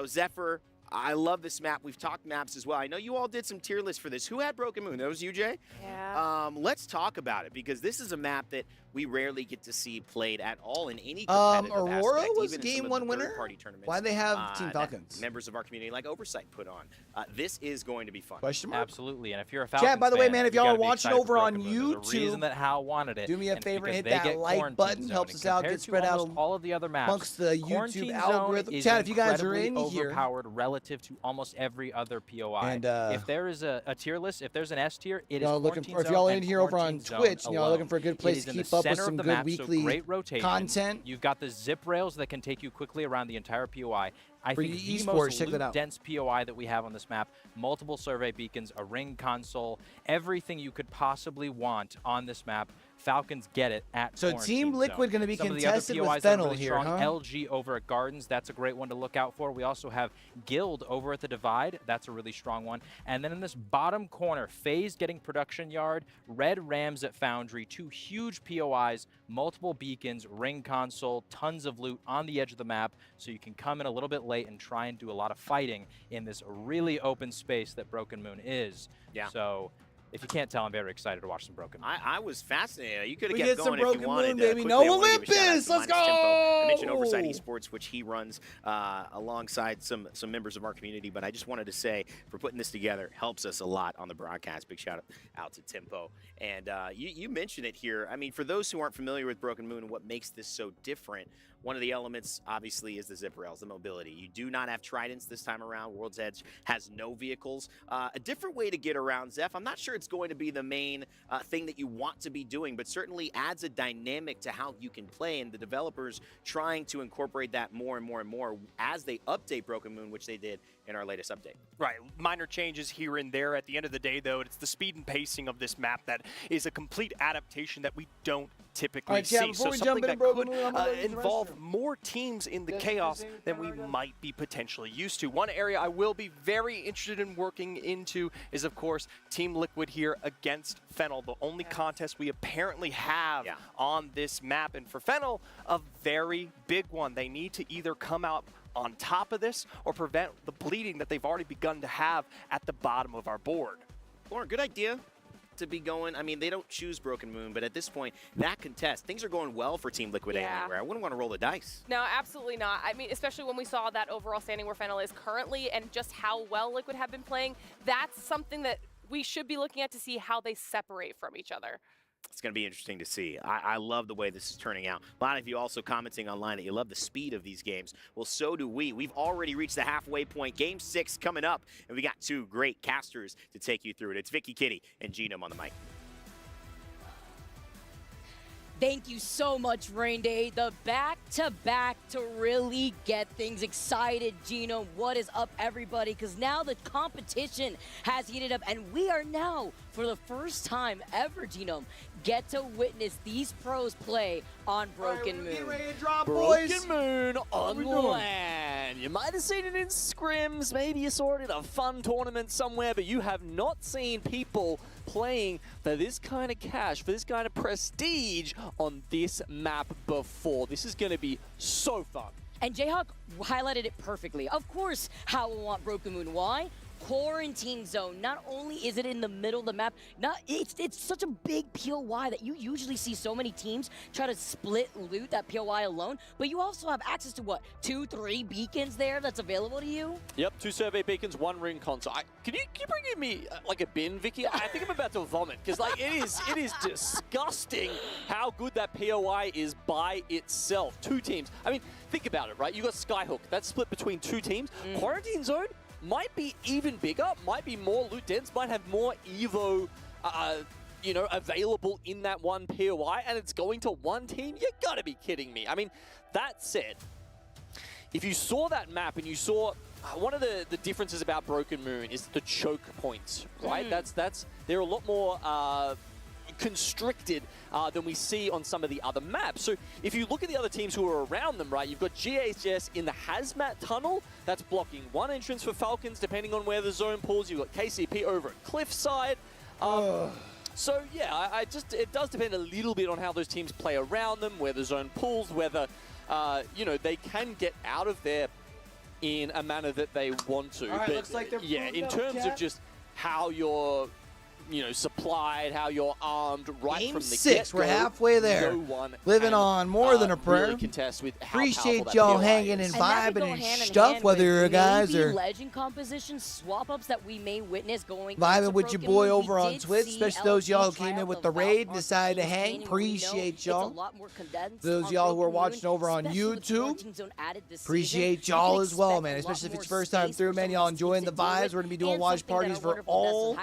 Zephyr, I love this map. We've talked maps as well. I know you all did some tier lists for this. Who had Broken Moon? That was you, Jay? Yeah. Let's talk about it because this is a map that we rarely get to see played at all in any competitive Aurora aspect, was even in some Game of 1 the winner? third-party tournaments. Why'd they have Team that Falcons? members of our community like Oversight put on. This is going to be fun. Question mark? Absolutely, and if you're a Falcons Chat, by the way, fan, man, if you y'all are gotta be watching excited over for on Broken Moon. There's a reason YouTube, that Hal wanted it. do me a and favor and because hit they that get like Quarantine button. Zone, Helps and us out, compared get to spread out almost all of the other maps, amongst the YouTube Quarantine Zone algorithm. is Chat, if you guys are in incredibly here. overpowered relative to almost every other POI. And, if there is a tier list, if there's an S tier, it is Y'all looking Quarantine for, if Zone y'all and in here over on Quarantine Zone Twitch and y'all alone. looking for a good place It is to in the keep up with center of some the good map, so weekly great rotation. content. You've got the zip rails that can take you quickly around the entire POI. I For think you the esports, most check that out. dense POI that we have on this map, multiple survey beacons, a ring console, everything you could possibly want on this map Falcons get it at So Quarantine Team Liquid Zone. going to be Some contested of the other with POIs that are Fennel really here, strong, huh? LG over at Gardens, that's a great one to look out for. We also have Guild over at the Divide. That's a really strong one. And then in this bottom corner, FaZe getting Production Yard, Red Rams at Foundry, 2 huge POIs, multiple beacons, ring console, tons of loot on the edge of the map, so you can come in a little bit late and try and do a lot of fighting in this really open space that Broken Moon is. Yeah. So if you can't tell, I'm very excited to watch some Broken Moon. I was fascinated. You could have We kept get some going if you Broken wanted. Moon, baby. Quickly, No I wanna give a shout out Olympus. to Let's Minus Tempo. I mentioned go. Oversight Esports, which he runs alongside some members of our community. But I just wanted to say, for putting this together, helps us a lot on the broadcast. Big shout out to Tempo. And you mentioned it here. I mean, for those who aren't familiar with Broken Moon and what makes this so different, one of the elements, obviously, is the zip rails, the mobility. You do not have Tridents this time around. World's Edge has no vehicles. A different way to get around, Zeph. I'm not sure it's going to be the main thing that you want to be doing, but certainly adds a dynamic to how you can play, and the developers trying to incorporate that more and more and more as they update Broken Moon, which they did in our latest update. Right, minor changes here and there. At the end of the day, though, it's the speed and pacing of this map that is a complete adaptation that we don't typically see. So something that could involve more teams in the chaos than we might be potentially used to. One area I will be very interested in working into is, of course, Team Liquid here against Fennel, the only contest we apparently have on this map. And for Fennel, a very big one. They need to either come out on top of this or prevent the bleeding that they've already begun to have at the bottom of our board. Lauren, good idea to be going. I mean, they don't choose Broken Moon, but at this point, that contest, things are going well for Team Liquid anywhere. I wouldn't want to roll the dice. No, absolutely not. I mean, especially when we saw that overall standing where Fennel is currently and just how well Liquid have been playing, that's something that we should be looking at to see how they separate from each other. It's going to be interesting to see. I love the way this is turning out. A lot of you also commenting online that you love the speed of these games. Well, so do we. We've already reached the halfway point. Game 6 coming up, and we got 2 great casters to take you through it. It's Vicky Kitty and Genome on the mic. Thank you so much, Rain Day. The back-to-back to really get things excited. Genome, what is up, everybody? Because now the competition has heated up, and we are now, for the first time ever, Genome, get to witness these pros play on Broken Moon. Broken Moon on LAN. You might have seen it in scrims. Maybe you saw it in a fun tournament somewhere, but you have not seen people playing for this kind of cash, for this kind of prestige on this map before. This is going to be so fun. And Jayhawk highlighted it perfectly. Of course, how we want Broken Moon. Why? Quarantine zone. Not only is it in the middle of the map, it's such a big POI that you usually see so many teams try to split loot that POI alone, but you also have access to what, 2-3 beacons there that's available to you? Yep, 2 survey beacons, 1 ring console. Can you bring me like a bin, Vicky? I think I'm about to vomit because like it is disgusting how good that POI is by itself. 2 teams. I mean, think about it, right? You got Skyhook. That's split between 2 teams. Quarantine zone might be even bigger, might be more loot dense, might have more Evo, available in that one POI, and it's going to 1 team? You gotta be kidding me. I mean, that said, if you saw that map and you saw one of the differences about Broken Moon is the choke points, right? They're a lot more constricted than we see on some of the other maps. So if you look at the other teams who are around them, right, you've got GHS in the Hazmat Tunnel. That's blocking 1 entrance for Falcons, depending on where the zone pulls. You've got KCP over at Cliffside. So yeah, it does depend a little bit on how those teams play around them, where the zone pulls, whether they can get out of there in a manner that they want to. All right, but looks like they're yeah, in up, terms of just how you're supplied, how you're armed right Game from the 6, get-go. we're halfway there. No one Living on more than a prayer. Really contest with how Appreciate powerful that y'all POI hanging is. and vibing and stuff, whether you're guys or legend composition swap-ups that we may witness going vibing with your boy over on Twitch, especially those y'all who came in with the raid and decided to hang. Appreciate y'all. Those y'all who are watching over on YouTube, appreciate y'all as well, man. Especially if it's your first time through, man. Y'all enjoying the vibes. We're going to be doing watch parties for all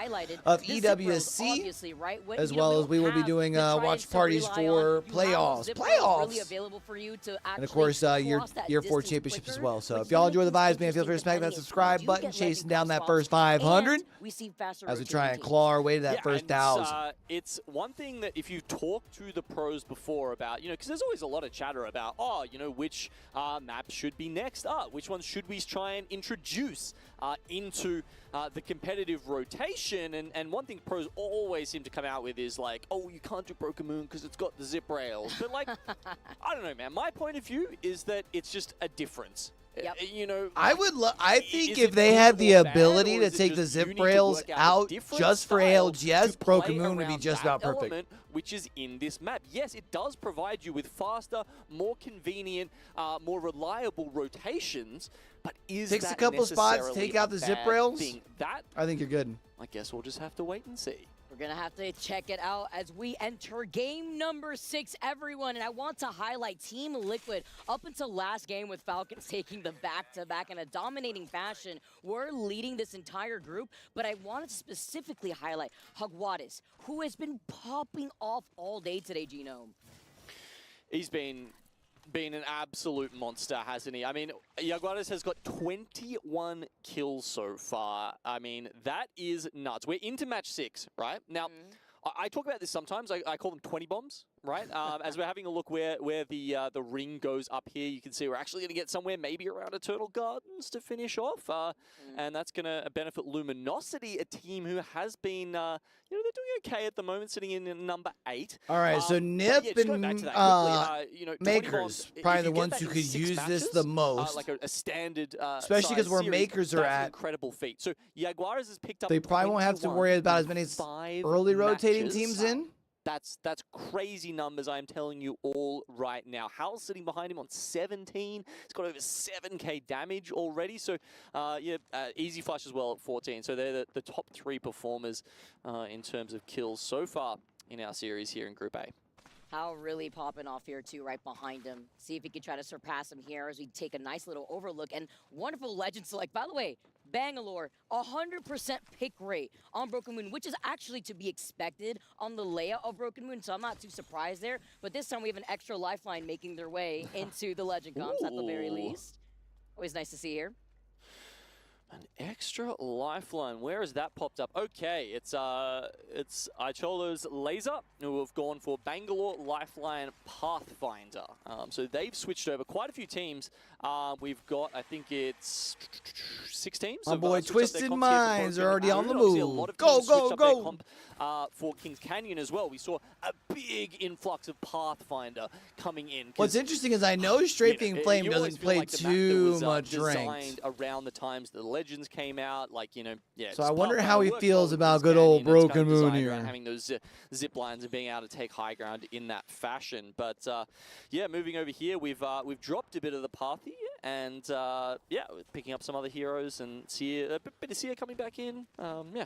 of EWE Pros, WSC, obviously, right? as well as we will be doing watch parties for playoffs. Really available for you to and of course, your Year 4 championships as well. So if y'all enjoy the vibes, man, feel free to smack that subscribe button, chasing down that first 500 as we try and claw our way to that first 1,000. It's one thing that if you talk to the pros before about, you know, because there's always a lot of chatter about, oh, you know, which maps should be next up, which ones should we try and introduce into the competitive rotation, and one thing pros always seem to come out with is like, oh, you can't do Broken Moon because it's got the zip rails. But like, I don't know, man. My point of view is that it's just a difference. Yep. You know, I think if they had the ability to take the zip rails out just for ALGS, Broken Moon would be just about perfect. Which is in this map. Yes, it does provide you with faster, more convenient, more reliable rotations, but is Takes that a couple spots, necessarily take out the a zip bad rails. thing? That, I think you're good. I guess we'll just have to wait and see. We're going to have to check it out as we enter game number 6, everyone. And I want to highlight Team Liquid. Up until last game with Falcons taking the back-to-back in a dominating fashion, we're leading this entire group. But I wanted to specifically highlight Hagwadis, who has been popping off all day today, Genome. He's been an absolute monster, hasn't he? I mean, Jaguares has got 21 kills so far. I mean, that is nuts. We're into match 6, right? Now, I talk about this sometimes. I call them 20 bombs, right? As we're having a look where the ring goes up here, you can see we're actually going to get somewhere maybe around Eternal Gardens to finish off. And that's going to benefit Luminosity, a team who has been, you know, they're doing okay at the moment, sitting in number 8. All right, so Nip and you know, Makers, probably the ones who could use this the most. Like a standard especially because where series, Makers are that's an at. incredible feat. So Jaguares has picked up They probably won't have to worry about as many early rotating teams in. That's crazy numbers, I'm telling you all right now. Hal's sitting behind him on 17. He's got over 7k damage already. So, yeah, Easy Flash as well at 14. So they're the top 3 performers in terms of kills so far in our series here in Group A. Hal really popping off here too, right behind him. See if he can try to surpass him here as we take a nice little overlook. And wonderful legend select. By the way, Bangalore, 100% pick rate on Broken Moon, which is actually to be expected on the layout of Broken Moon, so I'm not too surprised there. But this time we have an extra lifeline making their way into the Legend Comps at the very least. Always nice to see here. An extra lifeline. Where has that popped up? Okay, it's Aicholo's Laser, who have gone for Bangalore Lifeline Pathfinder. So they've switched over quite a few teams. We've got, I think it's 6 teams. My boy Twisted Minds are already on the move. Go, go, go! For Kings Canyon as well. We saw a big influx of Pathfinder coming in. What's interesting is I know Strafing Flame doesn't play like too much designed ranked. around the times the Legends came out, like, you know, yeah. So I wonder how he feels about good old Broken Moon here. Having those zip lines and being able to take high ground in that fashion. But yeah, moving over here, we've dropped a bit of the Pathy, and yeah, picking up some other heroes and a bit of Seer coming back in. Yeah.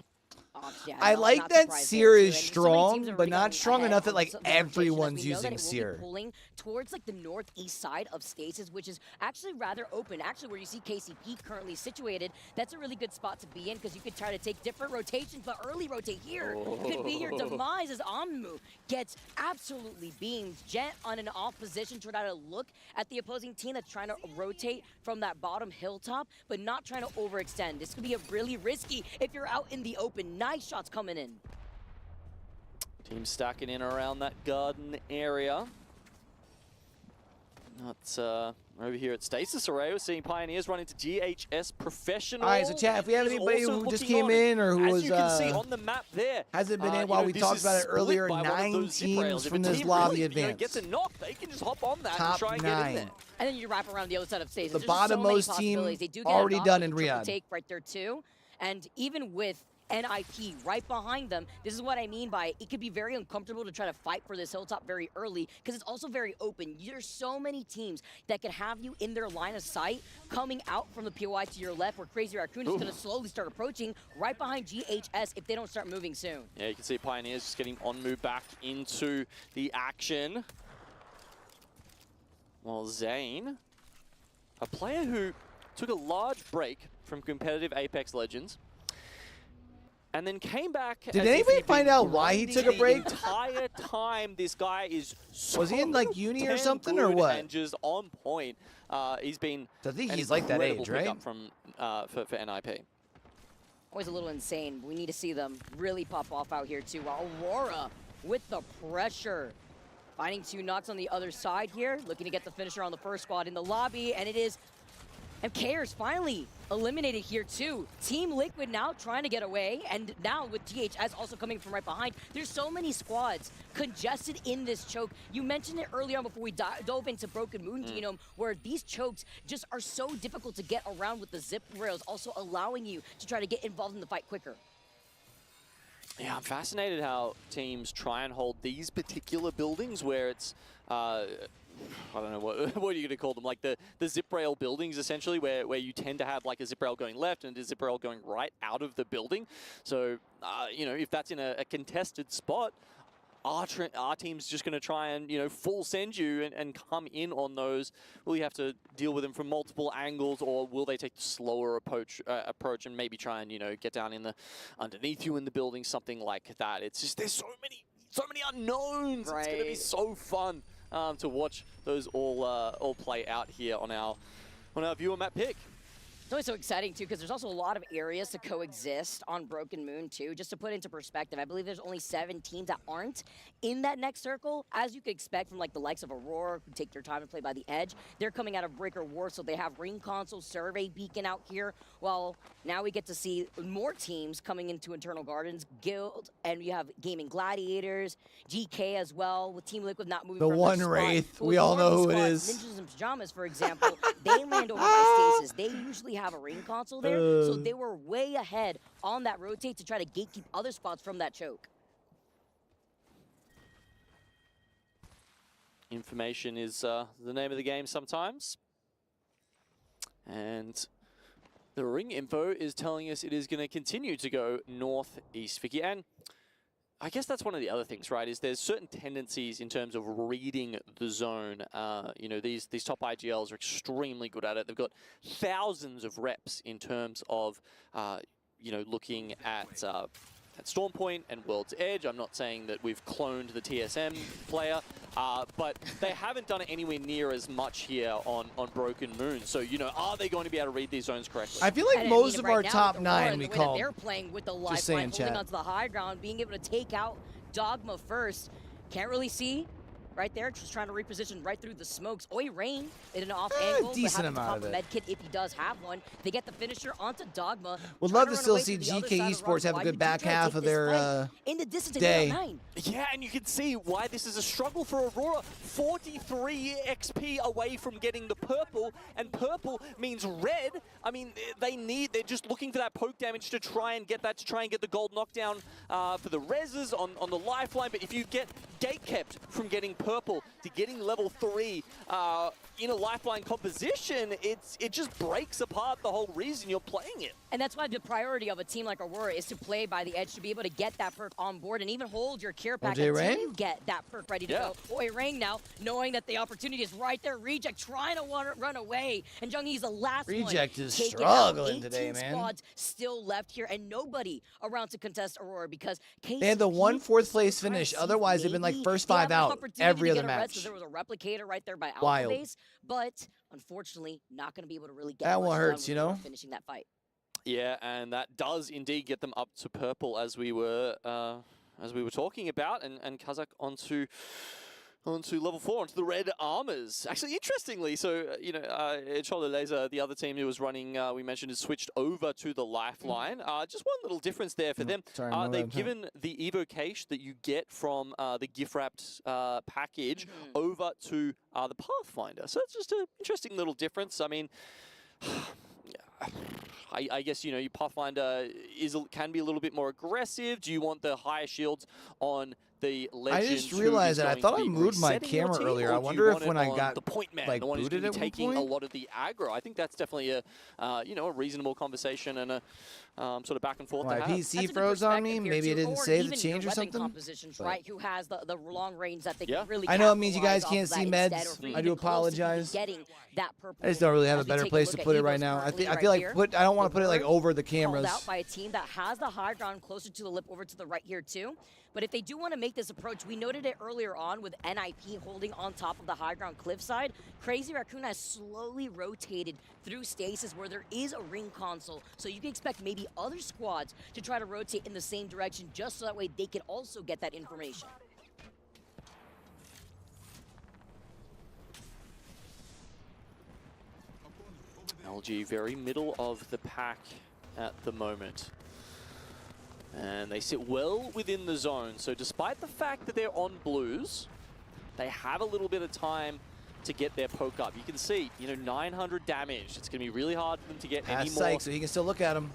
Yeah, I like that Seer is strong, but not strong enough that like everyone's using Seer. Pulling towards like the northeast side of Stasis, which is actually rather open. Actually, where you see KCP currently situated, that's a really good spot to be in because you could try to take different rotations, but early rotate here could be your demise as Onmu gets absolutely beamed. Jet on an off position to try to look at the opposing team that's trying to rotate from that bottom hilltop, but not trying to overextend. This could be a really risky if you're out in the open. Nice shots coming in. Team stacking in around that garden area. That's over here at Stasis Array. We're seeing Pioneers run into GHS Professional. All right, so chat, if we have anybody who just came in or who was you can see on the map there, hasn't been in while we talked about it earlier, 9 teams from this lobby advance. Gets a knock, they can just hop on that Top and try and 9. get in there. And then you wrap around the other side of Stasis. The There's bottommost so many team possibilities. They do get already a knock, done in triple Riyadh. Take right there too. And even with NIP right behind them, this is what I mean by it could be very uncomfortable to try to fight for this hilltop very early because it's also very open. There's so many teams that can have you in their line of sight coming out from the POI to your left where Crazy Raccoon is going to slowly start approaching right behind GHS if they don't start moving soon. Yeah, you can see Pioneers just getting on move back into the action. Well, Zane, a player who took a large break from competitive Apex Legends, and then came back. Did as if anybody he'd find been out why he took a grinding break? The entire time this guy is this guy is so Was he in like uni or something or good what? and just on point. He's been I think an he's like that incredible age, right? pickup from for NIP. Always a little insane. We need to see them really pop off out here too. While Aurora with the pressure. Finding 2 knocks on the other side here. Looking to get the finisher on the first squad in the lobby. And it is MKers finally eliminated here too. Team Liquid now trying to get away. And now with THS also coming from right behind. There's so many squads congested in this choke. You mentioned it earlier on before we dove into Broken Moon Genome, where these chokes just are so difficult to get around with the zip rails, also allowing you to try to get involved in the fight quicker. Yeah, I'm fascinated how teams try and hold these particular buildings where it's, I don't know, what are you going to call them? Like the zip rail buildings, essentially, where you tend to have like a zip rail going left and a zip rail going right out of the building. So, you know, if that's in a contested spot, our team's just going to try and, you know, full send you and come in on those. Will you have to deal with them from multiple angles, or will they take the slower approach and maybe try and, you know, get down in the underneath you in the building, something like that? It's just there's so many unknowns. Right. It's going to be so fun to watch those all play out here on our viewer map pick. It's always so exciting, too, because there's also a lot of areas to coexist on Broken Moon, too. Just to put into perspective, I believe there's only 7 teams that aren't in that next circle, as you could expect from, like, the likes of Aurora, who take their time and play by the edge. They're coming out of Breaker War, so they have Ring Console, Survey Beacon out here. Well, now we get to see more teams coming into Eternal Gardens, Guild, and you have Gaming Gladiators, GK as well, with Team Liquid not moving The from one their Wraith, spot. we all know who it Squads, is. Ninjas in Pajamas, for example, they land over by Stasis. They usually have a Ring Console there, so they were way ahead on that rotate to try to gatekeep other spots from that choke. Information is the name of the game sometimes. And the ring info is telling us it is going to continue to go northeast, Vicky. And I guess that's one of the other things, right, is there's certain tendencies in terms of reading the zone. You know, these top IGLs are extremely good at it. They've got thousands of reps in terms of, you know, looking at Storm Point and World's Edge. I'm not saying that we've cloned the TSM player, but they haven't done it anywhere near as much here on Broken Moon. So, you know, are they going to be able to read these zones correctly? I feel like most of our top 9 we call. They're playing with the lifeline, holding onto the high ground, being able to take out Dogma first. Can't really see. Right there, just trying to reposition right through the smokes. Oi Rain in an off angle, decent but amount of it. med kit if he does have one. They get the finisher onto Dogma. Would love to still see GK Esports have a good back half of their day. Yeah, and you can see why this is a struggle for Aurora. 43 XP away from getting the purple, and purple means red. I mean, they're just looking for that poke damage to try and get the gold knockdown for the reses on the lifeline. But if you get gatekept from getting purple to getting level 3 in a lifeline composition, it just breaks apart the whole reason you're playing it. And that's why the priority of a team like Aurora is to play by the edge, to be able to get that perk on board and even hold your cure pack until you get that perk ready to go. Oi Ring now, knowing that the opportunity is right there. Reject trying to run away, and Junghee's the last one. Reject is taken struggling out. today, 18 man. squads still left here, and nobody around to contest Aurora because They had the 1 4th place finish. Otherwise, they've been like first 5 out every other match. There was a replicator right there by Alpha Wild. Base, but unfortunately, not going to be able to really get that much one hurts, done you with know. finishing that fight. Yeah, and that does indeed get them up to purple as we were talking about, and Kazakh onto level 4, onto the red armors. Actually, interestingly, so, you know, Cholo Laser, the other team who was running, we mentioned, has switched over to the lifeline. Just one little difference there for them. They've given the evocation that you get from the gift-wrapped package over to the Pathfinder. So it's just an interesting little difference. I mean, I guess, you know, your Pathfinder can be a little bit more aggressive. Do you want the higher shields on the legend? I just realized that I thought I moved my camera earlier. I wonder if when I got the point man, like the one who's booted going to at be one taking point? a lot of the aggro. I think that's definitely a you know, a reasonable conversation and a sort of back and forth. My to have. PC froze on me. Maybe it didn't save the change or something. Compositions, right? Who has the long range that they can really I know it means you guys capitalize can't off see of that meds. instead, or I do even close to apologize. Getting that purple. I just don't really have a As we better take place look to at put it Evo's right now. I currently feel like here. I don't want to put it like over the Called cameras. out by a team that has the high ground closer to the lip over to the right here too. But if they do want to make this approach, we noted it earlier on with NIP holding on top of the high ground cliffside. Crazy Raccoon has slowly rotated through stasis where there is a ring console. So you can expect maybe other squads to try to rotate in the same direction just so that way they can also get that information. LG very middle of the pack at the moment. And they sit well within the zone. So despite the fact that they're on blues, they have a little bit of time to get their poke up. You can see, 900 damage. It's going to be really hard for them to get any more. Psych, so he can still look at him.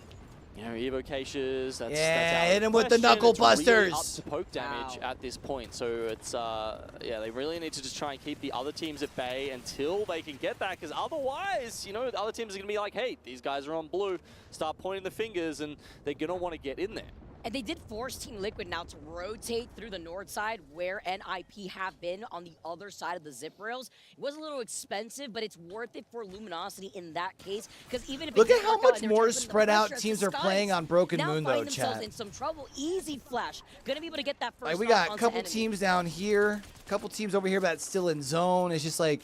Evocations, that's hit him with the knuckle busters. Really up to poke damage at this point, so it's yeah, they really need to just try and keep the other teams at bay until they can get that, because otherwise, the other teams are gonna be like, hey, these guys are on blue, start pointing the fingers, and they're gonna want to get in there. And they did force Team Liquid now to rotate through the north side where NIP have been on the other side of the zip rails. It was a little expensive, but it's worth it for Luminosity in that case. Because even if look at how much more spread out teams are playing on Broken Moon, though, chat. chat. In some trouble. Easy flash. Gonna be able to get that first. Like, we got a couple teams down here, a couple teams over here that's still in zone. It's just like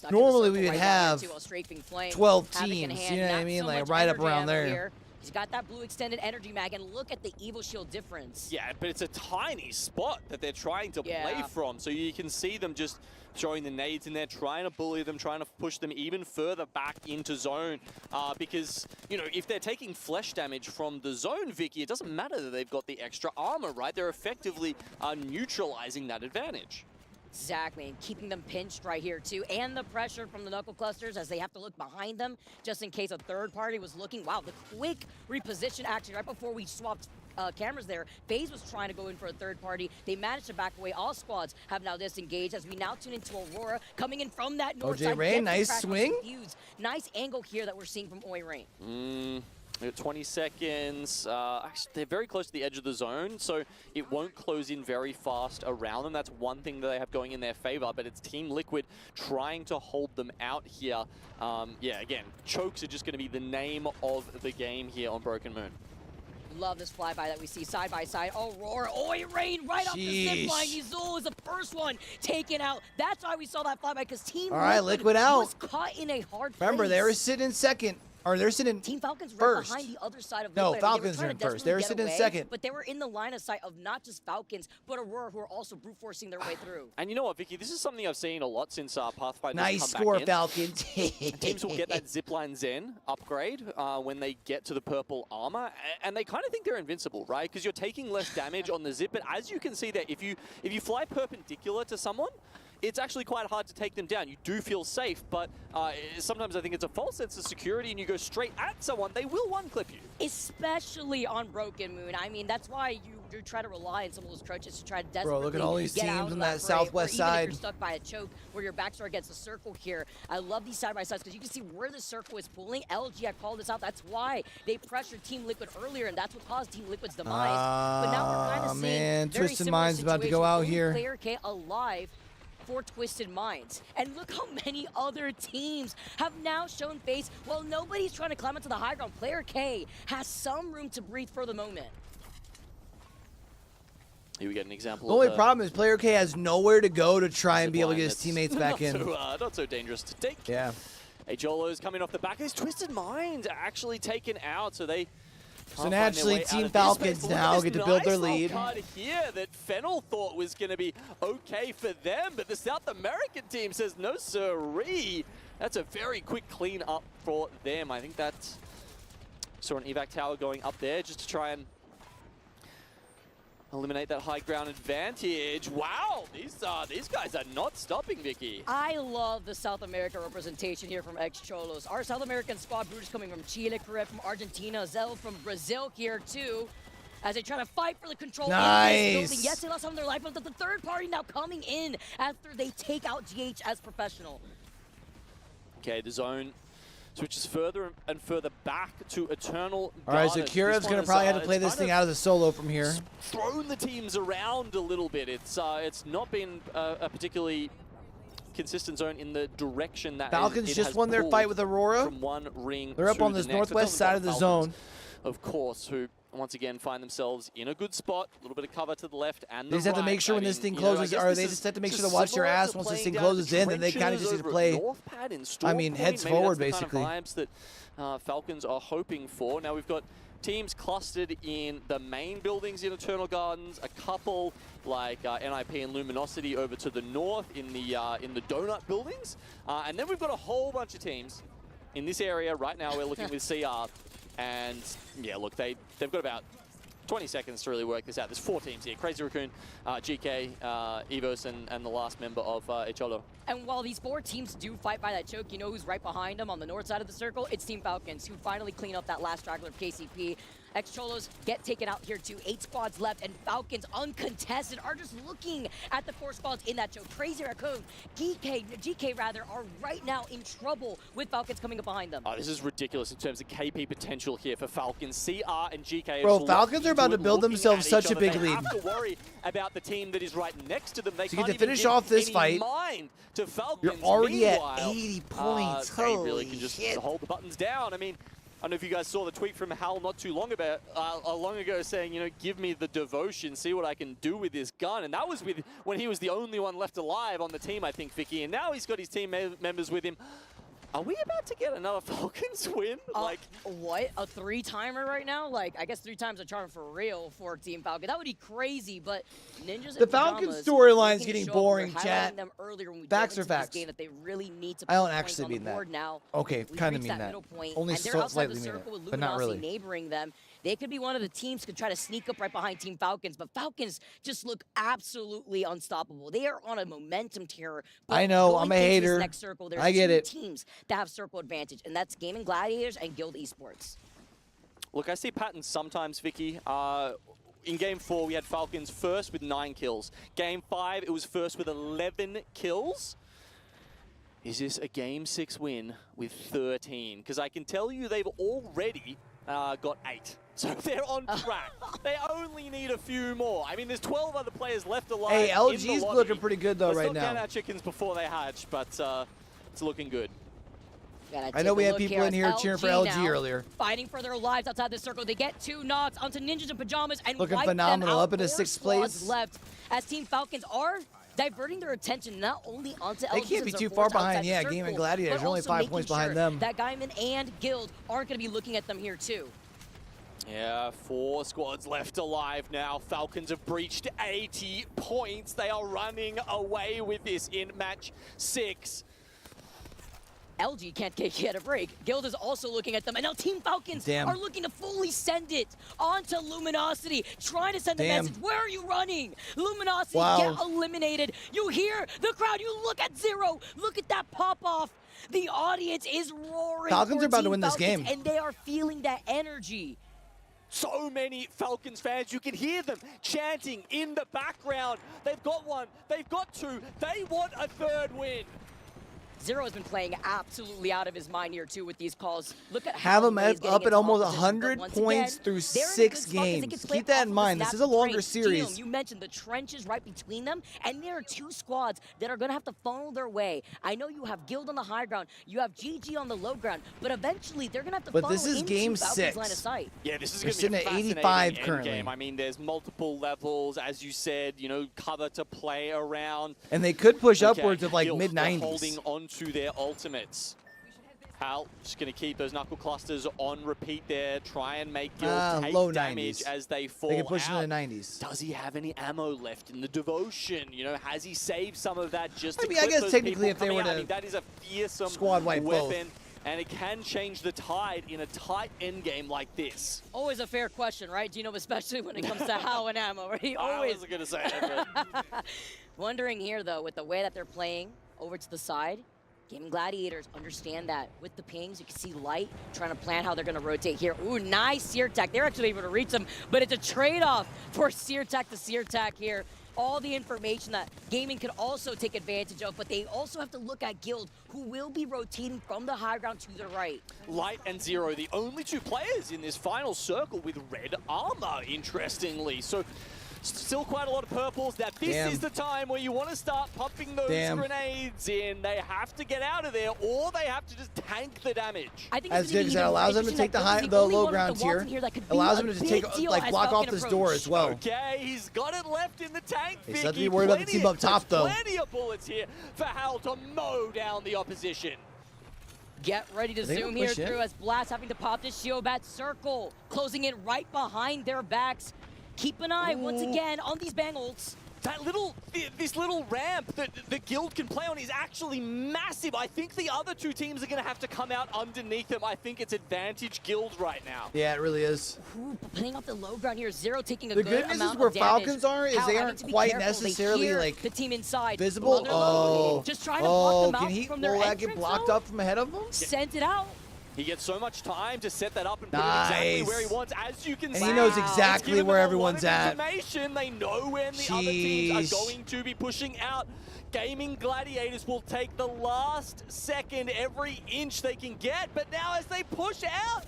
normally we would have 12 teams. You know what I mean? Like right up around there. He's got that blue extended energy mag, and look at the Evil Shield difference. Yeah, but it's a tiny spot that they're trying to play from, so you can see them just throwing the nades in there, trying to bully them, trying to push them even further back into zone. Because, if they're taking flesh damage from the zone, Vicky, it doesn't matter that they've got the extra armor, right? They're effectively neutralizing that advantage. Exactly, and keeping them pinched right here too, and the pressure from the knuckle clusters as they have to look behind them just in case a third party was looking. Wow, the quick reposition action right before we swapped cameras there. FaZe was trying to go in for a third party. They managed to back away. All squads have now disengaged as we now tune into Aurora coming in from that north side. Rain, nice swing. Nice angle here that we're seeing from OJ Rain. 20 seconds. Actually, they're very close to the edge of the zone, so it won't close in very fast around them. That's one thing that they have going in their favor, but it's Team Liquid trying to hold them out here. Yeah, again, chokes are just going to be the name of the game here on Broken Moon. Love this flyby that we see side by side. Aurora, OJ Rain right off the zip line. Izul is the first one taken out. That's why we saw that flyby, because Team Liquid out. was caught in a hard Remember, place. they were sitting in second. Or they're sitting Team Falcons first. Right behind the other side of no, Liquid. Falcons are in first. They were sitting in second. But they were in the line of sight of not just Falcons, but Aurora, who are also brute forcing their way through. And you know what, Vicky? This is something I've seen a lot since Pathfinder. Nice score, Falcons. Teams will get that Zipline Zen upgrade when they get to the purple armor, and they kind of think they're invincible, right? Because you're taking less damage on the zip. But as you can see there, if you fly perpendicular to someone, it's actually quite hard to take them down. You do feel safe, but sometimes I think it's a false sense of security, and you go straight at someone, they will one-clip you. Especially on Broken Moon. I mean, that's why you try to rely on some of those crutches to try to desperately look at all these get teams out on of that fray, southwest or side. Even if you're stuck by a choke where your backstore gets a circle here. I love these side-by-sides because you can see where the circle is pulling. LG, I called this out. That's why they pressured Team Liquid earlier, and that's what caused Team Liquid's demise. But now we're kind of seeing man, very Twisted similar Mind's about to go out situation. here. Player K alive for Twisted Minds. And look how many other teams have now shown face. Well, nobody's trying to climb into the high ground. Player K has some room to breathe for the moment. Here we get an example. The only problem is Player K has nowhere to go to try and be able to get his teammates back in. Not so dangerous to take. Yeah. Hey, Jolo's coming off the back. His Twisted Minds are actually taken out, so they So naturally, Team Falcons now get to build their lead. Card here that Fennel thought was going to be okay for them, but the South American team says no siree. That's a very quick clean up for them. I think that's saw an evac tower going up there just to try and eliminate that high ground advantage. Wow, these guys are not stopping, Vicky. I love the South America representation here from ex-Cholos. Our South American squad brutes coming from Chile, Correct from Argentina, Zell from Brazil here too, as they try to fight for the control in this building. Yes, they lost some of their life, but the third party now coming in after they take out GH as professional. Okay, the zone switches further and further back to Eternal All right, so Garnet. Kurev's going to probably have to play this thing out as a solo from here. Thrown the teams around a little bit. It's not been a particularly consistent zone in the direction that Falcons it just has won their pulled fight with Aurora. from one ring They're up to on the this next. northwest It's side on of the Falcons, zone. of course, who once again find themselves in a good spot, a little bit of cover to the left and the They just have to right. make sure when this thing closes, or they just have to make sure to watch their ass once this thing closes in, then they kind of just need to play, I mean, heads forward, basically. That's the kind of vibes that Falcons are hoping for. Now we've got teams clustered in the main buildings in Eternal Gardens, a couple like NIP and Luminosity over to the north in the donut buildings, and then we've got a whole bunch of teams in this area right now. We're looking with CR, and yeah, look, they've got about 20 seconds to really work this out. There's 4 teams here: Crazy Raccoon, GK, Evos, and the last member of Echolo. And while these 4 teams do fight by that choke, you know who's right behind them on the north side of the circle? It's Team Falcons, who finally clean up that last straggler of KCP. Ex-Cholos get taken out here too. 8 squads left, and Falcons, uncontested, are just looking at the 4 squads in that choke. Crazy Raccoon, GK rather, are right now in trouble with Falcons coming up behind them. Oh, this is ridiculous in terms of KP potential here for Falcons. CR and GK. Bro, Falcons are about to build themselves such a big lead. They have to worry about the team that is right next to them. They So you can't get to even finish give off this any fight. mind to Falcons. You're already at Meanwhile, 80 points. They really Holy can just shit. hold the buttons down. I mean, I don't know if you guys saw the tweet from Hal not too long ago saying, you know, give me the devotion, see what I can do with this gun. And that was when he was the only one left alive on the team, I think, Vicky. And now he's got his team members with him. Are we about to get another Falcons win? Like what? A 3-timer right now? Like, I guess 3 times a charm for real for Team Falcon. That would be crazy, but Ninjas The Falcons storyline's getting boring, chat. Them earlier when we Facts are into this facts. game that they really need to I don't put actually points on mean the that. board now. Okay, We've kind of reached mean that that. middle point, Only and they're so outside the slightly mean circle it, with but not Luminosity really. neighboring them. They could be one of the teams could try to sneak up right behind Team Falcons, but Falcons just look absolutely unstoppable. They are on a momentum tear. I know, going I'm a into this hater. Next circle, there's I get 2 it. teams that have circle advantage, and that's Gaming Gladiators and Guild Esports. Look, I see patterns sometimes, Vicky. In Game 4, we had Falcons first with 9 kills. Game 5, it was first with 11 kills. Is this a Game 6 win with 13? Because I can tell you they've already got 8. So they're on track. They only need a few more. I mean, there's 12 other players left alive. Hey, in LG's the lobby. looking pretty good, though, Let's right not now. count our chickens before they hatch, but it's looking good. I know we had people in here cheering for LG now, earlier. Fighting for their lives outside the circle. They get 2 knocks onto Ninjas in Pajamas and Looking wipe phenomenal, them out. up into 4 6th squads place. left as Team Falcons are diverting their attention not only onto LG. They can't be too far behind. Yeah, Gaming Gladiators are only 5 points behind them. That Gaiman and Guild aren't going to be looking at them here too. Yeah, 4 squads left alive now. Falcons have breached 80 points. They are running away with this in match 6. LG can't get a break. Guild is also looking at them, and now Team Falcons are looking to fully send it onto Luminosity, trying to send the message. Where are you running? Luminosity get eliminated. You hear the crowd. You look at Zero. Look at that pop-off. The audience is roaring. Falcons for are about to Team win this Falcons, game. and they are feeling that energy. So many Falcons fans, you can hear them chanting in the background. They've got 1, they've got 2, they want a 3rd win. Zero has been playing absolutely out of his mind here too with these calls. Look at Have how them up at almost 100 points through 6 games. Keep that in mind. This is a longer series. You mentioned the trenches right between them, and there are 2 squads that are going to have to funnel their way. I know you have Guild on the high ground, you have GG on the low ground, but eventually they're going to have to funnel this is into Game Falcons 6. line of sight. Yeah, this is They're going to be a sitting at fascinating 85 currently. endgame. I mean, there's multiple levels, as you said, you know, cover to play around. And they could push Okay, upwards of like Guild, they're mid-90s. holding on to their ultimates. Hal just going to keep those knuckle clusters on repeat there, try and make Guild take low damage 90s. as they fall They can push out. into the 90s. Does he have any ammo left in the devotion? You know, has he saved some of that just to I mean, I clip guess those technically people if they coming were out? I to mean, that is a fearsome squad wipe both. weapon, and it can change the tide in a tight endgame like this. Always a fair question, right, Gino? Especially when it comes to how and ammo, right? I Always. wasn't going to say it, but... Wondering here, though, with the way that they're playing over to the side, Gaming Gladiators understand that. With the pings, you can see Light trying to plan how they're going to rotate here. Ooh, nice Sear Tack. They're actually able to reach them, but it's a trade-off for Sear Tack to Sear Tack here. All the information that Gaming could also take advantage of, but they also have to look at Guild, who will be rotating from the high ground to the right. Light and Zero, the only 2 players in this final circle with red armor, interestingly. So Still quite a lot of purples. Now this Damn. is the time where you want to start pumping those Damn. grenades in. They have to get out of there, or they have to just tank the damage. I think As Diggs said, allows them to take the low ground tier. Allows them to take like block off this door as well. Okay, he's got it left in the tank. He's not to be worried about the team up top though. Plenty of bullets here for Hal to mow down the opposition. Get ready to zoom here through as Blast having to pop this shield bat circle, closing it right behind their backs. Keep an eye once again on these bang ults. This little ramp that the Guild can play on is actually massive. I think the other two teams are going to have to come out underneath them. I think it's advantage Guild right now. Yeah, it really is. Ooh, playing off the low ground here, Zero taking a The good goodness amount is where of damage. Falcons are is they aren't quite necessarily like the team inside. visible. Oh, just trying to block them can out he from their will that entrance get blocked zone? up from ahead of him? Sent it out. He gets so much time to set that up and put it exactly where he wants, as you can see. And he knows exactly where everyone's at. Information. They know when the other teams are going to be pushing out. Gaming Gladiators will take the last second, every inch they can get, but now as they push out,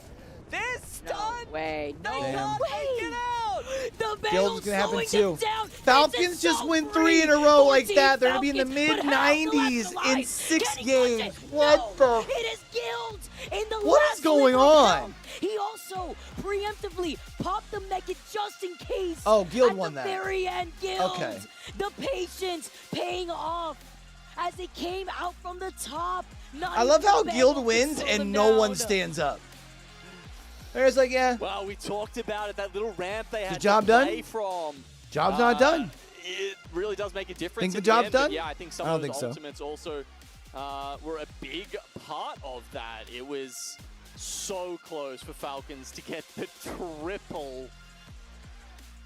they're stunned. No way. They can't make it out. The Guild's gonna happen too. Down. Falcons just win 3 in a row like that. They're gonna be in the mid-90s in 6 games. What the? It is Guild in the What last is going on? He also preemptively popped the mech just in case. Oh, Guild at won the that. very end, Guild. Okay. The patience paying off as they came out from the top. I love how Guild wins and no one stands up. They're just like, yeah. Well, we talked about it, that little ramp they had job to play done? from. Job's not done. It really does make a difference. Think the at job's end, but done? Yeah, I think some I of don't those think so. ultimates also were a big part of that. It was so close for Falcons to get the triple.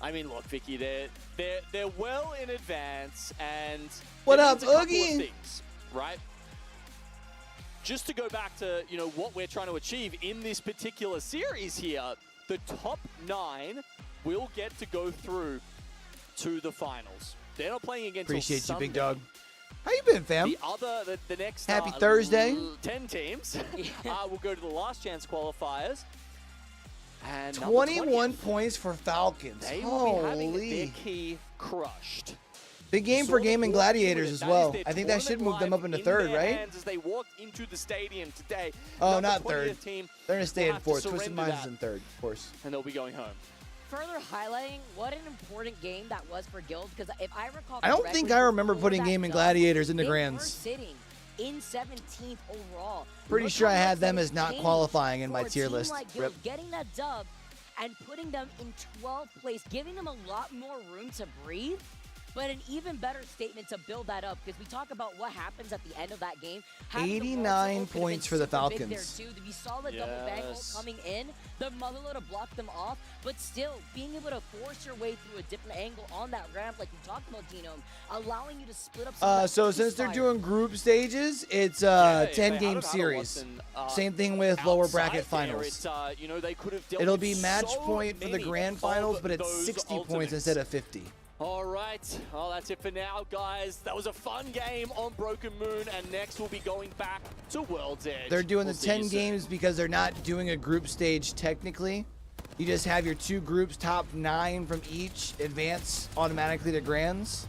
I mean, look, Vicky, they're well in advance, and What it up, means a couple of Oogie? things, right? Just to go back to what we're trying to achieve in this particular series here, the top 9 will get to go through to the finals. They're not playing against Appreciate you, Sunday. big dog. How you been, fam? The next Happy Thursday. 10 teams will go to the last chance qualifiers. And 21 points for Falcons. They will be having their Holy. key crushed. Big game for Gaming Gladiators as well. I think that should move them up into third, right? As they walked into the stadium today. Oh, Number not 20th third. Team They're going to stay will in have to fourth. Twisted surrender Minds is that, in third, of course. and they'll be going home. Further highlighting what an important game that was for Guild, because if I recall I don't correctly, think I remember before putting that Gaming dub, Gladiators in the they were grands. sitting in 17th overall. Pretty Look sure how I much had them that as not changed qualifying in for my a tier team list. like Guild, Rip. getting that dub and putting them in 12th place, giving them a lot more room to breathe. But an even better statement to build that up, because we talk about what happens at the end of that game. Having the 89 World Cup points could've for the been super big Falcons. there too. We saw the double bang ult coming in. The Motherload to block them off, but still being able to force your way through a different angle on that ramp, like we talked about, Genome, allowing you to split up some of that So focus since they're fire. doing group stages, it's Yeah, if they 10 had game it out of series. Watson, Same thing with lower outside bracket there, finals. it's, they could have dealt It'll with be match so point for the many grand of finals, but it's those 60 points ultimates. instead of 50. All right, well, that's it for now, guys. That was a fun game on Broken Moon, and next we'll be going back to World's Edge. They're doing We'll the see you 10 soon. games because they're not doing a group stage technically. You just have your 2 groups, top 9 from each, advance automatically to grands.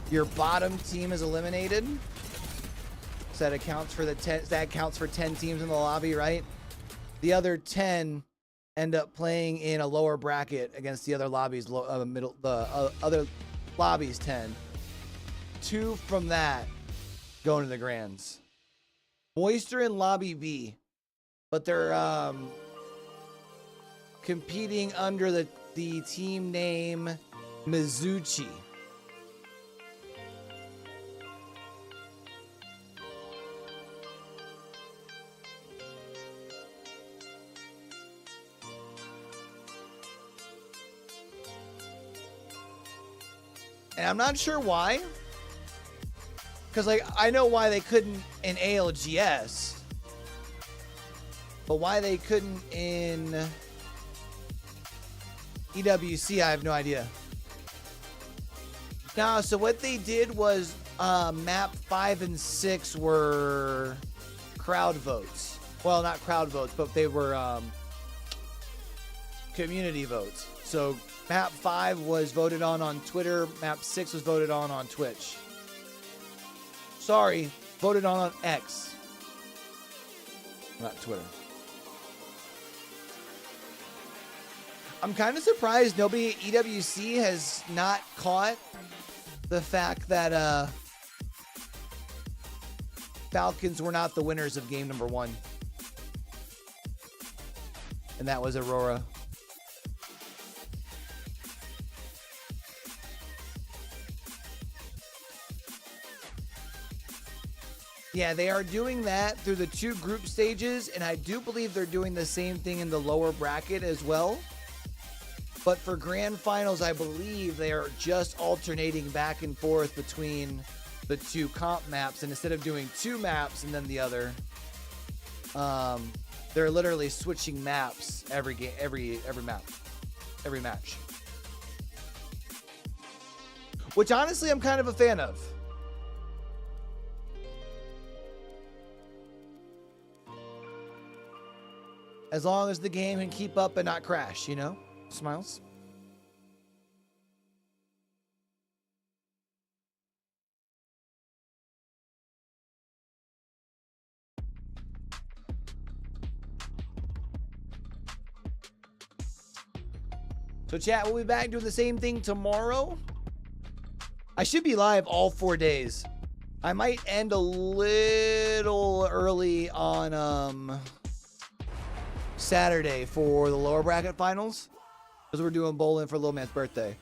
Your bottom team is eliminated. So that accounts for that counts for 10 teams in the lobby, right? The other 10 end up playing in a lower bracket against the other lobbies, other lobbies 10. 2 from that going to the grands. Moisture in lobby B, but they're competing under the team name Mizuchi. And I'm not sure why. Because, like, I know why they couldn't in ALGS. But why they couldn't in EWC, I have no idea. No, so what they did was map 5 and 6 were crowd votes. Well, not crowd votes, but they were community votes. So Map 5 was voted on Twitter. Map 6 was voted on Twitch. Sorry, voted on X. Not Twitter. I'm kind of surprised nobody at EWC has not caught the fact that Falcons were not the winners of game number 1. And that was Aurora. Yeah, they are doing that through the 2 group stages, and I do believe they're doing the same thing in the lower bracket as well. But for grand finals, I believe they are just alternating back and forth between the 2 comp maps, and instead of doing 2 maps and then the other, they're literally switching maps every game, every match. Which honestly, I'm kind of a fan of. As long as the game can keep up and not crash, you know? Smiles. So chat, we'll be back doing the same thing tomorrow. I should be live all 4 days. I might end a little early on Saturday for the lower bracket finals, because we're doing bowling for Little Man's birthday.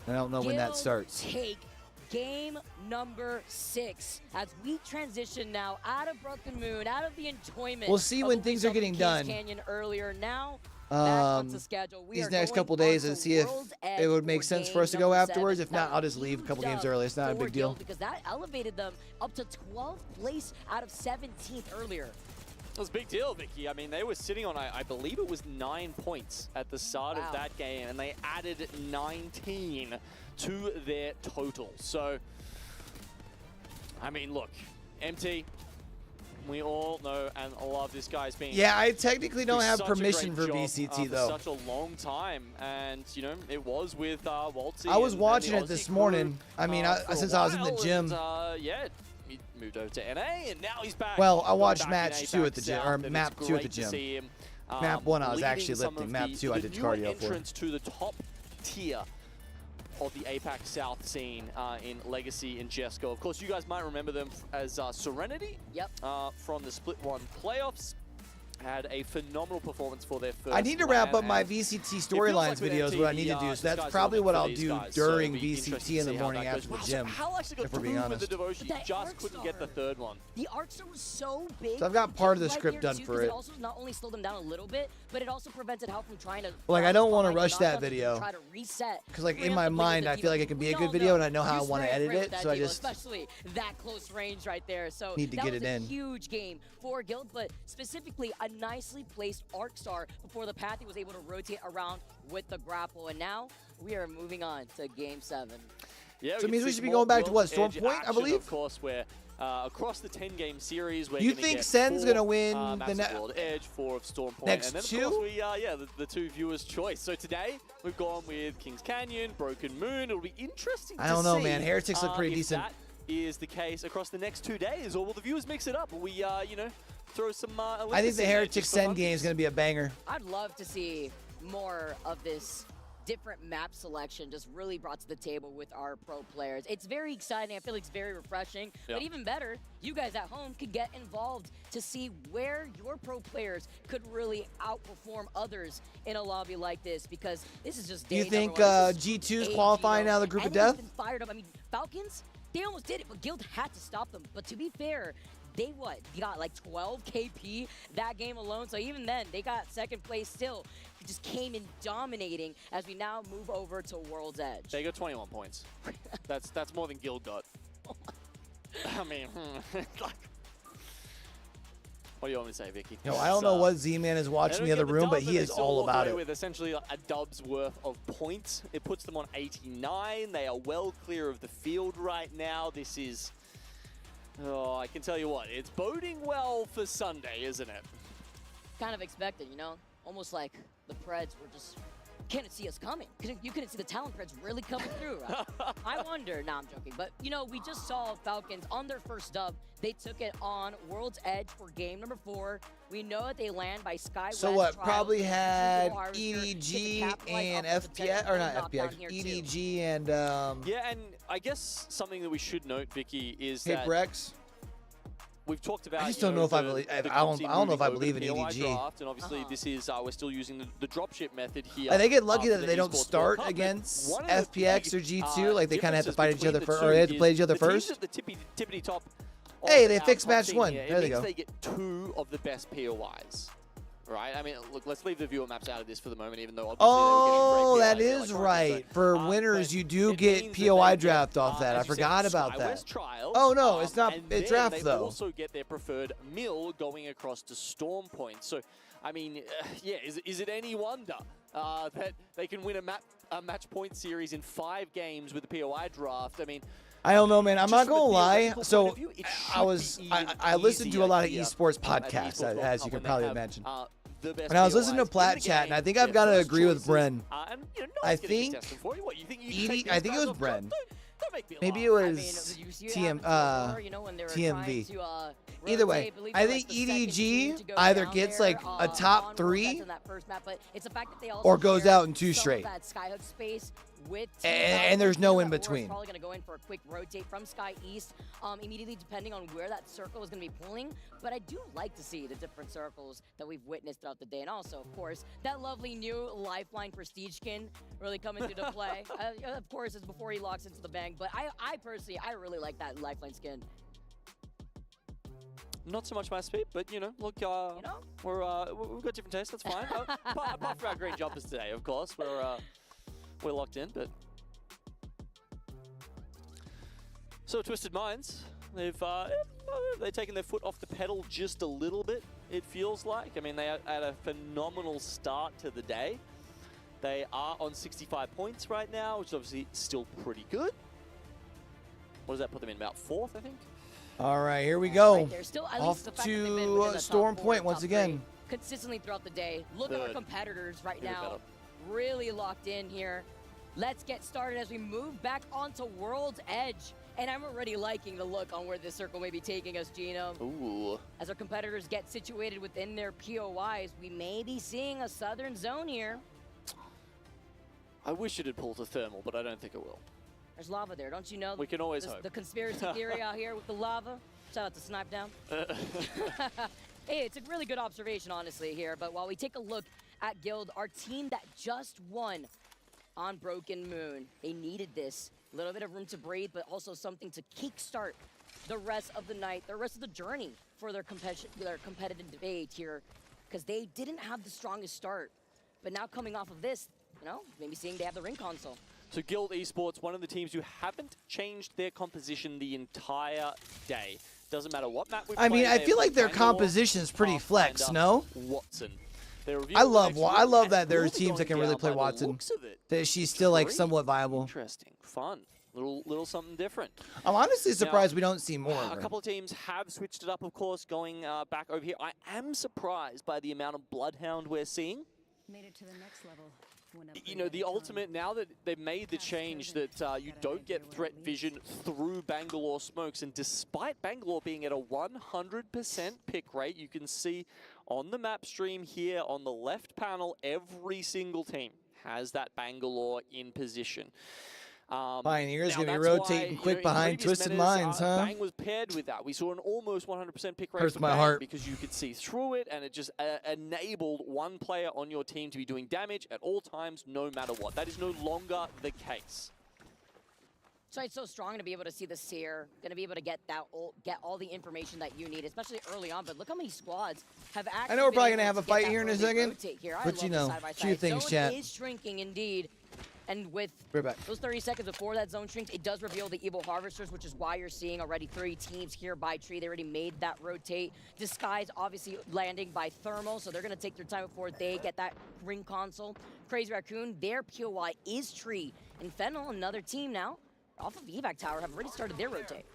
I don't know when that starts. Take game number 6 as we transition now out of Broken Moon, out of the enjoyment. We'll see when things are getting done. Canyon earlier now. The schedule. These next couple days and see if it would make sense for us to go afterwards. If not, I'll just leave a couple games early. It's not a big deal. Because that elevated them up to 12th place out of 17th earlier. It was a big deal, Vicky. I mean, they were sitting on, I believe it was 9 points at the start of that game, and they added 19 to their total. So, I mean, look, MT, we all know and love this guy's been. Yeah, I technically don't have permission for VCT though. For such a long time, and you know, it was with Waltzy. I was watching it this morning. I mean, since I was in the gym. Yeah. He moved over to NA, and now he's back. Well, I watched match 2 at the gym, or map 2 at the gym. Map 1 I was actually lifting. Map 2 I did cardio for. Entrance to the top tier of the APAC South scene in Legacy and Jesco. Of course, you guys might remember them as Serenity. Yep. From the Split 1 playoffs. Had a phenomenal performance for their first. I need to wrap up my VCT storylines videos, what I need to do. So that's probably what I'll do during VCT in the morning after the gym, if we're being honest. The devotion, just couldn't get the 3rd one. The Arcstar was so big. So I've got part of the script done for it. It also not only slowed them down a little bit, but it also prevented Hal from trying to. Like, I don't want to rush that video. Try to reset. Because like in my mind, I feel like it can be a good video, and I know how I want to edit it. So I just especially that close range right there. So need to get it in. Huge game for Guild, but specifically a nicely placed Arcstar before the Pathy was able to rotate around with the grapple, and now we are moving on to game 7. Yeah, so it means we should be going back to what, Storm Point, I believe? Of course, where across the 10-game series, we're you think Sen's going to win the World Edge, 4 of Storm Point, next and then, 2? Of course, the 2 viewers' choice. So today, we've gone with Kings Canyon, Broken Moon. It'll be interesting to see. I don't know, man. Heretics look pretty decent. That is the case across the next 2 days, or will the viewers mix it up? Will we, you know, throw some I think the Heretics Sen game is going to be a banger. I'd love to see more of this different map selection just really brought to the table with our pro players. It's very exciting. I feel like it's very refreshing. Yep. But even better, you guys at home could get involved to see where your pro players could really outperform others in a lobby like this, because this is just day Do you think G2's qualifying out of the group of death? Fired up. I mean, Falcons, they almost did it, but Guild had to stop them. But to be fair, they got like 12 KP that game alone. So even then, they got 2nd place still. It just came in dominating as we now move over to World's Edge. They got 21 points. That's more than Guild got. I mean, what do you want me to say, Vicky? No, I don't know what Z-Man is watching in the other room, but he is all about it. With essentially a dub's worth of points. It puts them on 89. They are well clear of the field right now. This is... Oh, I can tell you what, it's boding well for Sunday, isn't it? Kind of expected, you know? Almost like the Preds were just couldn't see us coming. You couldn't see the talent creds really coming through. Right? I wonder. Nah, I'm joking. But, you know, we just saw Falcons on their first dub. They took it on World's Edge for game number 4. We know that they land by Sky So West what? Trials, Probably the had Harvester, EDG capitalize and off of the FPX, or not knockdown FPX, here too. EDG and Yeah, and I guess something that we should note, Vicky, is Hit that Rex. we've talked about. I just don't know if I believe. I don't know if I believe in EDG. Draft, and obviously, this is we're still using the dropship method here. Like, they get lucky for that the they don't Esports start World Cup. against One of the FPX or big, G2. Like they kind of have to fight each other differences first, or they have to between play the each other two is first. the tippity top. Hey, of they our fixed top match team 1. here. There it they means go. They get 2 of the best POIs. Right? I mean, look, let's leave the viewer maps out of this for the moment, even though obviously Oh, they were that getting great POIs is like right. For winners, you do get POI draft off that. I forgot about that. Oh no, it's not. It's draft they though. also get their preferred mill going across to Storm Point. So, I mean, yeah, is it any wonder that they can win a match point series in 5 games with the POI draft? I mean, I don't know, man. I'm not gonna lie. So I I listened to a lot of esports podcasts, as you can probably imagine. And I was listening to Plat Chat, and I think I've got to agree with Bren. I think I think it was Bren. Maybe it was TMV. Either way, I think EDG either gets like a top 3 or goes out in 2 straight. And there's no in between. Probably going to go in for a quick rotate from Sky East, immediately depending on where that circle is going to be pulling. But I do like to see the different circles that we've witnessed throughout the day. And also, of course, that lovely new Lifeline Prestige skin really coming into play. Of course, it's before he locks into the bang. But I personally, I really like that Lifeline skin. Not so much my speed, but you know, look, we've got different tastes. That's fine. Apart from our green jumpers today, of course, we're locked in. But so Twisted Minds, they've taken their foot off the pedal just a little bit. It feels like. I mean, they had a phenomenal start to the day. They are on 65 points right now, which is obviously still pretty good. What does that put them in? About 4th, I think. All right, here we go. Right, still, off to Storm Point once again. Consistently throughout the day. Look at our competitors right now. Really locked in here. Let's get started as we move back onto World's Edge. And I'm already liking the look on where this circle may be taking us, Gino. Ooh. As our competitors get situated within their POIs, we may be seeing a southern zone here. I wish it had pulled a thermal, but I don't think it will. There's lava there, don't you know? We can always hope. The conspiracy theory out here with the lava. Shout out to Snipe Down. Hey, it's a really good observation, honestly, here. But while we take a look at Guild, our team that just won on Broken Moon, they needed this. A little bit of room to breathe, but also something to kickstart the rest of the night, the rest of the journey for their competitive debate here, because they didn't have the strongest start. But now coming off of this, you know, maybe seeing they have the ring console. So Guild Esports, one of the teams who haven't changed their composition the entire day. Doesn't matter what map we play. I mean, I feel like their composition is pretty flex, no? Watson. I love that there's teams that can really play Watson. That she's still like somewhat viable. Interesting, fun, little something different. I'm honestly surprised we don't see more of her. A couple of teams have switched it up, of course, going back over here. I am surprised by the amount of Bloodhound we're seeing. Made it to the next level. You know, the ultimate, now that they've made the change that you don't get threat vision through Bangalore smokes, and despite Bangalore being at a 100% pick rate, you can see on the map stream here on the left panel, every single team has that Bangalore in position. Pioneer's going to be rotating quick behind Twisted Minds, huh? Bang was paired with that. We saw an almost 100% pick rate Hurts for my Bang heart. because you could see through it, and it just enabled one player on your team to be doing damage at all times, no matter what. That is no longer the case. So it's so strong to be able to see the Seer, going to be able to get all the information that you need, especially early on. But look how many squads have actually. I know we're probably going to have a fight here in a second, but you know, few things, chat. Zone is shrinking indeed. And with right back. those 30 seconds before that zone shrinks, it does reveal the Evil Harvesters, which is why you're seeing already 3 teams here by tree. They already made that rotate. Disguise obviously landing by Thermal, so they're going to take their time before they get that ring console. Crazy Raccoon, their POI is tree. And Fennel, another team now, off of Evac Tower, have already started their rotate.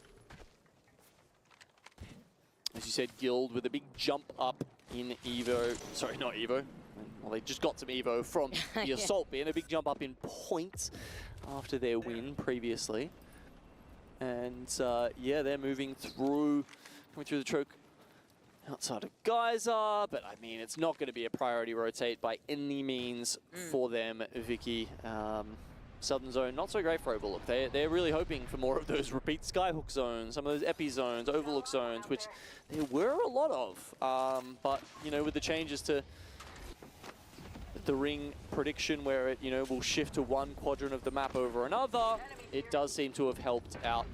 As you said, Guild with a big jump up in Evo. Sorry, not Evo. well, they just got some Evo from the Assault bin, a big jump up in points after their win previously. And yeah, they're moving through, coming through the choke outside of Geyser, but I mean, it's not going to be a priority rotate by any means for them, Vicky. Southern Zone, not so great for Overlook. They're really hoping for more of those repeat Skyhook zones, some of those Epi zones, Overlook zones, which there were a lot of. But, you know, with the changes to the ring prediction where it, you know, will shift to one quadrant of the map over another, it does seem to have helped out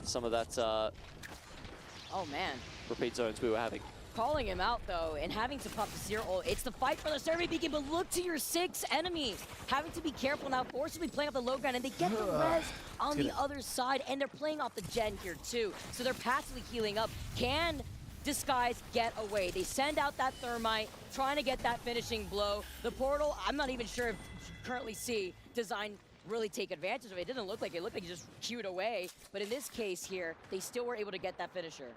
some of that Oh, man. repeat zones we were having. Calling him out, though, and having to pop the Seer ult. It's the fight for the survey beacon, but look to your 6 enemies. Having to be careful now, forcibly playing off the low ground, and they get the res on the other side, and they're playing off the gen here, too. So they're passively healing up. Can Disguise get away? They send out that Thermite, trying to get that finishing blow. The portal, I'm not even sure if you currently see Design really take advantage of it. It didn't look like it. It looked like he just queued away. But in this case here, they still were able to get that finisher.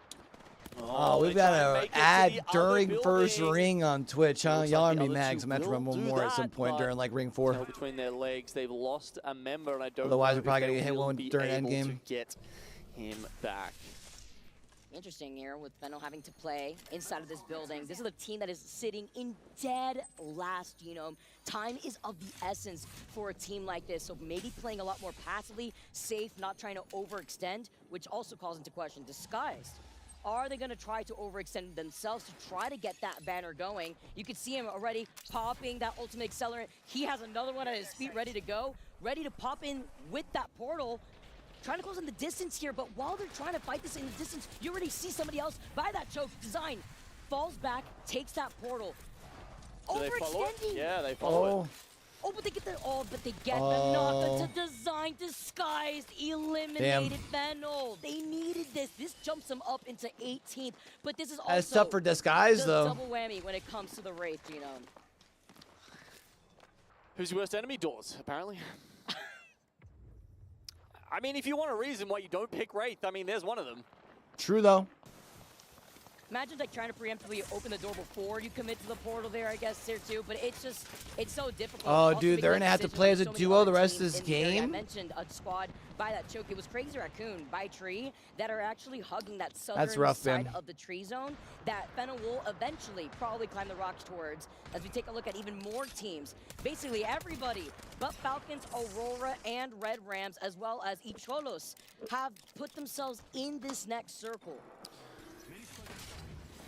Oh, we've got an ad during first ring on Twitch, huh? Y'all are me mags. I'm going to run one more at some point during like ring 4. Between their legs, they've lost a member, and I don't Otherwise, know we're probably if going to they get hit will one be during able endgame. to get him back. Interesting here with Fennel having to play inside of this building. This is a team that is sitting in dead last genome. Time is of the essence for a team like this, so maybe playing a lot more passively, safe, not trying to overextend, which also calls into question Disguised. Are they going to try to overextend themselves to try to get that banner going? You can see him already popping that ultimate accelerant. He has another one at his feet ready to go, ready to pop in with that portal. Trying to close in the distance here, but while they're trying to fight this in the distance, you already see somebody else by that choke. Design falls back, takes that portal. Do they follow it? Overextending. Yeah, they follow it. Oh, but they get the but they get the knock into Design. Disguised, eliminated Fennel. They needed this. This jumps them up into 18th, but this is also That's tough for Disguise, the though. double whammy when it comes to the Wraith genome. Who's your worst enemy? Doors, apparently. I mean, if you want a reason why you don't pick Wraith, I mean, there's one of them. True, though. Imagine like trying to preemptively open the door before you commit to the portal there, I guess, there too. But it's just, it's so difficult. Oh, Also dude, they're because going to have to decisions play of as a so many duo other the rest of teams this in the area. I game. mentioned a squad by that choke. It was Crazy Raccoon by Tree that are actually hugging that southern rough, side Ben. of the tree zone that Fennel will eventually probably climb the rocks towards as we take a look at even more teams. Basically everybody but Falcons, Aurora, and Red Rams, as well as Icholos, have put themselves in this next circle.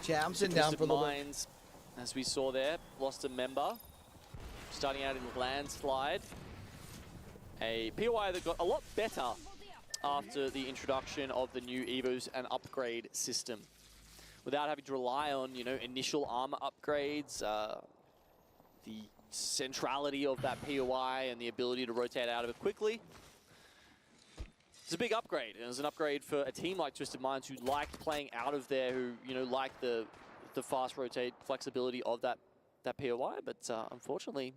Yeah, I'm sitting down for the Mines, as we saw there, lost a member. Starting out in Landslide. A POI that got a lot better after the introduction of the new Evos and upgrade system. Without having to rely on, you know, initial armor upgrades, the centrality of that POI and the ability to rotate out of it quickly. It's a big upgrade, and it's an upgrade for a team like Twisted Minds who like playing out of there, who, you know, like the fast rotate flexibility of that POI, but unfortunately,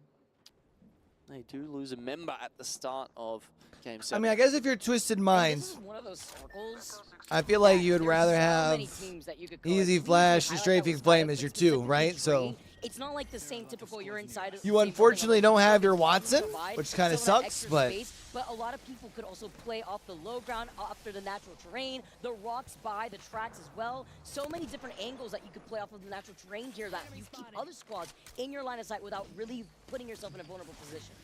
they do lose a member at the start of Game 7. I mean, I guess if you're Twisted Minds, This is one of those circles. I feel like you would There's rather so have many teams that you could go Easy with. Flash I and like Strafing those Flame vibes, as your but 2, specifically right? So Tree, it's not like the same typical you're inside of you something unfortunately like don't have your Provide Watson, which kind of some that sucks, extra but space, but a lot of people could also play off the low ground, after the natural terrain, the rocks by the tracks as well. So many different angles that you could play off of the natural terrain here that you keep other squads in your line of sight without really putting yourself in a vulnerable position.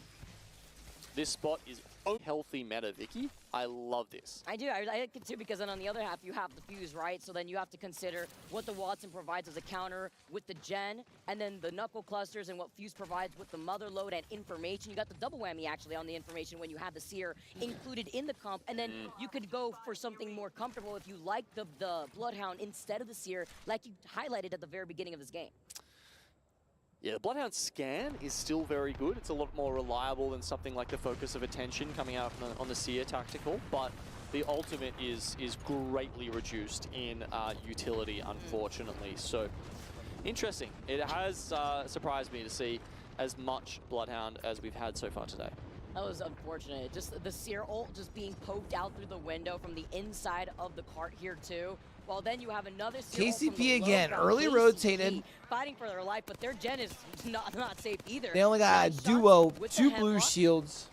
This spot is healthy meta, Vicky. I love this. I do. I like it too, because then on the other half, you have the fuse, right? So then you have to consider what the Watson provides as a counter with the gen, and then the knuckle clusters and what fuse provides with the mother load and information. You got the double whammy actually on the information when you have the seer included in the comp, and then you could go for something more comfortable if you like the Bloodhound instead of the seer, like you highlighted at the very beginning of this game. Yeah, the Bloodhound scan is still very good. It's a lot more reliable than something like the Focus of Attention coming out on the Seer tactical, but the ultimate is greatly reduced in utility, unfortunately. So, interesting. It has surprised me to see as much Bloodhound as we've had so far today. That was unfortunate. Just the Seer ult just being poked out through the window from the inside of the cart here too. Well, then you have another Seer ult from the KCP low again, ground. early KCP rotated. fighting for their life, but their gen is not safe either. They only got a Nice duo, shots with the 2 headlock. blue shields.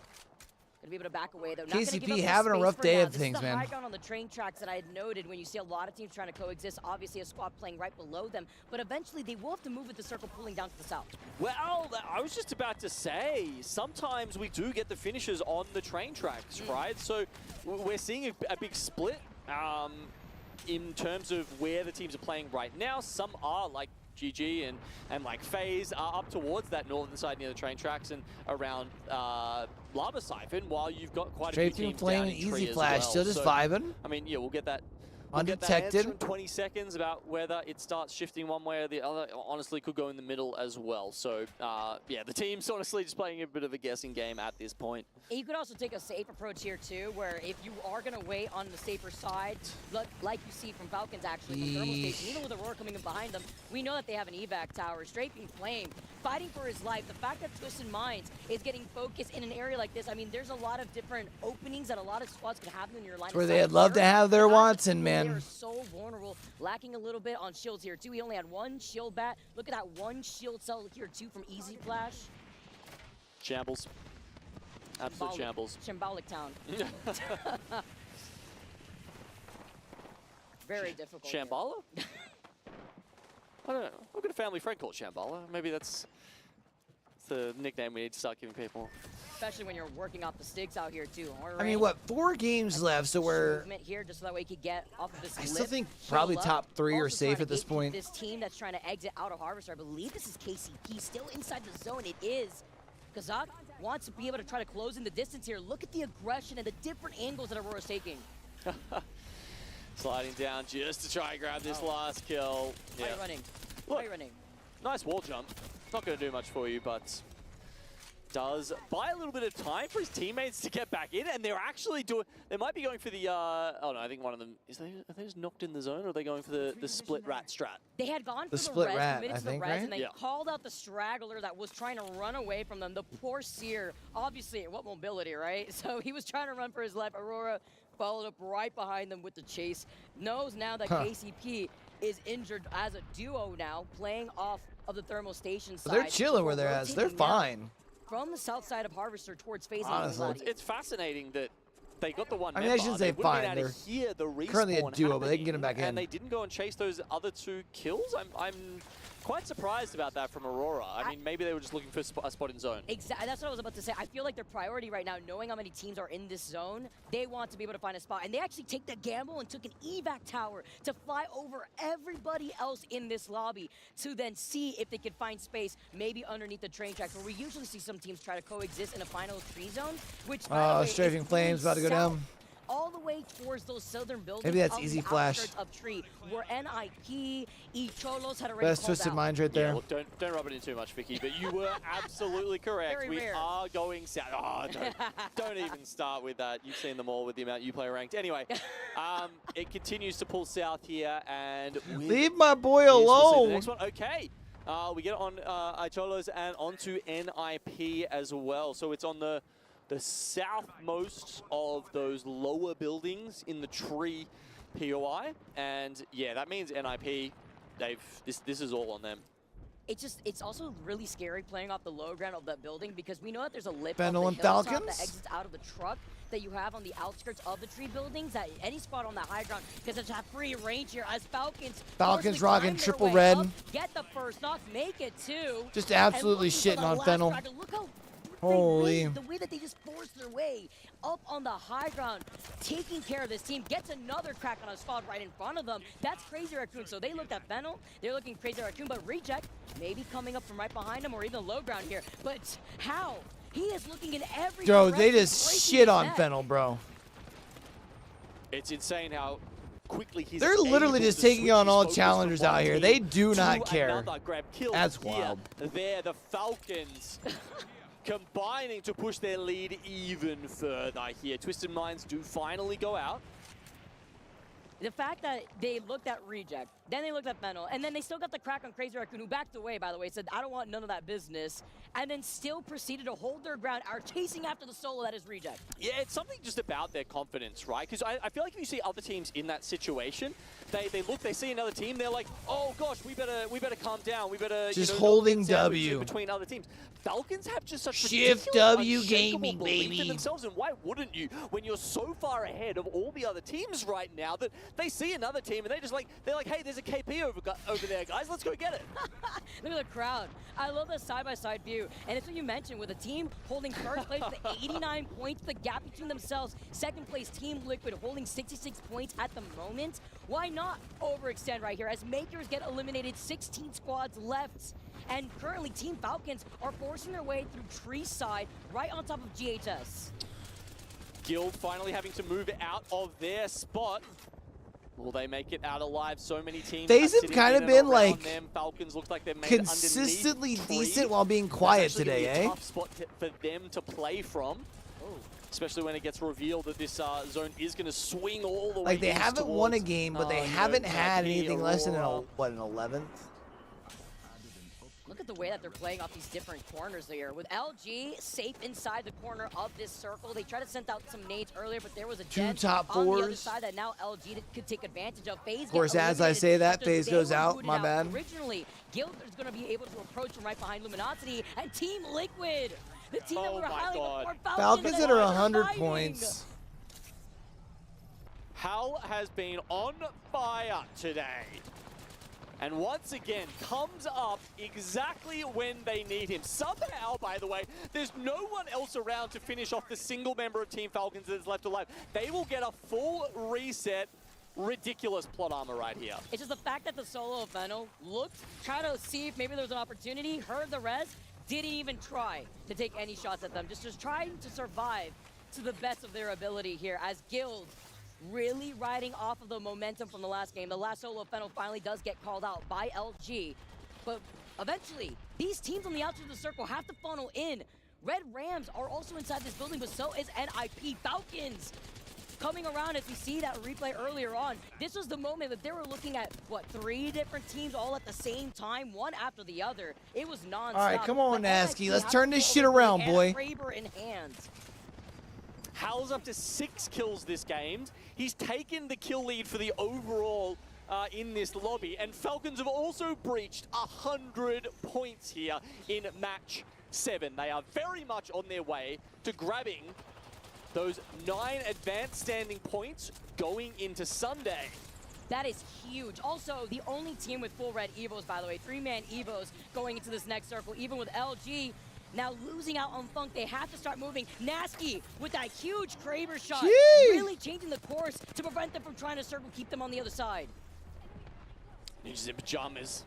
Gonna be able to back away though. Not gonna give KCP up the having a space rough for day now. of This things, is the man. high ground on the train tracks that I had noted when you see a lot of teams trying to coexist. Obviously, a squad playing right below them, but eventually they will have to move with the circle pulling down to the south. Well, I was just about to say, sometimes we do get the finishes on the train tracks, right? So we're seeing a big split in terms of where the teams are playing right now. Some are like GG and like FaZe are up towards that northern side near the train tracks and around Lava Siphon, while you've got quite a few Straight through teams Flame down and in Tree Easy as Flash, well. still just So, vibing. I mean, yeah, we'll get that. We'll get that Undetected. answer in 20 seconds about whether it starts shifting one way or the other. Honestly, could go in the middle as well. So, yeah, the team's honestly just playing a bit of a guessing game at this point. And you could also take a safe approach here too, where if you are going to wait on the safer side, like you see from Falcons actually, from Thermal Station, even with Aurora coming in behind them, we know that they have an evac tower. Strafing Flame, fighting for his life. The fact that Twisted Minds is getting focused in an area like this, I mean, there's a lot of different openings that a lot of squads can have in your line. That's where they'd love to have their Watson, They man. are so vulnerable, lacking a little bit on shields here too. He only had 1 shield bat. Look at that 1 shield cell here too from Easy Flash. Shambles. Absolute shambles. Shambolic town. Very difficult. Shambhala? I don't know. I've got a family friend called Shambhala. Maybe that's the nickname we need to start giving people. Especially when you're working off the sticks out here too. I mean, what, 4 games left, so we're... Movement here just so that way he could get off of this I still lip, think show probably love. top 3 are Also safe trying at to this gatekeep point. This team that's trying to exit out of Harvester, I believe this is KCP, still inside the zone. It is. Kazak wants to be able to try to close in the distance here. Look at the aggression and the different angles that Aurora's taking. Sliding down just to try and grab this last kill. Why are you running? Why are you running? Nice wall jump. Not going to do much for you, but does buy a little bit of time for his teammates to get back in, and they're actually doing. They might be going for the. Oh no, I think one of them are they just knocked in the zone, or are they going for the split rat strat? They had gone The for split res, rat, committed I to the think, res, right? and they Yeah. called out the straggler that was trying to run away from them. The poor Seer, obviously, what mobility, right? So he was trying to run for his life. Aurora followed up right behind them with the chase. Knows now that KCP is injured as a duo now, playing off of the thermal station side. They're chilling where they're at. Rotating They're now fine. from the south side of Harvester towards phase Honestly. It's fascinating that they got the one. I mean, I member. shouldn't They say would've been fine. able to hear the currently a respawn duo, but they can get him back happening, in. And they didn't go and chase those other 2 kills. I'm quite surprised about that from Aurora. I mean, maybe they were just looking for a spot in zone. Exactly. That's what I was about to say. I feel like their priority right now, knowing how many teams are in this zone, they want to be able to find a spot. And they actually take the gamble and took an evac tower to fly over everybody else in this lobby to then see if they could find space, maybe underneath the train tracks, where we usually see some teams try to coexist in a final tree zone, which, by the way, is Strafing Flames about to go south, down. all the way towards those southern buildings. Maybe that's on Easy the Flash. outskirts of Tree, where NIP, Cholos had already Best called Twisted out. Minds right Yeah, there. look, don't rub it in too much, Vicky, but you were absolutely correct. Very we rare. are going south. Oh, don't even start with that. You've seen them all with the amount you play ranked. Anyway, it continues to pull south here, and Leave my boy Yes, we'll see the alone. next one. Okay. We get on Icholos and onto NIP as well. So it's on the southmost of those lower buildings in the tree POI. And yeah, that means NIP, this is all on them. It's also really scary playing off the low ground of that building, because we know that there's a lip Fennel on and the hilltop Falcons? that exits out of the truck that you have on the outskirts of the tree buildings, that any spot on the high ground, because it's a free range here as Falcons forcefully rocking climb their triple way red. up, get the first knock, make it 2. Just and absolutely looking for shitting the on last Fennel. fragger. Look how Holy. the way that they just forced their way up on the high ground, taking care of this team, gets another crack on a squad right in front of them. That's Crazy Raccoon. So they looked at Fennel, they're looking Crazy Raccoon, but Reject maybe coming up from right behind him, or even low ground here. But how? He is looking in every Bro, they direction, just breaking shit his on neck. Fennel, bro. It's insane how quickly he's They're literally able just to taking switch on his all focus challengers from out one here. team They do to not care. another. Grab kills That's here. wild. There, the Falcons combining to push their lead even further here. Twisted Minds do finally go out. The fact that they looked at Reject, then they looked at Fennel, and then they still got the crack on Crazy Raccoon, who backed away, by the way, said, I don't want none of that business, and then still proceeded to hold their ground, are chasing after the solo that is Reject. Yeah, it's something just about their confidence, right? Because I feel like if you see other teams in that situation, they look, they see another team, they're like, oh gosh, we better calm down, we better just not holding get sandwiched W between other teams. Falcons have just such Shift ridiculous, W unshakable gaming, belief baby. in themselves, and why wouldn't you when you're so far ahead of all the other teams right now that they see another team and they're like, hey, there's a KP over there, guys, let's go get it. Look at the crowd. I love the side-by-side view. And it's what you mentioned, with a team holding first place with 89 points, the gap between themselves. Second place, Team Liquid, holding 66 points at the moment. Why not overextend right here as Makers get eliminated, 16 squads left. And currently, Team Falcons are forcing their way through Tree Side, right on top of GHS. Guild finally having to move out of their spot. Will they make it out alive? So many teams. FaZe have kind of been like them. Falcons look like they're made consistently decent while being quiet today, eh? Tough spot for them to play from. Especially when it gets revealed that this zone is going to swing all the way. Like, they haven't won a game, but they haven't had anything less than an 11th. Look at the way that they're playing off these different corners here. With LG safe inside the corner of this circle. They tried to send out some nades earlier, but there was a dead top on the other fours. side that now LG could take advantage of. FaZe Of course, as I say that, FaZe goes out. My bad. Originally, Guild is going to be able to approach from right behind Luminosity, and Team Liquid, the team that we were highlighting before, Falcons that are 100 points. Hal has been on fire today. And once again, comes up exactly when they need him. Somehow, by the way, there's no one else around to finish off the single member of Team Falcons that is left alive. They will get a full reset. Ridiculous plot armor right here. It's just the fact that the solo of Fennel looked, tried to see if maybe there was an opportunity, heard the res, didn't even try to take any shots at them. Just trying to survive to the best of their ability here as Guild really riding off of the momentum from the last game. The last solo of Fennel finally does get called out by LG. But eventually, these teams on the outside of the circle have to funnel in. Red Rams are also inside this building, but so is NIP. Falcons coming around as we see that replay earlier on. This was the moment that they were looking at, what, 3 different teams all at the same time, one after the other. It was nonstop. All right, come on, But Nasky. NIP Let's have turn to this go shit over around, and boy. Kraber in hand. Hal's up to 6 kills this game. He's taken the kill lead for the overall in this lobby, and Falcons have also breached 100 points here in match 7. They are very much on their way to grabbing those 9 advanced standing points going into Sunday. That is huge. Also, the only team with full red Evos, by the way, 3-man Evos going into this next circle, even with LG now losing out on Funk. They have to start moving. Nasky with that huge Kraber shot, really changing the course to prevent them from trying to circle, keep them on the other side. Ninjas in Pajamas,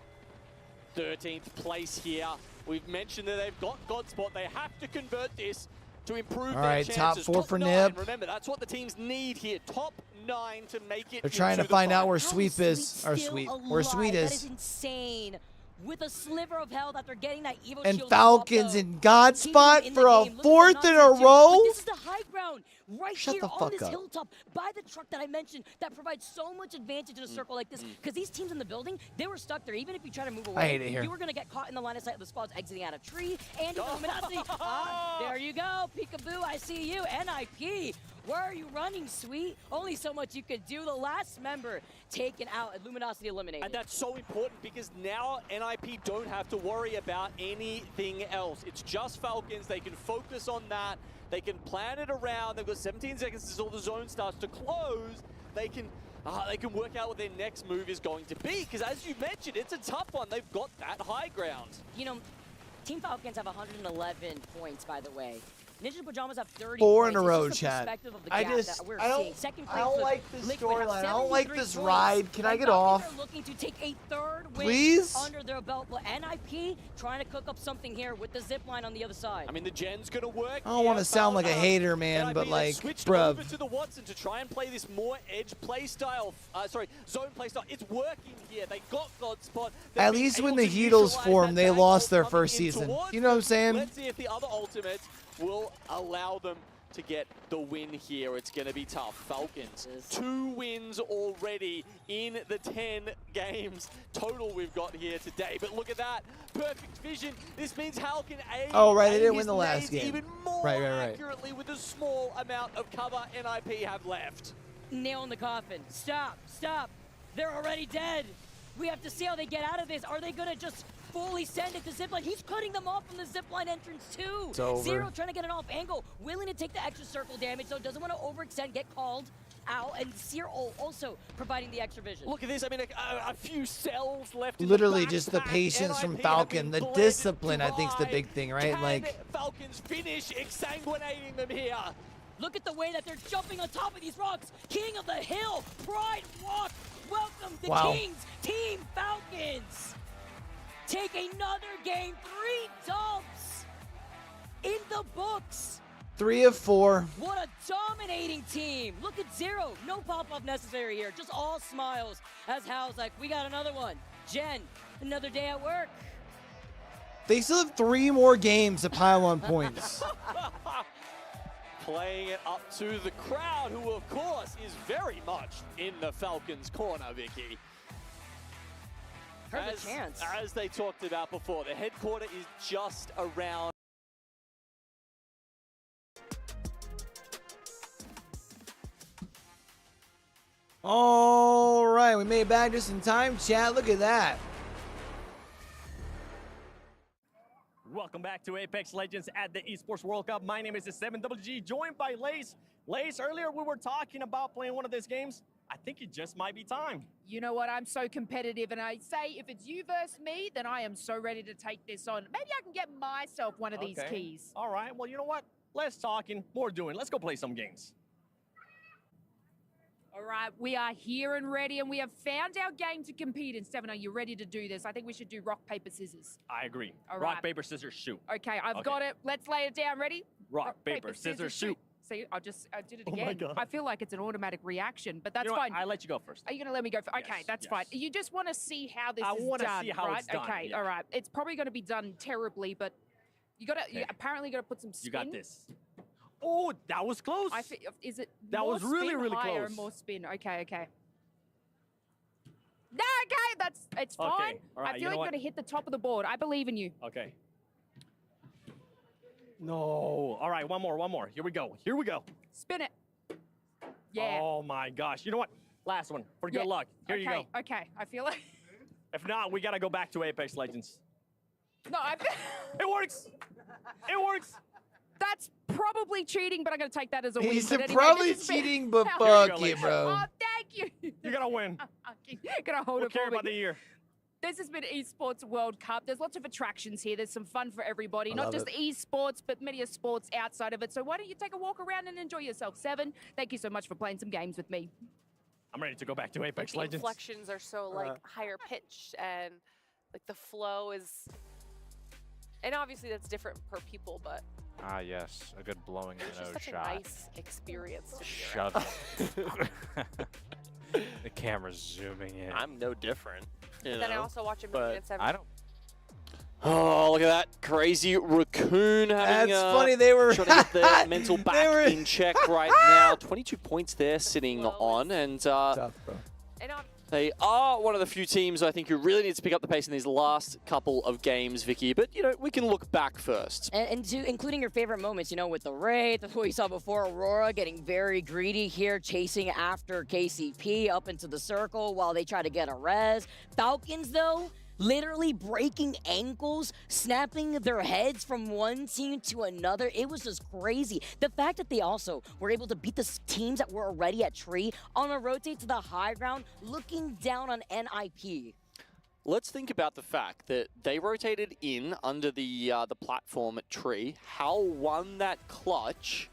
13th place here. We've mentioned that they've got Godspot. They have to convert this to improve All their right, chances. top 4 for 9, Nib. remember, that's what the teams need here. Top 9 to make it. They're trying to into the find out final. where Sweep is. Or Still Sweet. alive. Where Sweet That is. is insane. With a sliver of health after getting that Evo And shield Falcons swap, in God Team spot in for the a game. Look at 4th the in a nonsense here. row. But this is the high ground right Shut here the on fuck this up. hilltop by the truck that I mentioned that provides so much advantage in a circle like this. Because these teams in the building, they were stuck there. Even if you try to move away, hate it here. you were going to get caught in the line of sight of the squads exiting out of tree. And Illuminati. There you go. Peekaboo, I see you. NIP. Where are you running, Sweet? Only so much you could do. The last member taken out, Luminosity eliminated. And that's so important because now NIP don't have to worry about anything else. It's just Falcons. They can focus on that. They can plan it around. They've got 17 seconds until the zone starts to close. They can work out what their next move is going to be because, as you mentioned, it's a tough one. They've got that high ground. You know, Team Falcons have 111 points, by the way. Ninja Pajamas have 30 4 points. in a row, It's just the chat. perspective of the I gap just, that we're I don't, seeing. Second I place don't with like this Liquid have storyline. I don't like 73 this points. ride. Can I And get Falcons off? are looking to take a 3rd win Please? under their belt. But NIP trying to cook up something here with the zip line on the other side. I mean, the gen's going to work. I don't want to sound like a hater, man, NIP but have like, switched bruv. over to the Watson to try and play this more edge play style. Zone play style. It's working here. They got Godspot. They've At been least when able the to Heatles neutralize formed, that they back lost roll their coming first in season. towards You know what I'm them. saying? Let's see if the other ultimates will allow them to get the win here. It's going to be tough. Falcons, 2 wins already in the 10 games total we've got here today. But look at that. Perfect vision. This means Hal can aim. Oh, right, they didn't his win the last nades game. Even more Right. accurately with the small amount of cover NIP have left. Nail in the coffin. Stop. They're already dead. We have to see how they get out of this. Are they gonna just fully send it to zipline? He's cutting them off from the zipline entrance too. It's over. Zero trying to get an off angle, willing to take the extra circle damage, so doesn't want to overextend, get called out, and Seer also providing the extra vision. Look at this. I mean, a few cells left. Literally in the just the backpack. patience from NIP Falcon. have The been discipline, bled I think, is the dry. big thing, right? Can Like, Falcons finish exsanguinating them here. Look at the way that they're jumping on top of these rocks. King of the Hill, Pride Walk. Welcome the Wow. Kings, Team Falcons. Take another game, 3 dubs in the books. 3 of 4. What a dominating team. Look at Zero, no pop-up necessary here, just all smiles as Hal's like, we got another one. Jen, another day at work. They still have 3 more games to pile on points. Playing it up to the crowd, who of course is very much in the Falcons' corner, Vicky. Perfect chance. As they talked about before, the headquarter is just around. All right, we made it back just in time, chat. Look at that. Welcome back to Apex Legends at the Esports World Cup. My name is the 7WG, joined by Lace. Lace, earlier we were talking about playing one of these games. I think it just might be time. You know what? I'm so competitive, and I say if it's you versus me, then I am so ready to take this on. Maybe I can get myself one of these keys. All right. Well, you know what? Less talking, more doing. Let's go play some games. All right, we are here and ready, and we have found our game to compete in. Seven, are you ready to do this? I think we should do rock, paper, scissors. I agree. All Rock, right. paper, scissors, shoot. Okay, I've got it. Let's lay it down. Ready? Rock, paper, scissors, shoot. See, I did it Oh again. my God. I feel like it's an automatic reaction, but that's You know what? fine. I let you go first. Are you going to let me go? Okay, Yes, that's yes. fine. You just want to see how this I is wanna done, see how right? it's done, Okay, yeah. all right. It's probably going to be done terribly, but you got to. You apparently got to put some spin. You got this. Oh, that was close. Is it? That more was really, spin, really higher, close. More spin. Okay. No, okay, it's fine. Okay, all right, I you feel know like what? you're going to hit the top of the board. I believe in you. Okay. No. All right, one more. Here we go. Spin it. Yeah. Oh my gosh. You know what? Last one for good Yeah. luck. Here you go. Okay, I feel like. If not, we got to go back to Apex Legends. No, I feel. It works. It works. That's probably cheating, but I'm going to take that as a win. He's But anyway, probably this has been- cheating, but Here you fuck go, it, ladies. bro. Oh, thank you. You got to win. Gonna hold Who it care for me. about the year? This has been Esports World Cup. There's lots of attractions here. There's some fun for everybody, I not love just it. esports, but many sports outside of it. So why don't you take a walk around and enjoy yourself? Seven, thank you so much for playing some games with me. I'm ready to go back to Apex The Legends. inflections are so like higher pitched, and like the flow is, and obviously that's different per people, but Ah, yes. A good blowing in it's the just nose such shot. a nice experience to be Shove it. The camera's zooming in. I'm no different. You But then I know, also watch a but- million and seven. I don't. Oh, look at that crazy raccoon having That's funny, they were- trying to get their mental They back were- in check right now. 22 points there sitting on, and Tough, bro. they are one of the few teams I think who really needs to pick up the pace in these last couple of games, Vicky. But, you know, we can look back first. And including your favorite moments, you know, with the raid, what we saw before, Aurora getting very greedy here, chasing after KCP up into the circle while they try to get a res. Falcons, though, literally breaking ankles, snapping their heads from one team to another. It was just crazy. The fact that they also were able to beat the teams that were already at tree on a rotate to the high ground, looking down on NIP. Let's think about the fact that they rotated in under the platform at tree. Hal won that clutch.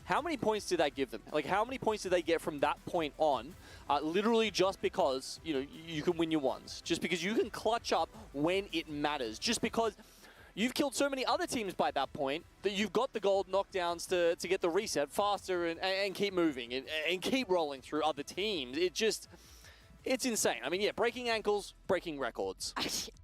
How many points did that give them? Like, how many points did they get from that point on? Literally just because, you know, you can win your ones. Just because you can clutch up when it matters. Just because you've killed so many other teams by that point that you've got the gold knockdowns to get the reset faster and keep moving and keep rolling through other teams. It's insane. I mean, yeah, breaking ankles, breaking records.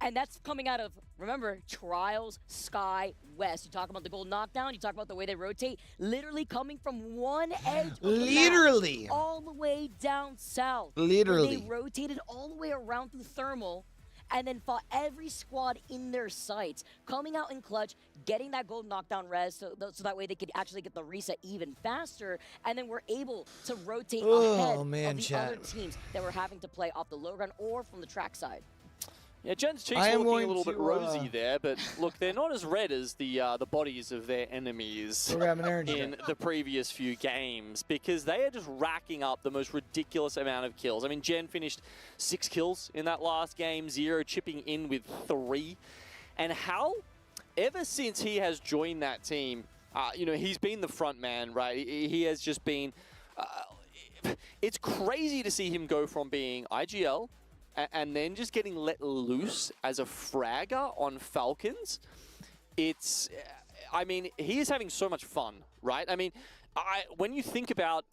And that's coming out of Remember, Trials, Sky, West. You talk about the gold knockdown, you talk about the way they rotate, literally coming from one edge of the Literally. map all the way down south. Literally. Where they rotated all the way around through thermal and then fought every squad in their sights, coming out in clutch, getting that gold knockdown res so that way they could actually get the reset even faster, and then we're able to rotate ahead of the other teams that were having to play off the low ground or from the track side. Yeah, Jen's cheeks looking a little bit rosy there, but look, they're not as red as the bodies of their enemies in the previous few games, because they are just racking up the most ridiculous amount of kills. I mean, Jen finished 6 kills in that last game, Zero chipping in with 3. And Hal, ever since he has joined that team, you know, he's been the front man, right? He has just been... it's crazy to see him go from being IGL and then just getting let loose as a fragger on Falcons. It's, I mean, he is having so much fun, right? I mean, when you think about,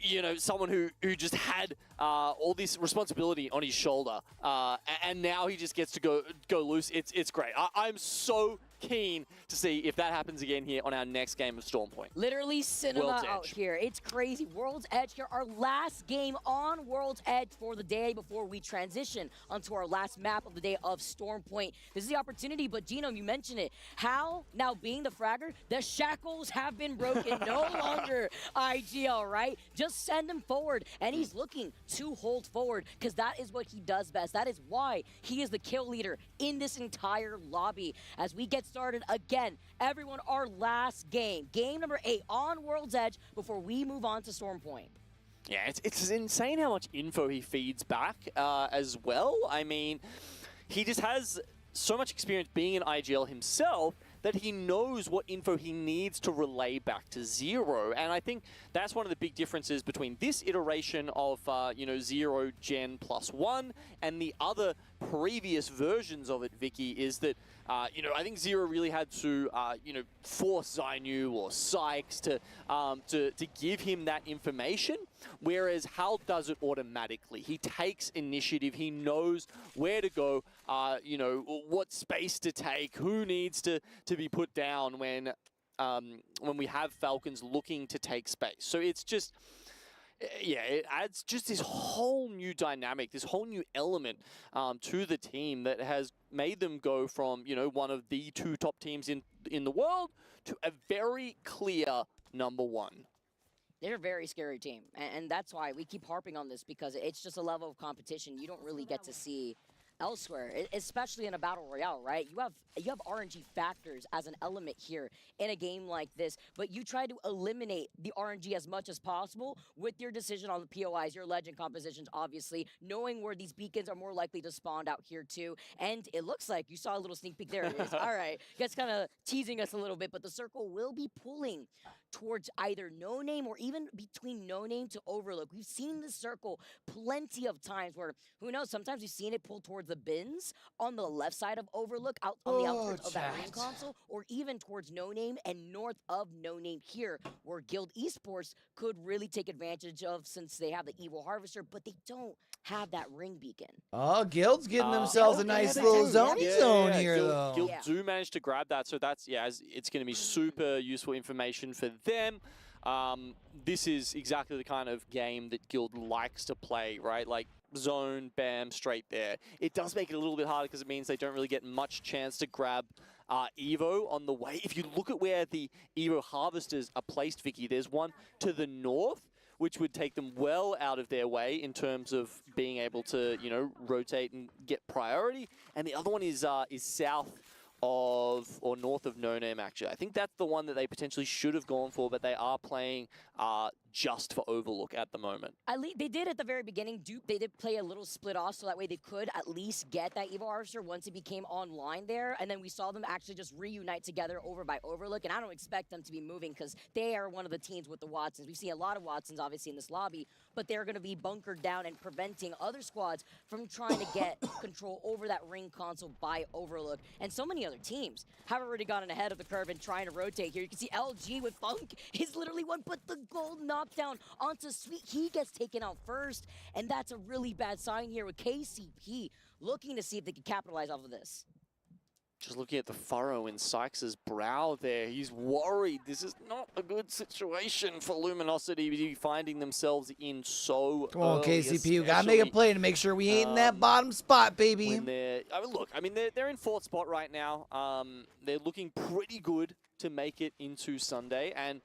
you know, someone who just had all this responsibility on his shoulder, and now he just gets to go loose, it's great. I'm so keen to see if that happens again here on our next game of Stormpoint. Literally cinema out here. It's crazy. World's Edge here, our last game on World's Edge for the day before we transition onto our last map of the day of Stormpoint. This is the opportunity, but Gino, you mentioned it. Hal, now being the fragger, the shackles have been broken. No longer IGL, right? Just send him forward, and he's looking to hold forward because that is what he does best. That is why he is the kill leader in this entire lobby. As we get started again, everyone, our last game, game number 8 on World's Edge before we move on to Stormpoint. Yeah, it's insane how much info he feeds back as well. I mean, he just has so much experience being an IGL himself that he knows what info he needs to relay back to Zero. And I think that's one of the big differences between this iteration of, you know, Zero Gen +1 and the other previous versions of it, Vicky, is that, you know, I think Zero really had to, you know, force Zainu or Sykes to give him that information, whereas Hal does it automatically. He takes initiative. He knows where to go, you know, what space to take, who needs to be put down when we have Falcons looking to take space. So it's just... yeah, it adds just this whole new dynamic, this whole new element to the team that has made them go from, you know, one of the 2 top teams in the world to a very clear #1. They're a very scary team, and that's why we keep harping on this, because it's just a level of competition you don't really get to see elsewhere, especially in a battle royale, right? You have RNG factors as an element here in a game like this, but you try to eliminate the RNG as much as possible with your decision on the POIs, your legend compositions, obviously, knowing where these beacons are more likely to spawn out here too. And it looks like you saw a little sneak peek there. It is. All right, that's kind of teasing us a little bit, but the circle will be pulling towards either No Name or even between No Name to Overlook. We've seen this circle plenty of times where, who knows, sometimes we've seen it pull towards the bins on the left side of Overlook, out on the outskirts of that ring console, or even towards No Name and north of No Name here, where Guild Esports could really take advantage of, since they have the Evil Harvester, but they don't have that ring beacon. Oh, Guild's getting themselves a nice little zone here, though. Guild do manage to grab that, so that's, yeah, it's going to be super useful information for them. This is exactly the kind of game that Guild likes to play, right? Like, zone, bam, straight there. It does make it a little bit harder because it means they don't really get much chance to grab Evo on the way. If you look at where the Evo harvesters are placed, Vicky, there's one to the north, which would take them well out of their way in terms of being able to, you know, rotate and get priority. And the other one is south of, or north of No Name, actually. I think that's the one that they potentially should have gone for, but they are playing just for Overlook at the moment. They did at the very beginning. They did play a little split off, so that way they could at least get that Evil Harvester once it became online there. And then we saw them actually just reunite together over by Overlook. And I don't expect them to be moving because they are one of the teams with the Watsons. We've seen a lot of Watsons, obviously, in this lobby, but they're going to be bunkered down and preventing other squads from trying to get control over that ring console by Overlook. And so many other teams have already gotten ahead of the curve and trying to rotate here. You can see LG with Funk is literally one, but the gold knock drops down onto Sweet. He gets taken out first, and that's a really bad sign here with KCP looking to see if they can capitalize off of this. Just looking at the furrow in Sykes' brow there, he's worried. This is not a good situation for Luminosity to be finding themselves in so Come on, early, KCP, we gotta make a play to make sure we ain't in that bottom spot, baby. When they're in 4th spot right now. They're looking pretty good to make it into Sunday. And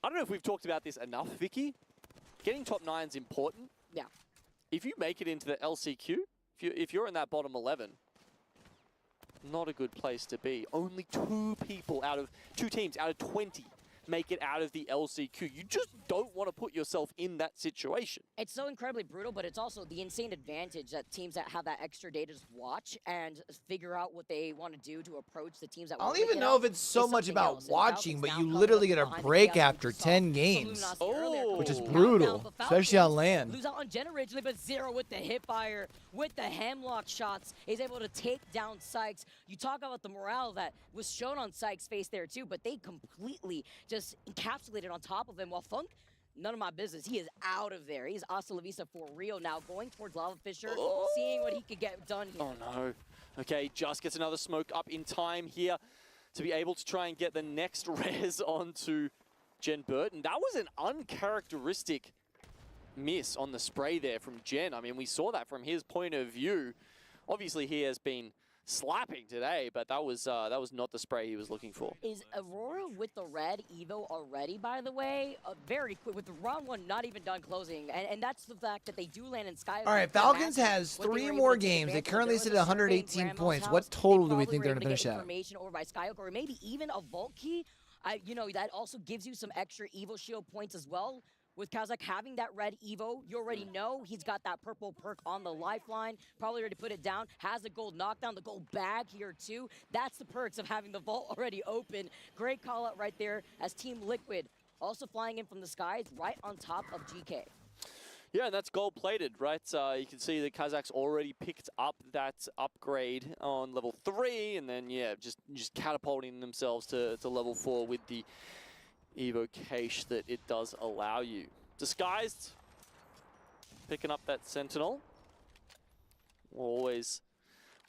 I don't know if we've talked about this enough, Vicky. Getting top 9 is important. Yeah. If you make it into the LCQ, if you're in that bottom 11, not a good place to be. Only 2 teams out of 20 make it out of the LCQ. You just don't want to put yourself in that situation. It's so incredibly brutal, but it's also the insane advantage that teams that have that extra data just watch and figure out what they want to do to approach the teams that I don't even know if it's so much about watching, but you literally get a break after 10 games, which is brutal, especially on land. Lose out on Jen originally, but Zero with the hip fire, with the hemlock shots, is able to take down Sykes. You talk about the morale that was shown on Sykes' face there too, but they completely just encapsulated on top of him, while Funk, none of my business. He is out of there. He's hasta la vista for real now, going towards Lava Fisher, seeing what he could get done here. Oh no. Okay, just gets another smoke up in time here to be able to try and get the next res onto Jen Burton. That was an uncharacteristic miss on the spray there from Jen. I mean, we saw that from his point of view. Obviously, he has been slapping today, but that was not the spray he was looking for. Is Aurora with the red Evo already, by the way? Very quick, with the round 1 not even done closing, and that's the fact that they do land in Sky. All right, Falcons has 3 more games. They currently sit at 118 points. What total do we think they're going to finish at? Information over by Skyhook, or maybe even a Vault Key. That also gives you some extra Evo Shield points as well. With Kazakh having that red Evo, you already know he's got that purple perk on the lifeline. Probably ready to put it down. Has the gold knockdown, the gold bag here too. That's the perks of having the vault already open. Great call out right there as Team Liquid also flying in from the skies right on top of GK. Yeah, and that's gold plated, right? You can see the Kazakhs already picked up that upgrade on level 3, and then yeah, just catapulting themselves to level 4 with the Evo cache that it does allow you. Disguised, picking up that Sentinel. Always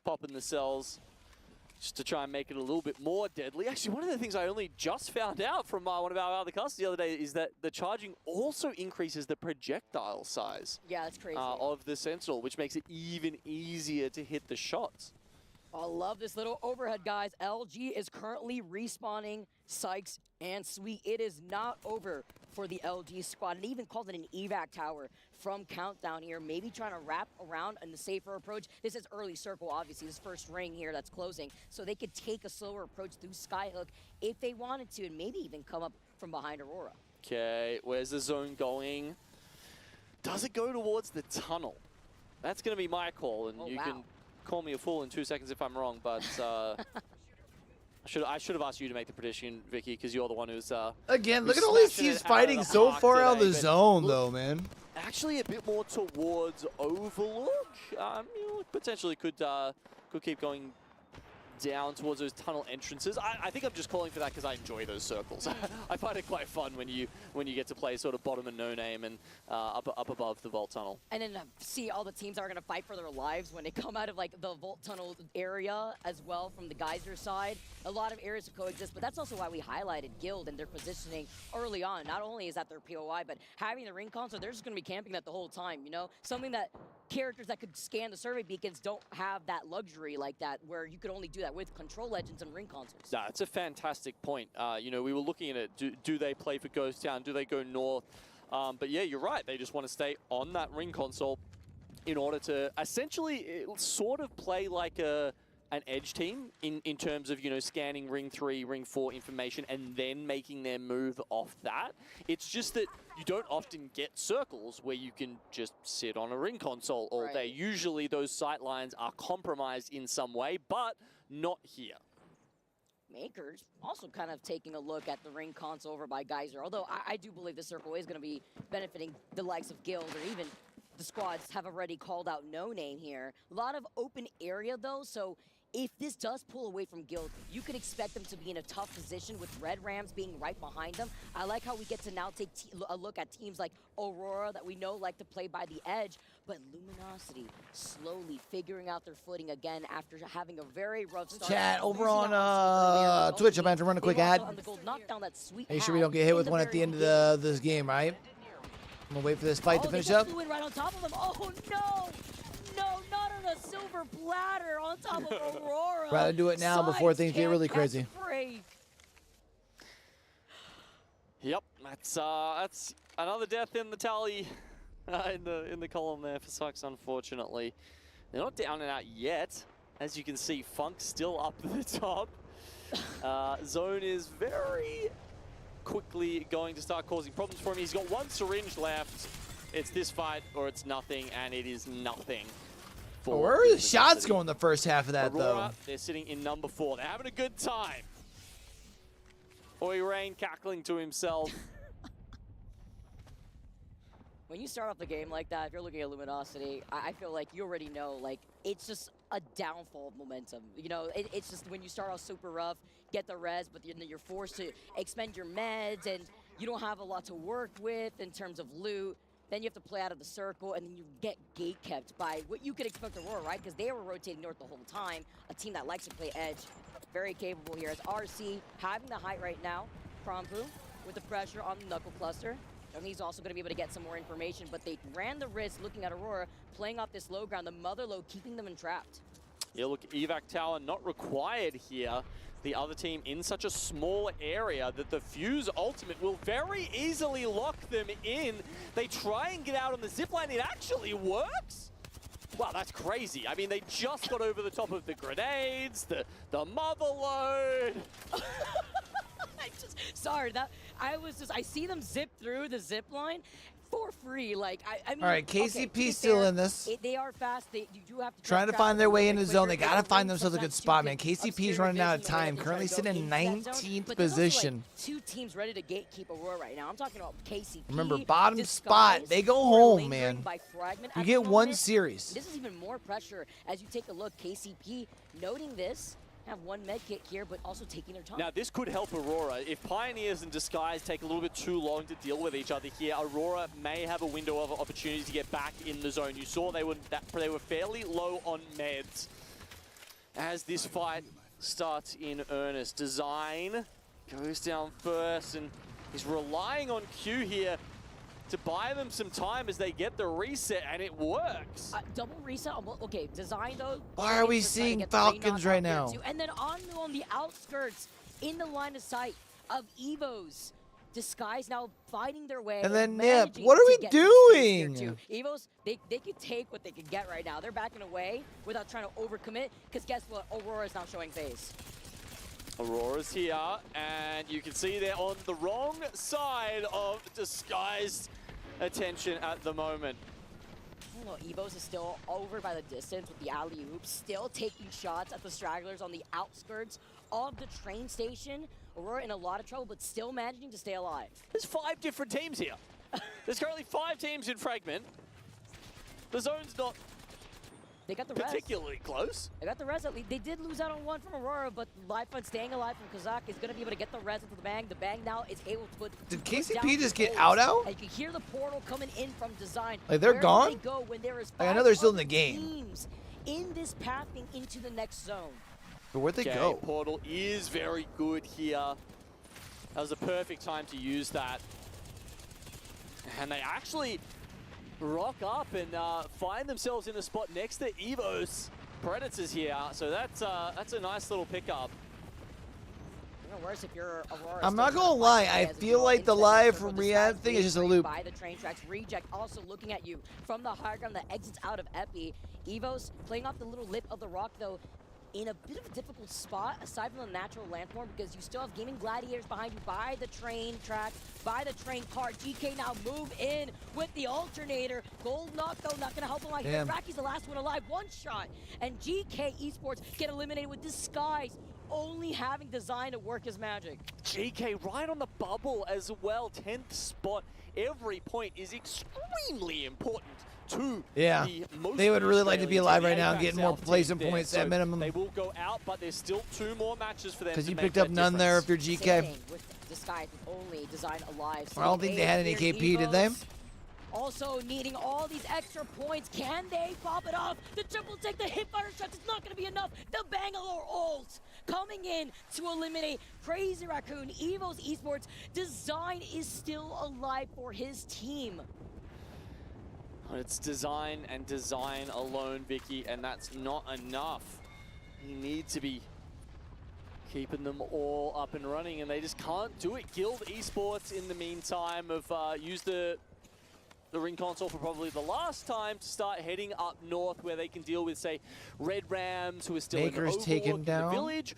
popping the cells just to try and make it a little bit more deadly. Actually, one of the things I only just found out from one of our other casters the other day is that the charging also increases the projectile size. Yeah, that's crazy. Of the Sentinel, which makes it even easier to hit the shots. I love this little overhead, guys. LG is currently respawning Sykes and Sweet. It is not over for the LG squad, and even called it an evac tower from Countdown here. Maybe trying to wrap around in the safer approach. This is early circle, obviously, this first ring here that's closing, so they could take a slower approach through Skyhook if they wanted to, and maybe even come up from behind Aurora. Okay, where's the zone going? Does it go towards the tunnel? That's going to be my call, and you can call me a fool in 2 seconds if I'm wrong, but I should have asked you to make the prediction, Vicky, because you're the one who's again. Look at all these teams fighting so far out of the zone, though, man. Actually, a bit more towards Overlook. Potentially could keep going down towards those tunnel entrances. I think I'm just calling for that because I enjoy those circles. I find it quite fun when you get to play sort of bottom and no name and up above the vault tunnel. And then see all the teams that are going to fight for their lives when they come out of like the vault tunnel area as well from the Geyser side. A lot of areas to coexist, but that's also why we highlighted Guild and their positioning early on. Not only is that their POI, but having the ring console, they're just going to be camping that the whole time, you know? Something that characters that could scan the survey beacons don't have that luxury like that, where you could only do that with Control Legends and ring consoles. Yeah, it's a fantastic point. We were looking at it. Do they play for Ghost Town? Do they go north? But yeah, you're right. They just want to stay on that ring console in order to essentially sort of play like an edge team in terms of, scanning ring 3, ring 4 information and then making their move off that. It's just that you don't often get circles where you can just sit on a ring console all day. Usually those sight lines are compromised in some way, but not here. Makers also kind of taking a look at the ring console over by Geyser, although I do believe this circle is going to be benefiting the likes of Guild, or even the squads have already called out No Name here. A lot of open area though, so if this does pull away from Guild, you could expect them to be in a tough position with Red Rams being right behind them. I like how we get to now take a look at teams like Aurora that we know like to play by the edge, but Luminosity slowly figuring out their footing again after having a very rough start. Chat over on Twitch. I'm about to run a quick ad. Make sure we don't get hit with one at the end of this game, right? I'm gonna wait for this fight to finish up. Right on top of them. Oh no! No, not on a silver platter on top of Aurora. Rather do it now before things get really crazy. Yep, that's another death in the tally, in the column there for Sykes. Unfortunately, they're not down and out yet. As you can see, Funk's still up at the top. Zone is very quickly going to start causing problems for him. He's got one syringe left. It's this fight or it's nothing, and it is nothing. Where are the shots going the first half of that, Aurora, though? They're sitting in number 4. They're having a good time. Rain cackling to himself. When you start off the game like that, if you're looking at Luminosity, I feel like you already know, like, it's just a downfall of momentum. You know, it's just when you start off super rough, get the res, but you're forced to expend your meds, and you don't have a lot to work with in terms of loot. Then you have to play out of the circle, and then you get gate kept by what you could expect Aurora, right? Because they were rotating north the whole time. A team that likes to play edge. Very capable here as RC having the height right now. Krompu with the pressure on the Knuckle Cluster. And he's also going to be able to get some more information, but they ran the risk looking at Aurora, playing off this low ground, the mother low, keeping them entrapped. Yeah, look, evac tower not required here. The other team in such a small area that the Fuse ultimate will very easily lock them in. They try and get out on the zipline. It actually works. Wow, that's crazy. I mean, they just got over the top of the grenades, the mother load. Sorry, I see them zip through the zip line for free. Like, I mean, all right, KCP okay, still in this. They are fast. You do have to trying to find their way into the zone. They got to find themselves a good spot, man. KCP's running out of time. Currently sitting in 19th position. Like 2 teams ready to gatekeep Aurora right now. I'm talking about KCP. Remember, bottom spot. They go home, man. You get one series. This is even more pressure as you take a look. KCP noting this. Have one med kit here, but also taking their time. Now, this could help Aurora. If Pioneers and Disguise take a little bit too long to deal with each other here, Aurora may have a window of opportunity to get back in the zone. You saw they were fairly low on meds as this fight starts in earnest. Design goes down first, and he's relying on Q here to buy them some time as they get the reset, and it works. Double reset. Okay, Design though. Why are we seeing Falcons right now? And then on the outskirts, in the line of sight of Evos. Disguise now fighting their way. And then Nip, what are we doing? Evos, they could take what they could get right now. They're backing away without trying to overcommit, because guess what? Aurora is now showing face. Aurora's here, and you can see they're on the wrong side of Disguised attention at the moment. I don't know, Evos is still over by the distance with the alley-oop, still taking shots at the stragglers on the outskirts of the train station. Aurora in a lot of trouble, but still managing to stay alive. There's 5 different teams here. There's currently 5 teams in Fragment. The zone's not they got the particularly close. They got the res at least. They did lose out on 1 from Aurora, but Lifefront staying alive from Kazakh is going to be able to get the res into the bang. The bang now is able to put. Did KCP just get out? And you can hear the portal coming in from Design. Like they're Where gone? They go when there is like I know they're still in the game. Teams in this pathing into the next zone. But where'd they go? Portal is very good here. That was a perfect time to use that. And they actually rock up and find themselves in the spot next to Evo's Predators here. So that's a nice little pickup. Worse if you're Aurora. I'm not gonna lie, I feel like the live from Riyadh thing is just a loop. By the train tracks, Reject also looking at you from the high ground that exits out of Epi. Evos playing off the little lip of the rock though, in a bit of a difficult spot aside from the natural landform, because you still have Gaming Gladiators behind you by the train tracks, by the train car. GK now move in with the alternator. Gold knock though, not gonna help him like that. Racky's the last one alive, 1 shot. And GK Esports get eliminated with Disguise, only having Design to work his magic. GK right on the bubble as well, 10th spot. Every point is extremely important to Yeah, the most they would really like to be alive right now and APAC getting more South placement team there. points So at minimum. They will go out, but there's still 2 more matches for them. Because to you make picked up that none there if difference. you're GK. Same thing with Disguise with only Design alive. I don't think they had any KP, did they? Also needing all these extra points. Can they pop it off? The triple take, the hit fire shots, it's not going to be enough. The Bangalore ult coming in to eliminate Crazy Raccoon. Evo's Esports. Design is still alive for his team. It's Design and Design alone, Vicky, and that's not enough. You need to be keeping them all up and running, and they just can't do it. Guild Esports, in the meantime, have used the ring console for probably the last time to start heading up north, where they can deal with, say, Red Rams, who are still in the Overlook, in the village.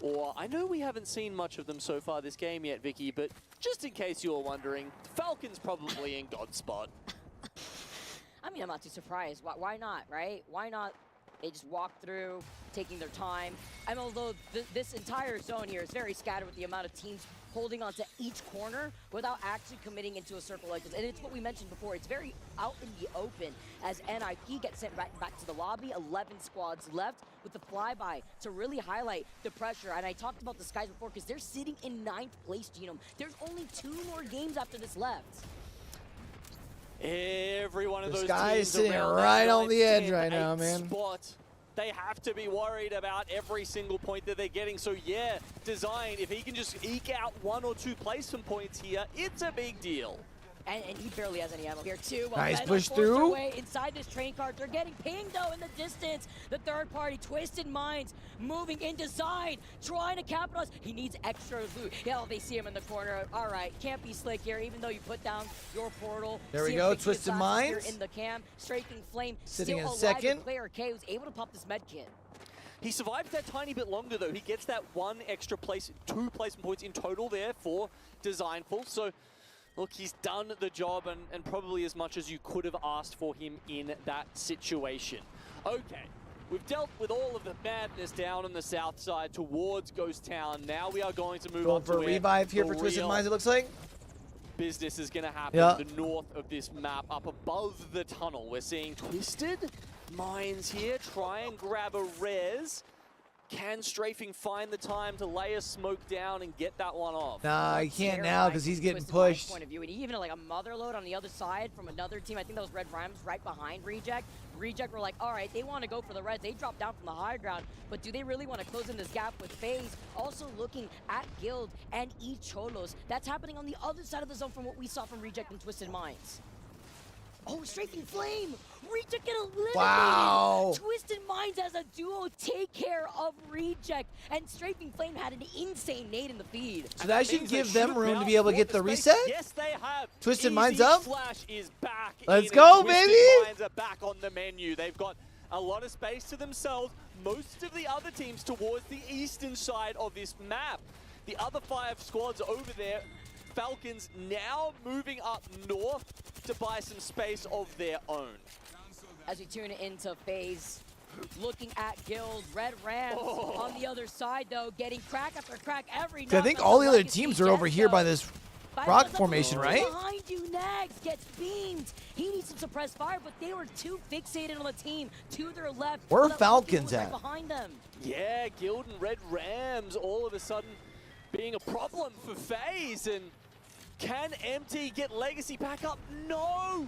Or, I know we haven't seen much of them so far this game yet, Vicky, but just in case you're wondering, Falcon's probably in God's spot. I mean, I'm not too surprised. Why not, right? Why not? They just walk through, taking their time. And although this entire zone here is very scattered with the amount of teams holding onto each corner without actually committing into a circle like this. And it's what we mentioned before. It's very out in the open as NIP gets sent back to the lobby. 11 squads left with the flyby to really highlight the pressure. And I talked about the Skies before because they're sitting in 9th place, Genome. There's only 2 more games after this left. Every one of those Sky is teams sitting around right that on the edge 9th, right now, 8th man. Spot. They have to be worried about every single point that they're getting. So yeah, Design, if he can just eke out 1 or 2 placement points here, it's a big deal. And he barely has any ammo here too. Well, Nice Ben push forced their through. way inside this train cart. They're getting pinged though in the distance. The third party, Twisted Minds, moving in Design, trying to capitalize. He needs extra loot. Yeah, they see him in the corner. All right, can't be slick here, even though you put down your portal. There we See go, if Twisted Minds Minds. in the cam, Striking Flame Sitting still in alive. second. With Player K, who's able to pop this med kit. He survives that tiny bit longer though. He gets that 1 extra place, 2 placement points in total there for Designful. So look, he's done the job and probably as much as you could have asked for him in that situation. Okay, we've dealt with all of the madness down on the south side towards Ghost Town. Now we are going to move Going on for to a where revive here the for Twisted real Minds, it looks like. business is going to happen. Yeah. The north of this map, up above the tunnel. We're seeing Twisted Minds here try and grab a res. Can Strafing find the time to lay a smoke down and get that one off? Nah, he can't now because he's getting Twisted Minds' pushed. Point of view. And even like a mother load on the other side from another team. I think that was Red Rams right behind Reject. Reject were like, all right, they want to go for the res. They dropped down from the high ground, but do they really want to close in this gap with FaZe? Also looking at Guild and E-Cholos. That's happening on the other side of the zone from what we saw from Reject and Twisted Minds. Oh, Strafing Flame! Reject get eliminated! Wow. Twisted Minds as a duo take care of Reject, and Strafing Flame had an insane nade in the feed. So that should give them room to be able to get the reset? Yes, they have. Twisted Minds Easy up? Flash is back. Let's in, go, and Twisted baby! Minds are back on the menu. They've got a lot of space to themselves. Most of the other teams towards the eastern side of this map. The other 5 squads over there, Falcons now moving up north to buy some space of their own. As we tune into FaZe, looking at Guild, Red Rams on the other side though, getting crack after crack every I think all the other teams are over here by this rock formation, right? Behind you, Nags gets beamed. He needs some suppressed fire, but they were too fixated on the team to their left. Where are That Falcons was right at? behind them. Yeah, Guild and Red Rams all of a sudden being a problem for FaZe. And can MT get Legacy back up? No!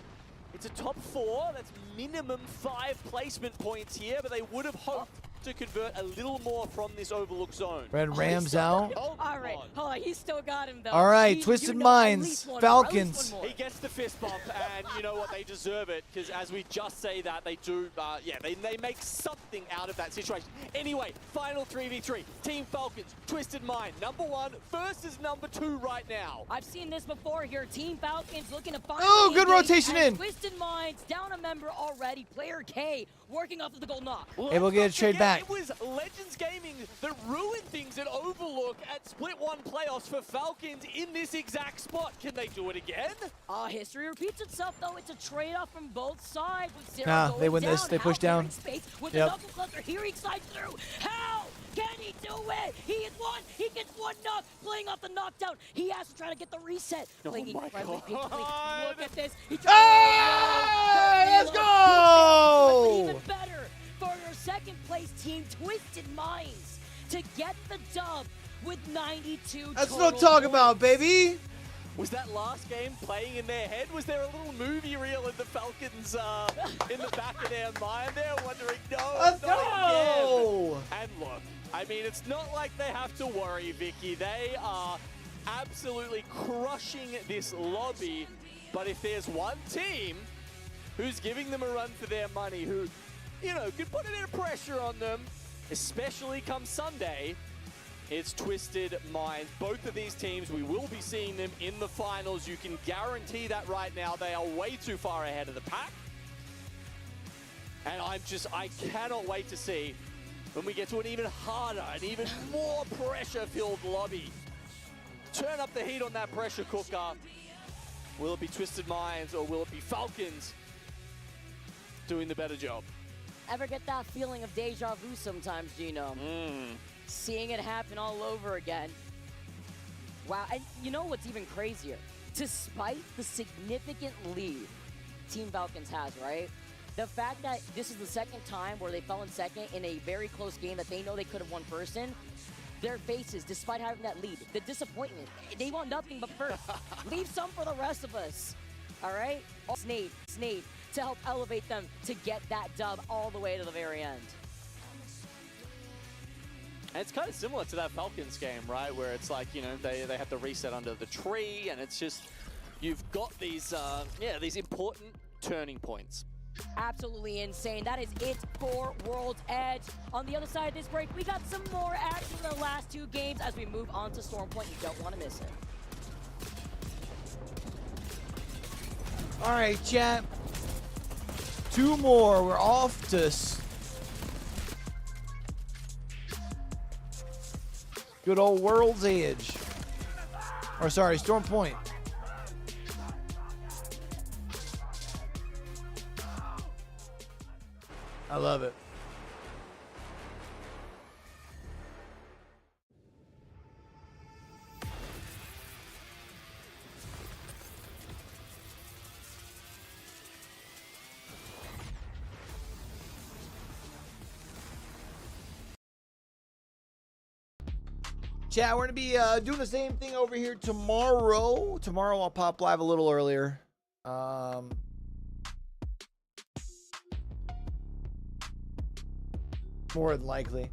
It's a top 4. That's minimum 5 placement points here, but they would have hoped to convert a little more from this Overlook zone. Red Rams out. All right, hold on, he still got him though. All right, He- Twisted you know, Minds, at least one more, Falcons. at least one more. He gets the fist bump, and you know what? They deserve it, because as we just say that, they do, yeah, they make something out of that situation. Anyway, final 3v3. Team Falcons, Twisted Mind, number 1 versus number 2 right now. I've seen this before here. Team Falcons looking to find. Oh, good rotation in. Twisted Minds down a member already. Player K working off of the gold knock. Able to get a trade back. It was Legends Gaming that ruined things at Overlook at Split 1 playoffs for Falcons in this exact spot. Can they do it again? History repeats itself though. It's a trade-off from both sides. With Zero Nah, going they win down. this. They push How down. clearing Space with Yep. the knuckle cluster here. He slides through. How can he do it? He is one. He gets one knock. Playing off the knockdown. He has to try to get the reset. Playing incredibly patiently. Look at this. He tries Hey, let's go! Minds to get the dub with 92 That's what total I'm talking about, points. baby. Was that last game playing in their head? Was there a little movie reel in the Falcons in the back of their mind? They're wondering, no, Let's not go! again. And look, I mean, it's not like they have to worry, Vicky. They are absolutely crushing this lobby. But if there's one team who's giving them a run for their money, who, you know, could put a bit of pressure on them, especially come Sunday, it's Twisted Minds. Both of these teams, we will be seeing them in the finals. You can guarantee that right now. They are way too far ahead of the pack. And I cannot wait to see when we get to an even harder and even more pressure-filled lobby. Turn up the heat on that pressure cooker. Will it be Twisted Minds or will it be Falcons doing the better job? Ever get that feeling of deja vu sometimes, Gino? Seeing it happen all over again. Wow, and you know what's even crazier? Despite the significant lead Team Falcons has, right? The fact that this is the second time where they fell in second in a very close game that they know they could have won person, their faces, despite having that lead, the disappointment, they want nothing but first. Leave some for the rest of us, all right? Snade to help elevate them to get that dub all the way to the very end. And it's kind of similar to that Falcons game, right? Where it's like, you know, they have to reset under the tree, and it's just, you've got these, these important turning points. Absolutely insane. That is it for World's Edge. On the other side of this break, we got some more action in the last two games as we move on to Storm Point. You don't want to miss it. All right, chat. 2 more. We're off to good old World's Edge. Or sorry, Storm Point. I love it. Chat, we're going to be doing the same thing over here tomorrow. Tomorrow I'll pop live a little earlier. More than likely.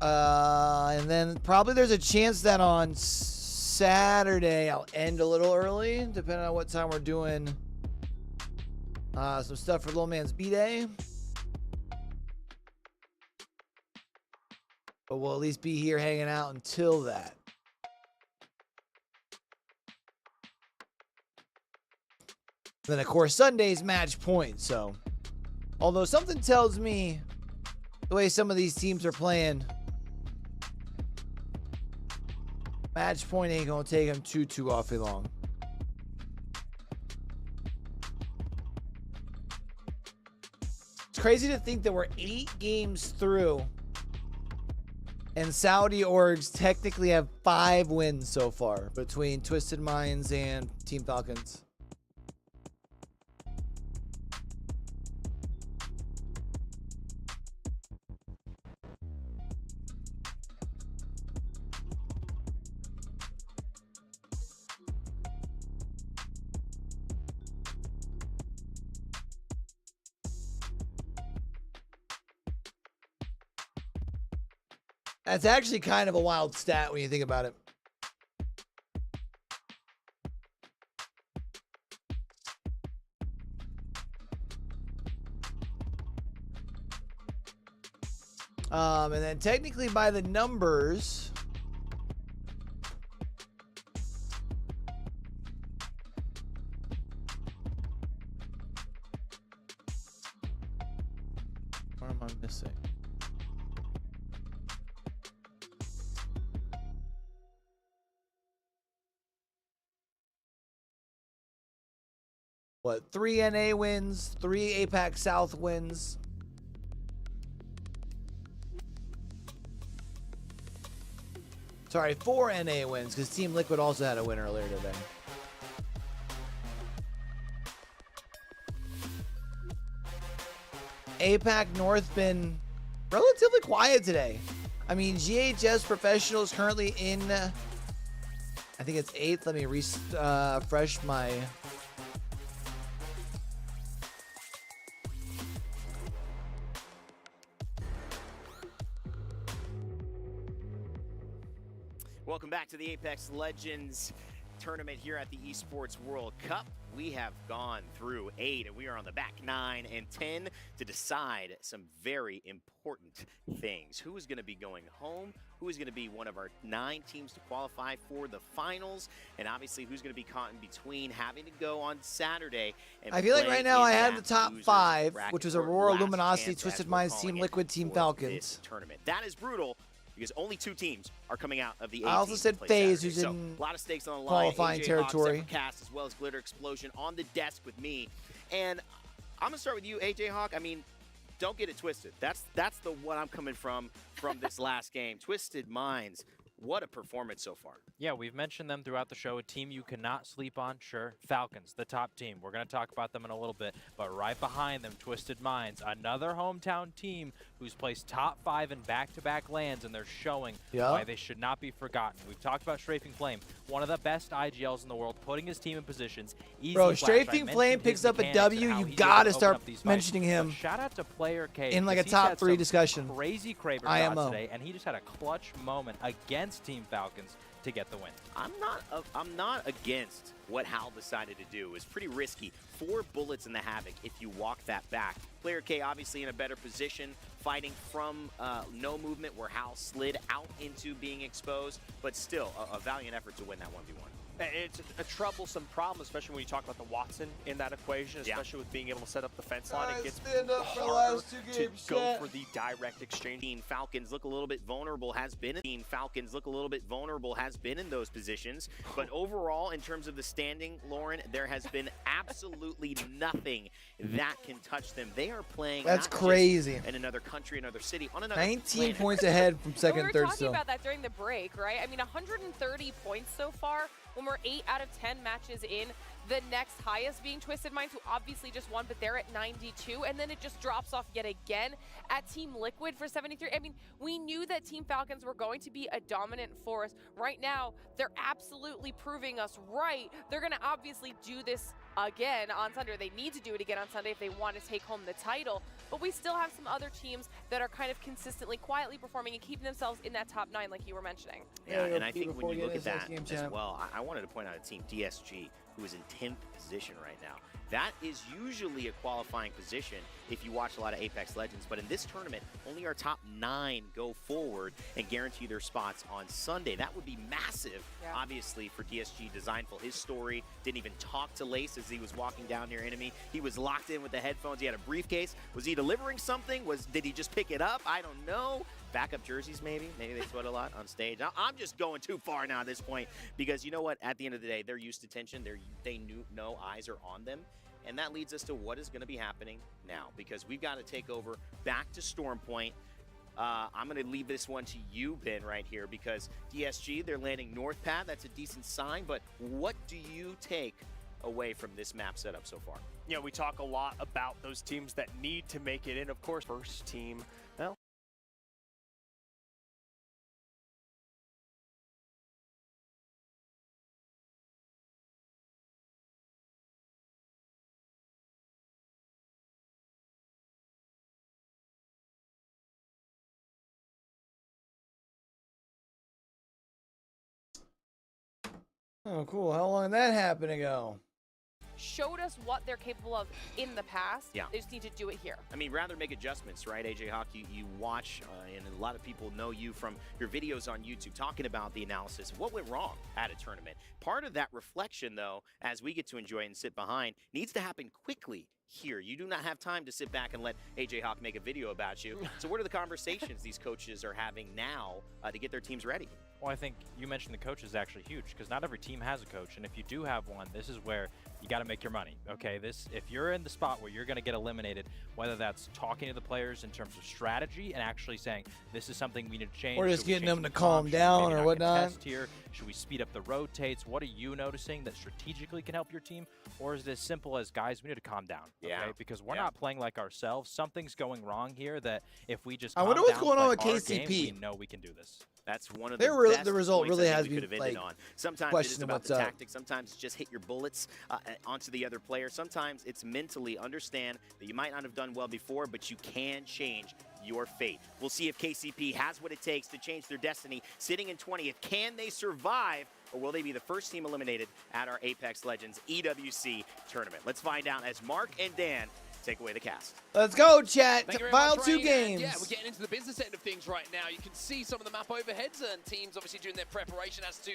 And then probably there's a chance that on Saturday I'll end a little early, depending on what time we're doing some stuff for Little Man's B-Day. But we'll at least be here hanging out until that. Then, of course, Sunday's match point. So, although something tells me the way some of these teams are playing, match point ain't going to take them too awfully long. It's crazy to think that we're 8 games through and Saudi orgs technically have 5 wins so far between Twisted Minds and Team Falcons. That's actually kind of a wild stat when you think about it. And then technically by the numbers, what am I missing? What, 3 NA wins, 3 APAC South wins. Sorry, 4 NA wins, because Team Liquid also had a win earlier today. APAC North been relatively quiet today. I mean, GHS Professionals currently in, I think it's 8th. Let me refresh my... Welcome back to the Apex Legends tournament here at the Esports World Cup. We have gone through 8, and we are on the back 9 and 10 to decide some very important things. Who is going to be going home? Who is going to be one of our 9 teams to qualify for the finals? And obviously, who's going to be caught in between having to go on Saturday and I feel like right now I have the top 5, bracket which was for Aurora, last Luminosity, chance, Twisted as we're Minds, calling Team it, Liquid, Team for Falcons. this tournament. That is brutal, because only 2 teams are coming out of the 8 I also teams said to play FaZe, Saturday. who's So, in a lot of stakes on the line. qualifying AJ territory. Hawk, Cast, as well as Glitter Explosion on the desk with me. And I'm going to start with you, AJ Hawk. I mean, don't get it twisted. That's the one I'm coming from this last game. Twisted Minds. What a performance so far. Yeah, we've mentioned them throughout the show. A team you cannot sleep on, sure. Falcons, the top team. We're going to talk about them in a little bit. But right behind them, Twisted Minds, another hometown team who's placed top 5 in back-to-back lands, and they're showing why they should not be forgotten. We've talked about Strafing Flame, one of the best IGLs in the world, putting his team in positions. Easy Bro, flash. Strafing Flame picks up a W. You got to start mentioning him Shout out to Player K in like a he's top had 3 some discussion. Crazy Kraber IMO. shots today, and he just had a clutch moment against Team Falcons to get the win. I'm not against what Hal decided to do. It was pretty risky. 4 bullets in the Havoc if you walk that back. Player K obviously in a better position, fighting from no movement where Hal slid out into being exposed, but still a valiant effort to win that 1v1. It's a troublesome problem, especially when you talk about the Watson in that equation, especially with being able to set up the fence line. It gets harder to go for the direct exchange. Team Falcons look a little bit vulnerable, has been in those positions, but overall, in terms of the standing, Lauren, there has been absolutely nothing that can touch them. They are playing That's not crazy. just in another country, another city, on another 19 planet. points ahead from second and We third were talking still. about that during the break, right? I mean, 130 points so far when we're 8 out of 10 matches in. The next highest being Twisted Minds, who obviously just won, but they're at 92, and then it just drops off yet again at Team Liquid for 73. I mean, we knew that Team Falcons were going to be a dominant force. Right now, they're absolutely proving us right. They're going to obviously do this again on Sunday. They need to do it again on Sunday if they want to take home the title. But we still have some other teams that are kind of consistently, quietly performing and keeping themselves in that top 9 like you were mentioning. Yeah, and I think when you look at that as well, I wanted to point out a team, DSG, who is in 10th position right now. That is usually a qualifying position if you watch a lot of Apex Legends, but in this tournament, only our top 9 go forward and guarantee their spots on Sunday. That would be massive, obviously, for DSG Designful. His story didn't even talk to Lace as he was walking down near enemy. He was locked in with the headphones. He had a briefcase. Was he delivering something? Did he just pick it up? I don't know. Backup jerseys, maybe. Maybe they sweat a lot on stage. I'm just going too far now at this point because you know what? At the end of the day, they're used to tension. They know eyes are on them. And that leads us to what is going to be happening now because we've got to take over back to Storm Point. I'm going to leave this one to you, Ben, right here because DSG, they're landing North Path. That's a decent sign. But what do you take away from this map setup so far? You know, we talk a lot about those teams that need to make it in. Of course, first team, well, Oh, cool. How long did that happen ago? Showed us what they're capable of in the past. Yeah. They just need to do it here. I mean, rather make adjustments, right? AJ Hawk, you watch, and a lot of people know you from your videos on YouTube talking about the analysis of what went wrong at a tournament. Part of that reflection, though, as we get to enjoy and sit behind, needs to happen quickly here. You do not have time to sit back and let AJ Hawk make a video about you. So what are the conversations these coaches are having now to get their teams ready? Well, I think you mentioned the coach is actually huge because not every team has a coach, and if you do have one, this is where you got to make your money. Okay, if you're in the spot where you're going to get eliminated, whether that's talking to the players in terms of strategy and actually saying this is something we need to change, or just getting them to calm down or whatnot. Here, should we speed up the rotates? What are you noticing that strategically can help your team, or is it as simple as guys, we need to calm down? Yeah. Okay? Because we're not playing like ourselves. Something's going wrong here that if we just I wonder calm what's down, going on play with our game, KCP. we know we can do this. That's one of They the were- best the result points really I think has we me, could have ended like, on. Sometimes it is questioning about what's the up. tactics. Sometimes it's just hit your bullets onto the other player. Sometimes it's mentally understand that you might not have done well before, but you can change your fate. We'll see if KCP has what it takes to change their destiny. Sitting in 20th, can they survive, or will they be the first team eliminated at our Apex Legends EWC tournament? Let's find out as Mark and Dan take away the cast. Let's go, chat. Thank you very Final much, 2 Rain. games. Yeah, we're getting into the business end of things right now. You can see some of the map overheads and teams obviously doing their preparation as to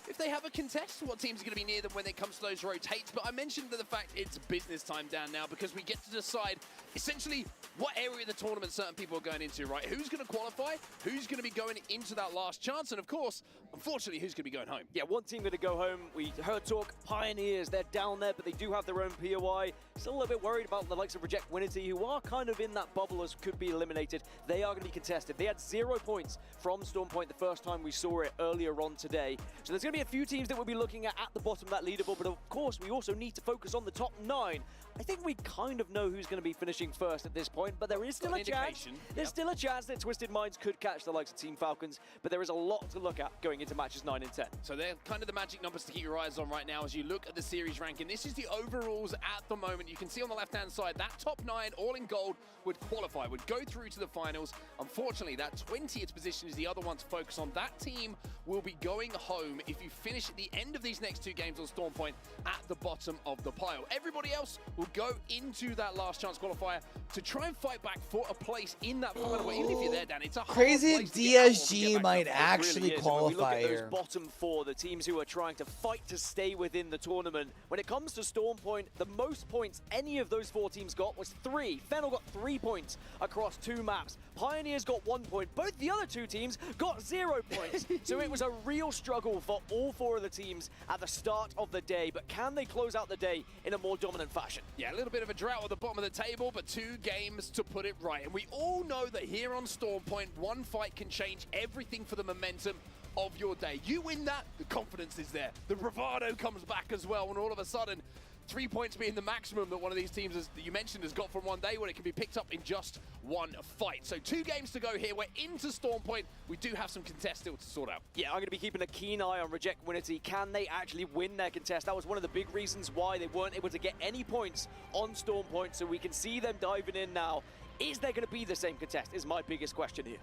if they have a contest, what teams are going to be near them when it comes to those rotates. But I mentioned the fact it's business time down now because we get to decide essentially what area of the tournament certain people are going into, right? Who's going to qualify? Who's going to be going into that last chance? And of course, unfortunately, who's going to be going home? Yeah, one team going to go home. We heard talk, Pioneers, they're down there, but they do have their own POI. Still a little bit worried about the likes of Reject Winity, who are kind of in that bubble as could be eliminated. They are going to be contested. They had 0 points from Storm Point the first time we saw it earlier on today. So there's going to be a few teams that we'll be looking at the bottom of that leaderboard, but of course we also need to focus on the top 9. I think we kind of know who's going to be finishing first at this point, but there is still a chance. There's still a chance that Twisted Minds could catch the likes of Team Falcons, but there is a lot to look at going into matches 9 and 10. So they're kind of the magic numbers to keep your eyes on right now as you look at the series ranking. This is the overalls at the moment. You can see on the left-hand side, that top 9, all in gold, would qualify, would go through to the finals. Unfortunately, that 20th position is the other one to focus on. That team will be going home if you finish at the end of these next 2 games on Storm Point at the bottom of the pile. Everybody else will go into that last chance qualifier to try and fight back for a place in that final. But even if you're there, Dan, it's a hard Crazy place to get out of to DSG get might back up. actually qualify When we look here. at those bottom 4, the teams who are trying to fight to stay within the tournament, when it comes to Storm Point, the most points any of those 4 teams got was 3. Fennel got 3 points across 2 maps. Pioneers got 1 point. Both the other 2 teams got 0 points. So it was a real struggle for all 4 of the teams at the start of the day. But can they close out the day in a more dominant fashion? Yeah, a little bit of a drought at the bottom of the table, but 2 games to put it right. And we all know that here on Storm Point, one fight can change everything for the momentum of your day. You win that, the confidence is there. The bravado comes back as well when all of a sudden 3 points being the maximum that one of these teams, as you mentioned, has got from one day, when it can be picked up in just 1 fight. So 2 games to go here. We're into Storm Point. We do have some contests still to sort out. Yeah, I'm going to be keeping a keen eye on Reject Winity. Can they actually win their contest? That was one of the big reasons why they weren't able to get any points on Storm Point, so we can see them diving in now. Is there going to be the same contest is my biggest question here.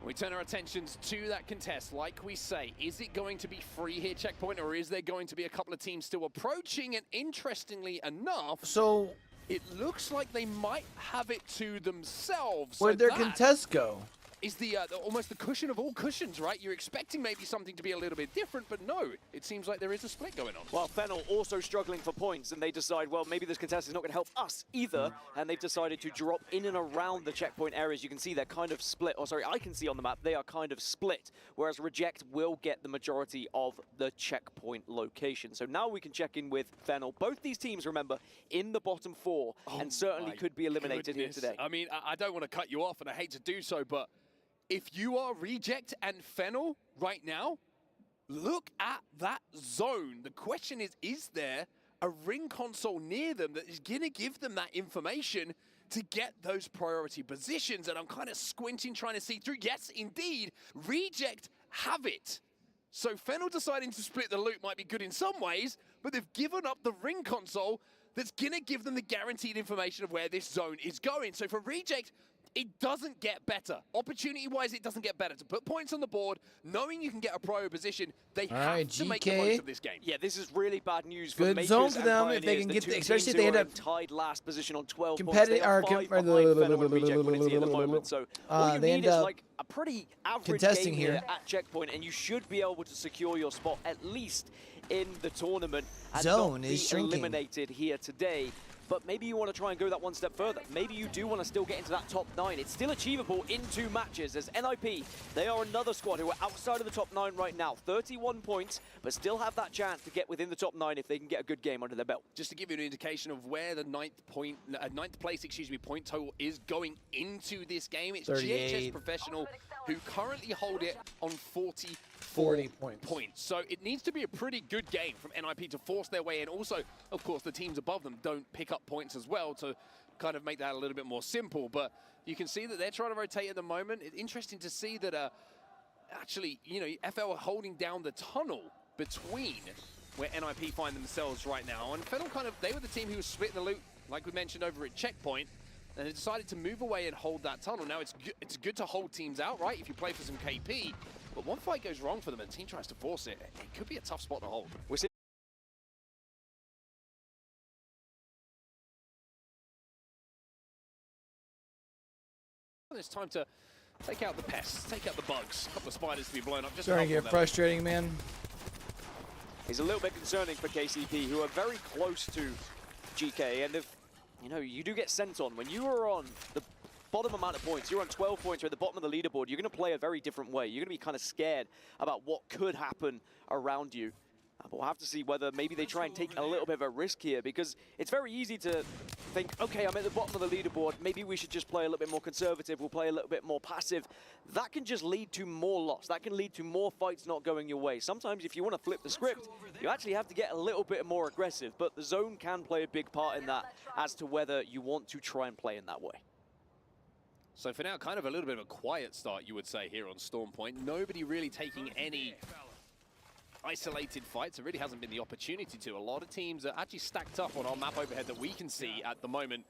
We turn our attentions to that contest. Like we say, is it going to be free here, Checkpoint, or is there going to be a couple of teams still approaching? And interestingly enough, so it looks like they might have it to themselves. Where'd their contest go? Is the almost the cushion of all cushions, right? You're expecting maybe something to be a little bit different, but no, it seems like there is a split going on. Well, Fennel also struggling for points, and they decide, well, maybe this contest is not going to help us either, and they've decided to drop in and around the checkpoint areas. You can see they're kind of split, or sorry, I can see on the map, they are kind of split, whereas Reject will get the majority of the checkpoint location. So now we can check in with Fennel. Both these teams, remember, in the bottom 4, and certainly could be eliminated here today. I mean, I don't want to cut you off, and I hate to do so, but if you are Reject and Fennel right now, look at that zone. The question is there a ring console near them that is going to give them that information to get those priority positions? And I'm kind of squinting, trying to see through. Yes, indeed, Reject have it. So Fennel deciding to split the loot might be good in some ways, but they've given up the ring console that's going to give them the guaranteed information of where this zone is going. So for Reject, it doesn't get better. Opportunity-wise, it doesn't get better. To put points on the board, knowing you can get a prior position, they have to make the most of this game. Yeah, this is really bad news for Good Makers zone for and them if they Pioneers, can the get, 2 especially if teams they who end are up in tied last position on 12 points. competitive They are or 5 behind Fennel and Reject Winity at the moment. So all you they need end is up like a pretty average contesting game here. at checkpoint, and you should be able to secure your spot at least in the tournament and Zone not is be shrinking. eliminated here today. But maybe you want to try and go that one step further. Maybe you do want to still get into that top 9. It's still achievable in 2 matches as NIP, they are another squad who are outside of the top 9 right now. 31 points, but still have that chance to get within the top 9 if they can get a good game under their belt. Just to give you an indication of where the ninth place point total is going into this game, it's 38. GHS Professional who currently hold it on 40 40 points. So it needs to be a pretty good game from NIP to force their way in. Also, of course, the teams above them don't pick up points as well to kind of make that a little bit more simple. But you can see that they're trying to rotate at the moment. It's interesting to see that actually, you know, FL are holding down the tunnel between where NIP find themselves right now. And Fennel they were the team who was splitting the loot, like we mentioned, over at Checkpoint. And they decided to move away and hold that tunnel. Now, it's good to hold teams out, right, if you play for some KP. But one fight goes wrong for them and the team tries to force it. It could be a tough spot to hold. We're seeing it's time to take out the pests, take out the bugs. A couple of spiders to be blown up. Just Starting to get frustrating, man. It's a little bit concerning for KCP, who are very close to GK. And if, you know, you do get sent on, when you are on the bottom amount of points, you're on 12 points, you're at the bottom of the leaderboard, you're going to play a very different way. You're going to be kind of scared about what could happen around you. But we'll have to see whether maybe they try and take a little bit of a risk here, because it's very easy to think, okay, I'm at the bottom of the leaderboard, maybe we should just play a little bit more conservative, we'll play a little bit more passive. That can just lead to more loss. That can lead to more fights not going your way. Sometimes if you want to flip the script, you actually have to get a little bit more aggressive, but the zone can play a big part in that as to whether you want to try and play in that way. So for now, kind of a little bit of a quiet start, you would say, here on Storm Point. Nobody really taking any isolated fights. There really hasn't been the opportunity to. A lot of teams are actually stacked up on our map overhead that we can see at the moment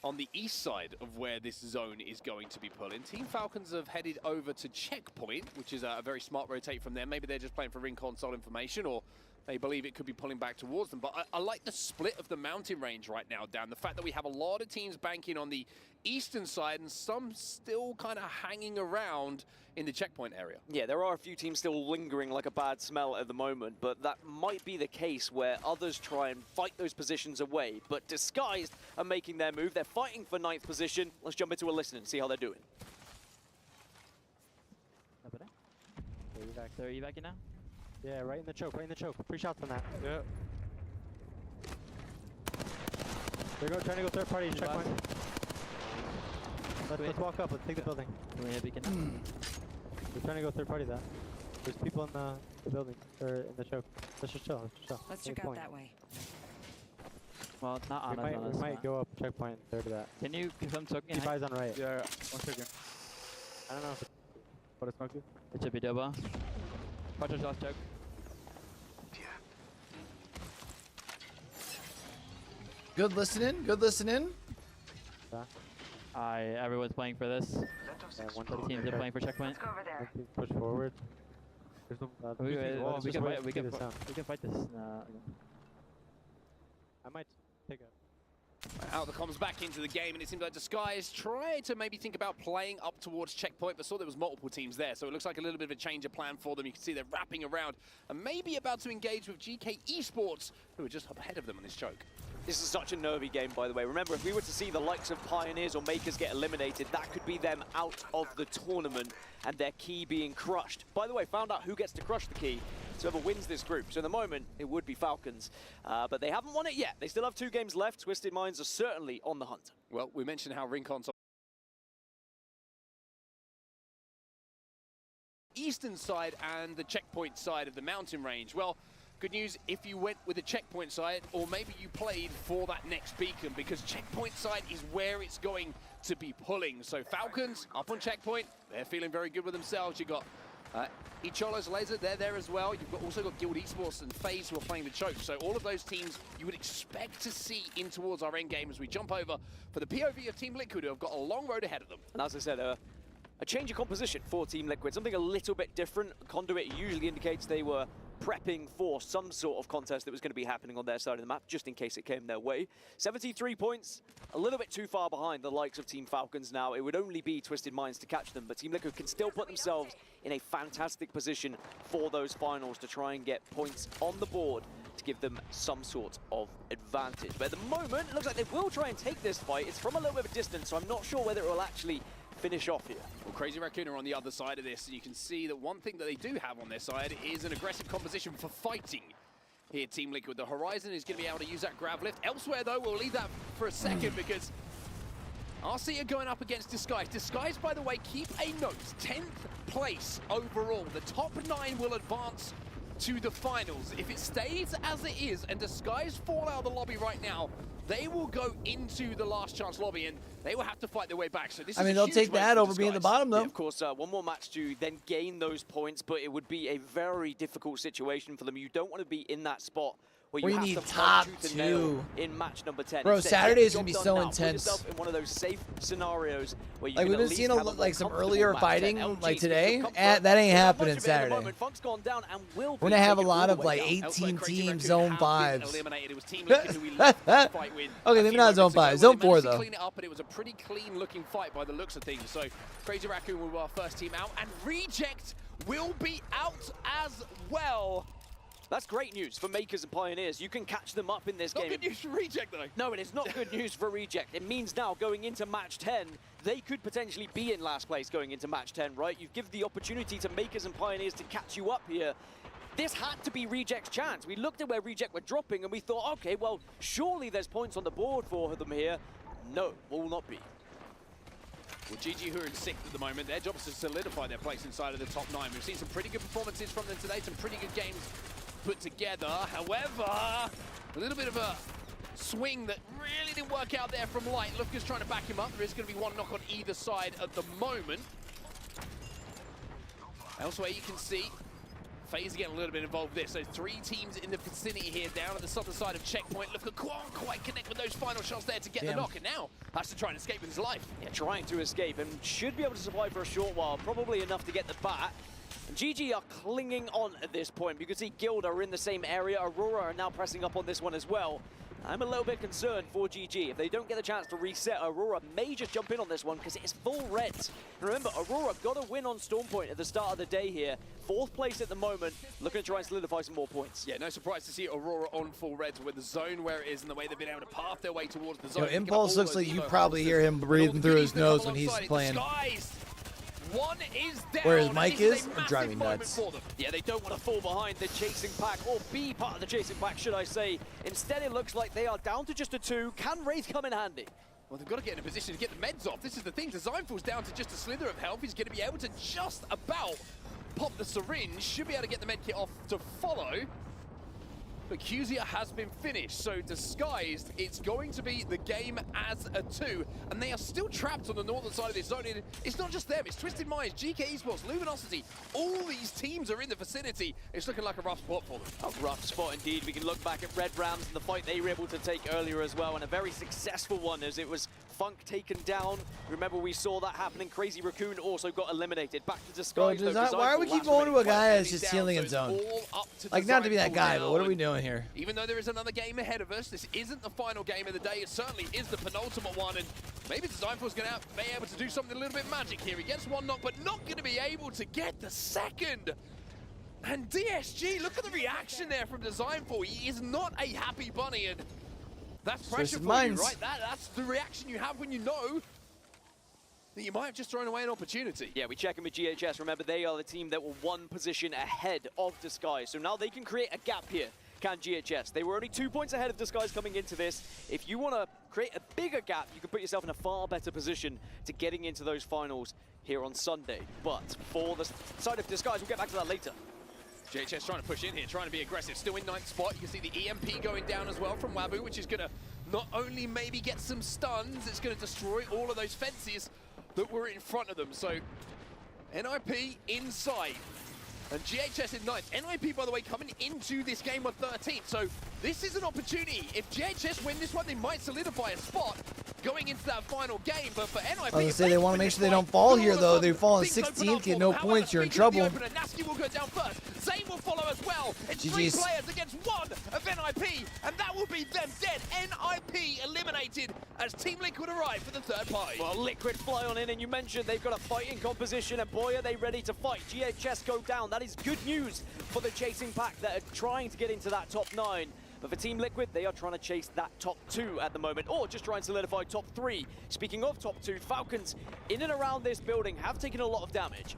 on the east side of where this zone is going to be pulling. Team Falcons have headed over to Checkpoint, which is a very smart rotate from them. Maybe they're just playing for ring console information, or they believe it could be pulling back towards them. But I like the split of the mountain range right now, Dan. The fact that we have a lot of teams banking on the eastern side and some still kind of hanging around in the Checkpoint area. Yeah, there are a few teams still lingering like a bad smell at the moment, but that might be the case where others try and fight those positions away, but Disguised are making their move. They're fighting for 9th position. Let's jump into a listen and see how they're doing. Are you back in now? Yeah, right in the choke, right in the choke. 3 shots on that. Yeah. They're trying to go third party, Checkpoint. Let's walk up, let's take the building. We're trying to go third party that. There's people in the building, or in the choke. Let's just chill, Let's check out that way. Well, it's not on us. We might go up Checkpoint third of that. Can you confirm choking? Keep eyes on right. Yeah, 1 second. I don't know if it's what it's smoke to. It should be double. Watch your shots, choke. Good listening, good listening. Everyone's playing for this. Yeah, one teams are playing for Checkpoint. Push forward. There's no, we can fight this. I might take a... Out the comms back into the game, and it seems like Disguise tried to maybe think about playing up towards Checkpoint, but saw there was multiple teams there, so it looks like a little bit of a change of plan for them. You can see they're wrapping around and maybe about to engage with GK Esports, who are just up ahead of them on this choke. This is such a nervy game, by the way. Remember, if we were to see the likes of Pioneers or Makers get eliminated, that could be them out of the tournament and their key being crushed. By the way, found out who gets to crush the key, so whoever wins this group. So in the moment, it would be Falcons. But they haven't won it yet. They still have 2 games left. Twisted Minds are certainly on the hunt. Well, we mentioned how ring console eastern side and the Checkpoint side of the mountain range. Well, good news if you went with the Checkpoint side, or maybe you played for that next beacon, because Checkpoint side is where it's going to be pulling. So Falcons up on Checkpoint, they're feeling very good with themselves. You've got Icholo's Laser, they're there as well. You've also got Guild Esports and FaZe who are playing the choke. So all of those teams you would expect to see in towards our end game as we jump over for the POV of Team Liquid, who have got a long road ahead of them. And as I said, a change of composition for Team Liquid, something a little bit different. Conduit usually indicates they were prepping for some sort of contest that was going to be happening on their side of the map, just in case it came their way. 73 points, a little bit too far behind the likes of Team Falcons now. It would only be Twisted Minds to catch them, but Team Liquid can still put themselves in a fantastic position for those finals to try and get points on the board to give them some sort of advantage. But at the moment, it looks like they will try and take this fight. It's from a little bit of a distance, so I'm not sure whether it will actually finish off here. Well, Crazy Raccoon are on the other side of this, and you can see that one thing that they do have on their side is an aggressive composition for fighting here, Team Liquid. The Horizon is going to be able to use that grab lift. Elsewhere, though, we'll leave that for a second, because RC are going up against Disguise. Disguise, by the way, keep a note, 10th place overall. The top 9 will advance to the finals. If it stays as it is and Disguise fall out of the lobby right now, they will go into the last chance lobby and they will have to fight their way back. So this is they'll take that over being the bottom, though. Yeah, of course, one more match to then gain those points, but it would be a very difficult situation for them. You don't want to be in that spot where you have need to top fight tooth and nail in match number 10. Bro, Instead, Saturday get is the gonna be job so done now. Put intense. yourself in one of those safe scenarios where you Like, can we've at been least seeing have a like some comfortable earlier match. fighting, LG's like been today. comfortable. That ain't Not much happening of it at the Saturday. moment. Funk's gone down and will be We're gonna have a taken all lot the of way like down. 18 Crazy team Raccoon zone have been 5s. eliminated. It was Team Liquid who we left to fight with Okay, a maybe few not zone moments ago. 5, They zone 4 managed to though. clean it up, but it was a pretty clean looking fight by the looks of things. So Crazy Raccoon will be our first team out, and Reject will be out as well. That's great news for Makers and Pioneers. You can catch them up in this game. Not good news for Reject, though. No, it is not good news for Reject. It means now going into match 10, they could potentially be in last place going into match 10, right? You give the opportunity to Makers and Pioneers to catch you up here. This had to be Reject's chance. We looked at where Reject were dropping and we thought, okay, well, surely there's points on the board for them here. No, will not be. Well, GG, who are in 6th at the moment, their job is to solidify their place inside of the top 9. We've seen some pretty good performances from them today, some pretty good games put together. However, a little bit of a swing that really didn't work out there from Light. Lucas trying to back him up. There is going to be one knock on either side at the moment. Elsewhere, you can see FaZe getting a little bit involved with this. So 3 teams in the vicinity here down at the southern side of Checkpoint. Look at Quan quite connect with those final shots there to get the knock, and now has to try and escape with his life. Yeah, trying to escape and should be able to survive for a short while, probably enough to get the bat. And GG are clinging on at this point. You can see Guild are in the same area. Aurora are now pressing up on this one as well. I'm a little bit concerned for GG. If they don't get the chance to reset, Aurora may just jump in on this one because it is full reds. Remember, Aurora got a win on Stormpoint at the start of the day here. 4th place at the moment, looking to try and solidify some more points. Yeah, no surprise to see Aurora on full reds with the zone where it is and the way they've been able to path their way towards the zone. Impulse looks like you probably hear him breathing through his nose when he's playing. One is down. Where his mic is, I'm driving nuts. Yeah, they don't want to fall behind the chasing pack, or be part of the chasing pack, should I say. Instead, it looks like they are down to just a 2. Can Wraith come in handy? Well, they've got to get in a position to get the meds off. This is the thing. Designful's down to just a slither of health. He's going to be able to just about pop the syringe. Should be able to get the med kit off to follow. But Qzia has been finished, so Disguised, it's going to be the game as a 2, and they are still trapped on the northern side of this zone. It's not just them, it's Twisted Minds, GK Esports, Luminosity, all these teams are in the vicinity. It's looking like a rough spot for them. A rough spot indeed. We can look back at Red Rams and the fight they were able to take earlier as well, and a very successful one as it was Funk taken down. Remember, we saw that happening. Crazy Raccoon also got eliminated. Back to Disguise. Why are we keep going to a guy that's just healing in zone? Like, not to be that guy, but what are we doing here? Even though there is another game ahead of us, this isn't the final game of the day. It certainly is the penultimate one, and maybe Designful's going to be able to do something a little bit magic here. He gets one knock, but not going to be able to get the second. And DSG, look at the reaction there from Designful. He is not a happy bunny, and that's pressure for you, right? That's the reaction you have when you know that you might have just thrown away an opportunity. Yeah, we check in with GHS. Remember, they are the team that were 1 position ahead of Disguise. So now they can create a gap here, can GHS. They were only 2 points ahead of Disguise coming into this. If you want to create a bigger gap, you can put yourself in a far better position to getting into those finals here on Sunday. But for the side of Disguise, we'll get back to that later. JHS trying to push in here, trying to be aggressive. Still in 9th spot. You can see the EMP going down as well from Wabu, which is going to not only maybe get some stuns, it's going to destroy all of those fences that were in front of them. So NIP inside. And GHS in 9th. NIP, by the way, coming into this game on 13th. So this is an opportunity. If GHS win this one, they might solidify a spot going into that final game. But for NIP, I was going to say, they want to make sure they don't fall here, though. They fall in 16th, get no points, you're in trouble. Nasky will go down first. Zane will follow as well. It's GG's. 3 players against 1 of NIP, and that will be them dead. NIP eliminated as Team Liquid arrive for the 3rd party. Well, Liquid fly on in, and you mentioned they've got a fighting composition, and boy, are they ready to fight. GHS go down. That is good news for the chasing pack that are trying to get into that top 9. But for Team Liquid, they are trying to chase that top 2 at the moment, or just try and solidify top 3. Speaking of top 2, Falcons in and around this building have taken a lot of damage.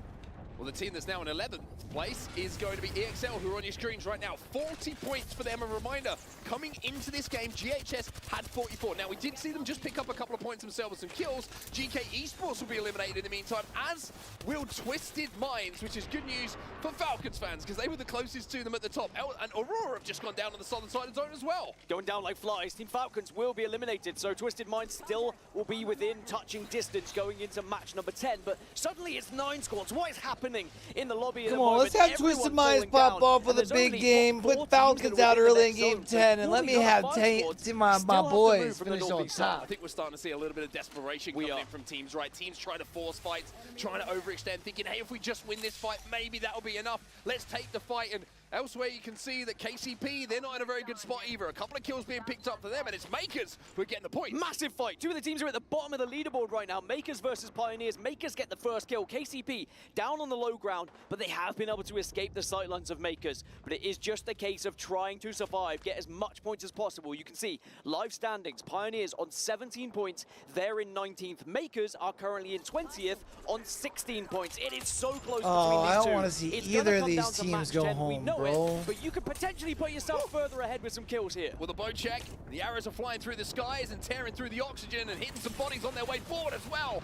Well, the team that's now in 11th place is going to be EXL, who are on your screens right now. 40 points for them. A reminder, coming into this game, GHS had 44. Now, we did see them just pick up a couple of points themselves and some kills. GK Esports will be eliminated in the meantime, as will Twisted Minds, which is good news for Falcons fans, because they were the closest to them at the top. And Aurora have just gone down on the southern side of the zone as well. Going down like flies, Team Falcons will be eliminated, so Twisted Minds still will be within touching distance going into match number 10, but suddenly it's 9 squads. What is happening in the lobby at the Come on, moment? let's have Twisted Minds pop off for the big game. Put Falcons out early in game 10, and let me have my boys finish on top. I think we're starting to see a little bit of desperation coming in from teams, right? Teams trying to force fights, trying to overextend, thinking, hey, if we just win this fight, maybe that'll be enough. Let's take the fight. And elsewhere, you can see that KCP, they're not in a very good spot either. A couple of kills being picked up for them, and it's Makers who are getting the point. Massive fight. Two of the teams are at the bottom of the leaderboard right now. Makers versus Pioneers. Makers get the first kill. KCP down on the low ground, but they have been able to escape the sightlines of Makers. But it is just a case of trying to survive, get as much points as possible. You can see live standings. Pioneers on 17 points. They're in 19th. Makers are currently in 20th on 16 points. It is so close between these two. I don't want to see either of these teams go home, bro. But you could potentially put yourself further ahead with some kills here. With a bow check, the arrows are flying through the skies and tearing through the oxygen and hitting some bodies on their way forward as well.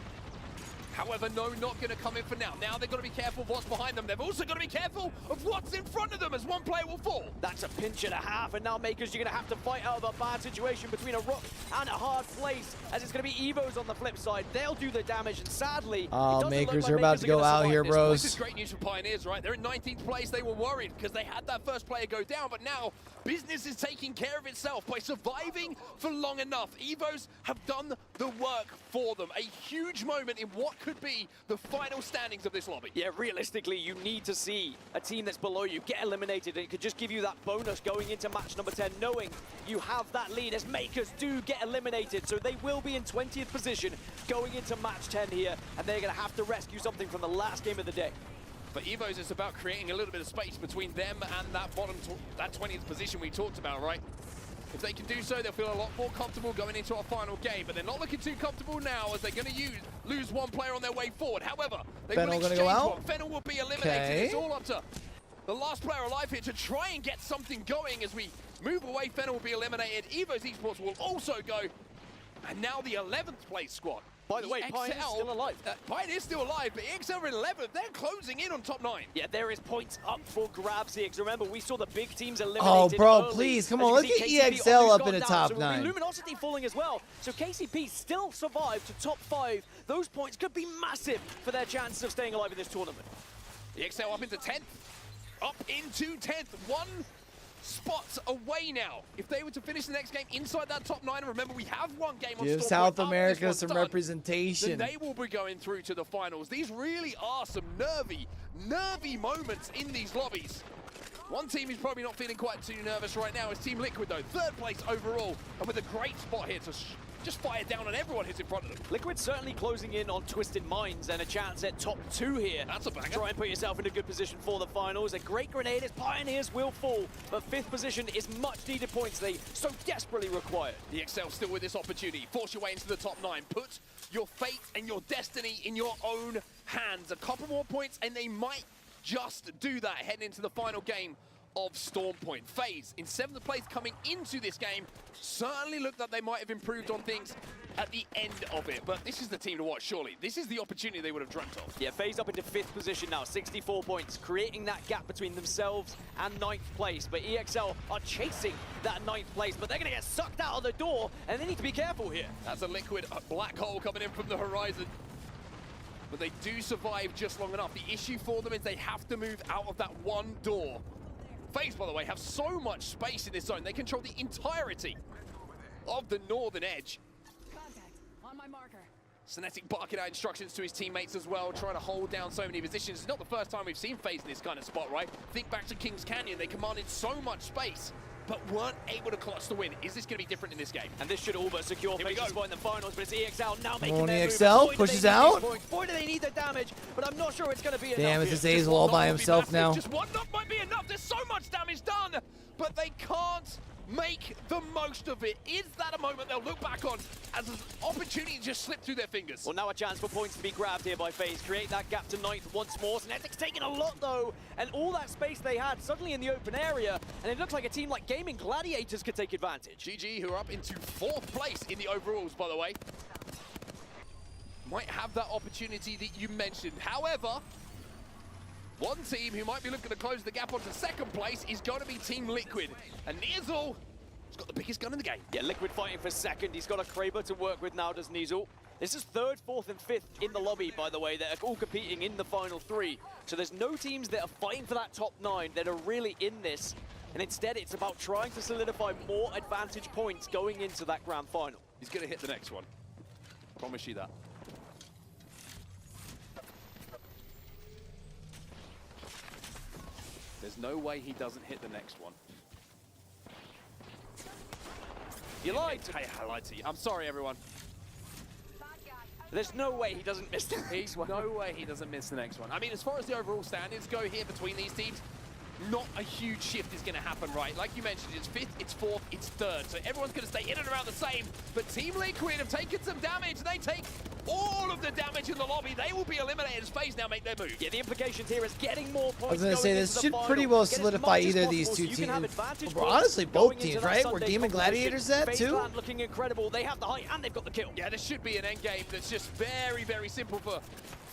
However, no, not going to come in for now. Now they've got to be careful of what's behind them. They've also got to be careful of what's in front of them, as one player will fall. That's a pinch and a half, and now Makers, you're going to have to fight out of a bad situation between a rock and a hard place, as it's going to be Evos on the flip side. They'll do the damage, and sadly, Makers are about to go out here, bros. This is great news for Pioneers, right? They're in 19th place. They were worried because they had that first player go down, but now business is taking care of itself by surviving for long enough. Evos have done the work for them. A huge moment in what could be the final standings of this lobby. Yeah, realistically, you need to see a team that's below you get eliminated, and it could just give you that bonus going into match number 10, knowing you have that lead as Makers do get eliminated. So they will be in 20th position going into match 10 here, and they're going to have to rescue something from the last game of the day. For Evos, it's about creating a little bit of space between them and that that 20th position we talked about, right? If they can do so, they'll feel a lot more comfortable going into our final game, but they're not looking too comfortable now, as they're going to lose one player on their way forward. However, they will exchange one. Fennel will be eliminated. It's all up to the last player alive here to try and get something going. As we move away, Fennel will be eliminated. Evos Esports will also go. And now the 11th place squad. By the way, Pioneer's still alive. Pioneer's still alive, but EXL are in 11th. They're closing in on top 9. Yeah, there is points up for grabs here. Because remember, we saw the big teams eliminated. Oh, bro, early. please, come on. Let's get EXL up in the top 9. Luminosity falling as well. So KCP still survived to top 5. Those points could be massive for their chances of staying alive in this tournament. EXL up into 10th. Up into 10th. One spots away now. If they were to finish the next game inside that top 9, and remember we have one game on Give South America some representation. Then they will be going through to the finals. These really are some nervy moments in these lobbies. One team is probably not feeling quite too nervous right now is Team Liquid, though. 3rd place overall, and with a great spot here to just fire down on everyone who's in front of them. Liquid certainly closing in on Twisted Minds and a chance at top 2 here. That's a banger. Try and put yourself in a good position for the finals. A great grenade as Pioneers will fall, but 5th position is much needed points they so desperately require. The EXL still with this opportunity. Force your way into the top 9. Put your fate and your destiny in your own hands. A couple more points and they might just do that heading into the final game of Stormpoint. FaZe in 7th place coming into this game certainly looked like they might have improved on things at the end of it, but this is the team to watch, surely. This is the opportunity they would have dreamt of. Yeah, FaZe up into 5th position now, 64 points, creating that gap between themselves and 9th place, but EXL are chasing that 9th place, but they're going to get sucked out of the door, and they need to be careful here. That's a Liquid black hole coming in from the horizon. But they do survive just long enough. The issue for them is they have to move out of that one door. FaZe, by the way, have so much space in this zone. They control the entirety of the northern edge. Contact on my marker. Synetic barking out instructions to his teammates as well, trying to hold down so many positions. It's not the first time we've seen FaZe in this kind of spot, right? Think back to Kings Canyon. They commanded so much space, but weren't able to clutch the win. Is this going to be different in this game? And this should all but secure FaZe's spot in the finals, but it's EXL now making their move. EXL pushes out. Boy, do they need the damage, but I'm not sure it's going to be enough. Damn, it's just Azel all by himself now. Just one knock might be enough. There's so much damage done, but they can't make the most of it. Is that a moment they'll look back on as an opportunity to just slip through their fingers? Well, now a chance for points to be grabbed here by FaZe. Create that gap to 9th once more. Synetic's taking a lot, though. And all that space they had suddenly in the open area. And it looks like a team like Gaming Gladiators could take advantage. GG, who are up into 4th place in the overalls, by the way. Might have that opportunity that you mentioned. However, one team who might be looking to close the gap onto 2nd place is going to be Team Liquid. And Nizel has got the biggest gun in the game. Yeah, Liquid fighting for 2nd. He's got a Kraber to work with now, does Nizel. This is 3rd, 4th, and 5th in the lobby, by the way. They're all competing in the final 3. So there's no teams that are fighting for that top 9 that are really in this. And instead, it's about trying to solidify more advantage points going into that grand final. He's going to hit the next one. Promise you that. There's no way he doesn't hit the next one. You lied to me. Hey, I lied to you. I'm sorry, everyone. There's no way he doesn't miss the next one. No way he doesn't miss the next one. I mean, as far as the overall standings go here between these teams, not a huge shift is going to happen, right? Like you mentioned, it's 5th, it's 4th, it's 3rd. So everyone's going to stay in and around the same. But Team Liquid have taken some damage. They take all of the damage in the lobby. They will be eliminated as FaZe now make their move. Yeah, the implications here is getting more points. I was going to say, this should pretty well solidify either of these two teams. Well, honestly, both teams, right? Were Demon Gladiators that too? Looking incredible. They have the height and they've got the kill. Yeah, this should be an end game that's just very, very simple for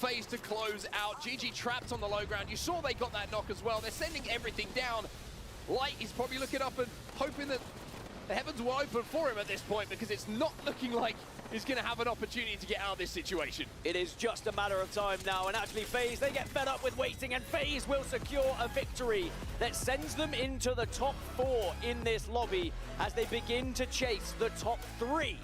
FaZe to close out. GG trapped on the low ground. You saw they got that knock as well. They're sending everything down. Light is probably looking up and hoping that the heavens will open for him at this point, because it's not looking like he's going to have an opportunity to get out of this situation. It is just a matter of time now, and actually FaZe, they get fed up with waiting, and FaZe will secure a victory that sends them into the top 4 in this lobby as they begin to chase the top 3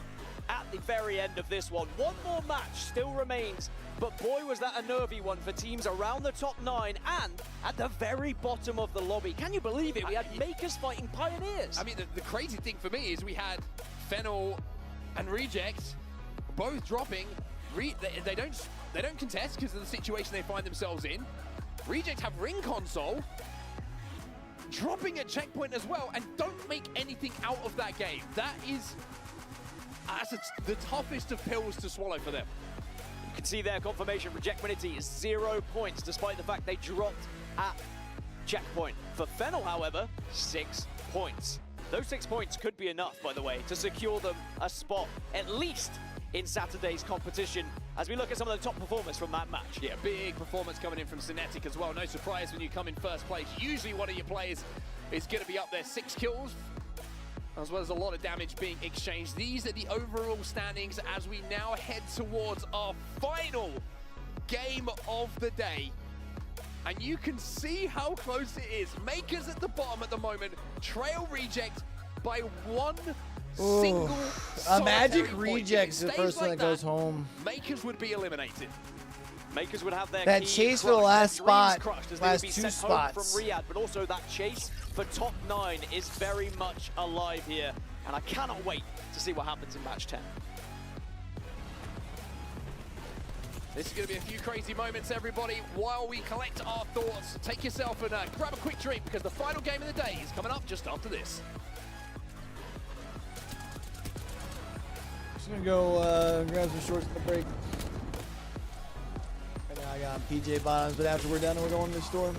at the very end of this one. One more match still remains, but boy, was that a nervy one for teams around the top 9 and at the very bottom of the lobby. Can you believe it? We had Makers fighting Pioneers. I mean, the crazy thing for me is we had Fennel and Reject both dropping. They don't contest because of the situation they find themselves in. Reject have ring console, dropping a checkpoint as well, and don't make anything out of that game. That's the toughest of pills to swallow for them. You can see their confirmation rejectability is 0 points, despite the fact they dropped at checkpoint. For Fennel, however, 6 points. Those 6 points could be enough, by the way, to secure them a spot, at least in Saturday's competition, as we look at some of the top performers from that match. Yeah, big performance coming in from Synetic as well. No surprise when you come in first place. Usually one of your players is going to be up there. 6 kills, as well as a lot of damage being exchanged. These are the overall standings as we now head towards our final game of the day. And you can see how close it is. Makers at the bottom at the moment trail Reject by 1 single a Magic point. Reject is the first one like that goes home. Makers would be eliminated. Makers would have their that chase for the last spot, last 2 spots. From Riyadh, but also that chase for top 9 is very much alive here, and I cannot wait to see what happens in match 10. This is going to be a few crazy moments, everybody. While we collect our thoughts, take yourself and grab a quick drink, because the final game of the day is coming up just after this. Just gonna go grab some shorts in the break. Right now I got PJ bottoms, but after we're done, we're going to the store.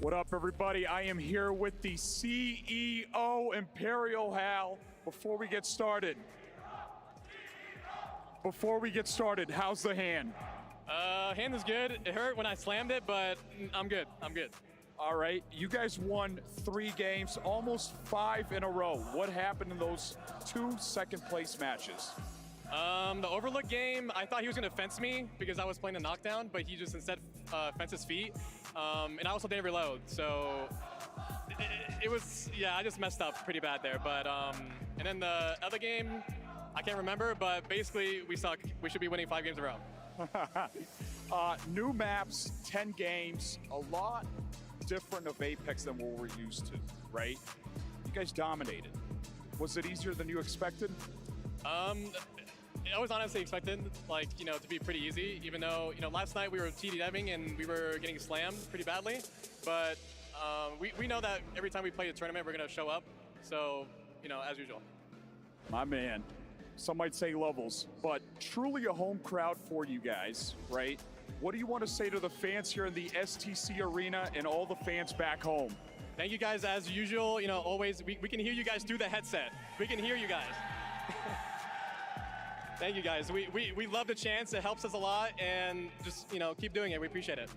What up, everybody? I am here with the CEO, Imperial Hal. Before we get started, how's the hand? Hand is good. It hurt when I slammed it, but I'm good. I'm good. All right, you guys won 3 games, almost 5 in a row. What happened in those 2 second-place matches? The Overlook game, I thought he was going to fence me because I was playing a knockdown, but he just instead fenced his feet. And I also didn't reload, so it was, yeah, I just messed up pretty bad there. But, and then the other game, I can't remember, but basically we suck. We should be winning 5 games in a row. New maps, 10 games, a lot different of Apex than what we're used to, right? You guys dominated. Was it easier than you expected? I was honestly expected, like, you know, to be pretty easy, even though, you know, last night we were TD-deving and we were getting slammed pretty badly. But we know that every time we play a tournament, we're going to show up. So, you know, as usual. My man. Some might say levels, but truly a home crowd for you guys, right? What do you want to say to the fans here in the STC Arena and all the fans back home? Thank you guys as usual. You know, always, we can hear you guys through the headset. We can hear you guys. Thank you guys. We love the chance. It helps us a lot, and just, you know, keep doing it. We appreciate it.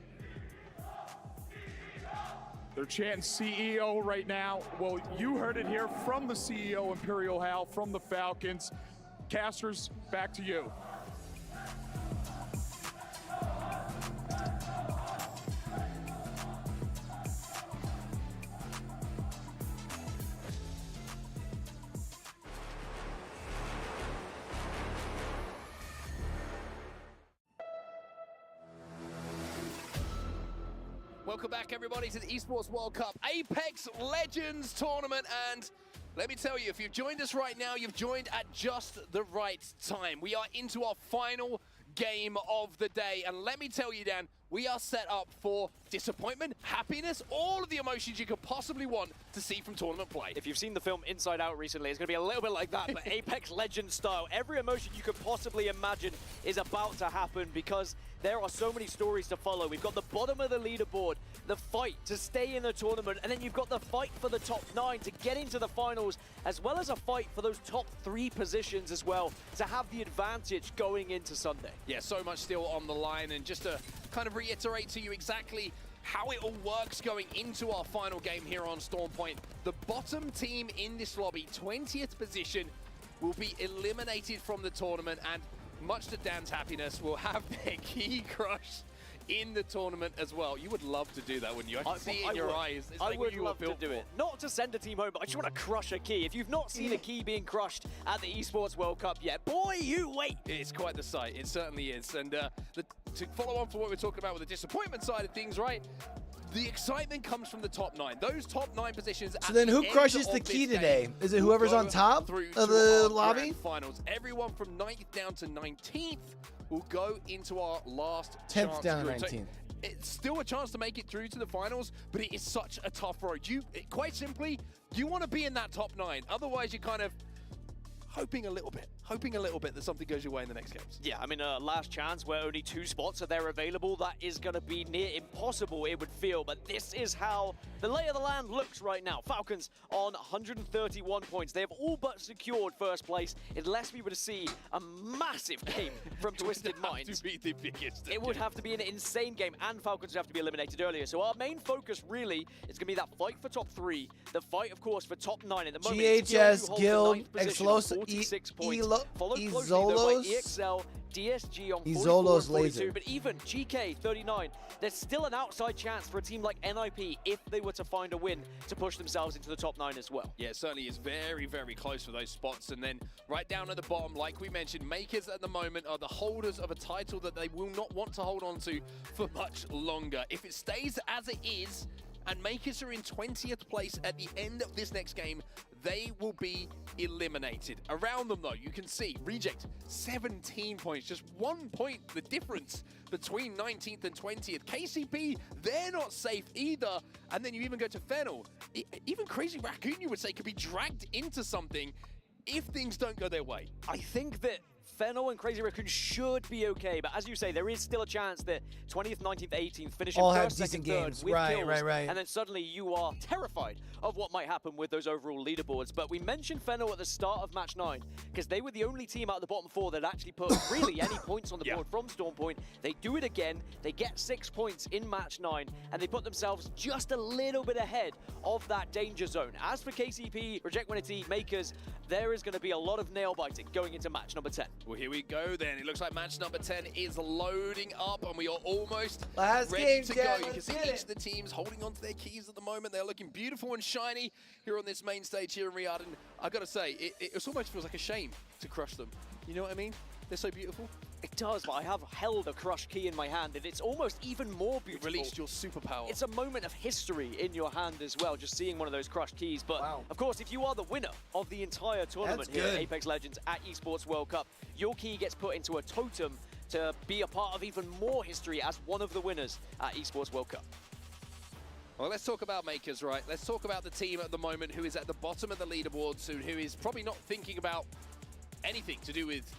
They're chanting CEO right now. Well, you heard it here from the CEO, Imperial Hal, from the Falcons. Casters, back to you. Welcome back, everybody, to the Esports World Cup Apex Legends Tournament. And let me tell you, if you've joined us right now, you've joined at just the right time. We are into our final game of the day. And let me tell you, Dan, we are set up for disappointment, happiness, all of the emotions you could possibly want to see from tournament play. If you've seen the film Inside Out recently, it's going to be a little bit like that, but Apex Legends style. Every emotion you could possibly imagine is about to happen because there are so many stories to follow. We've got the bottom of the leaderboard, the fight to stay in the tournament, and then you've got the fight for the top 9 to get into the finals, as well as a fight for those top 3 positions as well, to have the advantage going into Sunday. Yeah, so much still on the line, and just to kind of reiterate to you exactly how it all works going into our final game here on Storm Point. The bottom team in this lobby, 20th position, will be eliminated from the tournament, and much to Dan's happiness, will have their key crush in the tournament as well. You would love to do that, wouldn't you? I can see it in your eyes. It's I like would you love were built to do for. it. Not to send a team home, but I just want to crush a key. If you've not seen a key being crushed at the Esports World Cup yet, boy, you wait. It's quite the sight. It certainly is. And to follow on from what we're talking about with the disappointment side of things, right? The excitement comes from the top 9. Those top 9 positions. So then who crushes the key today? Is it whoever's on top of the lobby? Finals. Everyone from 9th down to 19th will go into our last 10th down to group. So 19th. it's still a chance to make it through to the finals, but it is such a tough road. Quite simply, you want to be in that top 9. Otherwise, you're kind of hoping a little bit that something goes your way in the next games. Yeah, I mean, last chance where only 2 spots are there available, that is going to be near impossible, it would feel. But this is how the lay of the land looks right now. Falcons on 131 points. They have all but secured first place, unless we were to see a massive game from Twisted Minds. To be the biggest. It would have to be an insane game, and Falcons would have to be eliminated earlier. So our main focus really is going to be that fight for top 3, the fight, of course, for top 9 at the moment. GHS, Guild, Exlos, 46 points. Followed closely Izolos, by EXL, DSG on 44 Izolos and 42, laser. but even GK 39, there's still an outside chance for a team like NIP if they were to find a win to push themselves into the top 9 as well. Yeah, it certainly is very, very close for those spots. And then right down at the bottom, like we mentioned, Makers at the moment are the holders of a title that they will not want to hold on to for much longer. If it stays as it is, and Makers are in 20th place at the end of this next game, they will be eliminated. Around them, though, you can see Reject, 17 points, just 1 point the difference between 19th and 20th. KCP, they're not safe either. And then you even go to Fennel. Even Crazy Raccoon, you would say, could be dragged into something if things don't go their way. I think that Fennel and Crazy Raccoon should be okay, but as you say, there is still a chance that 20th, 19th, 18th, finishing All have first, second, decent third games. with Right, kills, right. and then suddenly you are terrified of what might happen with those overall leaderboards. But we mentioned Fennel at the start of match 9 because they were the only team out of the bottom 4 that actually put really any points on the board from Storm Point. They do it again, they get 6 points in match 9, and they put themselves just a little bit ahead of that danger zone. As for KCP, Reject Winity, Makers, there is going to be a lot of nail biting going into match number 10. Well, here we go then. It looks like match number 10 is loading up, and we are almost Last ready game, to Jack, go. You can let's see get each it. of the teams holding on to their keys at the moment. They're looking beautiful and shiny here on this main stage here in Riyadh. And I got to say, it almost feels like a shame to crush them. You know what I mean? They're so beautiful. It does, but I have held a crushed key in my hand, and it's almost even more beautiful. You released your superpower. It's a moment of history in your hand as well, just seeing one of those crushed keys. But of course, if you are the winner of the entire tournament here at Apex Legends at Esports World Cup, your key gets put into a totem to be a part of even more history as one of the winners at Esports World Cup. Well, let's talk about Makers, right? Let's talk about the team at the moment who is at the bottom of the leaderboard, who is probably not thinking about anything to do with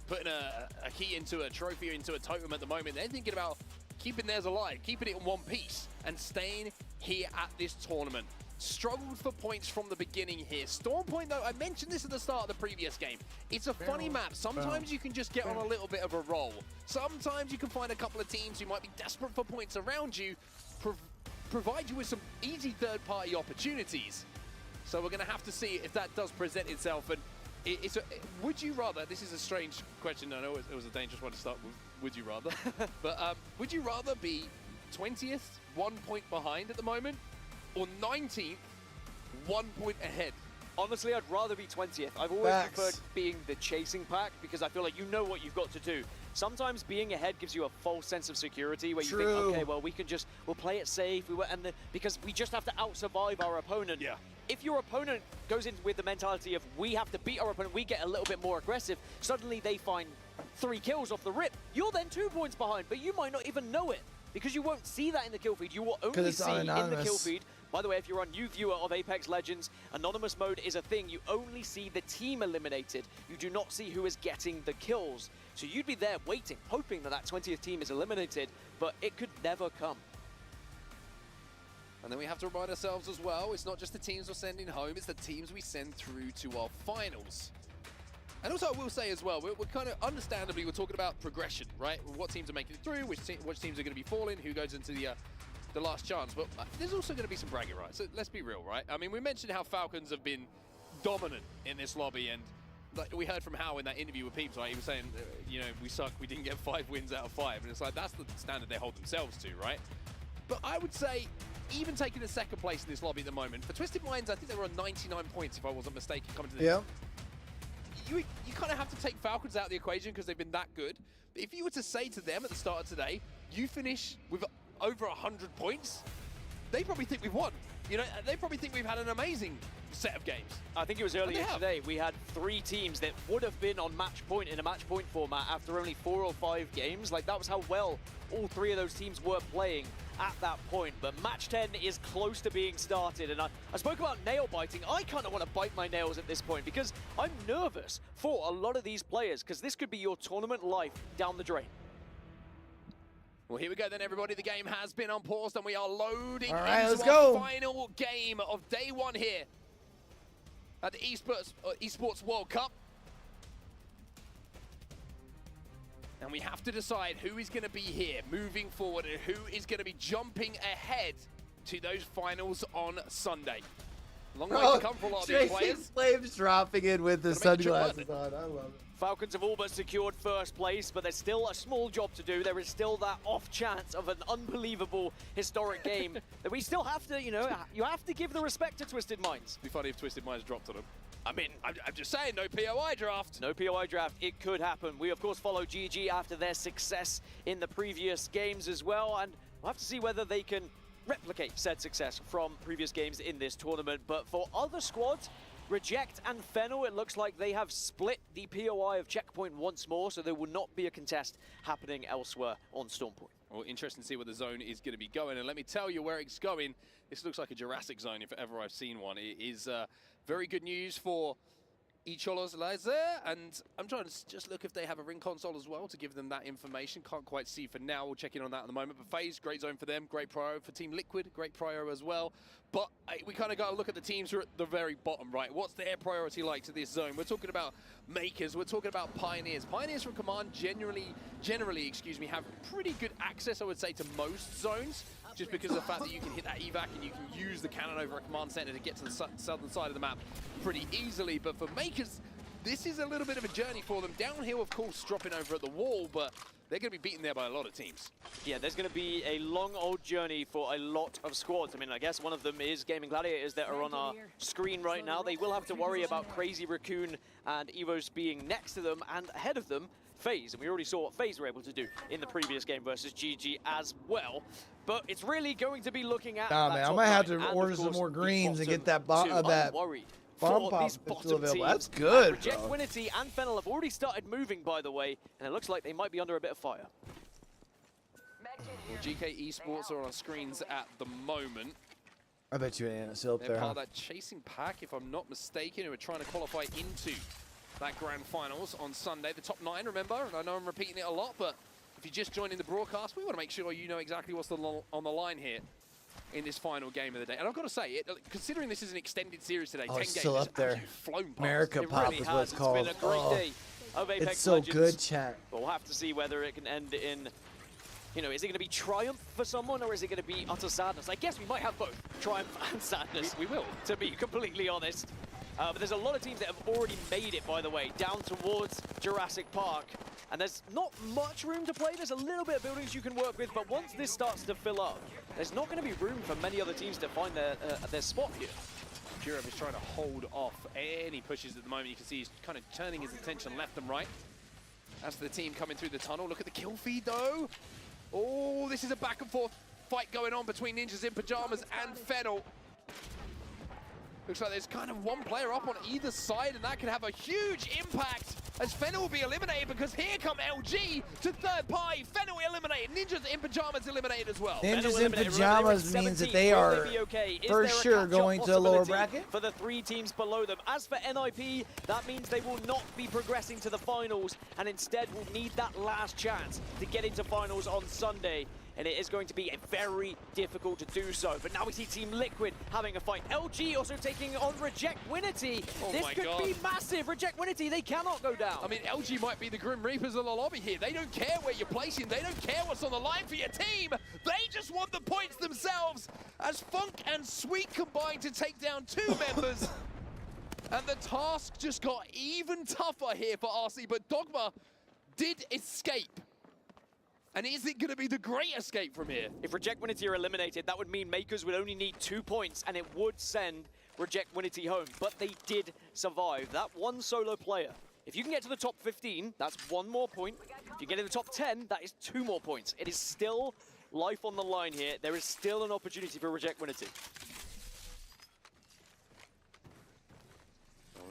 putting a key into a trophy or into a totem at the moment. They're thinking about keeping theirs alive, keeping it in one piece, and staying here at this tournament. Struggled for points from the beginning here. Storm Point, though, I mentioned this at the start of the previous game. It's a funny map. Sometimes you can just get on a little bit of a roll. Sometimes you can find a couple of teams who might be desperate for points around you, provide you with some easy third-party opportunities. So we're going to have to see if that does present itself. And would you rather, this is a strange question, I know it was a dangerous one to start with, would you rather, but would you rather be 20th, 1 point behind at the moment, or 19th, 1 point ahead? Honestly, I'd rather be 20th. I've always preferred being the chasing pack because I feel like you know what you've got to do. Sometimes being ahead gives you a false sense of security where you think, okay, well, we'll play it safe, because we just have to out-survive our opponent. Yeah. If your opponent goes in with the mentality of we have to beat our opponent, we get a little bit more aggressive, suddenly they find 3 kills off the rip. You're then 2 points behind, but you might not even know it because you won't see that in the kill feed. You will only see in the kill feed. By the way, if you're a new viewer of Apex Legends, anonymous mode is a thing. You only see the team eliminated. You do not see who is getting the kills. So you'd be there waiting, hoping that 20th team is eliminated, but it could never come. And then we have to remind ourselves as well, it's not just the teams we're sending home, it's the teams we send through to our finals. And also I will say as well, we're kind of, understandably, we're talking about progression, right? What teams are making it through, which teams are going to be falling, who goes into the last chance. But there's also going to be some bragging rights. So let's be real, right? I mean, we mentioned how Falcons have been dominant in this lobby, and like we heard from Hao in that interview with Peeps, right? He was saying, you know, we suck, we didn't get 5 wins out of 5. And it's like, that's the standard they hold themselves to, right? But I would say, even taking the second place in this lobby at the moment, for Twisted Minds, I think they were on 99 points, if I wasn't mistaken, coming to this. You kind of have to take Falcons out of the equation because they've been that good. But if you were to say to them at the start of today, you finish with over 100 points, they probably think we've won. You know, they probably think we've had an amazing set of games. I think it was earlier today, we had 3 teams that would have been on match point in a match point format after only 4 or 5 games. Like, that was how well all 3 of those teams were playing at that point. But match 10 is close to being started, and I spoke about nail biting. I kind of want to bite my nails at this point because I'm nervous for a lot of these players because this could be your tournament life down the drain. Well, here we go then, everybody. The game has been unpaused and we are loading into our final game of day 1 here at the Esports World Cup. And we have to decide who is going to be here moving forward and who is going to be jumping ahead to those finals on Sunday. Long way to come for a lot of these players. Flames dropping in with the sunglasses on. I love it. Falcons have all but secured first place, but there's still a small job to do. There is still that off chance of an unbelievable historic game that we still have to, you know, you have to give the respect to Twisted Minds. It'd be funny if Twisted Minds dropped on them. I mean, I'm just saying, no POI draft. No POI draft, it could happen. We, of course, follow GG after their success in the previous games as well, and we'll have to see whether they can replicate said success from previous games in this tournament. But for other squads, Reject and Fennel, it looks like they have split the POI of Checkpoint once more, so there will not be a contest happening elsewhere on Stormpoint. Well, interesting to see where the zone is going to be going, and let me tell you where it's going. This looks like a Jurassic zone if ever I've seen one. It is very good news for Icholos lies there, and I'm trying to just look if they have a ring console as well to give them that information. Can't quite see for now. We'll check in on that in a moment. But FaZe, great zone for them. Great prio for Team Liquid. Great prio as well. But we kind of got to look at the teams who are at the very bottom, right? What's their priority like to this zone? We're talking about Makers. We're talking about Pioneers. Pioneers from Command generally, have pretty good access, I would say, to most zones. Just because of the fact that you can hit that evac and you can use the cannon over a command center to get to the southern side of the map pretty easily. But for Makers, this is a little bit of a journey for them. Downhill, of course, dropping over at the wall, but they're going to be beaten there by a lot of teams. Yeah, there's going to be a long old journey for a lot of squads. I mean, I guess one of them is Gaming Gladiators that are on our screen right now. They will have to worry about Crazy Raccoon and Evos being next to them, and ahead of them, FaZe. And we already saw what FaZe were able to do in the previous game versus GG as well. But it's really going to be looking at man, I might have to order some more greens and get that bomb pop that's still available. That's good, Reject Winity and Fennel have already started moving, by the way, and it looks like they might be under a bit of fire. Well, GK Esports are on our screens at the moment. I bet you ain't still up They're there. part of that chasing pack, if I'm not mistaken, who are trying to qualify into that grand finals on Sunday. The top 9, remember, and I know I'm repeating it a lot, but if you're just joining the broadcast, we want to make sure you know exactly what's on the line here in this final game of the day. And I've got to say, considering this is an extended series today, 10 games, still up there. Flown past. America Pop really is what it's called. It's been a great day of Apex it's so Legends. good, chat. But we'll have to see whether it can end in, you know, is it going to be triumph for someone, or is it going to be utter sadness? I guess we might have both, triumph and sadness. We will. To be completely honest. But there's a lot of teams that have already made it, by the way, down towards Jurassic Park. And there's not much room to play. There's a little bit of buildings you can work with, but once this starts to fill up, there's not going to be room for many other teams to find their spot here. Kirov is trying to hold off any pushes at the moment. You can see he's kind of turning his attention left and right. That's the team coming through the tunnel. Look at the kill feed, though. Oh, this is a back and forth fight going on between Ninjas in Pajamas and Fennel. Looks like there's kind of one player up on either side, and that could have a huge impact as Fennel will be eliminated, because here come LG to third party. Fennel eliminated. Ninjas in Pajamas eliminated as well. Ninjas in Pajamas means that they are for sure going to the lower bracket. For the 3 teams below them. As for NIP, that means they will not be progressing to the finals, and instead will need that last chance to get into finals on Sunday. And it is going to be very difficult to do so. But now we see Team Liquid having a fight. LG also taking on Reject Winity. Oh this could be massive. Reject Winity, they cannot go down. I mean, LG might be the Grim Reapers of the lobby here. They don't care where you're placing. They don't care what's on the line for your team. They just want the points themselves. As Funk and Sweet combine to take down 2 members. And the task just got even tougher here for RC. But Dogma did escape. And is it going to be the great escape from here? If Reject Winity are eliminated, that would mean Makers would only need 2 points, and it would send Reject Winity home. But they did survive. That one solo player. If you can get to the top 15, that's 1 more point. If you get in the top 10, that is 2 more points. It is still life on the line here. There is still an opportunity for Reject Winity.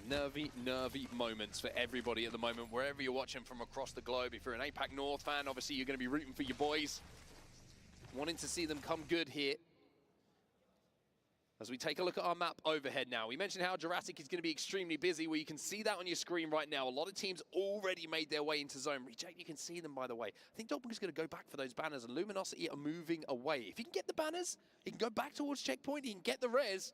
Nervy moments for everybody at the moment, wherever you're watching from across the globe. If you're an APAC North fan, obviously you're going to be rooting for your boys. Wanting to see them come good here. As we take a look at our map overhead now. We mentioned how Jurassic is going to be extremely busy. Well, you can see that on your screen right now. A lot of teams already made their way into zone. Reject, you can see them, by the way. I think Dogma's going to go back for those banners, and Luminosity are moving away. If he can get the banners, he can go back towards checkpoint, he can get the res.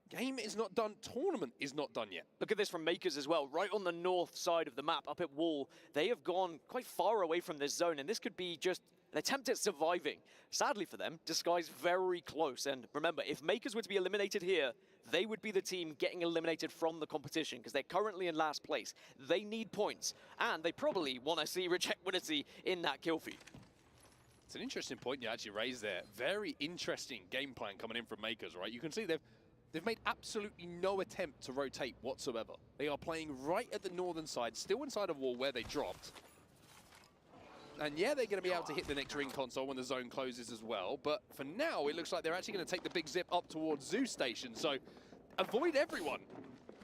Game is not done. Tournament is not done yet. Look at this from Makers as well. Right on the north side of the map, up at Wall, they have gone quite far away from this zone, and this could be just an attempt at surviving. Sadly for them, Disguise very close. And remember, if Makers were to be eliminated here, they would be the team getting eliminated from the competition, because they're currently in last place. They need points, and they probably want to see Reject Winity in that kill feed. It's an interesting point you actually raised there. Very interesting game plan coming in from Makers, right? You can see they've made absolutely no attempt to rotate whatsoever. They are playing right at the northern side, still inside of Wall where they dropped. And yeah, they're going to be able to hit the next ring console when the zone closes as well. But for now, it looks like they're actually going to take the big zip up towards Zoo Station. So avoid everyone.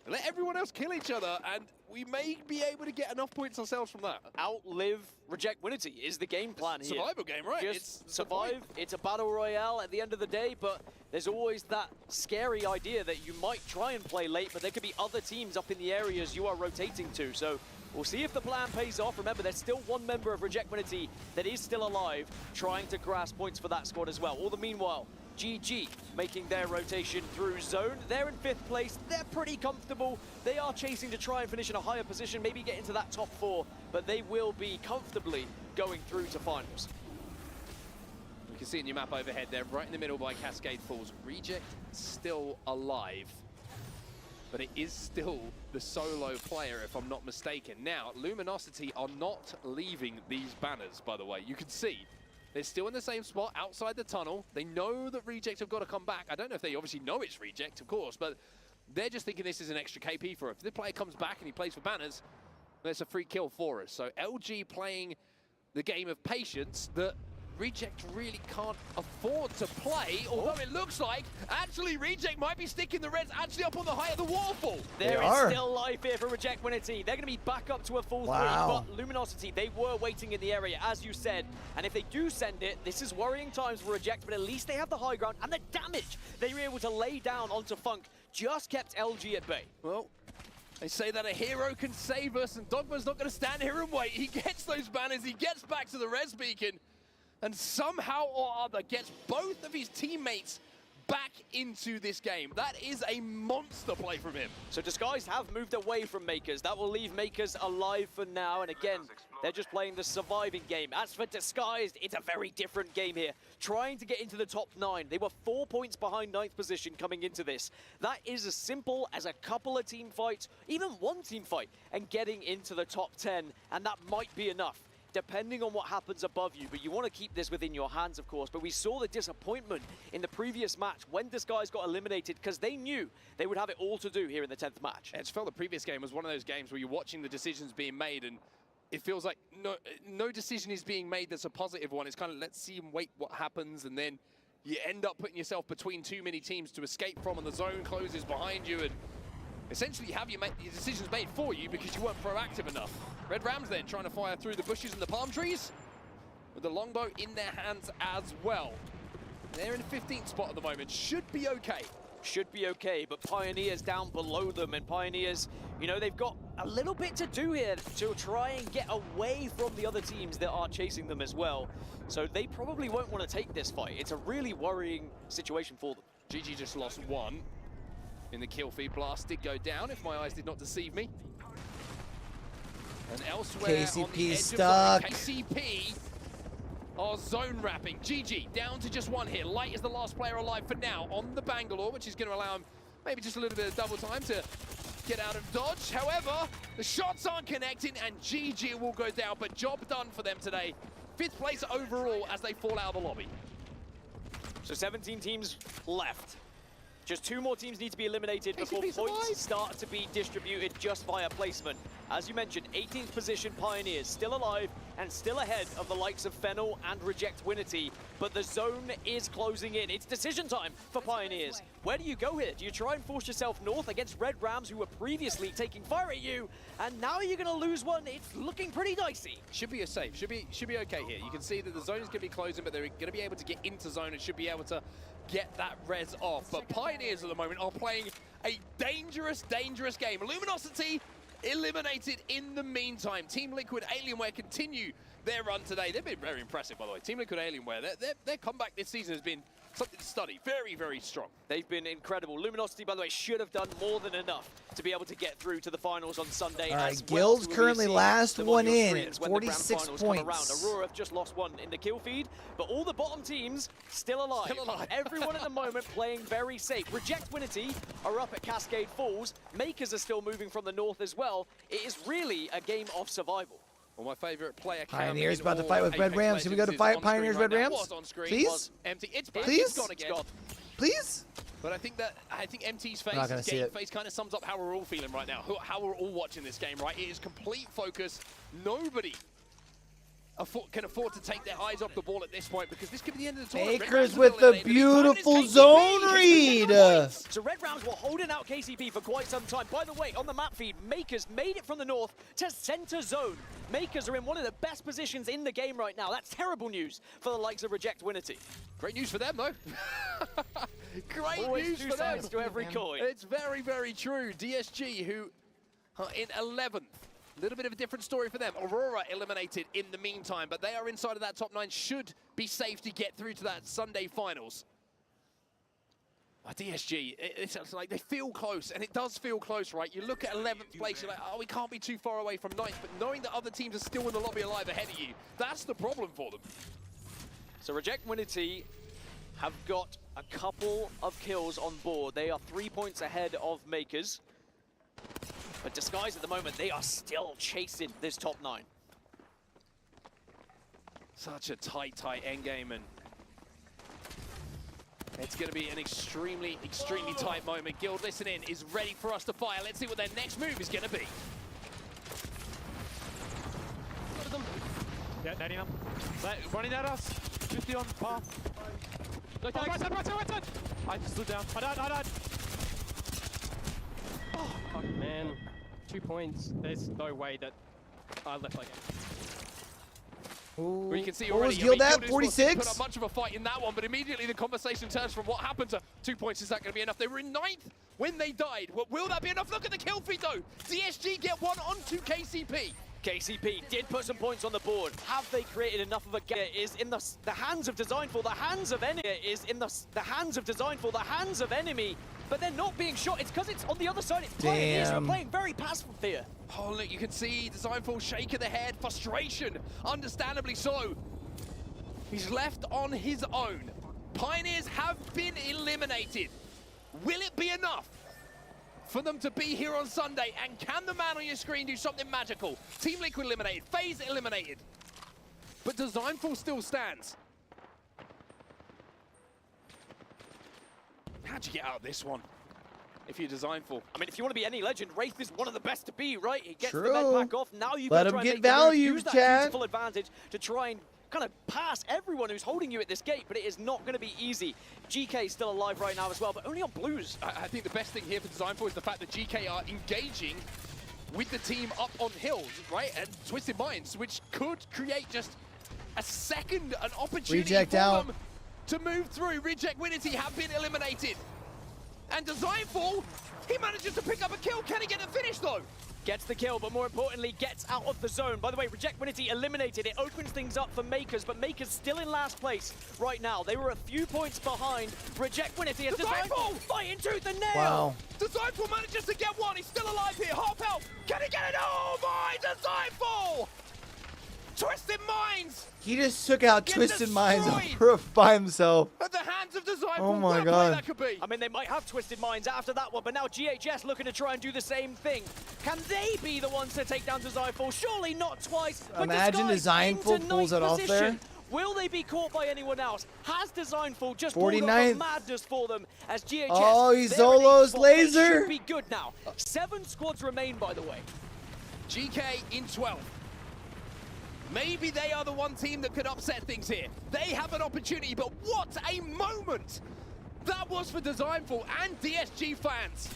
Let everyone else kill each other, and we may be able to get enough points ourselves from that. Outlive Reject Winity is the game plan here. Survival game, right? Just survive. It's a battle royale at the end of the day, but there's always that scary idea that you might try and play late, but there could be other teams up in the areas you are rotating to. So we'll see if the plan pays off. Remember, there's still one member of Reject Winity that is still alive, trying to grasp points for that squad as well. All the meanwhile, GG making their rotation through zone. They're in 5th place. They're pretty comfortable. They are chasing to try and finish in a higher position, maybe get into that top 4, but they will be comfortably going through to finals. You can see in your map overhead there, right in the middle by Cascade Falls. Reject still alive, but it is still the solo player, if I'm not mistaken. Now, Luminosity are not leaving these banners, by the way. You can see they're still in the same spot outside the tunnel. They know that Reject have got to come back. I don't know if they obviously know it's Reject, of course, but they're just thinking this is an extra KP for it. If the player comes back and he plays for banners, that's a free kill for us. So LG playing the game of patience that Reject really can't afford to play, although it looks like actually Reject might be sticking the Reds actually up on the height of the waterfall. There is still life here for Reject Winity. They're going to be back up to a full 3, but Luminosity, they were waiting in the area, as you said, and if they do send it, this is worrying times for Reject, but at least they have the high ground, and the damage they were able to lay down onto Funk just kept LG at bay. Well, they say that a hero can save us, and Dogma's not going to stand here and wait. He gets those banners, he gets back to the res beacon, and somehow or other gets both of his teammates back into this game. That is a monster play from him. So Disguised have moved away from Makers. That will leave Makers alive for now, and again, they're just playing the surviving game. As for Disguised, it's a very different game here. Trying to get into the top 9. They were 4 points behind 9th position coming into this. That is as simple as a couple of team fights, even one team fight, and getting into the top 10, and that might be enough, depending on what happens above you. But you want to keep this within your hands, of course. But we saw the disappointment in the previous match when Disguise got eliminated, because they knew they would have it all to do here in the 10th match. I just felt the previous game was one of those games where you're watching the decisions being made, and it feels like no decision is being made that's a positive one. It's kind of, let's see and wait what happens, and then you end up putting yourself between too many teams to escape from, and the zone closes behind you, and essentially you have your decisions made for you because you weren't proactive enough. Red Rams then trying to fire through the bushes and the palm trees with the longbow in their hands as well. They're in 15th spot at the moment. Should be okay. Should be okay, but Pioneers down below them, and Pioneers, you know, they've got a little bit to do here to try and get away from the other teams that are chasing them as well. So they probably won't want to take this fight. It's a really worrying situation for them. GG just lost 1 in the kill feed. Blast did go down, if my eyes did not deceive me. And elsewhere KCP on the edge stuck. of zone, KCP are zone wrapping. GG down to just 1 here. Light is the last player alive for now on the Bangalore, which is going to allow him maybe just a little bit of double time to get out of dodge. However, the shots aren't connecting, and GG will go down, but job done for them today. 5th place overall as they fall out of the lobby. So 17 teams left. Just 2 more teams need to be eliminated before KCP's points alive. start to be distributed just via placement. As you mentioned, 18th position Pioneers, still alive and still ahead of the likes of Fennel and Reject Winity, but the zone is closing in. It's decision time for Pioneers. Where do you go here? Do you try and force yourself north against Red Rams, who were previously taking fire at you, and now you're going to lose one? It's looking pretty dicey. Should be a safe. Should be okay here. You can see that the zone is going to be closing, but they're going to be able to get into zone and should be able to get that res off. But Pioneers at the moment are playing a dangerous, dangerous game. Luminosity eliminated in the meantime. Team Liquid Alienware continue their run today. They've been very impressive, by the way. Team Liquid Alienware, their comeback this season has been something to study. Very, very strong. They've been incredible. Luminosity, by the way, should have done more than enough to be able to get through to the finals on Sunday. All right, as Guild's well. currently last them one on your in, screens when the grand 46 finals come around. points. Aurora have just lost 1 in the kill feed, but all the bottom teams still alive. Still alive. Everyone at the moment playing very safe. Reject Winity are up at Cascade Falls. Makers are still moving from the north as well. It is really a game of survival. Well, my favorite player Pioneers about to fight with Red Rams. Can we go to fight Pioneers, Red Rams? Please? Empty. It's back. Please? It's gone again. Please? But I think MT's I'm not gonna face, see game it. face, kind of sums up how we're all feeling right now, how we're all watching this game, right? It is complete focus. Nobody can afford to take their eyes off the ball at this point, because this could be the end of the tournament. Makers with the beautiful zone read. So Red Rams were holding out KCP for quite some time. By the way, on the map feed, Makers made it from the north to center zone. Makers are in one of the best positions in the game right now. That's terrible news for the likes of Reject Winity. Great news for them, though. Great Always news two for them. sides to every coin. It's very, very true. DSG, who are in 11th. A little bit of a different story for them. Aurora eliminated in the meantime, but they are inside of that top 9, should be safe to get through to that Sunday finals. DSG, it's like they feel close, and it does feel close, right? You look at 11th place, you're like, oh, we can't be too far away from 9th, but knowing that other teams are still in the lobby alive ahead of you, that's the problem for them. So Reject Winity have got a couple of kills on board. They are 3 points ahead of Makers. But Disguise at the moment, they are still chasing this top 9. Such a tight endgame, and it's going to be an extremely tight moment. Guild, listen in, is ready for us to fire. Let's see what their next move is going to be. Yeah, 99. Running at us. 50 on path. Look, right side. I just stood down. I died. Oh, fuck, man. 2 points. There's no way that I left that game. Ooh. We can see What already. was Guild at? Guild 46? put up much of a fight in that one, but immediately the conversation turns from what happened to 2 points. Is that going to be enough? They were in 9th when they died. Will that be enough? Look at the kill feed, though. DSG get one onto KCP. KCP did put some points on the board. Have they created enough of a gap? Is in the hands of Designful, the hands of enemy. Is in the hands of Designful, the hands of enemy. But they're not being shot. It's because it's on the other side. It's Pioneers who are playing very passive here. Oh, look, you can see Designful shaking the head. Frustration, understandably so. He's left on his own. Pioneers have been eliminated. Will it be enough for them to be here on Sunday? And can the man on your screen do something magical? Team Liquid eliminated, FaZe eliminated. But Designful still stands. How'd you get out of this one? If you're Designful. I mean, if you want to be any legend, Wraith is one of the best to be, right? He gets True. the med pack off. Now you've Let got to him try and get make the move, value, use that chat. beautiful advantage to try and kind of pass everyone who's holding you at this gate, but it is not going to be easy. GK is still alive right now as well, but only on blues. I think the best thing here for Designful is the fact that GK are engaging with the team up on hills, right? And Twisted Minds, which could create just a second an opportunity Reject for out. them to move through. Reject Winity have been eliminated. And Designful, he manages to pick up a kill. Can he get the finish, though? Gets the kill, but more importantly, gets out of the zone. By the way, Reject Winity eliminated. It opens things up for Makers, but Makers still in last place right now. They were a few points behind Reject Winity. And Designful fighting tooth and nail. Wow. Designful manages to get one. He's still alive here. Half health. Can he get it? Oh my, Designful! Twisted Minds! He just took out Get Twisted Minds destroyed. by himself. At the hands of Designful. Oh my What a play God. that could be. I mean, they might have Twisted Minds after that one, but now GHS looking to try and do the same thing. Can they be the ones to take down Designful? Surely not twice. But Imagine Disguise Designful into pulls ninth it off position. there. Will they be caught by anyone else? Has Designful just 49th. pulled off a madness for them as GHS? Oh, he they're in Zolo's eighth spot. They laser. should be good now. 7 squads remain, by the way. GK in 12th. Maybe they are the one team that could upset things here. They have an opportunity, but what a moment that was for Designful and DSG fans.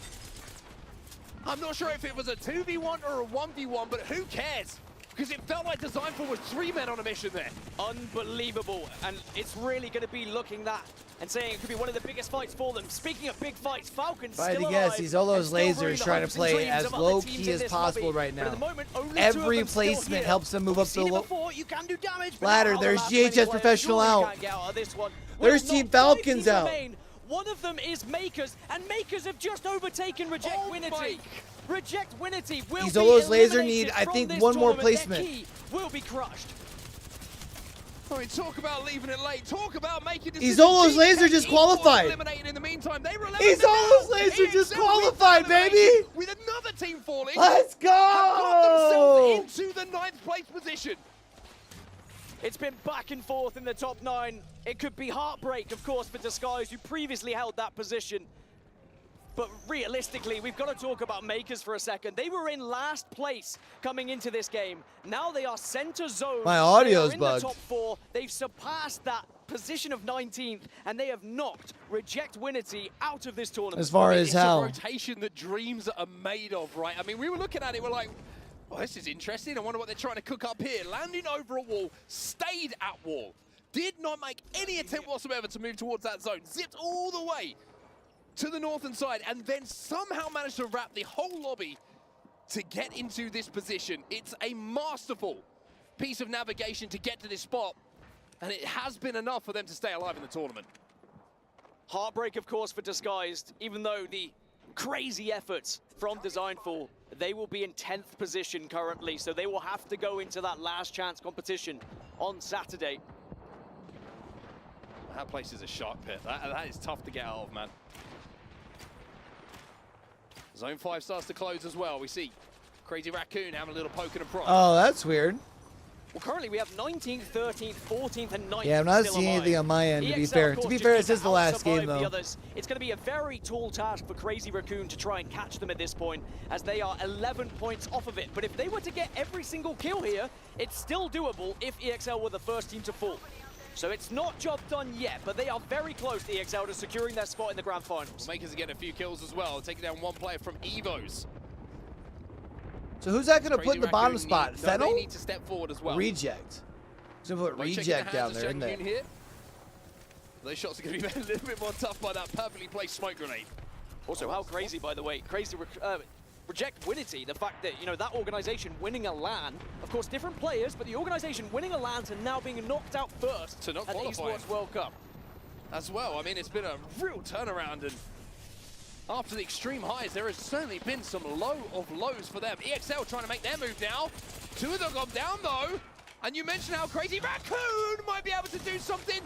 I'm not sure if it was a 2v1 or a 1v1, but who cares? Because it felt like Designful was 3 men on a mission there. Unbelievable, and it's really going to be looking that and saying it could be one of the biggest fights for them. Speaking of big fights, Falcons If I had still to guess, alive he's Zolo's and still laser ruining is the trying to hopes and play dreams as of other low teams key in as this possible lobby. right But at now. the moment, only 2 of Every them still placement here. helps them move We've up the seen it low. before, you can do damage, but Ladder, now the there's last GHS many players Professional surely out. can't get out of this one. There's Will Team not. 5 Falcons teams out. remain. One of them is Makers, and Makers have just overtaken Reject Winity. Reject Winity will Zolo's be laser eliminated need, I from think, this one more tournament. Their placement. key will be crushed. I mean, talk about leaving it late. Talk about making decisions. Izolo's laser GK disqualified. eliminated in the meantime. They were Izolo's laser disqualified, baby. With another team falling. Let's go. Have got themselves into the 9th place position. It's been back and forth in the top 9. It could be heartbreak, of course, for Disguise, who previously held that position. But realistically, we've got to talk about Makers for a second. They were in last place coming into this game. Now they are center zone. My audio's they are in bugged. the top 4. They've surpassed that position of 19th, and they have knocked Reject Winity out of this tournament. As far as it's how? a rotation that dreams are made of, right? I mean, we were looking at it, we're like, well, this is interesting. I wonder what they're trying to cook up here. Landing over a wall, stayed at wall. Did not make any attempt whatsoever to move towards that zone. Zipped all the way to the northern side, and then somehow managed to wrap the whole lobby to get into this position. It's a masterful piece of navigation to get to this spot, and it has been enough for them to stay alive in the tournament. Heartbreak, of course, for Disguised, even though the crazy efforts from Designful, they will be in 10th position currently, so they will have to go into that last chance competition on Saturday. That place is a shark pit. That is tough to get out of, man. Zone 5 starts to close as well. We see Crazy Raccoon having a little poke and a prod. Oh, that's weird. Well, currently we have 19th, 13th, 14th, and 9th. Yeah, I'm not still seeing alive. anything on my end, to be EXL, fair. of course, To be just fair, need this is to the last game, out-survive the though. others. It's going to be a very tall task for Crazy Raccoon to try and catch them at this point, as they are 11 points off of it. But if they were to get every single kill here, it's still doable if EXL were the first team to fall. So it's not job done yet, but they are very close, EXL, to securing their spot in the grand finals. Makers are getting a few kills as well, taking down one player from Evos. So who's that going to put in the bottom Raccoon spot? They Fennel? need to step forward as well. Reject. He's going to put Right, checking Reject the down hands of there, isn't Raccoon it? here. Those shots are going to be a little bit more tough by that perfectly placed smoke grenade. Also, how crazy, by the way, Reject Winity, the fact that, you know, that organization winning a LAN, of course, different players, but the organization winning a LAN to now being knocked out first To not at the qualifying. Esports World Cup. As well, I mean, it's been a real turnaround, and after the extreme highs, there has certainly been some low of lows for them. EXL trying to make their move now. Two of them gone down, though. And you mentioned how Crazy Raccoon might be able to do something.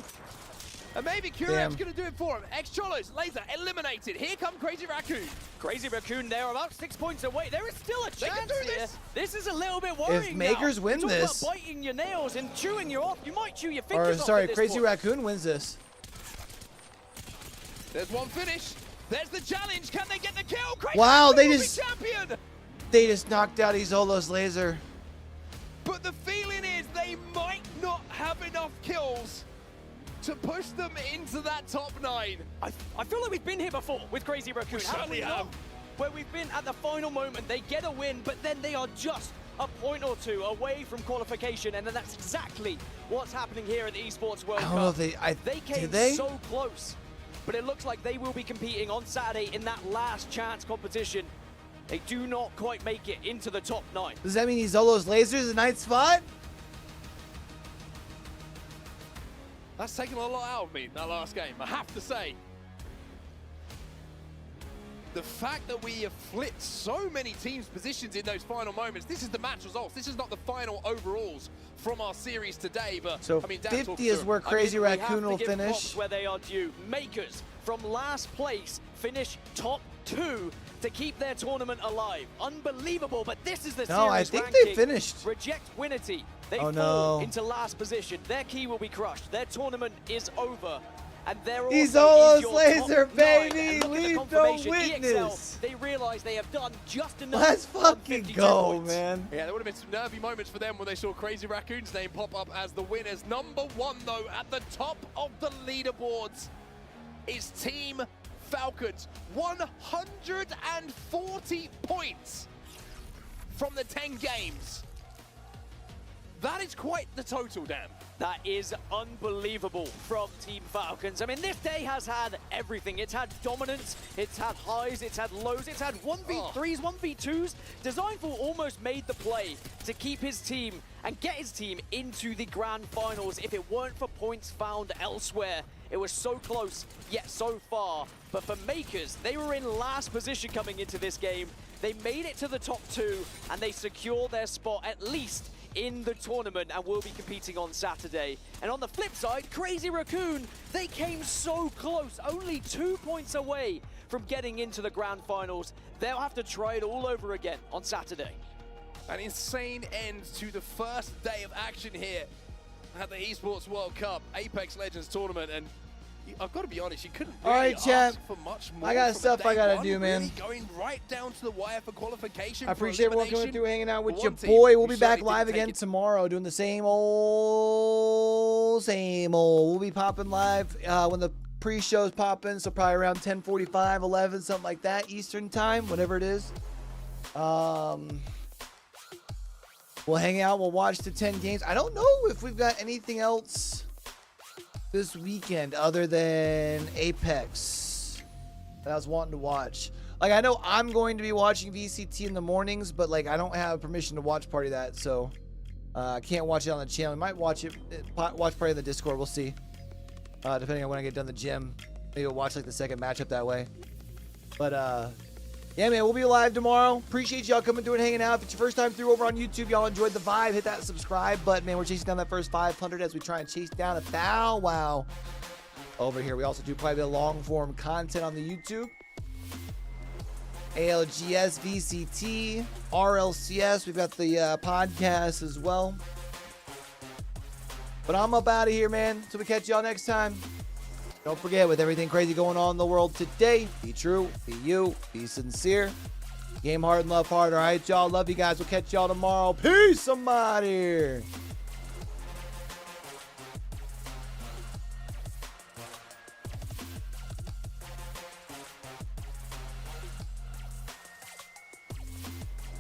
And maybe Kurek's going to do it for him. X-Cholos, laser, eliminated. Here come Crazy Raccoon. Crazy Raccoon, they're about 6 points away. There is still a They can chance do here. this. This is a little bit worrying. If Makers now. win Talk this- about biting your nails and chewing you off, you might chew your Or, fingers off sorry, at this Crazy point. Raccoon wins this. There's one finish. There's the challenge. Can they get the kill? Crazy Wow, they Raccoon will be just- champion. They just knocked out Izolo's laser. But the feeling is they might not have enough kills to push them into that top 9. I feel like we've been here before with Crazy Raccoon. We Haven't certainly we not? have. Where we've been at the final moment, they get a win, but then they are just a point or two away from qualification, and then that's exactly what's happening here at the Esports World Cup. I don't know if They came did they? so close, but it looks like they will be competing on Saturday in that last chance competition. They do not quite make it into the top 9. Does that mean Izolo's laser is the 9th spot? That's taken a lot out of me, that last game, I have to say. The fact that we have flipped so many teams' positions in those final moments, this is the match results. This is not the final overalls from our series today, but So I mean, Dan 50 is where Crazy we have Raccoon to will give finish. props where they are due. Makers from last place finish top 2 to keep their tournament alive. Unbelievable, but this is the series No, I think ranking. they finished. Reject Winity. They Oh, fall no. into last position. Their key will be crushed. Their tournament is over. And they're also Izolo's is your laser, top 9. baby! And look at the Leave no confirmation. witness! EXL, they realize they have done just enough. Let's on fucking 52 go, points. man. Yeah, there would have been some nervy moments for them when they saw Crazy Raccoon's name pop up as the winners. Number 1, though, at the top of the leaderboards is Team Falcons. 140 points from the 10 games. That is quite the total, Dan. That is unbelievable from Team Falcons. I mean, this day has had everything. It's had dominance, it's had highs, it's had lows, it's had 1v3s, 1v2s. Designful almost made the play to keep his team and get his team into the grand finals if it weren't for points found elsewhere. It was so close, yet so far. But for Makers, they were in last position coming into this game. They made it to the top 2, and they secured their spot at least in the tournament and will be competing on Saturday. And on the flip side, Crazy Raccoon, they came so close, only 2 points away from getting into the grand finals. They'll have to try it all over again on Saturday. An insane end to the first day of action here at the Esports World Cup, Apex Legends tournament, and I've got to be honest, you couldn't All really right, chat. ask for much more. I got from stuff day I gotta one, do, man. Really going right down to the wire for qualification. I appreciate everyone coming through, hanging out with For your one team, boy. We'll who be back certainly live didn't take again it tomorrow, doing the same old. We'll be popping live when the pre-show's popping, so probably around 10:45, 11, something like that, Eastern time, whatever it is. We'll hang out. We'll watch the 10 games. I don't know if we've got anything else this weekend other than Apex that I was wanting to watch. Like, I know I'm going to be watching VCT in the mornings, but like I don't have permission to watch party that, so I can't watch it on the channel. We might watch party in the Discord. We'll see. Depending on when I get done the gym, maybe we'll watch like the second matchup that way. But yeah, man, we'll be live tomorrow. Appreciate y'all coming through and hanging out. If it's your first time through over on YouTube, y'all enjoyed the vibe, hit that subscribe button, man. We're chasing down that first 500 as we try and chase down a Bow Wow over here. We also do quite a bit of long form content on the YouTube. ALGS, VCT, RLCS. We've got the podcast as well. But I'm up out of here, man. So we catch y'all next time. Don't forget, with everything crazy going on in the world today, be true, be you, be sincere. Game hard and love hard. All right, y'all. Love you guys. We'll catch y'all tomorrow. Peace. I'm out here.